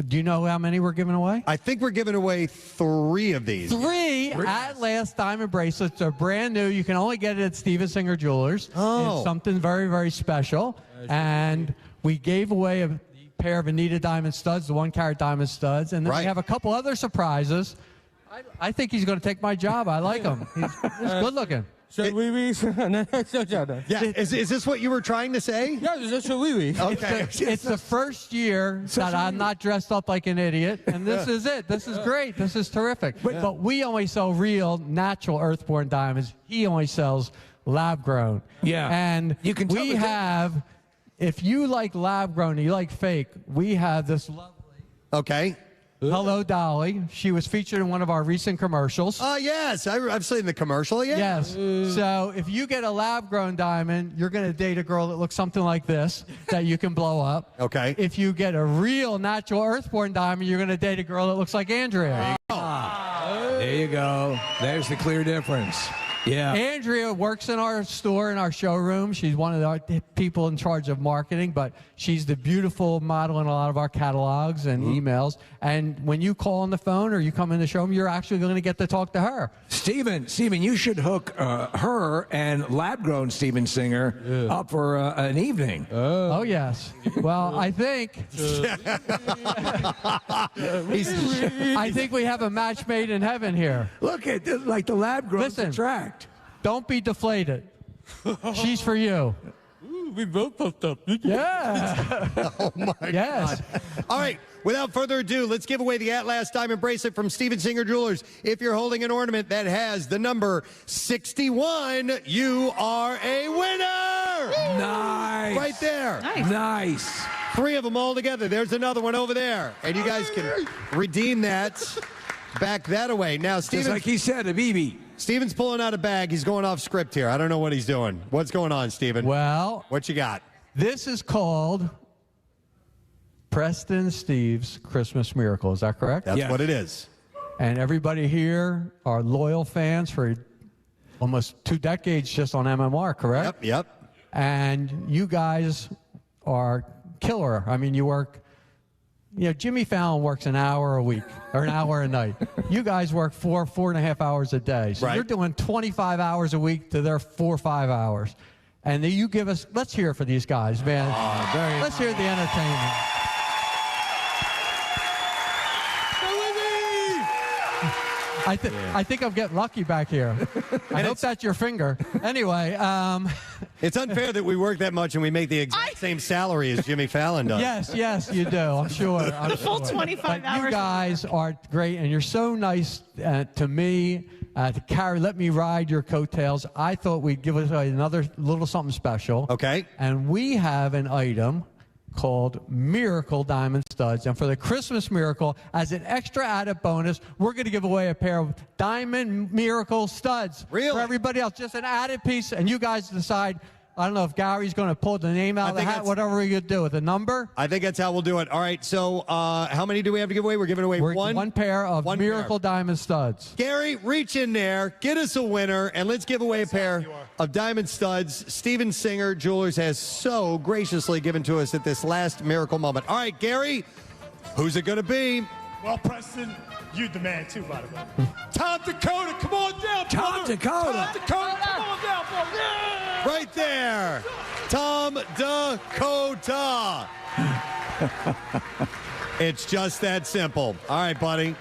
do you know how many we're giving away? I think we're giving away 3 of these. 3 At Last diamond bracelets are brand new. You can only get it at Steven Singer Jewelers. Oh. It's something very, very special. And we gave away a pair of Anita diamond studs, the 1-carat diamond studs. And then we have a couple other surprises. I think he's going to take my job. I like him. He's good looking. Yeah, is this what you were trying to say? Okay. It's the first year that I'm not dressed up like an idiot, and this is it. This is great. This is terrific. But we only sell real, natural, earthborn diamonds. He only sells lab-grown. Yeah. And we have, if you like lab-grown and you like fake, we have this lovely... Hello, Dolly. She was featured in one of our recent commercials. Yes. I've seen the commercial, yeah. Yes. So if you get a lab-grown diamond, you're going to date a girl that looks something like this that you can blow up. Okay. If you get a real natural earthborn diamond, you're going to date a girl that looks like Andrea. There you go. There's the clear difference. Yeah. Andrea works in our store, in our showroom. She's one of the people in charge of marketing, but she's the beautiful model in a lot of our catalogs and emails. And when you call on the phone or you come in the showroom, you're actually going to get to talk to her. Steven, you should hook her and lab-grown Steven Singer up for an evening. Oh, yes. Well, I think... I think we have a match made in heaven here. Look at this, like the lab-grown attract. Don't be deflated. She's for you. We both popped up. Yeah. Oh, my God. All right. Without further ado, let's give away the At Last diamond bracelet from Steven Singer Jewelers. If you're holding an ornament that has the number 61, you are a winner. Nice. Right there. Nice. 3 of them all together. There's another one over there. And you guys can redeem that. Back that away. Now, Steven. Just like he said, a BB. Steven's pulling out a bag. He's going off script here. I don't know what he's doing. What's going on, Steven? Well, what you got? This is called Preston Steve's Christmas Miracle. Is that correct? That's what it is. And everybody here are loyal fans for almost 2 decades just on MMR, correct? Yep. And you guys are killer. I mean, you work... Jimmy Fallon works an hour a week or an hour a night. You guys work 4.5 hours a day. So you're doing 25 hours a week to their 4 or 5 hours. And then you give us, let's hear it for these guys, man. Let's hear the entertainment. I think I'm getting lucky back here. I hope that's your finger. Anyway. It's unfair that we work that much and we make the exact same salary as Jimmy Fallon does. Yes, you do. I'm sure. The full 25 hours. You guys are great, and you're so nice to me to let me ride your coattails. I thought we'd give us another little something special. Okay. And we have an item called Miracle Diamond Studs. And for the Christmas Miracle, as an extra added bonus, we're going to give away a pair of Diamond Miracle Studs. Really? For everybody else. Just an added piece, and you guys decide. I don't know if Gary's going to pull the name out of the hat, whatever we're going to do with the number. I think that's how we'll do it. All right, so how many do we have to give away? We're giving away one pair of Miracle Diamond Studs. Gary, reach in there, get us a winner, and let's give away a pair of Diamond Studs. Steven Singer Jewelers has so graciously given to us at this last miracle moment. All right, Gary, who's it going to be? Well, Preston, you the man too, by the way. Tom Dakota, come on down, Tom brother. Dakota. Tom Dakota, come on down, brother. Yeah! Right there, Tom Dakota. It's just that simple. All right, buddy.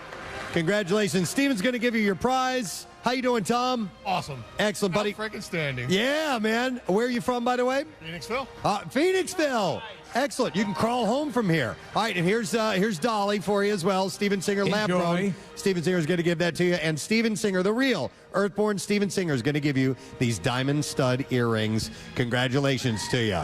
Congratulations. Steven's going to give you your prize. How you doing, Tom? Awesome. Excellent, buddy. Freaking standing. Yeah, man. Where are you from, by the way? Phoenixville. Phoenixville. Excellent. You can crawl home from here. All right, and here's Dolly for you as well. Steven Singer lab grown. Steven Singer is going to give that to you. And Steven Singer, the real Earthborn Steven Singer, is going to give you these diamond stud earrings. Congratulations to you.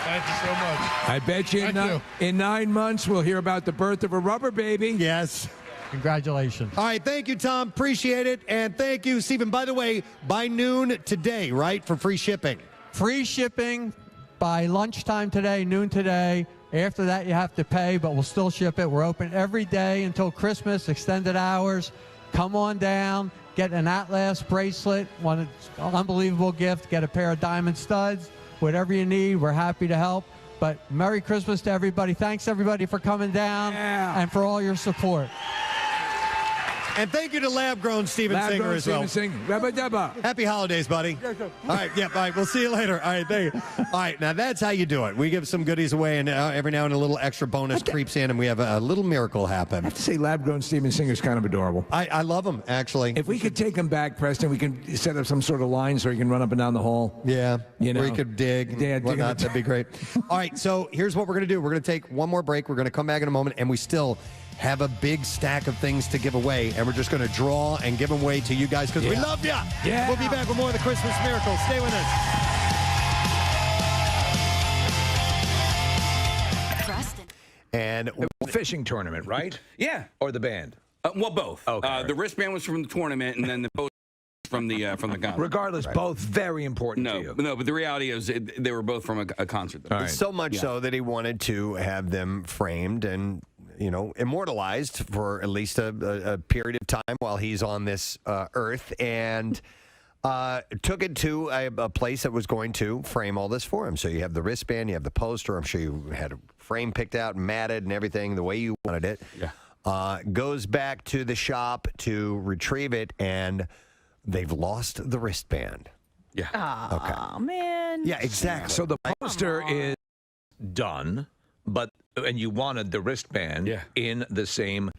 Thank you so much. I bet you in 9 months we'll hear about the birth of a rubber baby. Yes. Congratulations. All right, thank you, Tom. Appreciate it. And thank you, Stephen. By the way, by noon today, right, for free shipping? Free shipping by lunchtime today, noon today. After that, you have to pay, but we'll still ship it. We're open every day until Christmas, extended hours. Come on down, get an Atlas bracelet, one unbelievable gift, get a pair of diamond studs, whatever you need, we're happy to help. But Merry Christmas to everybody. Thanks, everybody, for coming down and for all your support. And thank you to lab-grown Steven Singer as well. Happy holidays, buddy. All right, all right, we'll see you later. All right, thank you. All right, now that's how you do it. We give some goodies away, and every now and a little extra bonus creeps in, and we have a little miracle happen. I have to say, lab-grown Steven Singer is kind of adorable. I love him, actually. If we could take him back, Preston, we can set up some sort of line so he can run up and down the hall. Yeah, you know, where he could dig and whatnot. That'd be great. All right, so here's what we're going to do. We're going to take one more break. We're going to come back in a moment, and we still have a big stack of things to give away, and we're just going to draw and give them away to you guys because we love you. Yeah. We'll be back with more of the Christmas Miracles. Stay with us. And fishing tournament, right? Yeah. Or the band? Well, both. Okay. The wristband was from the tournament, and then the post from the concert. Regardless, both very important to you. No, but the reality is they were both from a concert. So much so that he wanted to have them framed and immortalized for at least a period of time while he's on this earth, and took it to a place that was going to frame all this for him. So you have the wristband, you have the poster. I'm sure you had a frame picked out and matted and everything the way you wanted it. Yeah. Goes back to the shop to retrieve it, and they've lost the wristband. Yeah. Oh, man. Yeah, exactly. So the poster is done, and you wanted the wristband in the same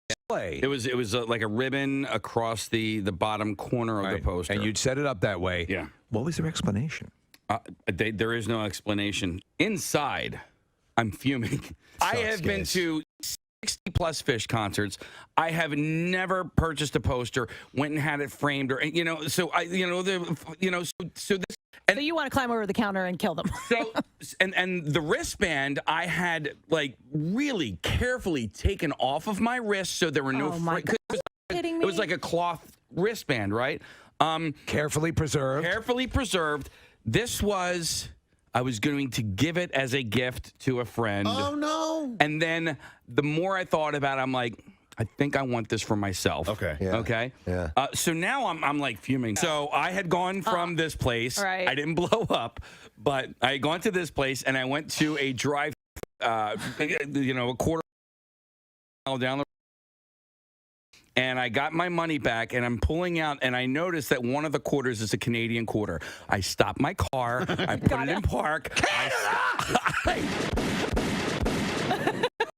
display. It was like a ribbon across the bottom corner of the poster. And you'd set it up that way. Yeah. What was their explanation? There is no explanation. Inside, I'm fuming. I have been to 60-plus Fish concerts. I have never purchased a poster, went and had it framed, or So this. So you want to climb over the counter and kill them? So and the wristband I had really carefully taken off of my wrist, so there were no. Kidding me? It was like a cloth wristband, right? Carefully preserved. Carefully preserved. This was. I was going to give it as a gift to a friend. Oh, no. And then the more I thought about it, I'm like, I think I want this for myself. Okay. Yeah. Okay. Yeah. So now I'm like fuming. So I had gone from this place. Right. I didn't blow up, but I had gone to this place and I went to a drive, a quarter mile down the road. And I got my money back, and I'm pulling out, and I noticed that one of the quarters is a Canadian quarter. I stopped my car. I put it in park.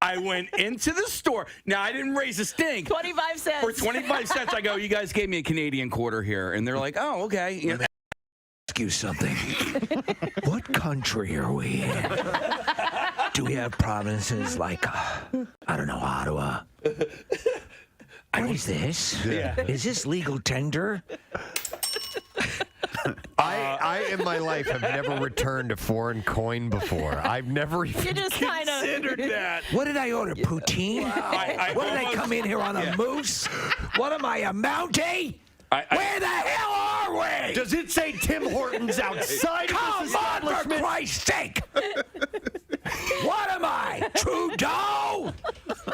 I went into the store. Now, I didn't raise a stink. 25 cents. For 25 cents, I go, you guys gave me a Canadian quarter here. And they're like, oh, okay. Let me ask you something. What country are we in? Do we have provinces like, I don't know, Ottawa? What is this? Yeah. Is this legal tender? I I in my life have never returned a foreign coin before. I've never even You just kind of considered that. What did I order? Poutine? What did I come in here on a moose? What am I, a Mountie? Where the hell are we? Does it say Tim Hortons outside of this Come on, for establishment? Christ's sake! What am I, Trudeau?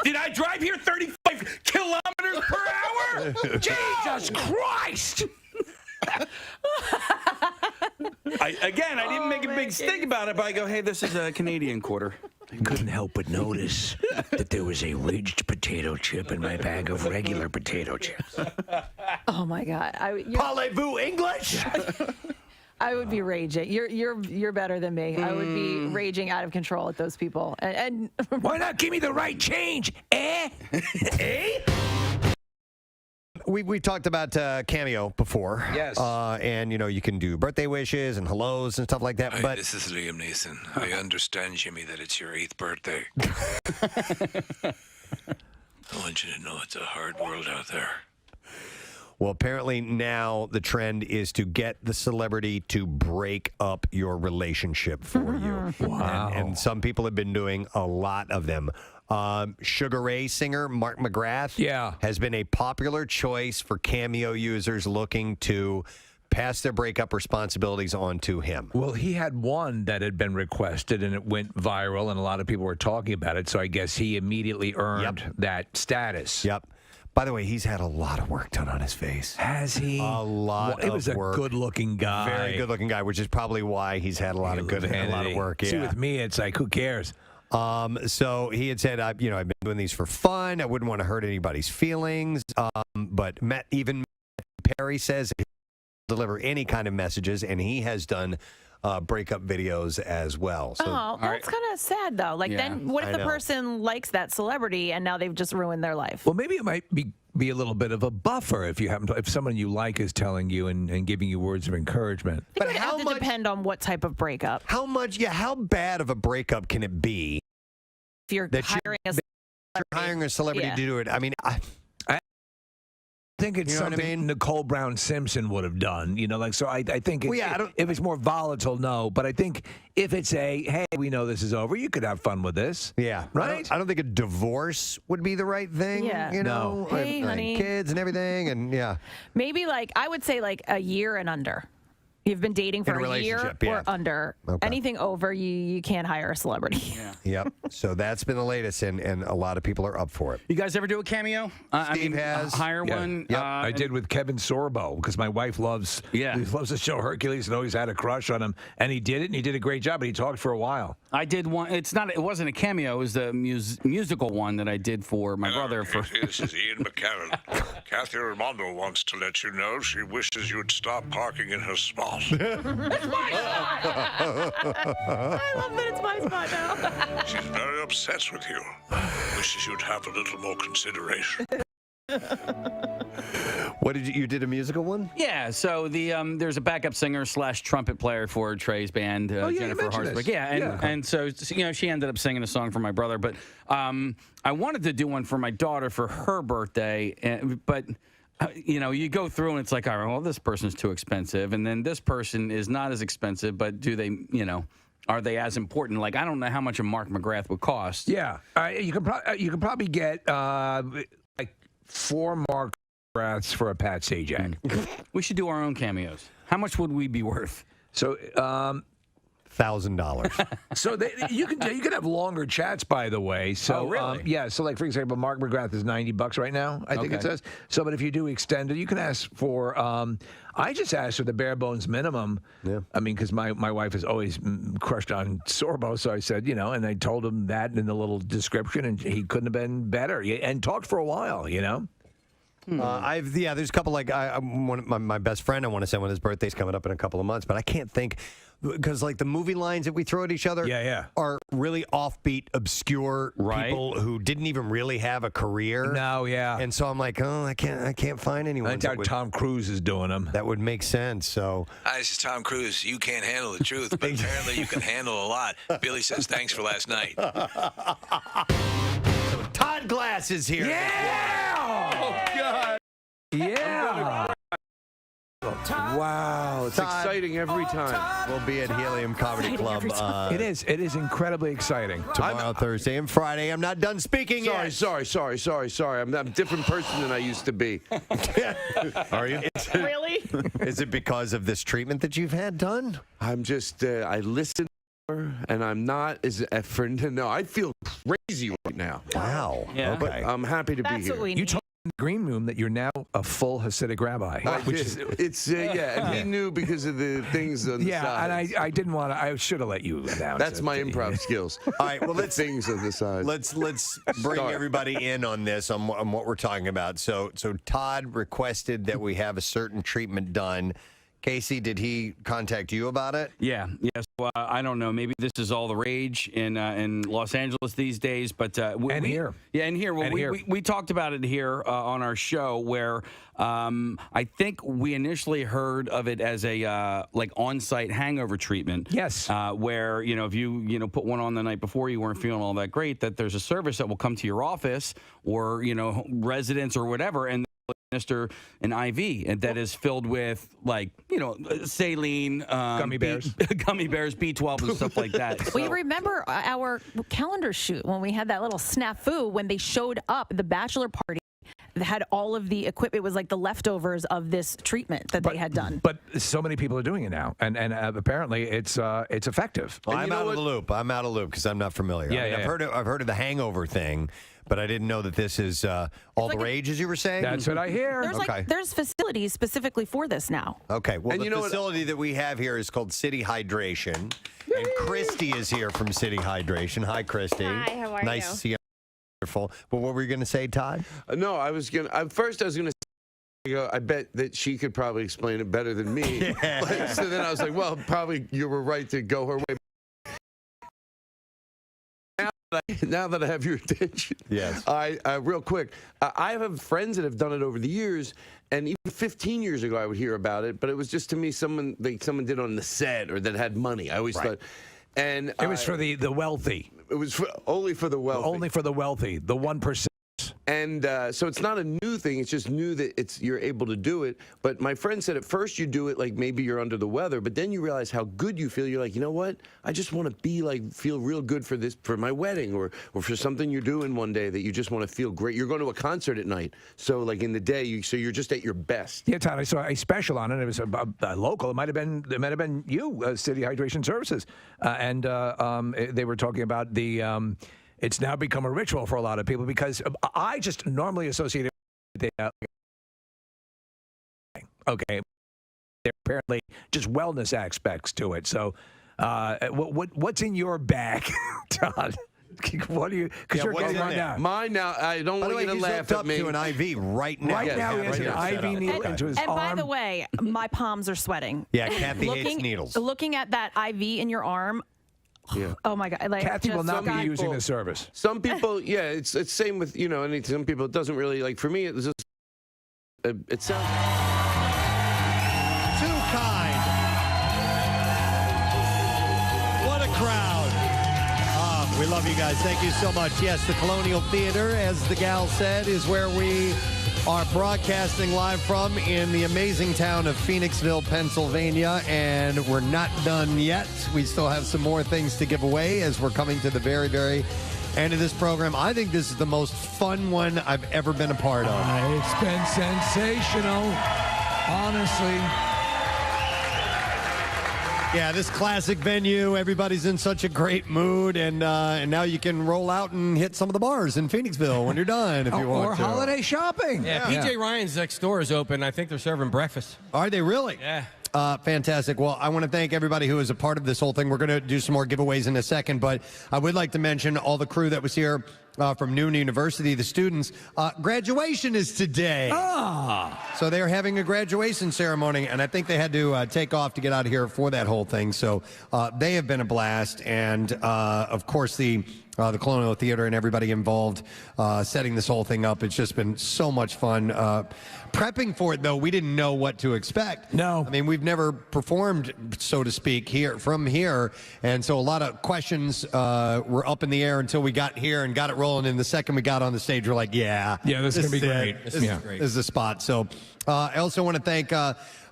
Did I drive here 35 kilometers per hour? Jesus Christ! I didn't make a big stink about it, but I go, hey, this is a Canadian quarter. I couldn't help but notice that there was a ridged potato chip in my bag of regular potato chips. Oh my God! Parlez-vous English? I would be raging. You're better than me. I would be raging out of control at those people. And why not give me the right change? Eh? Eh? We talked about Cameo before. Yes. And, you can do birthday wishes and hellos and stuff like that. Hi, But this is Liam Neeson. I understand, Jimmy, that it's your 8th birthday. I want you to know it's a hard world out there. Well, apparently now the trend is to get the celebrity to break up your relationship for you. Wow. And some people have been doing a lot of them. Sugar Ray singer Mark McGrath has been a popular choice for Cameo users looking to pass their breakup responsibilities on to him. Well, he had one that had been requested, and it went viral, and a lot of people were talking about it, so I guess he immediately earned that status. Yep. By the way, he's had a lot of work done on his face. Has he? A lot Well, it was of a work. good-looking guy. Very good-looking guy, which is probably why he's had a lot of work. See, Yeah. with me, it's like, who cares? So he had said, I've been doing these for fun. I wouldn't want to hurt anybody's feelings. But even Perry says he'll deliver any kind of messages, and he has done breakup videos as well. So, that's kind of sad, though. Like, then what if I the know. person likes that celebrity and now they've just ruined their life? Well, maybe it might be a little bit of a buffer if someone you like is telling you and giving you words of encouragement. But it would have to depend on what type of breakup. How bad of a breakup can it be If you're that hiring a celebrity Yeah. to do it? I mean, I think it's You know what I something mean? Nicole Brown Simpson would have done. So I think Well, yeah, I don't- if it's more volatile, no. But I think if it's hey, we know this is over, you could have fun with this. Yeah. Right? I don't think a divorce would be the right thing. Yeah. You know? No. Hey, Like honey. kids and everything. And yeah. Maybe I would say a year and under. You've been dating for In a a year relationship, yeah. or under. Okay. Anything over, you can't hire a celebrity. Yep. So that's been the latest, and a lot of people are up for it. You guys ever do a cameo? Steve has. Hire Yeah. one? Yep. I did with Kevin Sorbo because my wife loves the show Hercules and always had a crush on him. And he did it, and he did a great job, but he talked for a while. I did one. It wasn't a cameo. It was the musical one that I did for my brother. This is Ian McCarran. Kathy Raimondo wants to let you know she wishes you'd stop parking in her spot. I love that it's my spot now. She's very upset with you. Wishes you'd have a little more consideration. What did you did a musical one? Yeah, so there's a backup singer / trumpet player for Trey's band, you Jennifer mentioned Harsberg. this. Yeah, and so she ended up singing a song for my brother, but I wanted to do one for my daughter for her birthday, but you go through and it's like, all right, well, this person's too expensive, and then this person is not as expensive, but do they, are they as important? Like, I don't know how much a Mark McGrath would cost. Yeah, you can probably get 4 Mark McGraths for a Pat Sajak. We should do our own cameos. How much would we be worth? So, $1,000. So you can have longer chats, by the way. So really? yeah. So like for example, Mark McGrath is $90 right now. I think it Okay. says. So, but if you do extend it, you can ask for. I just asked for the bare bones minimum. Yeah. I mean, because my wife has always crushed on Sorbo, so I said, and I told him that in the little description, and he couldn't have been better. And talked for a while, There's a couple my best friend. I want to send when his birthday's coming up in a couple of months, but I can't think because the movie lines that we throw at each other, are really offbeat, obscure people who didn't even really have a career. No, yeah. And so I'm like, I can't find anyone. I doubt Tom Cruise is doing them. That would make sense. So Hi, this is Tom Cruise. You can't handle the truth, but apparently you can handle a lot. Billy says thanks for last night. Todd Glass is here. Yeah. Oh God. Yeah. Wow, it's exciting every time. We'll be at Helium Comedy Club. It is incredibly exciting. Tomorrow, Thursday, and Friday. I'm not done speaking yet. Sorry. I'm a different person than I used to be. Are you? Really? Is it because of this treatment that you've had done? I'm just, I listen to her, and I'm not as no. I feel crazy right now. Wow. Yeah. But I'm happy to be That's here. what we You need. told in the green room that you're now a full Hasidic rabbi. It's and he knew because of the things on the Yeah, and sides. I didn't want to. I should have let you announce. That's it. my improv skills. All right, well, things on the side. Let's bring Start. everybody in on this, on what we're talking about. So Todd requested that we have a certain treatment done. Casey, did he contact you about it? Yeah. So, I don't know. Maybe this is all the rage in Los Angeles these days, but here. Yeah, and here. Well, And here. we talked about it here on our show, where I think we initially heard of it as a like on-site hangover treatment. Yes. Where if you put one on the night before, you weren't feeling all that great, that there's a service that will come to your office or residence or whatever, and administer an IV and that is filled with saline, gummy bears, B12, and stuff like that. We remember our calendar shoot when we had that little snafu when they showed up at the bachelor party. That had all of the equipment. It was like the leftovers of this treatment that they had done. But so many people are doing it now, and apparently it's effective. Well, I'm out of the loop. I'm out of the loop because I'm not familiar. Yeah, I've heard of the hangover thing, but I didn't know that this is all the rage, as you were saying. That's what I hear. There's facilities specifically for this now. Okay. Well, And the you know facility that we have here is called City Hydration, and Christy is here from City Hydration. Hi, Christy. Hi, how are nice you? to see you. Wonderful. But what were you going to say, Todd? No, I was gonna. First, I was gonna. I bet that she could probably explain it better than me. So then I was like, well, probably you were right to go her way. Now that I have your attention, yes. I real quick, I have friends that have done it over the years, and even 15 years ago I would hear about it, but it was just to me someone did on the set or that had money. I always thought, and it was for the wealthy. It was only for the wealthy. Only for the wealthy, the 1%. And so it's not a new thing. It's just new that you're able to do it. But my friend said at first you do it like maybe you're under the weather, but then you realize how good you feel. You're like, you know what? I just want to feel real good for my wedding or for something you're doing one day that you just want to feel great. You're going to a concert at night. So like in the day, you're just at your best. Yeah, Todd, I saw a special on it. It was a local. It might have been you, City Hydration Services, and they were talking about the. It's now become a ritual for a lot of people because I just normally associate it with okay. There are apparently just wellness aspects to it. So, what's in your bag, Todd? What do you? Because you're getting right now. Mine now. I don't want you to laugh at me. To an IV right now. Right now, he has an IV needle into his and arm. by the way, my palms are sweating. Yeah, Kathy hates needles. Looking at that IV in your arm. Yeah. Oh my God! Kathy will not be using the service. Some people, yeah, it's same with some people. It doesn't really like. For me, it was just it sounds too kind. What a crowd! We love you guys. Thank you so much. Yes, the Colonial Theater, as the gal said, is where we are broadcasting live from in the amazing town of Phoenixville, Pennsylvania, and we're not done yet. We still have some more things to give away as we're coming to the very, very end of this program. I think this is the most fun one I've ever been a part of. It's been sensational, honestly. Yeah, this classic venue, everybody's in such a great mood, and now you can roll out and hit some of the bars in Phoenixville when you're done if you want or to. holiday shopping. Yeah, PJ Ryan's next door is open. I think they're serving breakfast. Are they really? Yeah. Fantastic. Well, I want to thank everybody who is a part of this whole thing. We're going to do some more giveaways in a second, but I would like to mention all the crew that was here from Neumann University, the students. Graduation is today. So they're having a graduation ceremony, and I think they had to take off to get out of here for that whole thing. So they have been a blast, and of course the Colonial Theater and everybody involved setting this whole thing up. It's just been so much fun. Prepping for it, though, we didn't know what to expect. No. I mean, we've never performed, so to speak, from here. And so a lot of questions were up in the air until we got here and got it rolling. And the second we got on the stage, we're like, yeah. Yeah, this is going to be great. This is the spot. So I also want to thank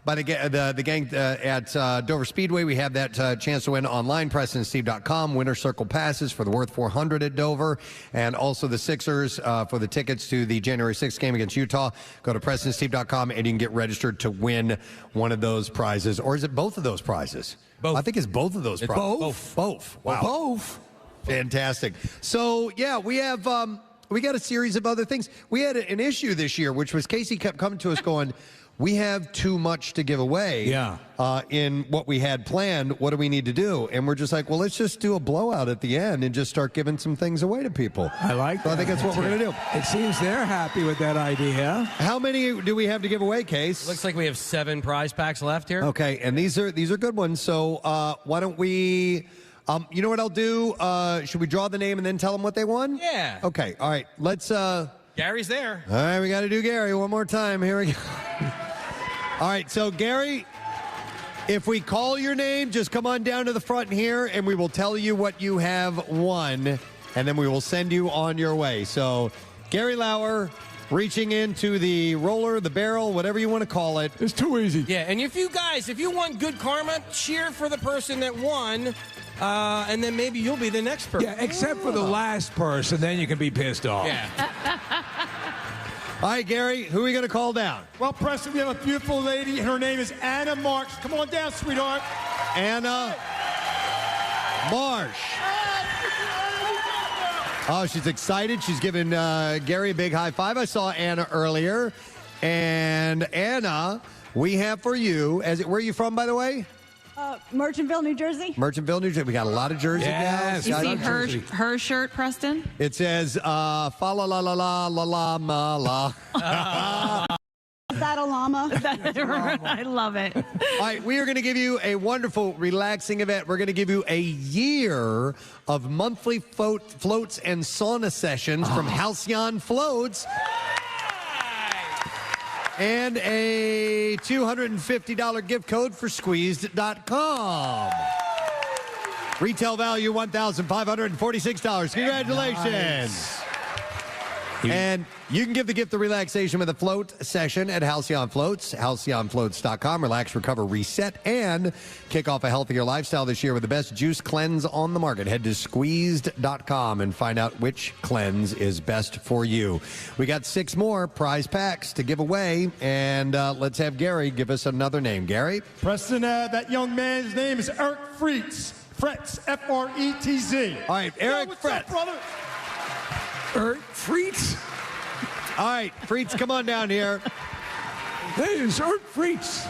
by the gang at Dover Speedway. We have that chance to win online, PrestonandSteve.com. Winner Circle passes for the worth $400 at Dover. And also the Sixers for the tickets to the January 6th game against Utah. Go to PrestonandSteve.com and you can get registered to win one of those prizes. Or is it both of those prizes? Both. I think it's both of those prizes. Both. Wow. Both. Fantastic. So, yeah, we have we got a series of other things. We had an issue this year, which was Casey kept coming to us going, we have too much to give away in what we had planned. What do we need to do? And we're just like, well, let's just do a blowout at the end and just start giving some things away to people. I like that. So I think that's what we're going to do. It seems they're happy with that idea. How many do we have to give away, Case? Looks like we have 7 prize packs left here. Okay, and these are good ones. So why don't we... you know what I'll do? Should we draw the name and then tell them what they won? Yeah. Okay. All right. Let's. Gary's there. All right. We got to do Gary one more time. Here we go. All right. So Gary, if we call your name, just come on down to the front here, and we will tell you what you have won, and then we will send you on your way. So, Gary Lauer. Reaching into the roller, the barrel, whatever you want to call it. It's too easy. Yeah, and if you want good karma, cheer for the person that won, and then maybe you'll be the next person. Yeah, except for the last person, then you can be pissed off. Yeah. All right, Gary, who are we going to call down? Well, Preston, we have a beautiful lady, and her name is Anna Marsh. Come on down, sweetheart. Anna Marsh. Oh, she's excited. She's giving Gary a big high five. I saw Anna earlier. And Anna, we have for you, where are you from, by the way? Merchantville, New Jersey. Merchantville, New Jersey. We got a lot of Jersey gals. You see her shirt, Preston? It says, fa la la la la la la ma la. Is that a llama? I love it. All right, we are going to give you a wonderful, relaxing event. We're going to give you a year of monthly floats and sauna sessions from Halcyon Floats. And a $250 gift code for Squeezed.com. Retail value $1,546. Congratulations. Nice. And you can give the gift of relaxation with a float session at Halcyon Floats, halcyonfloats.com. Relax, recover, reset, and kick off a healthier lifestyle this year with the best juice cleanse on the market. Head to squeezed.com and find out which cleanse is best for you. We got 6 more prize packs to give away, and let's have Gary give us another name. Gary? Preston, that young man's name is Eric Fretz. Fretz, F-R-E-T-Z. All right, Eric what's Fretz. up, brother? Freets. All right, Freets, come on down here. Hey, it's Freets.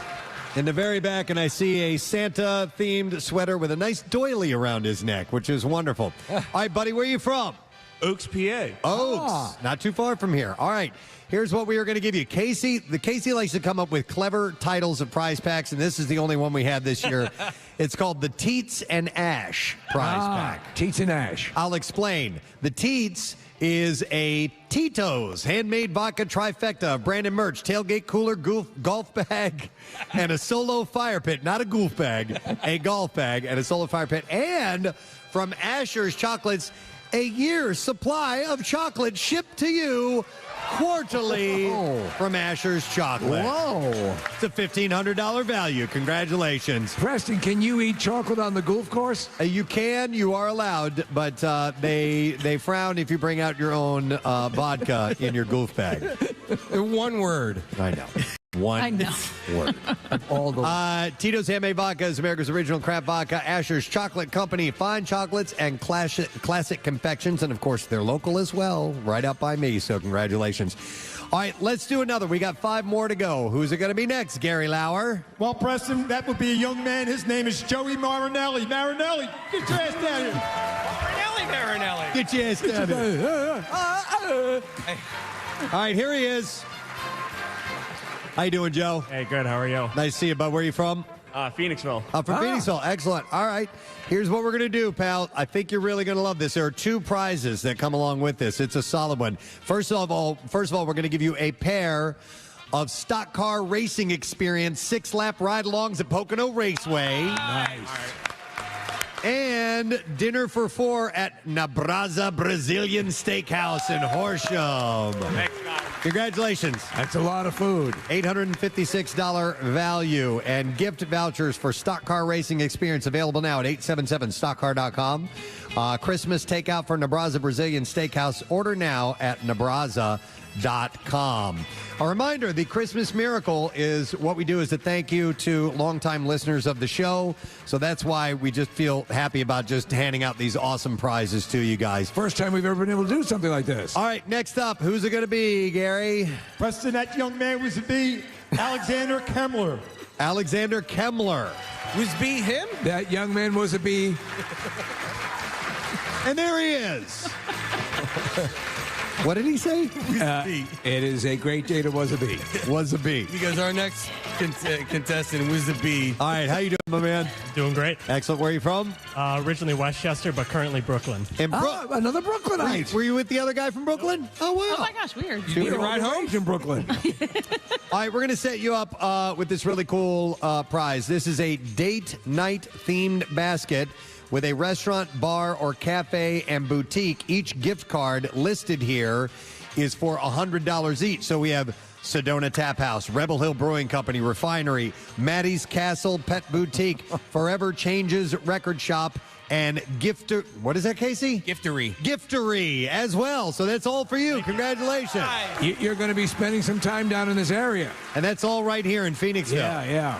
In the very back, and I see a Santa-themed sweater with a nice doily around his neck, which is wonderful. All right, buddy, where are you from? Oaks, PA. Oaks, not too far from here. All right, here's what we are going to give you. Casey likes to come up with clever titles of prize packs, and this is the only one we had this year. It's called the Teats and Ash prize pack. Teats and Ash. I'll explain. The Teats is a Tito's handmade vodka trifecta of branded merch, tailgate cooler, golf bag, and a solo fire pit. Not a goof bag, a golf bag and a solo fire pit. And from Asher's Chocolates, a year's supply of chocolate shipped to you quarterly from Asher's Chocolate. Whoa. It's a $1,500 value. Congratulations. Preston, can you eat chocolate on the golf course? You can. You are allowed, but they frown if you bring out your own vodka in your goof bag. One word. I know. One word. All the Tito's Handmade Vodka is America's original craft vodka. Asher's Chocolate Company, fine chocolates and classic confections. And, of course, they're local as well, right out by me. So congratulations. All right, let's do another. We got 5 more to go. Who's it going to be next, Gary Lauer? Well, Preston, that would be a young man. His name is Joey Marinelli. Marinelli, get your ass down here. Marinelli. Get your ass down here. All right, here he is. How you doing, Joe? Hey, good. How are you? Nice to see you, bud. Where are you from? Phoenixville. From Phoenixville. Excellent. All right. Here's what we're going to do, pal. I think you're really going to love this. There are 2 prizes that come along with this. It's a solid one. First of all, we're going to give you a pair of stock car racing experience 6-lap ride-alongs at Pocono Raceway. Nice. And dinner for 4 at Nabraza Brazilian Steakhouse in Horsham. Thanks, guys. Congratulations. That's a lot of food. $856 value and gift vouchers for stock car racing experience available now at 877stockcar.com. Christmas takeout for Nebraza Brazilian Steakhouse. Order now at nebraza.com. A reminder, the Christmas Miracle is what we do as a thank you to longtime listeners of the show. So that's why we just feel happy about just handing out these awesome prizes to you guys. First time we've ever been able to do something like this. All right, next up, who's it going to be, Gary? Preston, that young man was to be Alexander Kemmler. Alexander Kemmler. Was B him? That young man was a bee. And there he is. What did he say? It is a great day to was a bee. Was a bee. Because our next contestant was the bee. All right, how you doing, my man? Doing great. Excellent. Where are you from? Originally Westchester, but currently Brooklyn. Another Brooklynite. Were you with the other guy from Brooklyn? Oh, wow. Oh my gosh, weird. You need a ride home? In Brooklyn. All right, we're going to set you up with this really cool prize. This is a date night themed basket with a restaurant, bar, or cafe and boutique. Each gift card listed here is for $100 each. So we have Sedona Tap House, Rebel Hill Brewing Company, Refinery, Maddie's Castle Pet Boutique, Forever Changes Record Shop, and Gifter. What is that, Casey? Giftery. Giftery as well. So that's all for you. Congratulations. You're going to be spending some time down in this area. And that's all right here in Phoenixville. Yeah.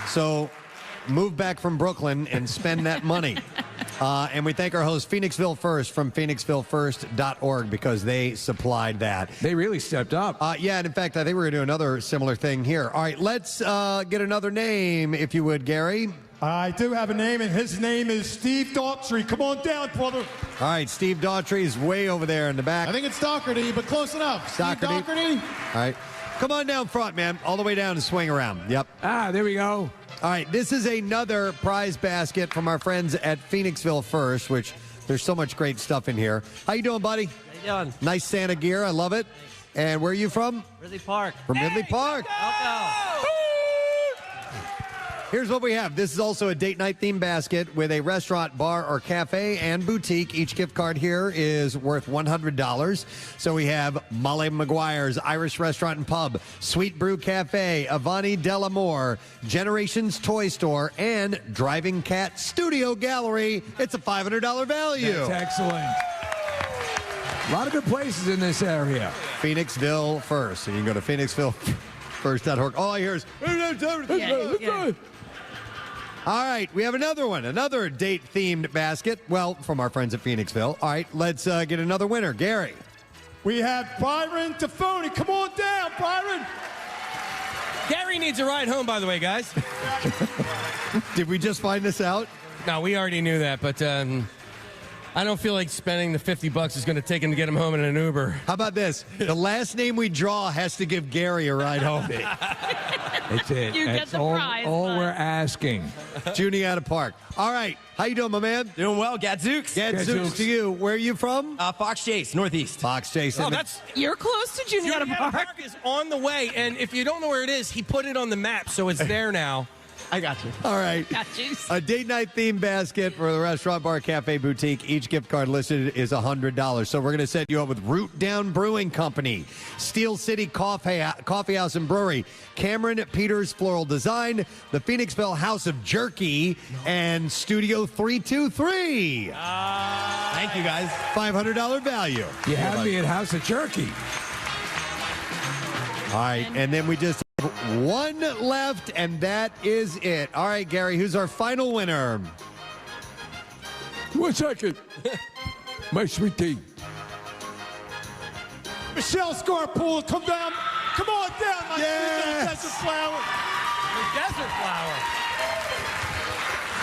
So move back from Brooklyn and spend that money. And we thank our host, Phoenixville First, from phoenixvillefirst.org, because they supplied that. They really stepped up. Yeah, and in fact, I think we're going to do another similar thing here. All right, let's get another name, if you would, Gary. I do have a name, and his name is Steve Daughtry. Come on down, brother. All right, Steve Daughtry is way over there in the back. I think it's Doherty, but close enough. Steve Doherty. All right. Come on down front, man. All the way down and swing around. Yep. There we go. All right, this is another prize basket from our friends at Phoenixville First, which there's so much great stuff in here. How you doing, buddy? How you doing? Nice Santa gear. I love it. And where are you from? Ridley Park. From Ridley Park. Here's what we have. This is also a date night theme basket with a restaurant, bar, or cafe and boutique. Each gift card here is worth $100. So we have Molly Maguire's Irish Restaurant and Pub, Sweet Brew Cafe, Avani Delamore, Generations Toy Store, and Driving Cat Studio Gallery. It's a $500 value. That's excellent. A lot of good places in this area. Phoenixville First. So you can go to phoenixvillefirst.org. All I hear is... All right, we have another one, another date-themed basket, well, from our friends at Phoenixville. All right, let's get another winner. Gary. We have Byron Tafoni. Come on down, Byron. Gary needs a ride home, by the way, guys. Did we just find this out? No, we already knew that, but I don't feel like spending the $50 is going to take him to get him home in an Uber. How about this? The last name we draw has to give Gary a ride home. That's it. You That's get the prize. all we're asking. Junie out of Park. All right. How you doing, my man? Doing well. Gadzooks. Gadzooks to you. Where are you from? Fox Chase, Northeast. Fox Chase. Oh, that's... You're close to Juniata Park. Park is on the way, and if you don't know where it is, he put it on the map, so it's there now. I got you. All right. Got juice. A date night theme basket for the restaurant, bar, cafe, boutique. Each gift card listed is $100. So we're going to set you up with Root Down Brewing Company, Steel City Coffee House and Brewery, Cameron Peters Floral Design, the Phoenixville House of Jerky, and Studio 323. Thank you, guys. $500 value. You had me at House of Jerky. All right, and then we just have one left, and that is it. All right, Gary, who's our final winner? 1 second. My sweet tea. Michelle Scarpool, come down. Come on down, my sweet desert flower. The desert flower.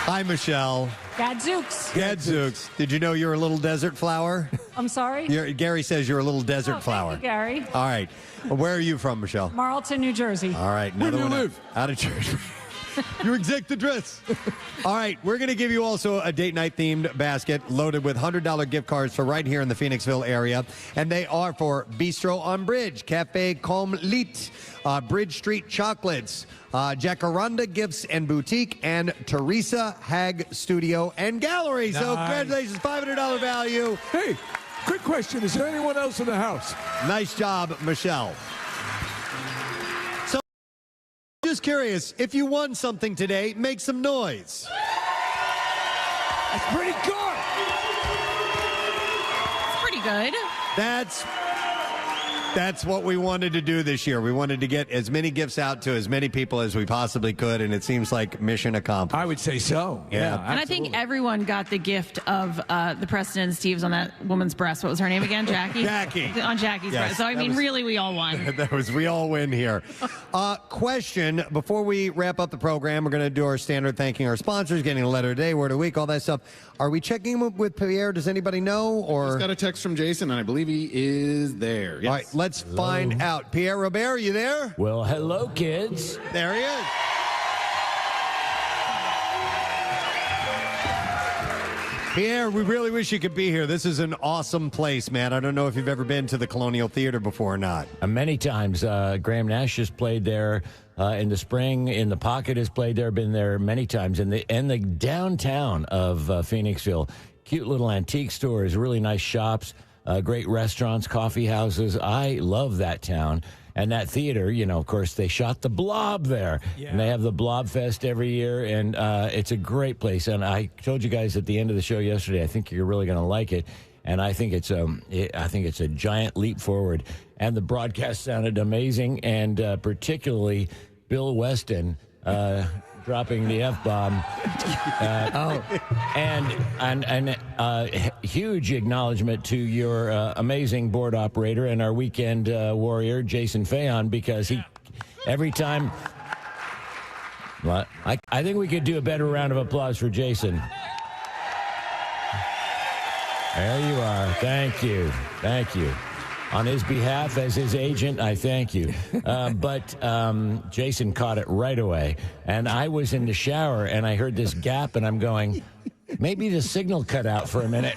Hi, Michelle. Gadzooks. Gadzooks. Did you know you're a little desert flower? I'm sorry? Gary says you're a little desert flower. Thank you, Gary. All right. Well, where are you from, Michelle? Marlton, New Jersey. All right. Where Another do you one live? out of church. Your exact address. All right. We're going to give you also a date night themed basket loaded with $100 gift cards for right here in the Phoenixville area. And they are for Bistro on Bridge, Cafe Comme Lite, Bridge Street Chocolates, Jacaranda Gifts and Boutique, and Teresa Hag Studio and Gallery. So Nice. congratulations, $500 value. Hey, quick question. Is there anyone else in the house? Nice job, Michelle. So, just curious, if you won something today, make some noise. That's pretty good. It's pretty good. That's what we wanted to do this year. We wanted to get as many gifts out to as many people as we possibly could, and it seems like mission accomplished. I would say so. Yeah, And I think everyone got the gift of the Preston and Steve's on that woman's breast. What was her name again? Jackie? Jackie. On Jackie's Yes, breast. So, I mean, really, we all won. We all win here. Question, before we wrap up the program, we're going to do our standard thanking our sponsors, getting a letter today, word of the week, all that stuff. Are we checking with Pierre? Does anybody know? Or Just got a text from Jason, and I believe he is there. Yes. All right, let's find out. Pierre Robert, are you there? Well, hello, kids. There he is. Pierre, we really wish you could be here. This is an awesome place, man. I don't know if you've ever been to the Colonial Theater before or not. Many times. Graham Nash has played there in the spring. In the Pocket has played there. Been there many times. And the downtown of Phoenixville, cute little antique stores, really nice shops, great restaurants, coffee houses. I love that town. And that theater, you know, of course, they shot The Blob there. Yeah. And they have the Blob Fest every year, and it's a great place. And I told you guys at the end of the show yesterday, I think you're really going to like it. And I think it's a giant leap forward. And the broadcast sounded amazing, and particularly Bill Weston dropping the F-bomb. And huge acknowledgement to your amazing board operator and our weekend warrior, Jason Fayon, because he, every time... Well, I think we could do a better round of applause for Jason. There you are. Thank you. Thank you. On his behalf, as his agent, I thank you. But Jason caught it right away. And I was in the shower, and I heard this gap, and I'm going, maybe the signal cut out for a minute.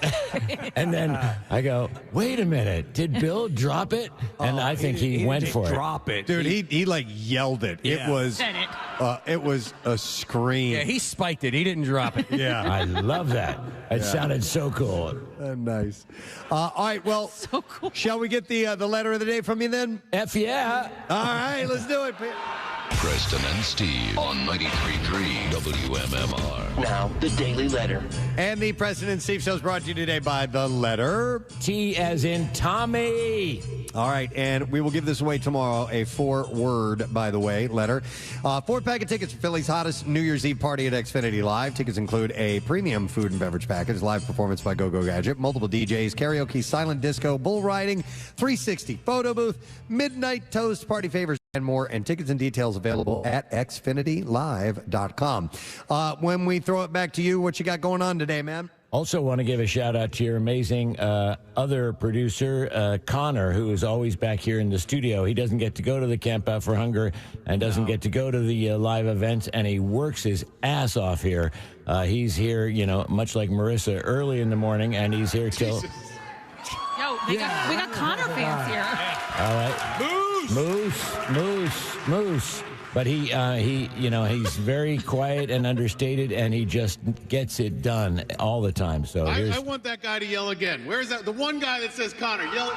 And then I go, wait a minute, did Bill drop it? And I think he went for it. Drop it. Dude, he like yelled it. Yeah. It was a scream. Yeah, he spiked it. He didn't drop it. Yeah. I love that. It sounded so cool. Nice. All right, well, so cool. Shall we get the letter of the day from you then? F yeah. All right, let's do it. Preston and Steve on 93.3 WMMR. Now, the Daily Letter. And the Preston and Steve show is brought to you today by the letter T as in Tommy. All right, and we will give this away tomorrow, a 4-word, by the way, letter. 4-pack of tickets for Philly's hottest New Year's Eve party at Xfinity Live. Tickets include a premium food and beverage package, live performance by Go Go Gadget, multiple DJs, karaoke, silent disco, bull riding, 360 photo booth, midnight toast, party favors, and more. And tickets and details available at xfinitylive.com. When we throw it back to you, what you got going on today, man? Also want to give a shout out to your amazing other producer, Connor, who is always back here in the studio. He doesn't get to go to the Camp Out for Hunger and doesn't get to go to the live events, and he works his ass off here. He's here, you know, much like Marissa, early in the morning, and he's here till... Yo, we got Connor fans here. All right. Moose. But he, you know, he's very quiet and understated, and he just gets it done all the time. So I want that guy to yell again. Where's that? The one guy that says Connor, yell.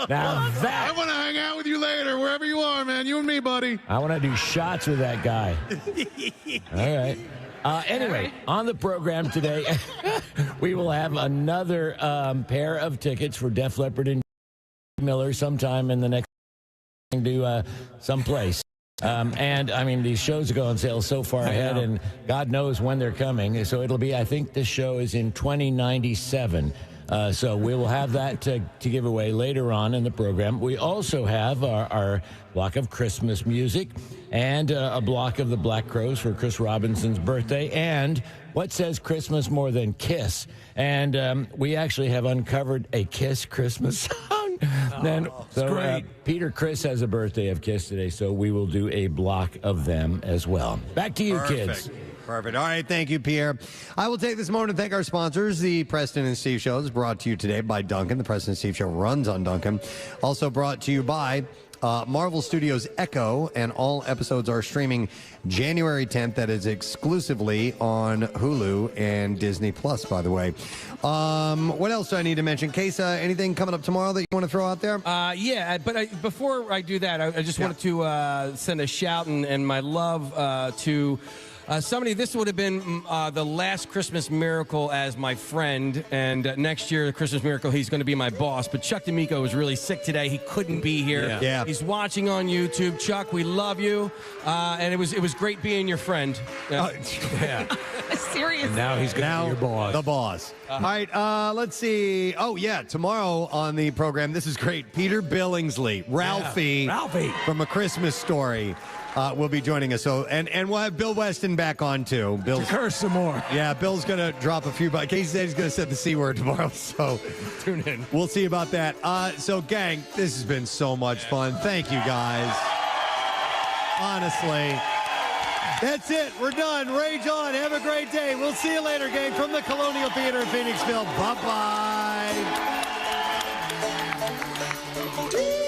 Now that I want to hang out with you later, wherever you are, man. You and me, buddy. I want to do shots with that guy. All right. Anyway, on the program today, we will have another pair of tickets for Def Leppard and Miller sometime in the next to someplace. And I mean, these shows go on sale so far ahead, and God knows when they're coming. So it'll be, I think this show is in 2097. So we will have that to give away later on in the program. We also have our block of Christmas music and a block of the Black Crowes for Chris Robinson's birthday. And what says Christmas more than Kiss? And we actually have uncovered a Kiss Christmas song. Peter Criss has a birthday of Kiss today, so we will do a block of them as well. Back to you, kids. Perfect. All right. Thank you, Pierre. I will take this moment to thank our sponsors. The Preston and Steve Show is brought to you today by Dunkin'. The Preston and Steve Show runs on Dunkin'. Also brought to you by Marvel Studios Echo, and all episodes are streaming January 10th. That is exclusively on Hulu and Disney Plus, by the way. What else do I need to mention? Case, anything coming up tomorrow that you want to throw out there? Yeah, but before I do that, I just wanted to send a shout and my love to somebody. This would have been the last Christmas miracle as my friend, and next year, the Christmas miracle, he's going to be my boss. But Chuck D'Amico was really sick today. He couldn't be here. Yeah. He's watching on YouTube. Chuck, we love you, and it was great being your friend. Yeah. Seriously. Now he's going to be your boss. The boss. All right, let's see. Oh, yeah, tomorrow on the program, this is great. Peter Billingsley, Ralphie from A Christmas Story, will be joining us. So, and we'll have Bill Weston back on, too. Bill's curse some more. Yeah, Bill's going to drop a few. But Casey said he's going to say the C word tomorrow, so tune in. We'll see about that. So, gang, this has been so much fun. Thank you, guys. Honestly. That's it. We're done. Rage on. Have a great day. We'll see you later, gang, from the Colonial Theater in Phoenixville. Bye-bye. Thank you.